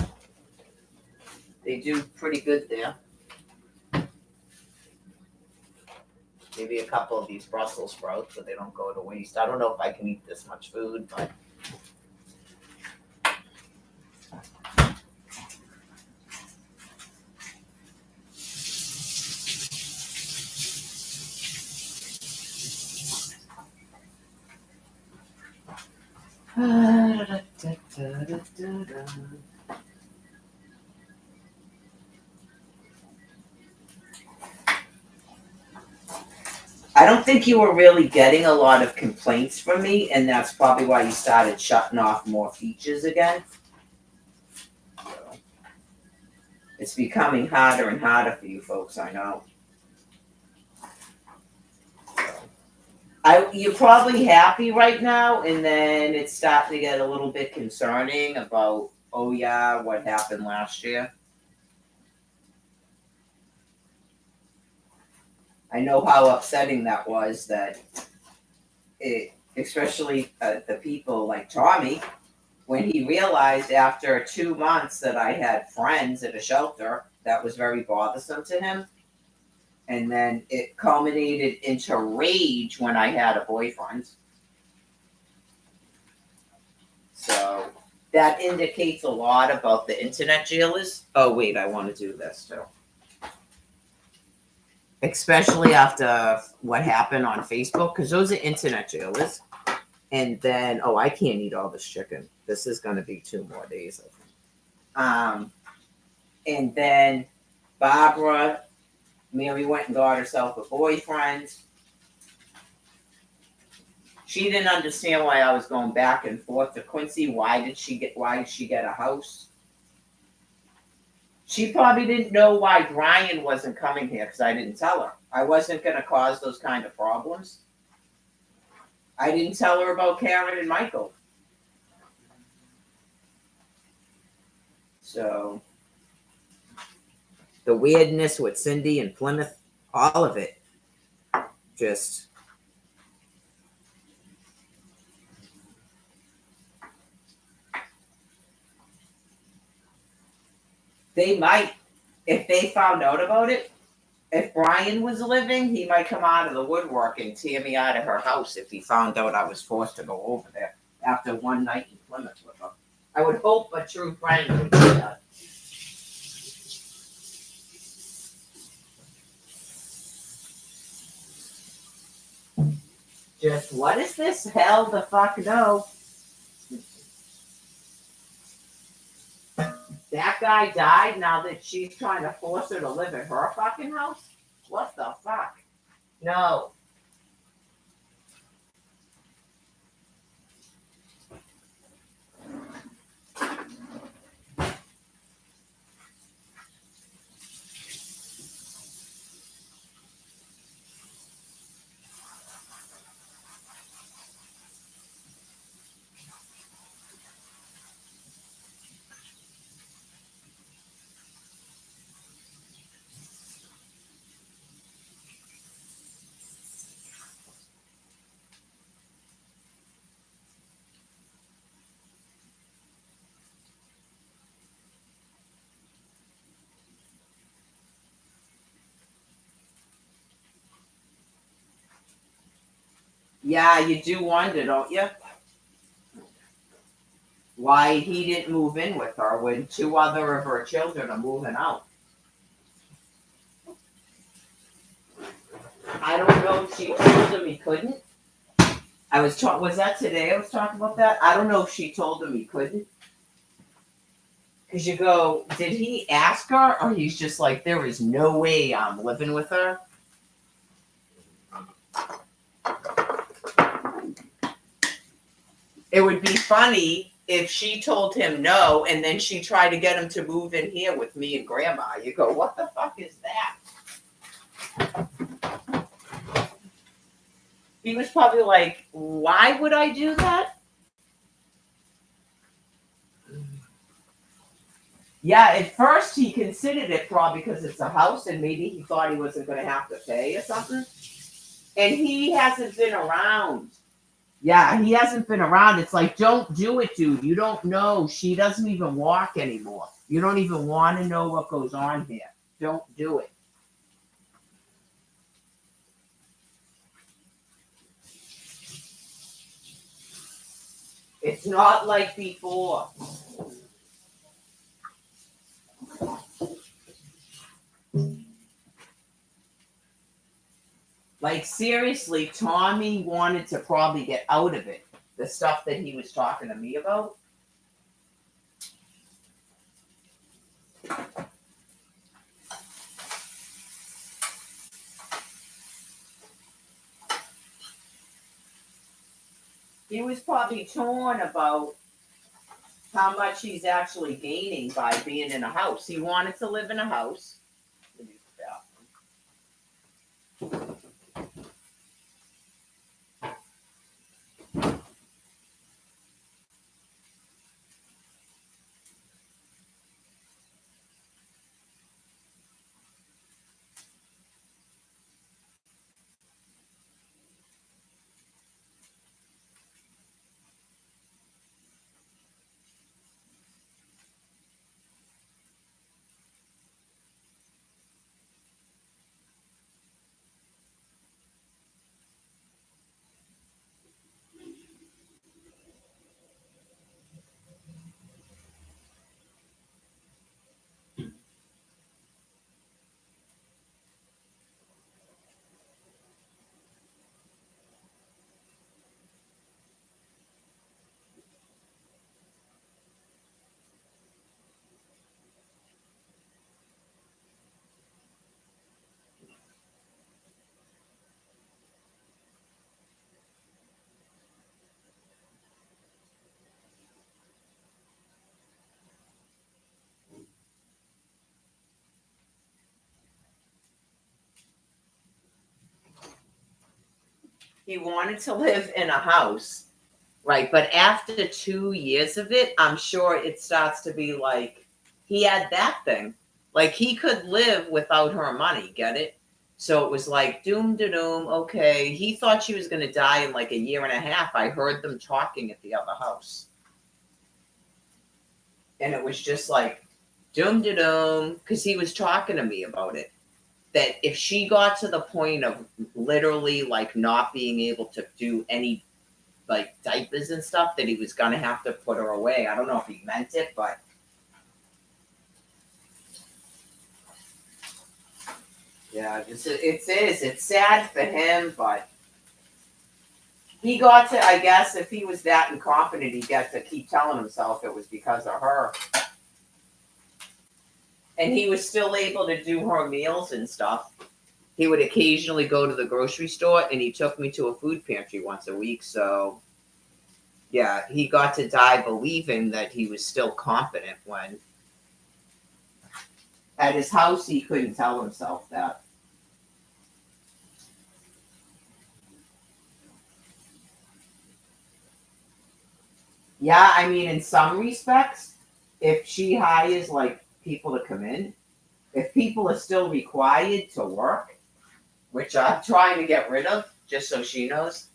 they do pretty good there. Maybe a couple of these Brussels sprouts so they don't go to waste. I don't know if I can eat this much food, but I don't think you were really getting a lot of complaints from me, and that's probably why you started shutting off more features again. So, it's becoming harder and harder for you folks, I know. You're probably happy right now, and then it's starting to get a little bit concerning about, oh yeah, what happened last year. I know how upsetting that was. That it, especially the people like Tommy, when he realized after 2 months that I had friends at a shelter, that was very bothersome to him. And then it culminated into rage when I had a boyfriend. So that indicates a lot about the internet jailers. Oh, wait, I want to do this too. Especially after what happened on Facebook, because those are internet jailers. And then, oh, I can't eat all this chicken. This is going to be 2 more days. And then Barbara, Mary went and got herself a boyfriend. She didn't understand why I was going back and forth to Quincy. Why did she get a house? She probably didn't know why Brian wasn't coming here because I didn't tell her. I wasn't going to cause those kind of problems. I didn't tell her about Karen and Michael. So the weirdness with Cindy and Plymouth, all of it, just they might, if they found out about it, if Brian was living, he might come out of the woodwork and tear me out of her house if he found out I was forced to go over there after one night in Plymouth with her. I would hope a true friend would do that. Just what is this? Hell the fuck no. That guy died now that she's trying to force her to live in her fucking house? What the fuck? No. Yeah, you do wonder, don't you? Why he didn't move in with her when 2 other of her children are moving out. I don't know if she told him he couldn't. Was that today I was talking about that? I don't know if she told him he couldn't. Because you go, did he ask her, or he's just like, there is no way I'm living with her? It would be funny if she told him no, and then she tried to get him to move in here with me and Grandma. You go, what the fuck is that? He was probably like, why would I do that? Yeah, at first he considered it probably because it's a house and maybe he thought he wasn't going to have to pay or something. And he hasn't been around. Yeah, he hasn't been around. It's like, don't do it, dude. You don't know. She doesn't even walk anymore. You don't even want to know what goes on here. Don't do it. It's not like before. Like, seriously, Tommy wanted to probably get out of it. The stuff that he was talking to me about. He was probably torn about how much he's actually gaining by being in a house. He wanted to live in a house. He wanted to live in a house, right? But after 2 years of it, I'm sure it starts to be like he had that thing. Like he could live without her money, get it? So it was like doom to doom. Okay, he thought she was going to die in like a year and a half. I heard them talking at the other house, and it was just like doom to doom because he was talking to me about it. That if she got to the point of literally like not being able to do any like diapers and stuff, that he was gonna have to put her away. I don't know if he meant it, but yeah, it's sad for him, but he got to, I guess, if he was that incompetent, he got to keep telling himself it was because of her. And he was still able to do her meals and stuff. He would occasionally go to the grocery store, and he took me to a food pantry once a week. So, yeah, he got to die believing that he was still competent when at his house he couldn't tell himself that. Yeah, I mean, in some respects, if she hires like people to come in, if people are still required to work, which I'm trying to get rid of, just so she knows.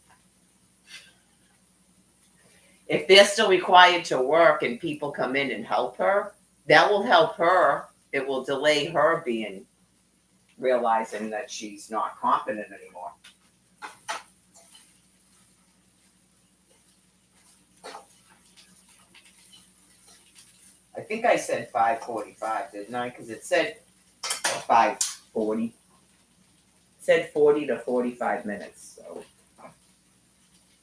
If they're still required to work and people come in and help her, that will help her. It will delay her realizing that she's not competent anymore. I think I said 5:45, didn't I? Because it said 5:40. It said 40 to 45 minutes, so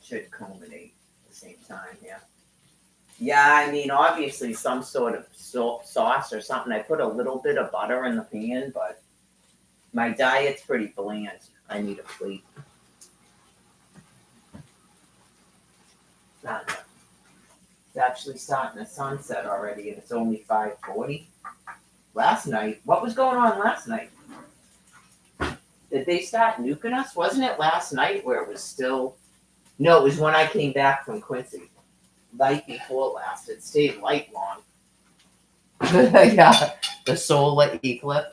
should culminate at the same time, yeah. Yeah, I mean, obviously some sort of sauce or something. I put a little bit of butter in the pan, but my diet's pretty bland. I need a plate. Not enough. It's actually starting to sunset already, and it's only 5:40. Last night, what was going on last night? Did they start nuking us? Wasn't it last night where it was still? No, it was when I came back from Quincy. Light before last. It stayed light long. Yeah, the solar eclipse.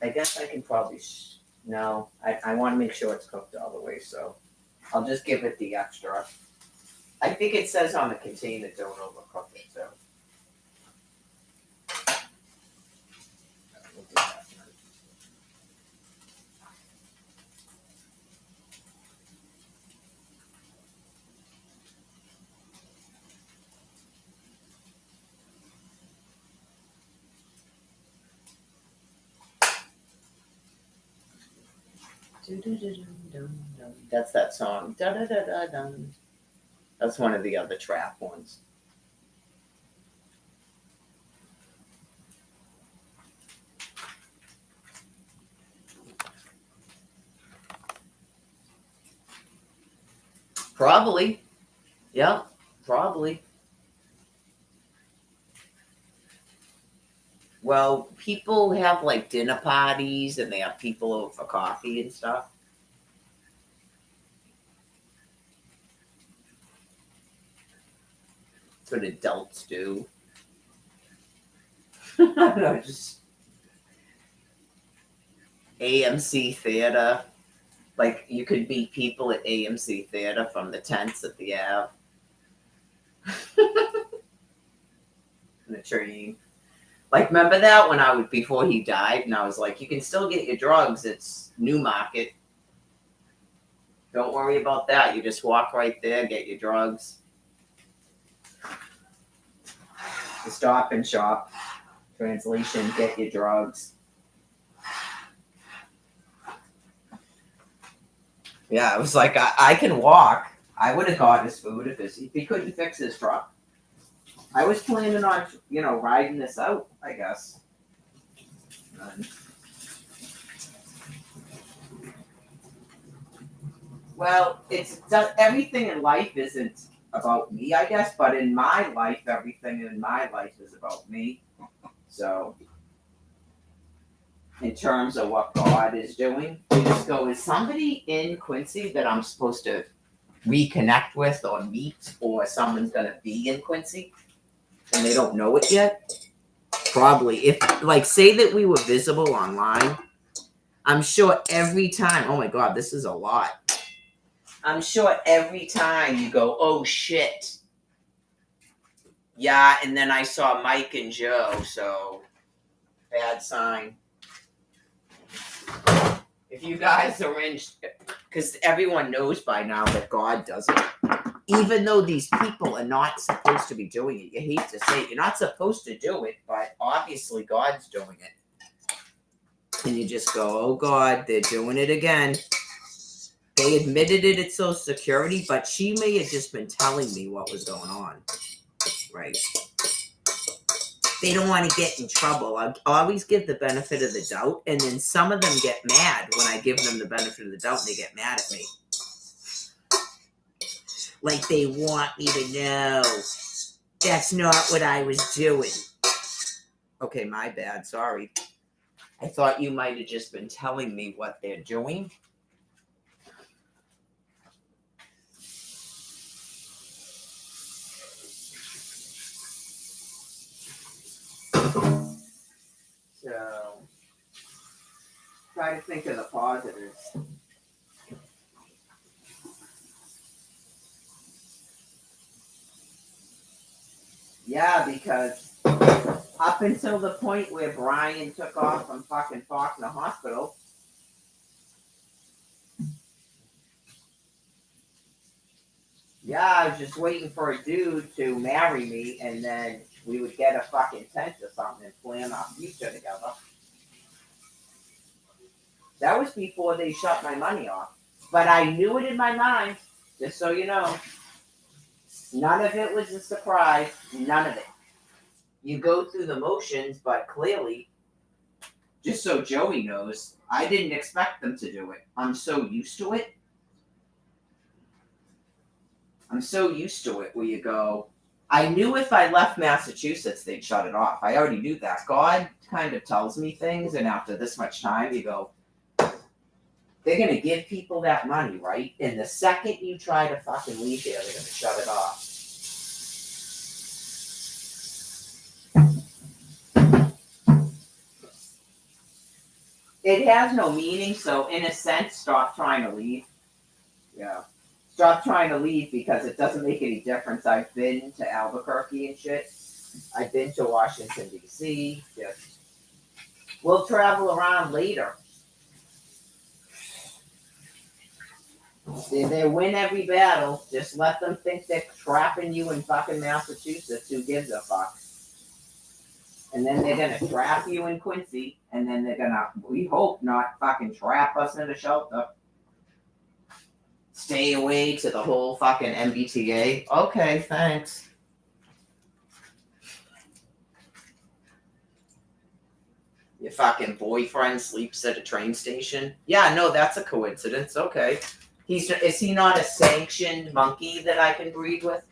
I guess I can probably. No, I want to make sure it's cooked all the way, so I'll just give it the extra. I think it says on the container, don't overcook it, so. We'll do that. That's that song. That's one of the other trap ones. Probably. Yeah, probably. Well, people have like dinner parties and they have people over for coffee and stuff. That's what adults do. I don't know, just AMC Theater. Like you could meet people at AMC Theater from the tents at the Ave. The train. Like, remember that when before he died, and I was like, you can still get your drugs. It's Newmarket. Don't worry about that. You just walk right there, get your drugs. The Stop and Shop. Translation, get your drugs. Yeah, I was like, I can walk. I would have got his food if he couldn't fix his truck. I was planning on, riding this out, I guess. Well, everything in life isn't about me, I guess, but in my life, everything in my life is about me. So, in terms of what God is doing, we just go, is somebody in Quincy that I'm supposed to reconnect with or meet, or someone's going to be in Quincy and they don't know it yet? Probably. If, like, say that we were visible online, I'm sure every time, oh my God, this is a lot. I'm sure every time you go, oh shit. Yeah, and then I saw Mike and Joe, so bad sign. If you guys are in, because everyone knows by now that God does it. Even though these people are not supposed to be doing it. You hate to say it. You're not supposed to do it, but obviously God's doing it. And you just go, oh God, they're doing it again. They admitted it at Social Security, but she may have just been telling me what was going on. Right. They don't want to get in trouble. I always give the benefit of the doubt, and then some of them get mad when I give them the benefit of the doubt, and they get mad at me. Like they want me to know. That's not what I was doing. Okay, my bad. Sorry. I thought you might have just been telling me what they're doing. So, try to think of the positives. Yeah, because up until the point where Brian took off from fucking Faulkner Hospital, Yeah, I was just waiting for a dude to marry me, and then we would get a fucking tent or something and plan our future together. That was before they shut my money off. But I knew it in my mind, just so you know. None of it was a surprise. None of it. You go through the motions, but clearly, just so Joey knows, I didn't expect them to do it. I'm so used to it. Where you go, I knew if I left Massachusetts, they'd shut it off. I already knew that. God kind of tells me things, and after this much time, you go, they're going to give people that money, right? And the second you try to fucking leave here, they're going to shut it off. It has no meaning, so in a sense, stop trying to leave. Yeah. Stop trying to leave because it doesn't make any difference. I've been to Albuquerque and shit. I've been to Washington, D.C. Just, we'll travel around later. They win every battle. Just let them think they're trapping you in fucking Massachusetts. Who gives a fuck? And then they're going to trap you in Quincy. And then they're going to, we hope, not fucking trap us in a shelter. Stay away to the whole fucking MBTA. Okay, thanks. Your fucking boyfriend sleeps at a train station? Yeah, no, that's a coincidence. Okay. Is he not a sanctioned monkey that I can breed with?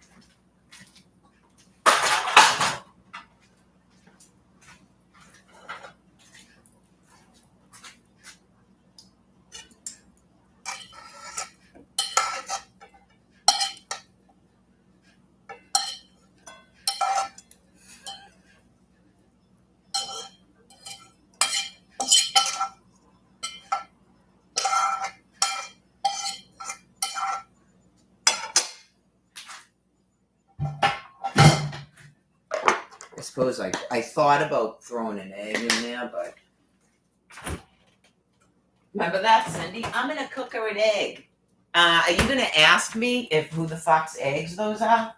I suppose I thought about throwing an egg in there, but remember that, Cindy? I'm gonna cook her an egg. Are you gonna ask me if who the fuck's eggs those are?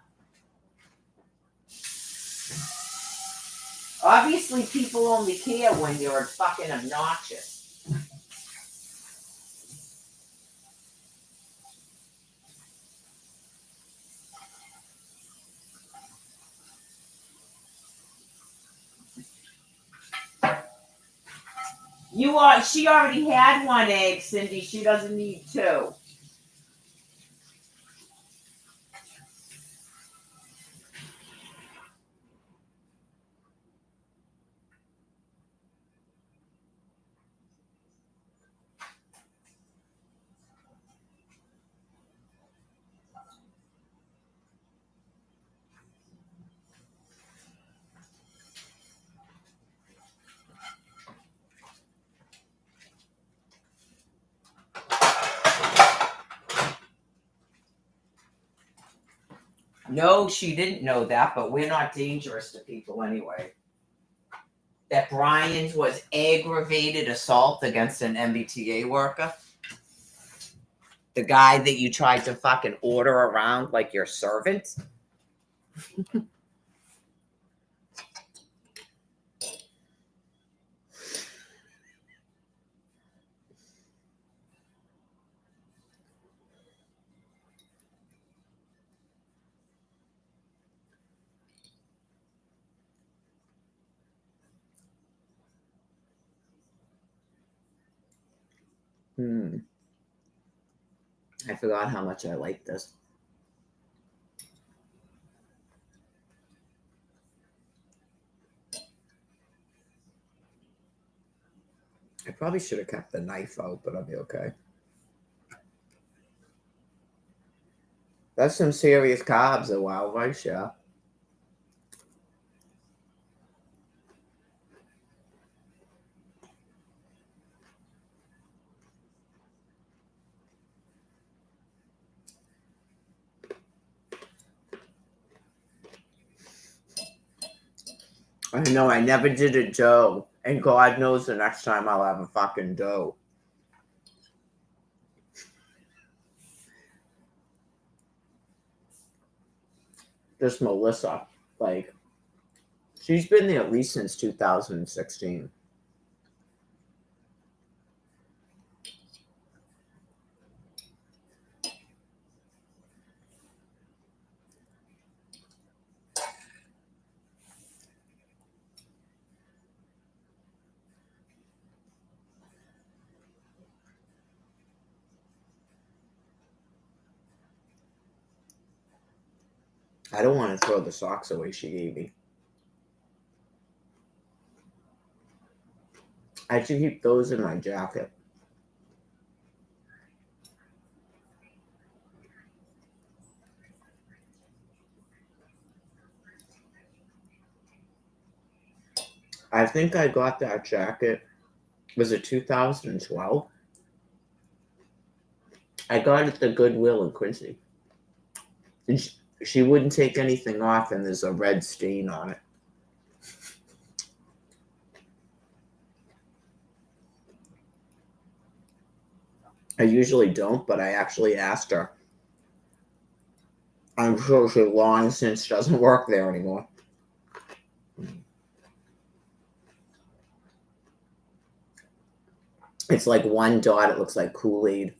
Obviously, people only care when you're fucking obnoxious. She already had one egg, Cindy. She doesn't need two. No, she didn't know that, but we're not dangerous to people anyway. That Brian's was aggravated assault against an MBTA worker. The guy that you tried to fucking order around like your servant. I forgot how much I like this. I probably should have kept the knife out, but I'll be okay. That's some serious carbs, a wild rice, yeah. I know I never did a dough, and God knows the next time I'll have a fucking dough. Just Melissa. Like, she's been there at least since 2016. I don't want to throw the socks away she gave me. I should keep those in my jacket. I think I got that jacket. Was it 2012? I got it at the Goodwill in Quincy. And she wouldn't take anything off, and there's a red stain on it. I usually don't, but I actually asked her. I'm sure she long since doesn't work there anymore. It's like one dot. It looks like Kool-Aid.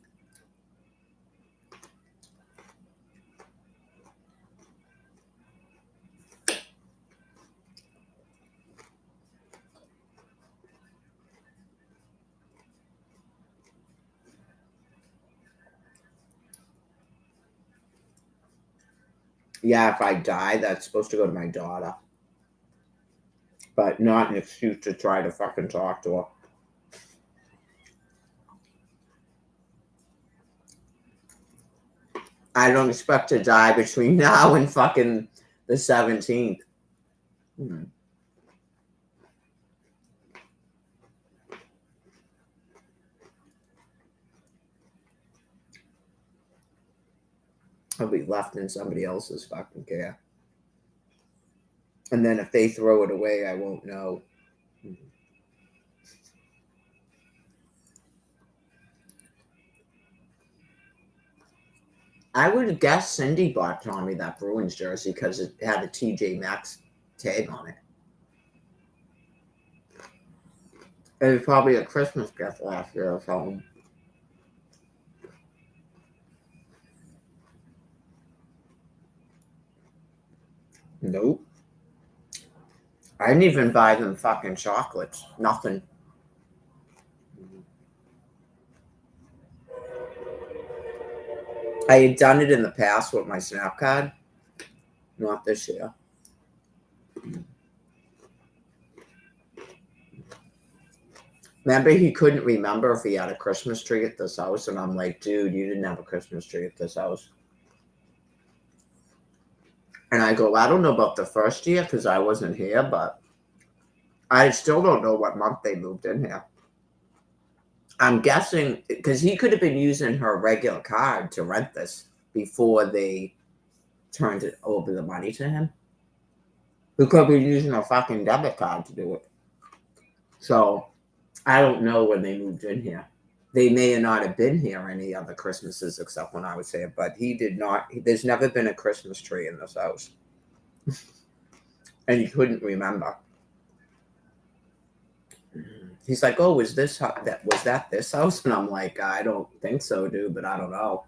Yeah, if I die, that's supposed to go to my daughter. But not an excuse to try to fucking talk to her. I don't expect to die between now and fucking the 17th. I'll be left in somebody else's fucking care. And then if they throw it away, I won't know. I would guess Cindy bought Tommy that Bruins jersey because it had a TJ Maxx tag on it. It was probably a Christmas gift last year or something. Nope. I didn't even buy them fucking chocolates. Nothing. I had done it in the past with my Snap card. Not this year. Remember, he couldn't remember if he had a Christmas tree at this house. And I'm like, dude, you didn't have a Christmas tree at this house. And I go, I don't know about the first year because I wasn't here, but I still don't know what month they moved in here. I'm guessing because he could have been using her regular card to rent this before they turned it over the money to him. He could be using a fucking debit card to do it. So I don't know when they moved in here. They may or not have been here any other Christmases except when I was here, but he did not. There's never been a Christmas tree in this house. And he couldn't remember. He's like, oh, was that this house? And I'm like, I don't think so, dude, but I don't know.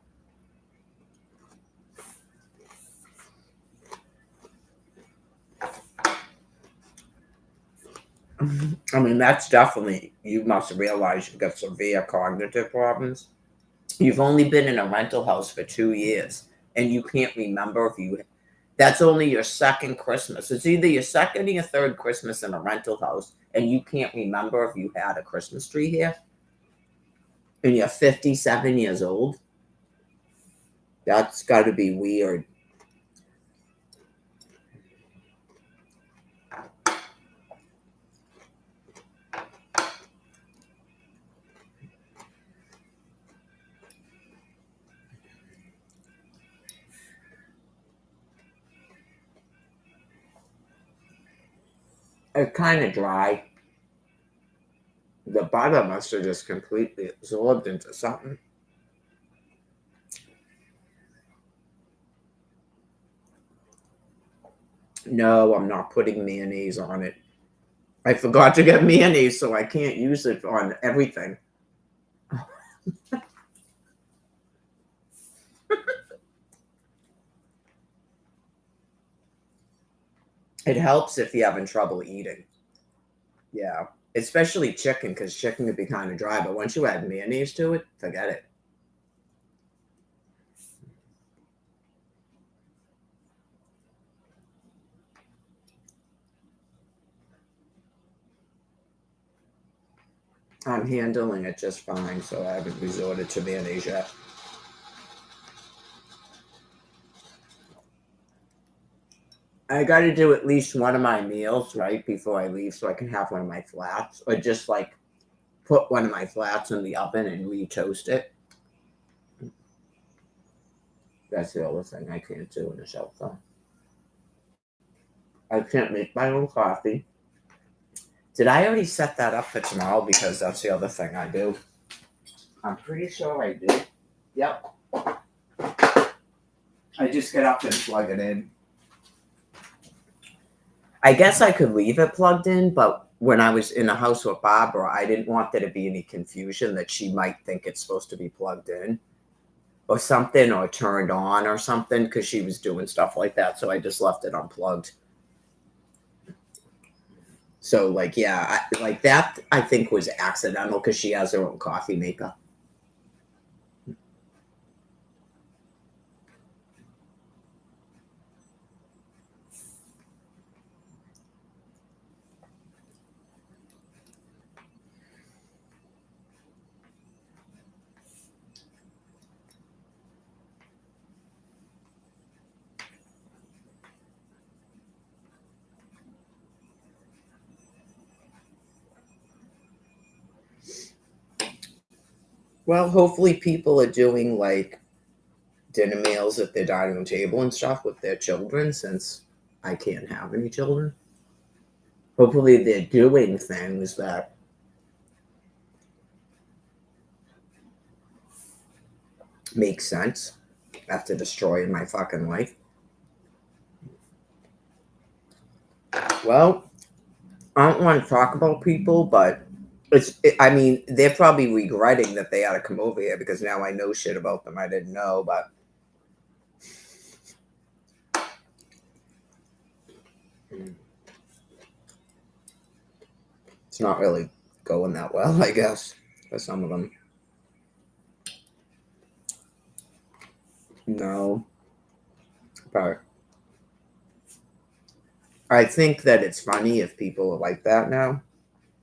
I mean, that's definitely, you must realize you've got severe cognitive problems. You've only been in a rental house for 2 years, and you can't remember if you, that's only your second Christmas. It's either your second or your third Christmas in a rental house, and you can't remember if you had a Christmas tree here. And you're 57 years old. That's got to be weird. It's kind of dry. The butter must have just completely absorbed into something. No, I'm not putting mayonnaise on it. I forgot to get mayonnaise, so I can't use it on everything. It helps if you're having trouble eating. Yeah. Especially chicken, because chicken can be kind of dry, but once you add mayonnaise to it, forget it. I'm handling it just fine, so I haven't resorted to mayonnaise yet. I got to do at least one of my meals right before I leave so I can have one of my flats, or just like put one of my flats in the oven and re-toast it. That's the other thing I can't do in a cell phone. I can't make my own coffee. Did I already set that up for tomorrow? Because that's the other thing I do. I'm pretty sure I did. Yep. I just get up and plug it in. I guess I could leave it plugged in, but when I was in the house with Barbara, I didn't want there to be any confusion that she might think it's supposed to be plugged in or something, or turned on or something, because she was doing stuff like that. So I just left it unplugged. So, like, yeah, like that I think was accidental because she has her own coffee maker. Well, hopefully people are doing like dinner meals at their dining room table and stuff with their children, since I can't have any children. Hopefully they're doing things that make sense after destroying my fucking life. Well, I don't want to talk about people, but I mean, they're probably regretting that they had to come over here because now I know shit about them I didn't know, but it's not really going that well, I guess, for some of them. No. But I think that it's funny if people are like that now,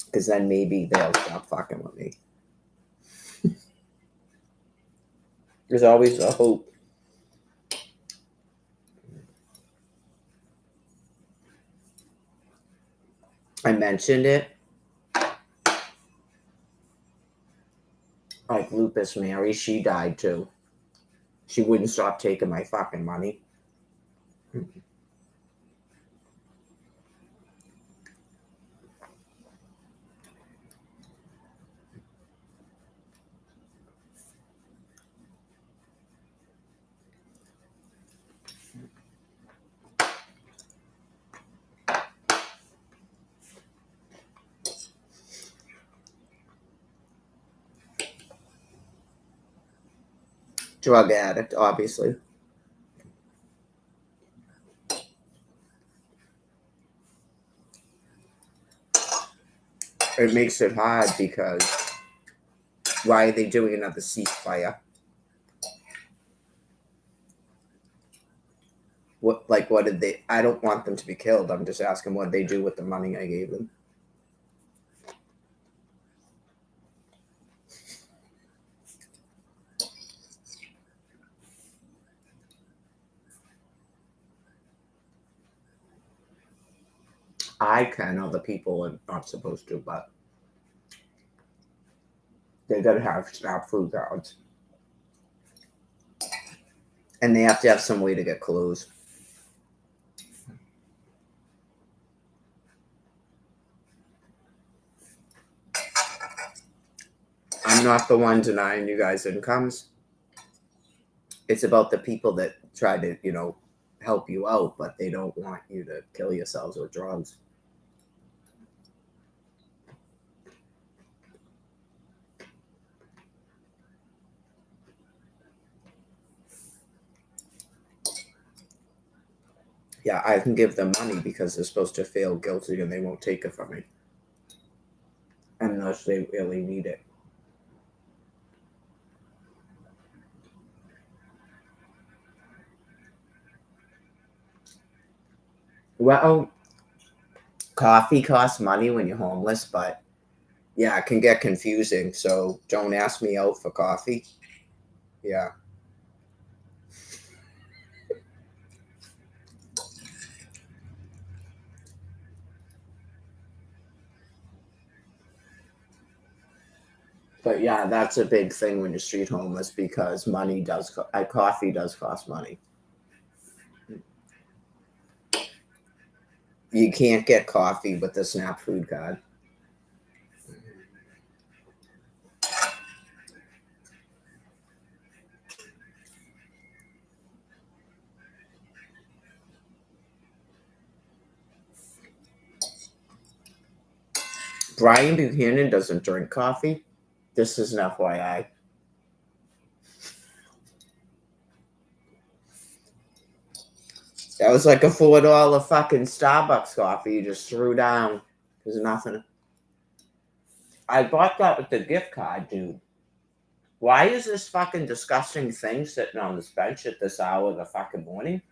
because then maybe they'll stop fucking with me. There's always a hope. I mentioned it. Like Lupus Mary, she died too. She wouldn't stop taking my fucking money. Drug addict, obviously. It makes it hard because why are they doing another ceasefire? What did they? I don't want them to be killed. I'm just asking what they do with the money I gave them. I can, other people are not supposed to, but they gotta have SNAP food cards. And they have to have some way to get clothes. I'm not the one denying you guys incomes. It's about the people that try to, help you out, but they don't want you to kill yourselves with drugs. Yeah, I can give them money because they're supposed to feel guilty and they won't take it from me unless they really need it. Well, coffee costs money when you're homeless, but yeah, it can get confusing. So don't ask me out for coffee. Yeah. But yeah, that's a big thing when you're street homeless because money does, coffee does cost money. You can't get coffee with the SNAP food card. Brian Buchanan doesn't drink coffee. This is an FYI. That was like a $4 fucking Starbucks coffee you just threw down. There's nothing. I bought that with the gift card, dude. Why is this fucking disgusting thing sitting on this bench at this hour of the fucking morning?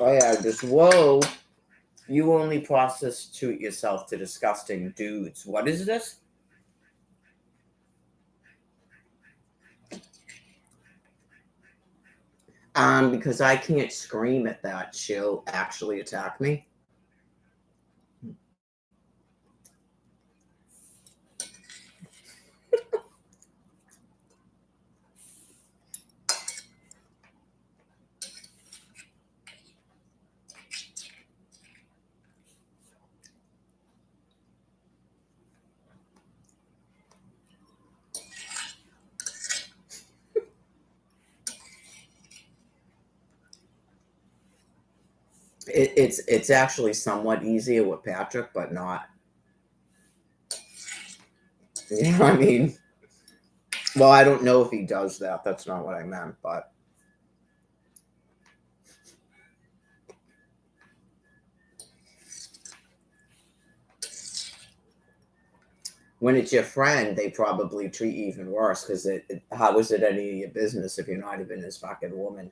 Oh yeah, just whoa. You only prostitute yourself to disgusting dudes. What is this? Because I can't scream at that, she'll actually attack me. It's actually somewhat easier with Patrick, but not. Yeah, I mean, well, I don't know if he does that. That's not what I meant, but when it's your friend, they probably treat you even worse because how is it any of your business if you're not even his fucking woman?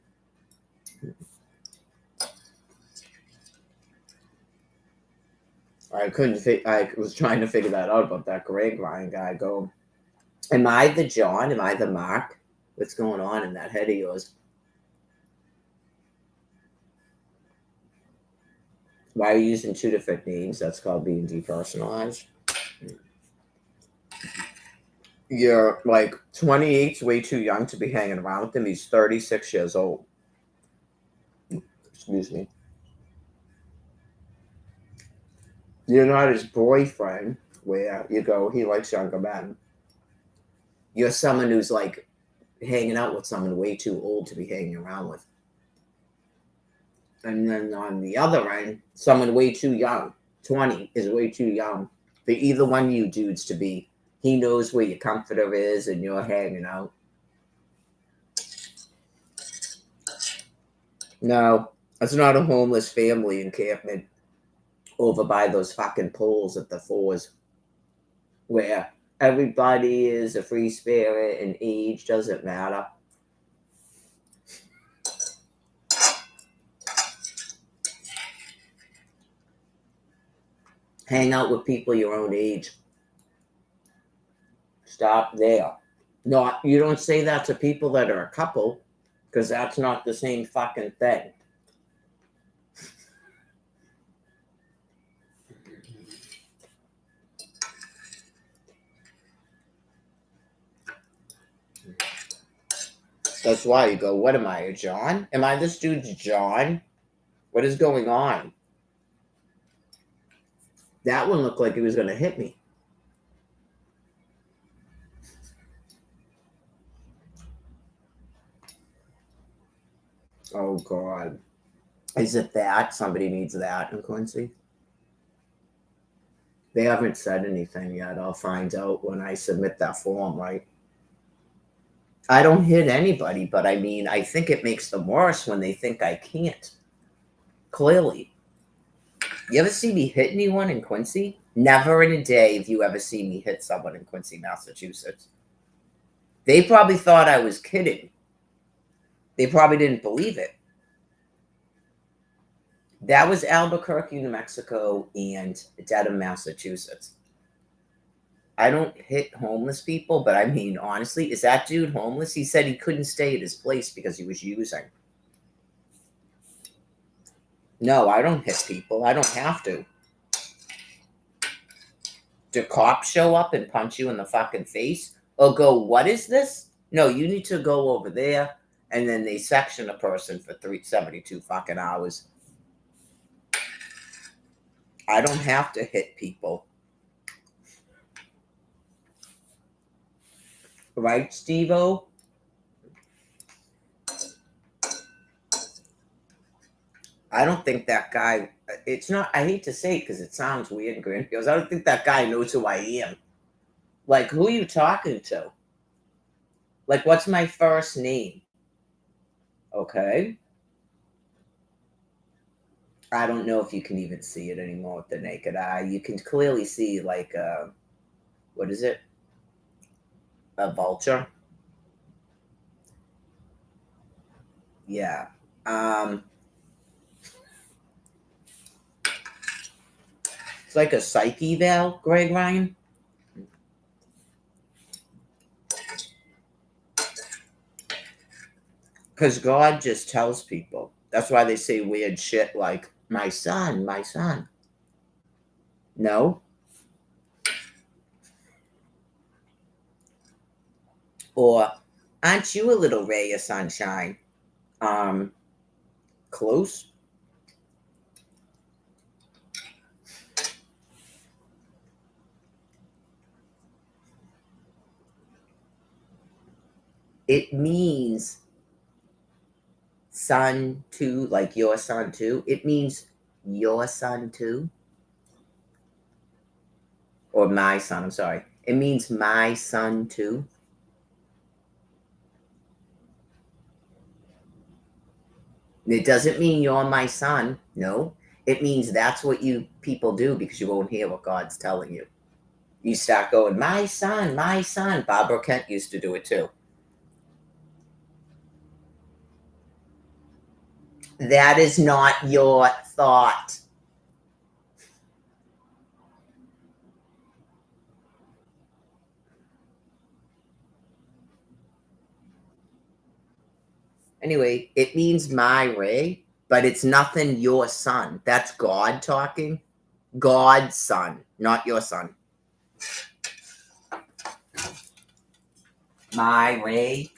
I was trying to figure that out about that Greg Ryan guy. Go, am I the John? Am I the Mark? What's going on in that head of yours? Why are you using two different names? That's called being depersonalized. You're like 28's way too young to be hanging around with him. He's 36 years old. Excuse me. You're not his boyfriend, where you go, he likes younger men. You're someone who's like hanging out with someone way too old to be hanging around with. And then on the other end, someone way too young. 20 is way too young for either one of you dudes to be. He knows where your comforter is and you're hanging out. No, it's not a homeless family encampment over by those fucking poles at the Fours where everybody is a free spirit and age doesn't matter. Hang out with people your own age. Stop there. No, you don't say that to people that are a couple because that's not the same fucking thing. That's why you go, what am I, a John? Am I this dude's John? What is going on? That one looked like he was going to hit me. Oh, God. Is it that? Somebody needs that in Quincy? They haven't said anything yet. I'll find out when I submit that form, right? I don't hit anybody, but I mean, I think it makes them worse when they think I can't. Clearly. You ever see me hit anyone in Quincy? Never in a day have you ever seen me hit someone in Quincy, Massachusetts. They probably thought I was kidding. They probably didn't believe it. That was Albuquerque, New Mexico, and Dedham, Massachusetts. I don't hit homeless people, but I mean, honestly, is that dude homeless? He said he couldn't stay at his place because he was using. No, I don't hit people. I don't have to. Do cops show up and punch you in the fucking face? Or go, what is this? No, you need to go over there. And then they section a person for 372 fucking hours. I don't have to hit people. Right, Steve-O? I don't think that guy, it's not, I hate to say it because it sounds weird and grandiose. I don't think that guy knows who I am. Like, who are you talking to? Like, what's my first name? Okay. I don't know if you can even see it anymore with the naked eye. You can clearly see, like, what is it? A vulture? Yeah. It's like a psyche veil, Greg Ryan. Because God just tells people. That's why they say weird shit like, my son, my son. No. Or, aren't you a little ray of sunshine? Close. It means son too, like your son too. It means your son too. Or my son, I'm sorry. It means my son too. It doesn't mean you're my son. No. It means that's what you people do because you won't hear what God's telling you. You start going, my son, my son. Barbara Kent used to do it too. That is not your thought. Anyway, it means my Ray, but it's nothing your son. That's God talking. God's son, not your son. My Ray.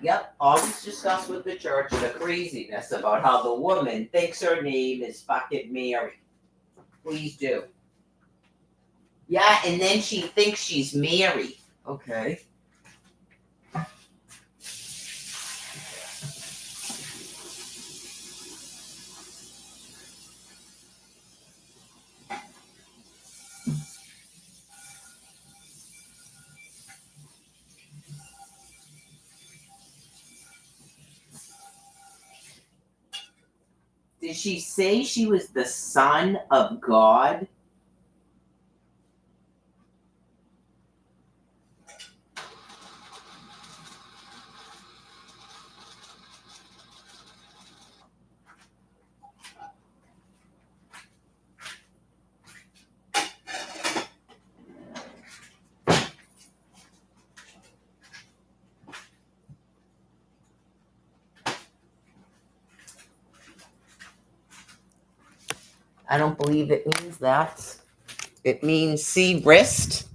Yep, always discuss with the church the craziness about how the woman thinks her name is fucking Mary. Please do. Yeah, and then she thinks she's Mary. Okay. Did she say she was the son of God? I don't believe it means that. It means see wrist.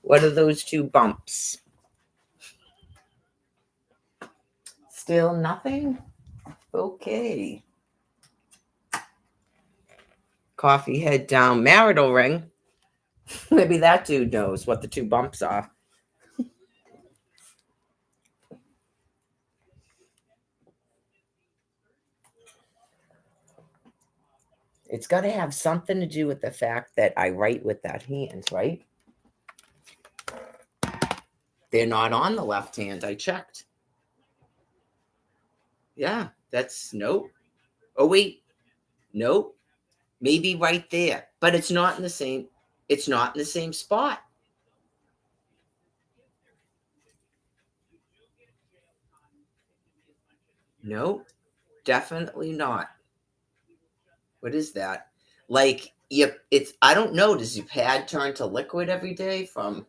What are those two bumps? Still nothing? Okay. Coffee head down. Marital ring. Maybe that dude knows what the two bumps are. It's got to have something to do with the fact that I write with that hand, right? They're not on the left hand. I checked. Yeah, that's nope. Oh, wait. Nope. Maybe right there. But it's not in the same. It's not in the same spot. Nope. Definitely not. What is that? Like, yep, it's I don't know. Does your pad turn to liquid every day from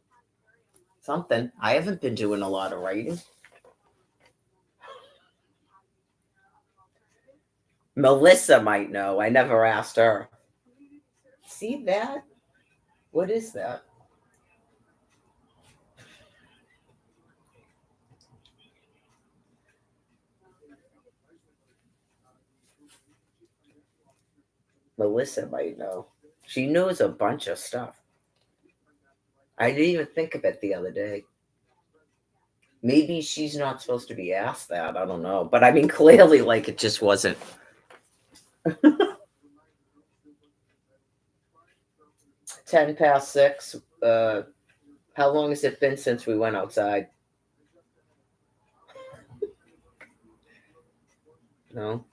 something? I haven't been doing a lot of writing. Melissa might know. I never asked her. See that? What is that? Melissa might know. She knows a bunch of stuff. I didn't even think of it the other day. Maybe she's not supposed to be asked that. I don't know. But I mean, clearly, like, it just wasn't. 6:10. How long has it been since we went outside? No.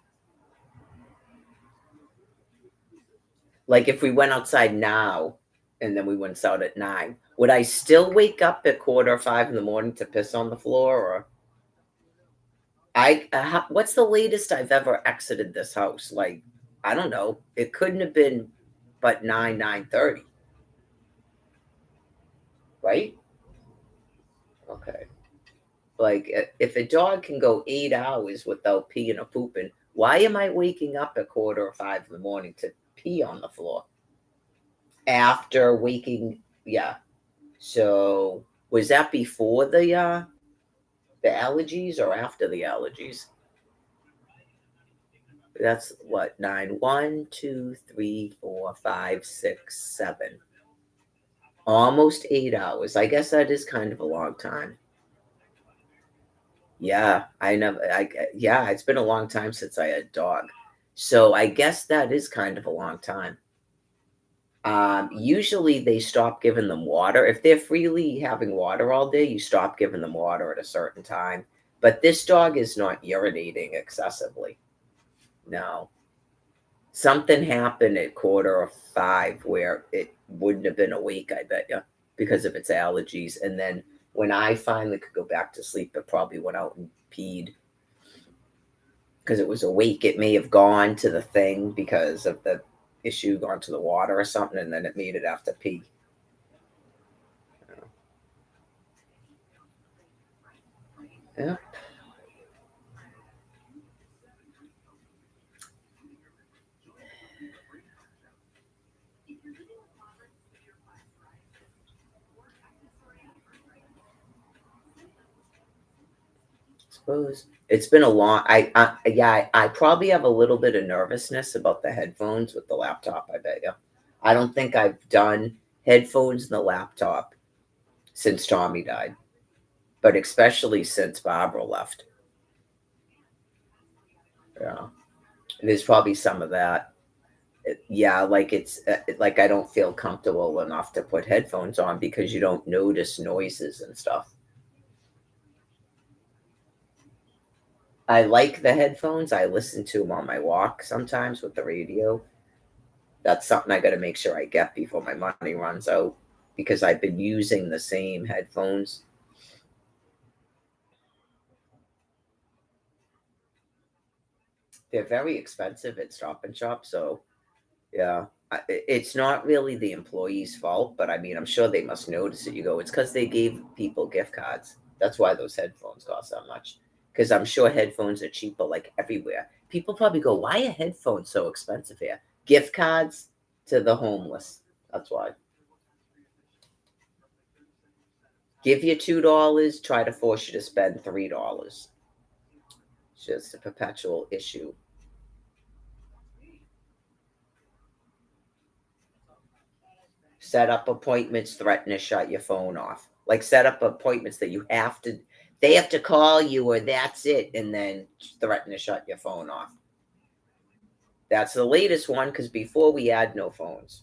Like if we went outside now and then we went out at 9, would I still wake up at 4:45 in the morning to piss on the floor? Or what's the latest I've ever exited this house? Like, I don't know. It couldn't have been but 9:30. Right? Okay. Like if a dog can go 8 hours without peeing or pooping, why am I waking up at 4:45 in the morning to pee on the floor? After waking, yeah. So was that before the allergies or after the allergies? That's what 9. 1, 2, 3, 4, 5, 6, 7. Almost 8 hours. I guess that is kind of a long time. Yeah, yeah, it's been a long time since I had a dog. So I guess that is kind of a long time. Usually they stop giving them water. If they're freely having water all day, you stop giving them water at a certain time. But this dog is not urinating excessively. No. Something happened at 4:45 where it wouldn't have been awake, I bet you, because of its allergies. And then when I finally could go back to sleep, it probably went out and peed because it was awake. It may have gone to the thing because of the issue, gone to the water or something, and then it made it have to pee. Yeah. Suppose it's been a long. I probably have a little bit of nervousness about the headphones with the laptop. I bet you. I don't think I've done headphones in the laptop since Tommy died, but especially since Barbara left. Yeah, there's probably some of that. Yeah, like it's like I don't feel comfortable enough to put headphones on because you don't notice noises and stuff. I like the headphones. I listen to them on my walk sometimes with the radio. That's something I got to make sure I get before my money runs out because I've been using the same headphones. They're very expensive at Stop and Shop, so yeah, it's not really the employee's fault, but I mean, I'm sure they must notice it. You go, it's because they gave people gift cards. That's why those headphones cost that much. Because I'm sure headphones are cheaper like everywhere. People probably go, why are headphones so expensive here? Gift cards, to the homeless. That's why. Give you $2, try to force you to spend $3. It's just a perpetual issue. Set up appointments, threaten to shut your phone off. Like set up appointments that they have to call you or that's it, and then threaten to shut your phone off. That's the latest one, because before we had no phones.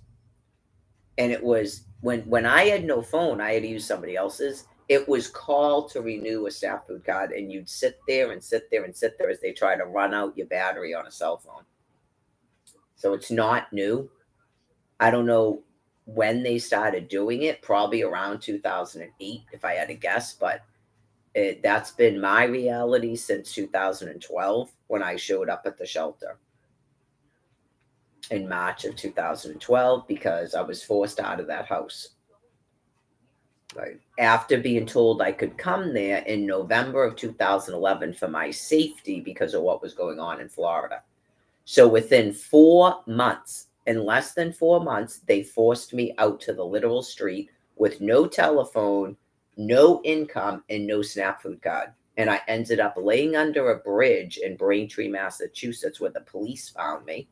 And it was when I had no phone, I had to use somebody else's. It was call to renew a SNAP food card, and you'd sit there and sit there and sit there as they try to run out your battery on a cell phone. So it's not new. I don't know when they started doing it, probably around 2008, if I had to guess, but that's been my reality since 2012 when I showed up at the shelter in March of 2012 because I was forced out of that house. Right. After being told I could come there in November of 2011 for my safety because of what was going on in Florida. So within 4 months, in less than 4 months, they forced me out to the literal street with no telephone, no income, and no SNAP food card. And I ended up laying under a bridge in Braintree, Massachusetts, where the police found me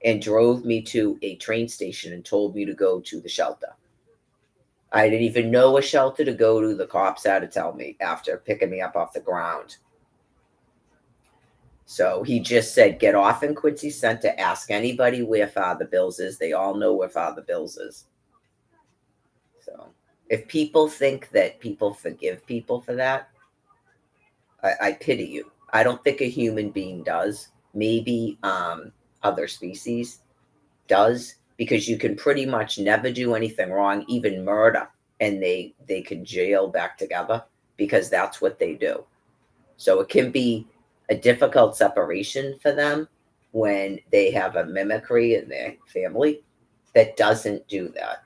and drove me to a train station and told me to go to the shelter. I didn't even know a shelter to go to. The cops had to tell me after picking me up off the ground. So he just said, get off in Quincy Center, ask anybody where Father Bills is. They all know where Father Bills is. So if people think that people forgive people for that, I pity you. I don't think a human being does. Maybe other species does, because you can pretty much never do anything wrong, even murder, and they can jail back together because that's what they do. So it can be a difficult separation for them when they have a mimicry in their family that doesn't do that.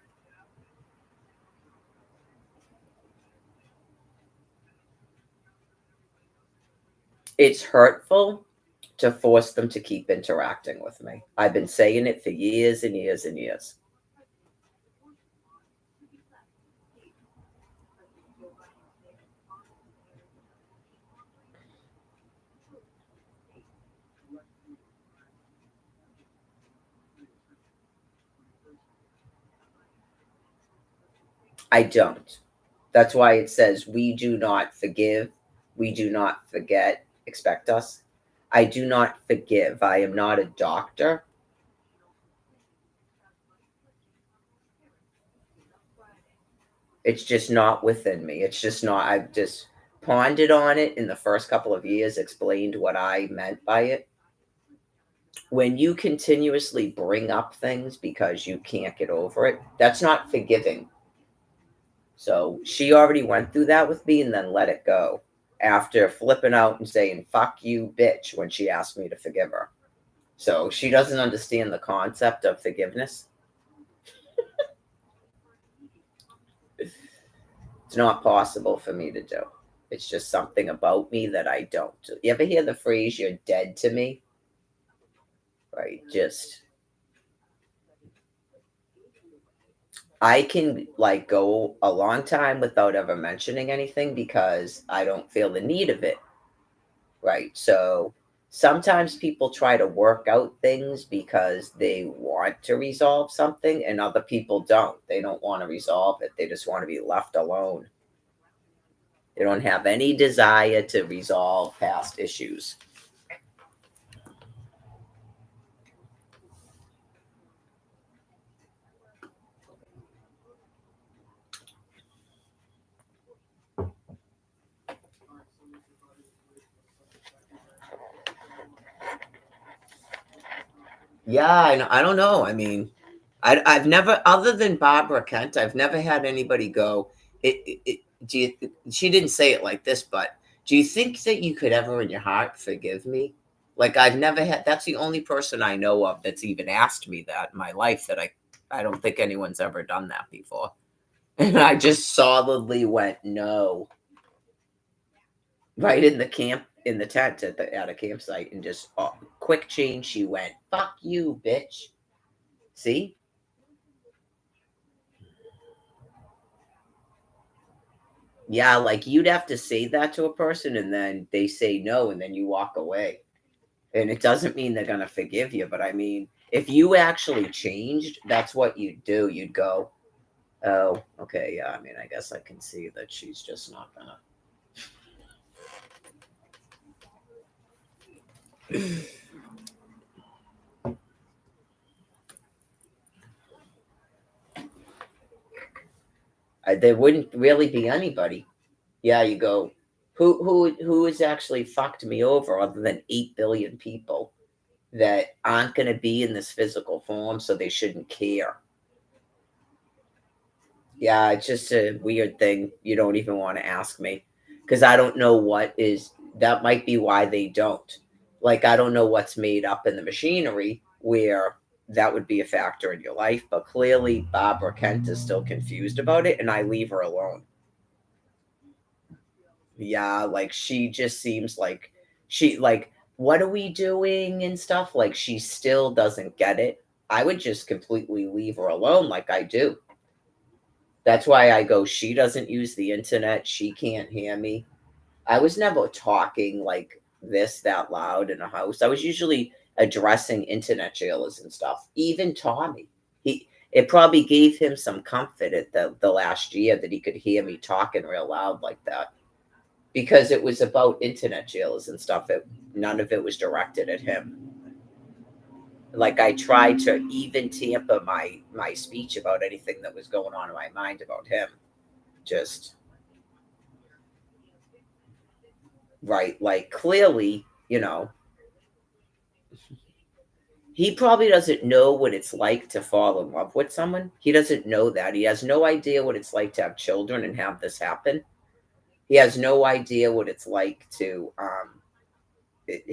It's hurtful to force them to keep interacting with me. I've been saying it for years and years and years. I don't. That's why it says, we do not forgive, we do not forget, expect us. I do not forgive. I am not a doctor. It's just not within me. It's just not. I've just pondered on it in the first couple of years, explained what I meant by it. When you continuously bring up things because you can't get over it, that's not forgiving. So she already went through that with me and then let it go after flipping out and saying, fuck you, bitch, when she asked me to forgive her. So she doesn't understand the concept of forgiveness. It's not possible for me to do. It's just something about me that I don't do. You ever hear the phrase, you're dead to me? Right? Just, I can like go a long time without ever mentioning anything because I don't feel the need of it. Right? So sometimes people try to work out things because they want to resolve something, and other people don't. They don't want to resolve it. They just want to be left alone. They don't have any desire to resolve past issues. Yeah, I don't know. I mean, I've never, other than Barbara Kent, I've never had anybody go, she didn't say it like this, but do you think that you could ever in your heart forgive me? Like I've never had, that's the only person I know of that's even asked me that in my life, that I don't think anyone's ever done that before. And I just solidly went, no. Right in the tent at a campsite, and just quick change, she went, fuck you, bitch. See? Yeah, like you'd have to say that to a person and then they say no and then you walk away. And it doesn't mean they're going to forgive you, but I mean, if you actually changed, that's what you'd do. You'd go, oh, okay, yeah, I mean, I guess I can see that she's just not going to. There wouldn't really be anybody. Yeah, you go, who has actually fucked me over other than 8 billion people that aren't going to be in this physical form, so they shouldn't care. Yeah, it's just a weird thing. You don't even want to ask me because I don't know what is that might be why they don't. Like, I don't know what's made up in the machinery where that would be a factor in your life, but clearly Barbara Kent is still confused about it, and I leave her alone. Yeah, like she just seems like what are we doing and stuff? Like she still doesn't get it. I would just completely leave her alone like I do. That's why I go, she doesn't use the internet. She can't hear me. I was never talking like this that loud in a house. I was usually addressing internet jailers and stuff. Even Tommy. It probably gave him some comfort at the last year that he could hear me talking real loud like that. Because it was about internet jailers and stuff. None of it was directed at him. Like I tried to even tamper my speech about anything that was going on in my mind about him. Just right, like clearly, he probably doesn't know what it's like to fall in love with someone. He doesn't know that. He has no idea what it's like to have children and have this happen. He has no idea what it's like to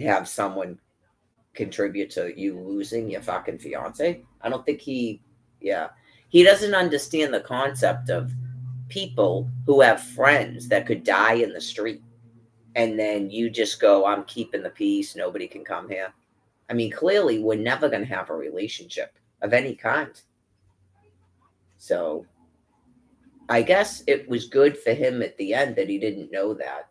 have someone contribute to you losing your fucking fiance. I don't think he doesn't understand the concept of people who have friends that could die in the street. And then you just go, I'm keeping the peace. Nobody can come here. I mean, clearly we're never going to have a relationship of any kind. So I guess it was good for him at the end that he didn't know that.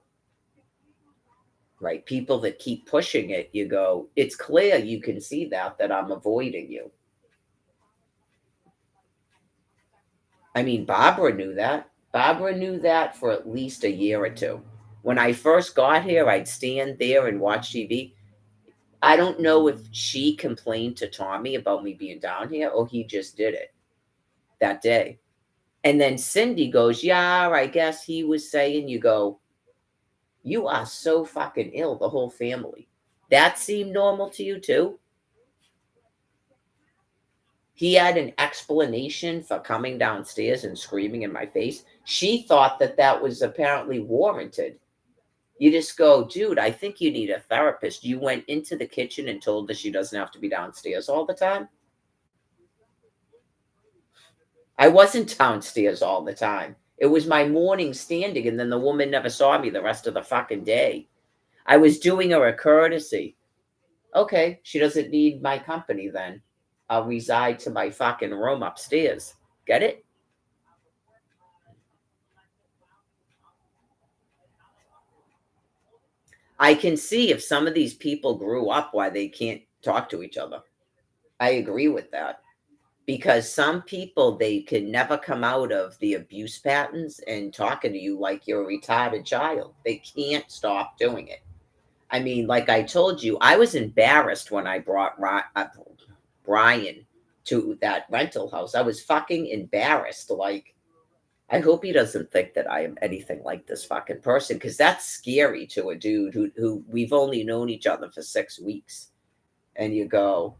Right? People that keep pushing it, you go, it's clear you can see that I'm avoiding you. I mean, Barbara knew that. Barbara knew that for at least a year or two. When I first got here, I'd stand there and watch TV. I don't know if she complained to Tommy about me being down here or he just did it that day. And then Cindy goes, yeah, I guess he was saying, you go, you are so fucking ill, the whole family. That seemed normal to you too? He had an explanation for coming downstairs and screaming in my face. She thought that was apparently warranted. You just go, dude, I think you need a therapist. You went into the kitchen and told her she doesn't have to be downstairs all the time. I wasn't downstairs all the time. It was my morning standing, and then the woman never saw me the rest of the fucking day. I was doing her a courtesy. Okay, she doesn't need my company then. I'll reside to my fucking room upstairs. Get it? I can see if some of these people grew up why they can't talk to each other. I agree with that. Because some people, they can never come out of the abuse patterns and talking to you like you're a retarded child. They can't stop doing it. I mean, like I told you, I was embarrassed when I brought Brian to that rental house. I was fucking embarrassed. Like, I hope he doesn't think that I am anything like this fucking person, because that's scary to a dude who we've only known each other for 6 weeks. And you go,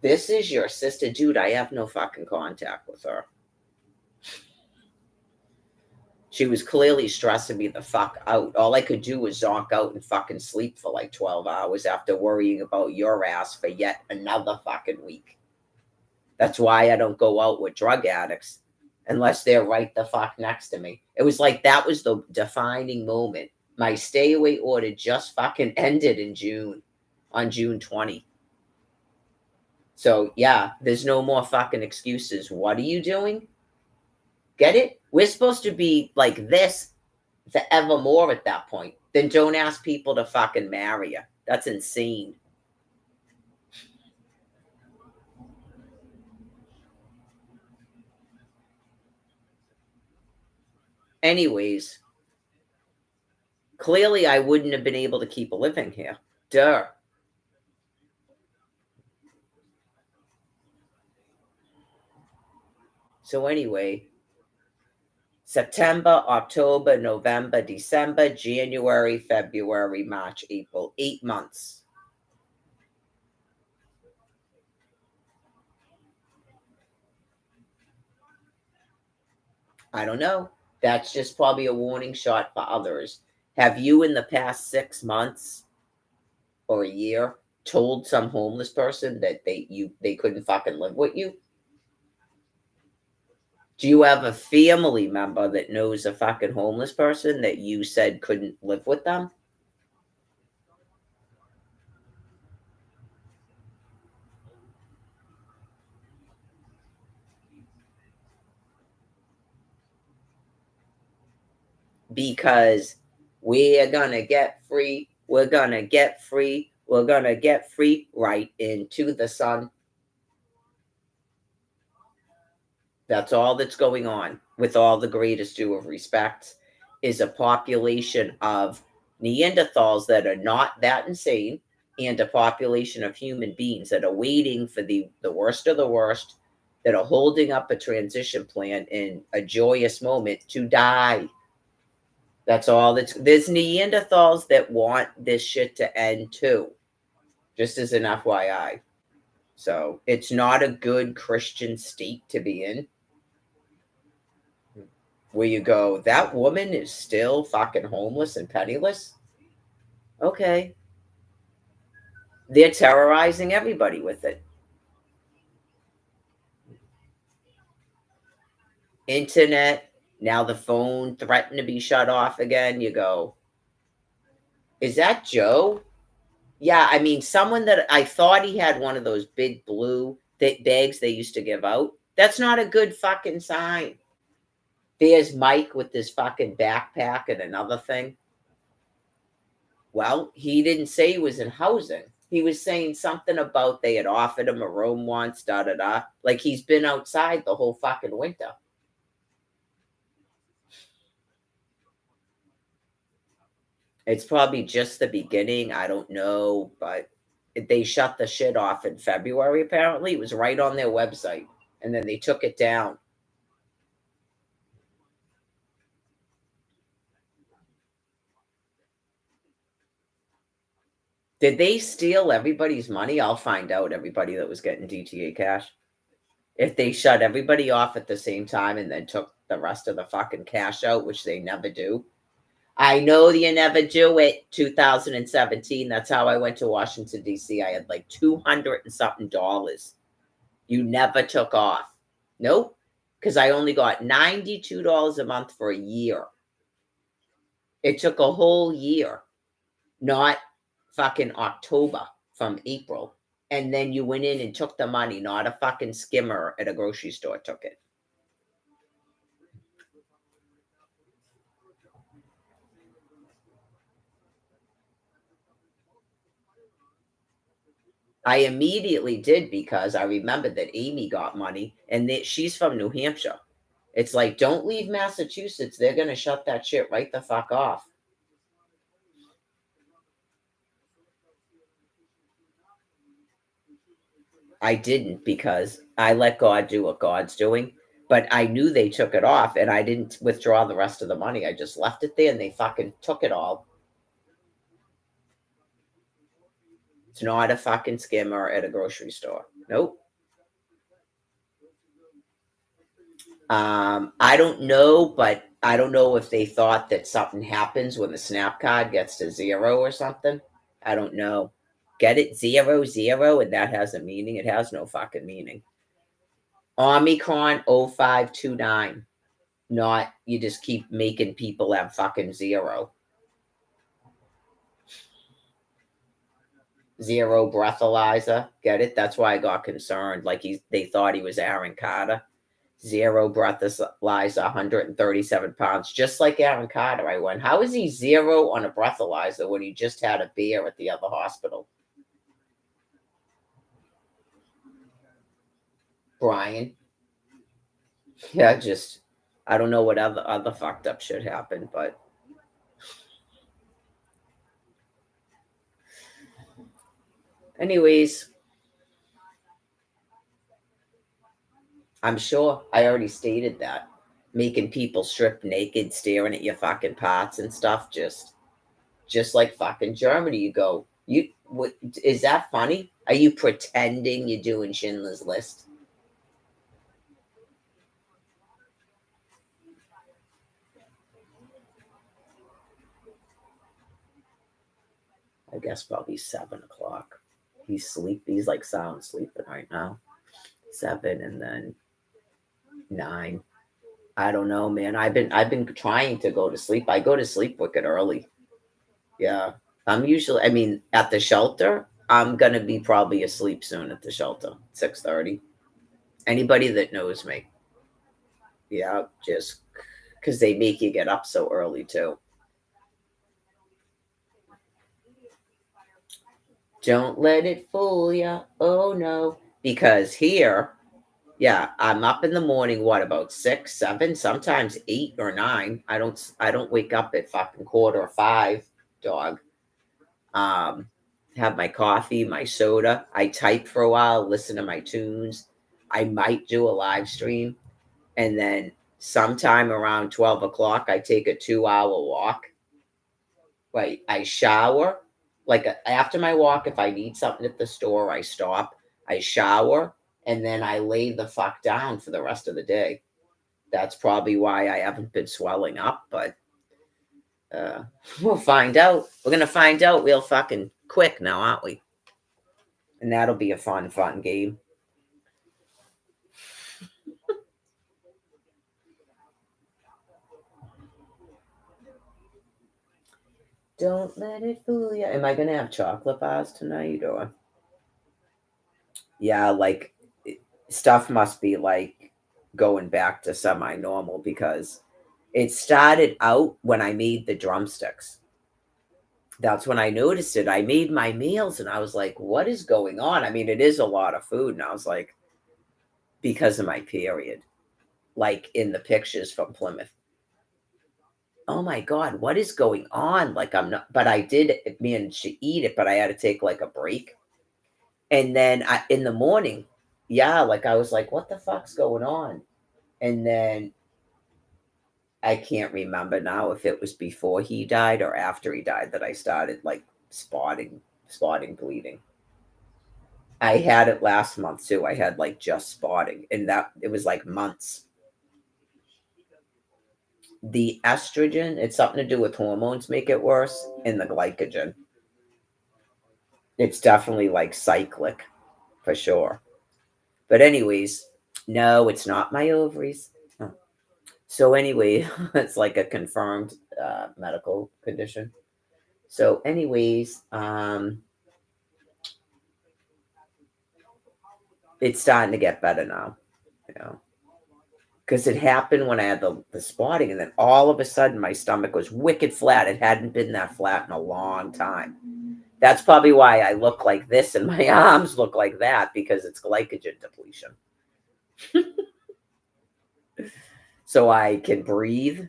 this is your sister? Dude, I have no fucking contact with her. She was clearly stressing me the fuck out. All I could do was zonk out and fucking sleep for like 12 hours after worrying about your ass for yet another fucking week. That's why I don't go out with drug addicts unless they're right the fuck next to me. It was like that was the defining moment. My stay away order just fucking ended in June, on June 20. So, yeah, there's no more fucking excuses. What are you doing? Get it? We're supposed to be like this forevermore at that point. Then don't ask people to fucking marry you. That's insane. Anyways, clearly I wouldn't have been able to keep a living here. Duh. So anyway, September, October, November, December, January, February, March, April. 8 months. I don't know. That's just probably a warning shot for others. Have you in the past 6 months or a year told some homeless person that they couldn't fucking live with you? Do you have a family member that knows a fucking homeless person that you said couldn't live with them? Because we're gonna get free, we're gonna get free, we're gonna get free right into the sun. That's all that's going on, with all the greatest due of respect, is a population of Neanderthals that are not that insane, and a population of human beings that are waiting for the worst of the worst, that are holding up a transition plan in a joyous moment to die. That's all there's Neanderthals that want this shit to end too. Just as an FYI. So it's not a good Christian state to be in. Where you go, that woman is still fucking homeless and penniless? Okay. They're terrorizing everybody with it. Internet, now the phone threatened to be shut off again. You go, is that Joe? Yeah, I mean, someone that I thought he had one of those big blue bags they used to give out. That's not a good fucking sign. There's Mike with this fucking backpack and another thing. Well, he didn't say he was in housing. He was saying something about they had offered him a room once, da da da. Like he's been outside the whole fucking winter. It's probably just the beginning. I don't know, but they shut the shit off in February, apparently. It was right on their website. And then they took it down. Did they steal everybody's money? I'll find out everybody that was getting DTA cash. If they shut everybody off at the same time and then took the rest of the fucking cash out, which they never do. I know you never do it. 2017. That's how I went to Washington, D.C. I had like $200 and something. You never took off. Nope. Because I only got $92 a month for a year. It took a whole year, not fucking October from April. And then you went in and took the money, not a fucking skimmer at a grocery store took it. I immediately did because I remembered that Amy got money and that she's from New Hampshire. It's like, don't leave Massachusetts. They're going to shut that shit right the fuck off. I didn't because I let God do what God's doing. But I knew they took it off and I didn't withdraw the rest of the money. I just left it there and they fucking took it all. It's not a fucking skimmer at a grocery store. Nope. I don't know, but I don't know if they thought that something happens when the snap card gets to 0 or something. I don't know. Get it? 0, 0, and that has a meaning. It has no fucking meaning. Omicron 0529. Not you just keep making people have fucking 0. Zero breathalyzer. Get it? That's why I got concerned. Like they thought he was Aaron Carter. Zero breathalyzer, 137 pounds, just like Aaron Carter. I went, how is he zero on a breathalyzer when he just had a beer at the other hospital? Brian. Yeah, just I don't know what other fucked up shit happened, but anyways, I'm sure I already stated that. Making people strip naked, staring at your fucking parts and stuff, just like fucking Germany. You go, what is that funny? Are you pretending you're doing Schindler's List? I guess probably 7 o'clock. He's like sound sleeping right now. 7 and then 9. I don't know, man. I've been trying to go to sleep. I go to sleep wicked early. Yeah. I'm usually, I mean, at the shelter, I'm gonna be probably asleep soon at the shelter. 6:30. Anybody that knows me. Yeah, just because they make you get up so early too. Don't let it fool ya. Oh no. Because here, yeah, I'm up in the morning, what, about 6, 7, sometimes 8 or 9. I don't wake up at fucking 4:45, dog. Have my coffee, my soda. I type for a while, listen to my tunes. I might do a live stream. And then sometime around 12 o'clock, I take a 2-hour walk. Right. I shower. Like after my walk, if I need something at the store, I stop. I shower. And then I lay the fuck down for the rest of the day. That's probably why I haven't been swelling up, but we'll find out. We're gonna find out real fucking quick now, aren't we? And that'll be a fun game. Don't let it fool you. Am I gonna have chocolate bars tonight or? Yeah, like stuff must be like going back to semi-normal because it started out when I made the drumsticks. That's when I noticed it. I made my meals and I was like, what is going on? I mean, it is a lot of food. And I was like, because of my period, like in the pictures from Plymouth. Oh my God, what is going on? Like, I'm not, but I did manage to eat it, but I had to take like a break. And then in the morning, yeah, like I was like, what the fuck's going on? And then I can't remember now if it was before he died or after he died that I started like spotting bleeding. I had it last month too. I had like just spotting, and that it was like months. The estrogen, it's something to do with hormones make it worse, and the glycogen. It's definitely like cyclic for sure. But anyways, no, it's not my ovaries. So anyway, it's like a confirmed medical condition. So anyways, it's starting to get better now, you know, because it happened when I had the spotting, and then all of a sudden my stomach was wicked flat. It hadn't been that flat in a long time. That's probably why I look like this and my arms look like that, because it's glycogen depletion. So I can breathe,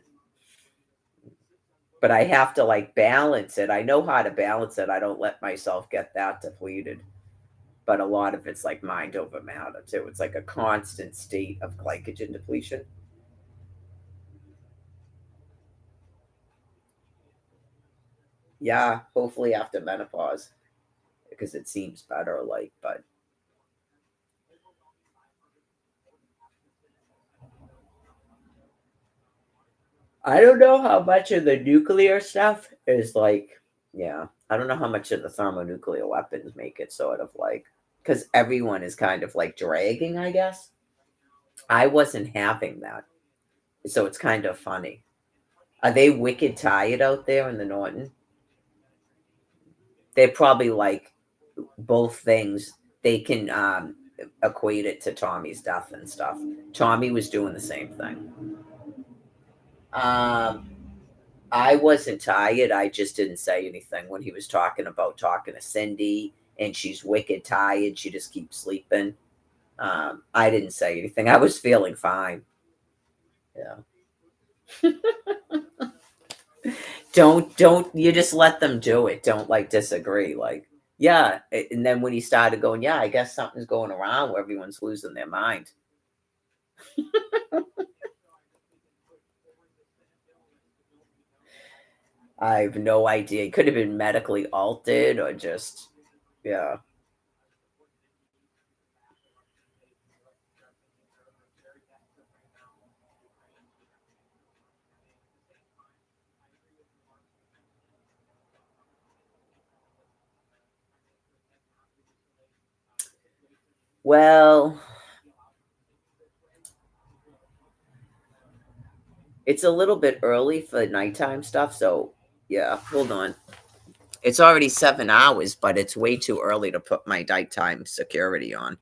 but I have to like balance it. I know how to balance it. I don't let myself get that depleted. But a lot of it's like mind over matter too. It's like a constant state of glycogen depletion. Yeah, hopefully after menopause, because it seems better. Like, but I don't know how much of the nuclear stuff is like, yeah, I don't know how much of the thermonuclear weapons make it sort of like, because everyone is kind of like dragging, I guess. I wasn't having that. So it's kind of funny. Are they wicked tired out there in the Norton? They're probably like both things, they can equate it to Tommy's death and stuff. Tommy was doing the same thing. I wasn't tired. I just didn't say anything when he was talking to Cindy, and she's wicked tired. She just keeps sleeping. I didn't say anything. I was feeling fine. Yeah. Don't you just let them do it. Don't like disagree. Like, yeah. And then when he started going, yeah, I guess something's going around where everyone's losing their mind. I have no idea. It could have been medically altered or just, yeah. Well, it's a little bit early for nighttime stuff. So, yeah, hold on. It's already 7 hours, but it's way too early to put my nighttime security on.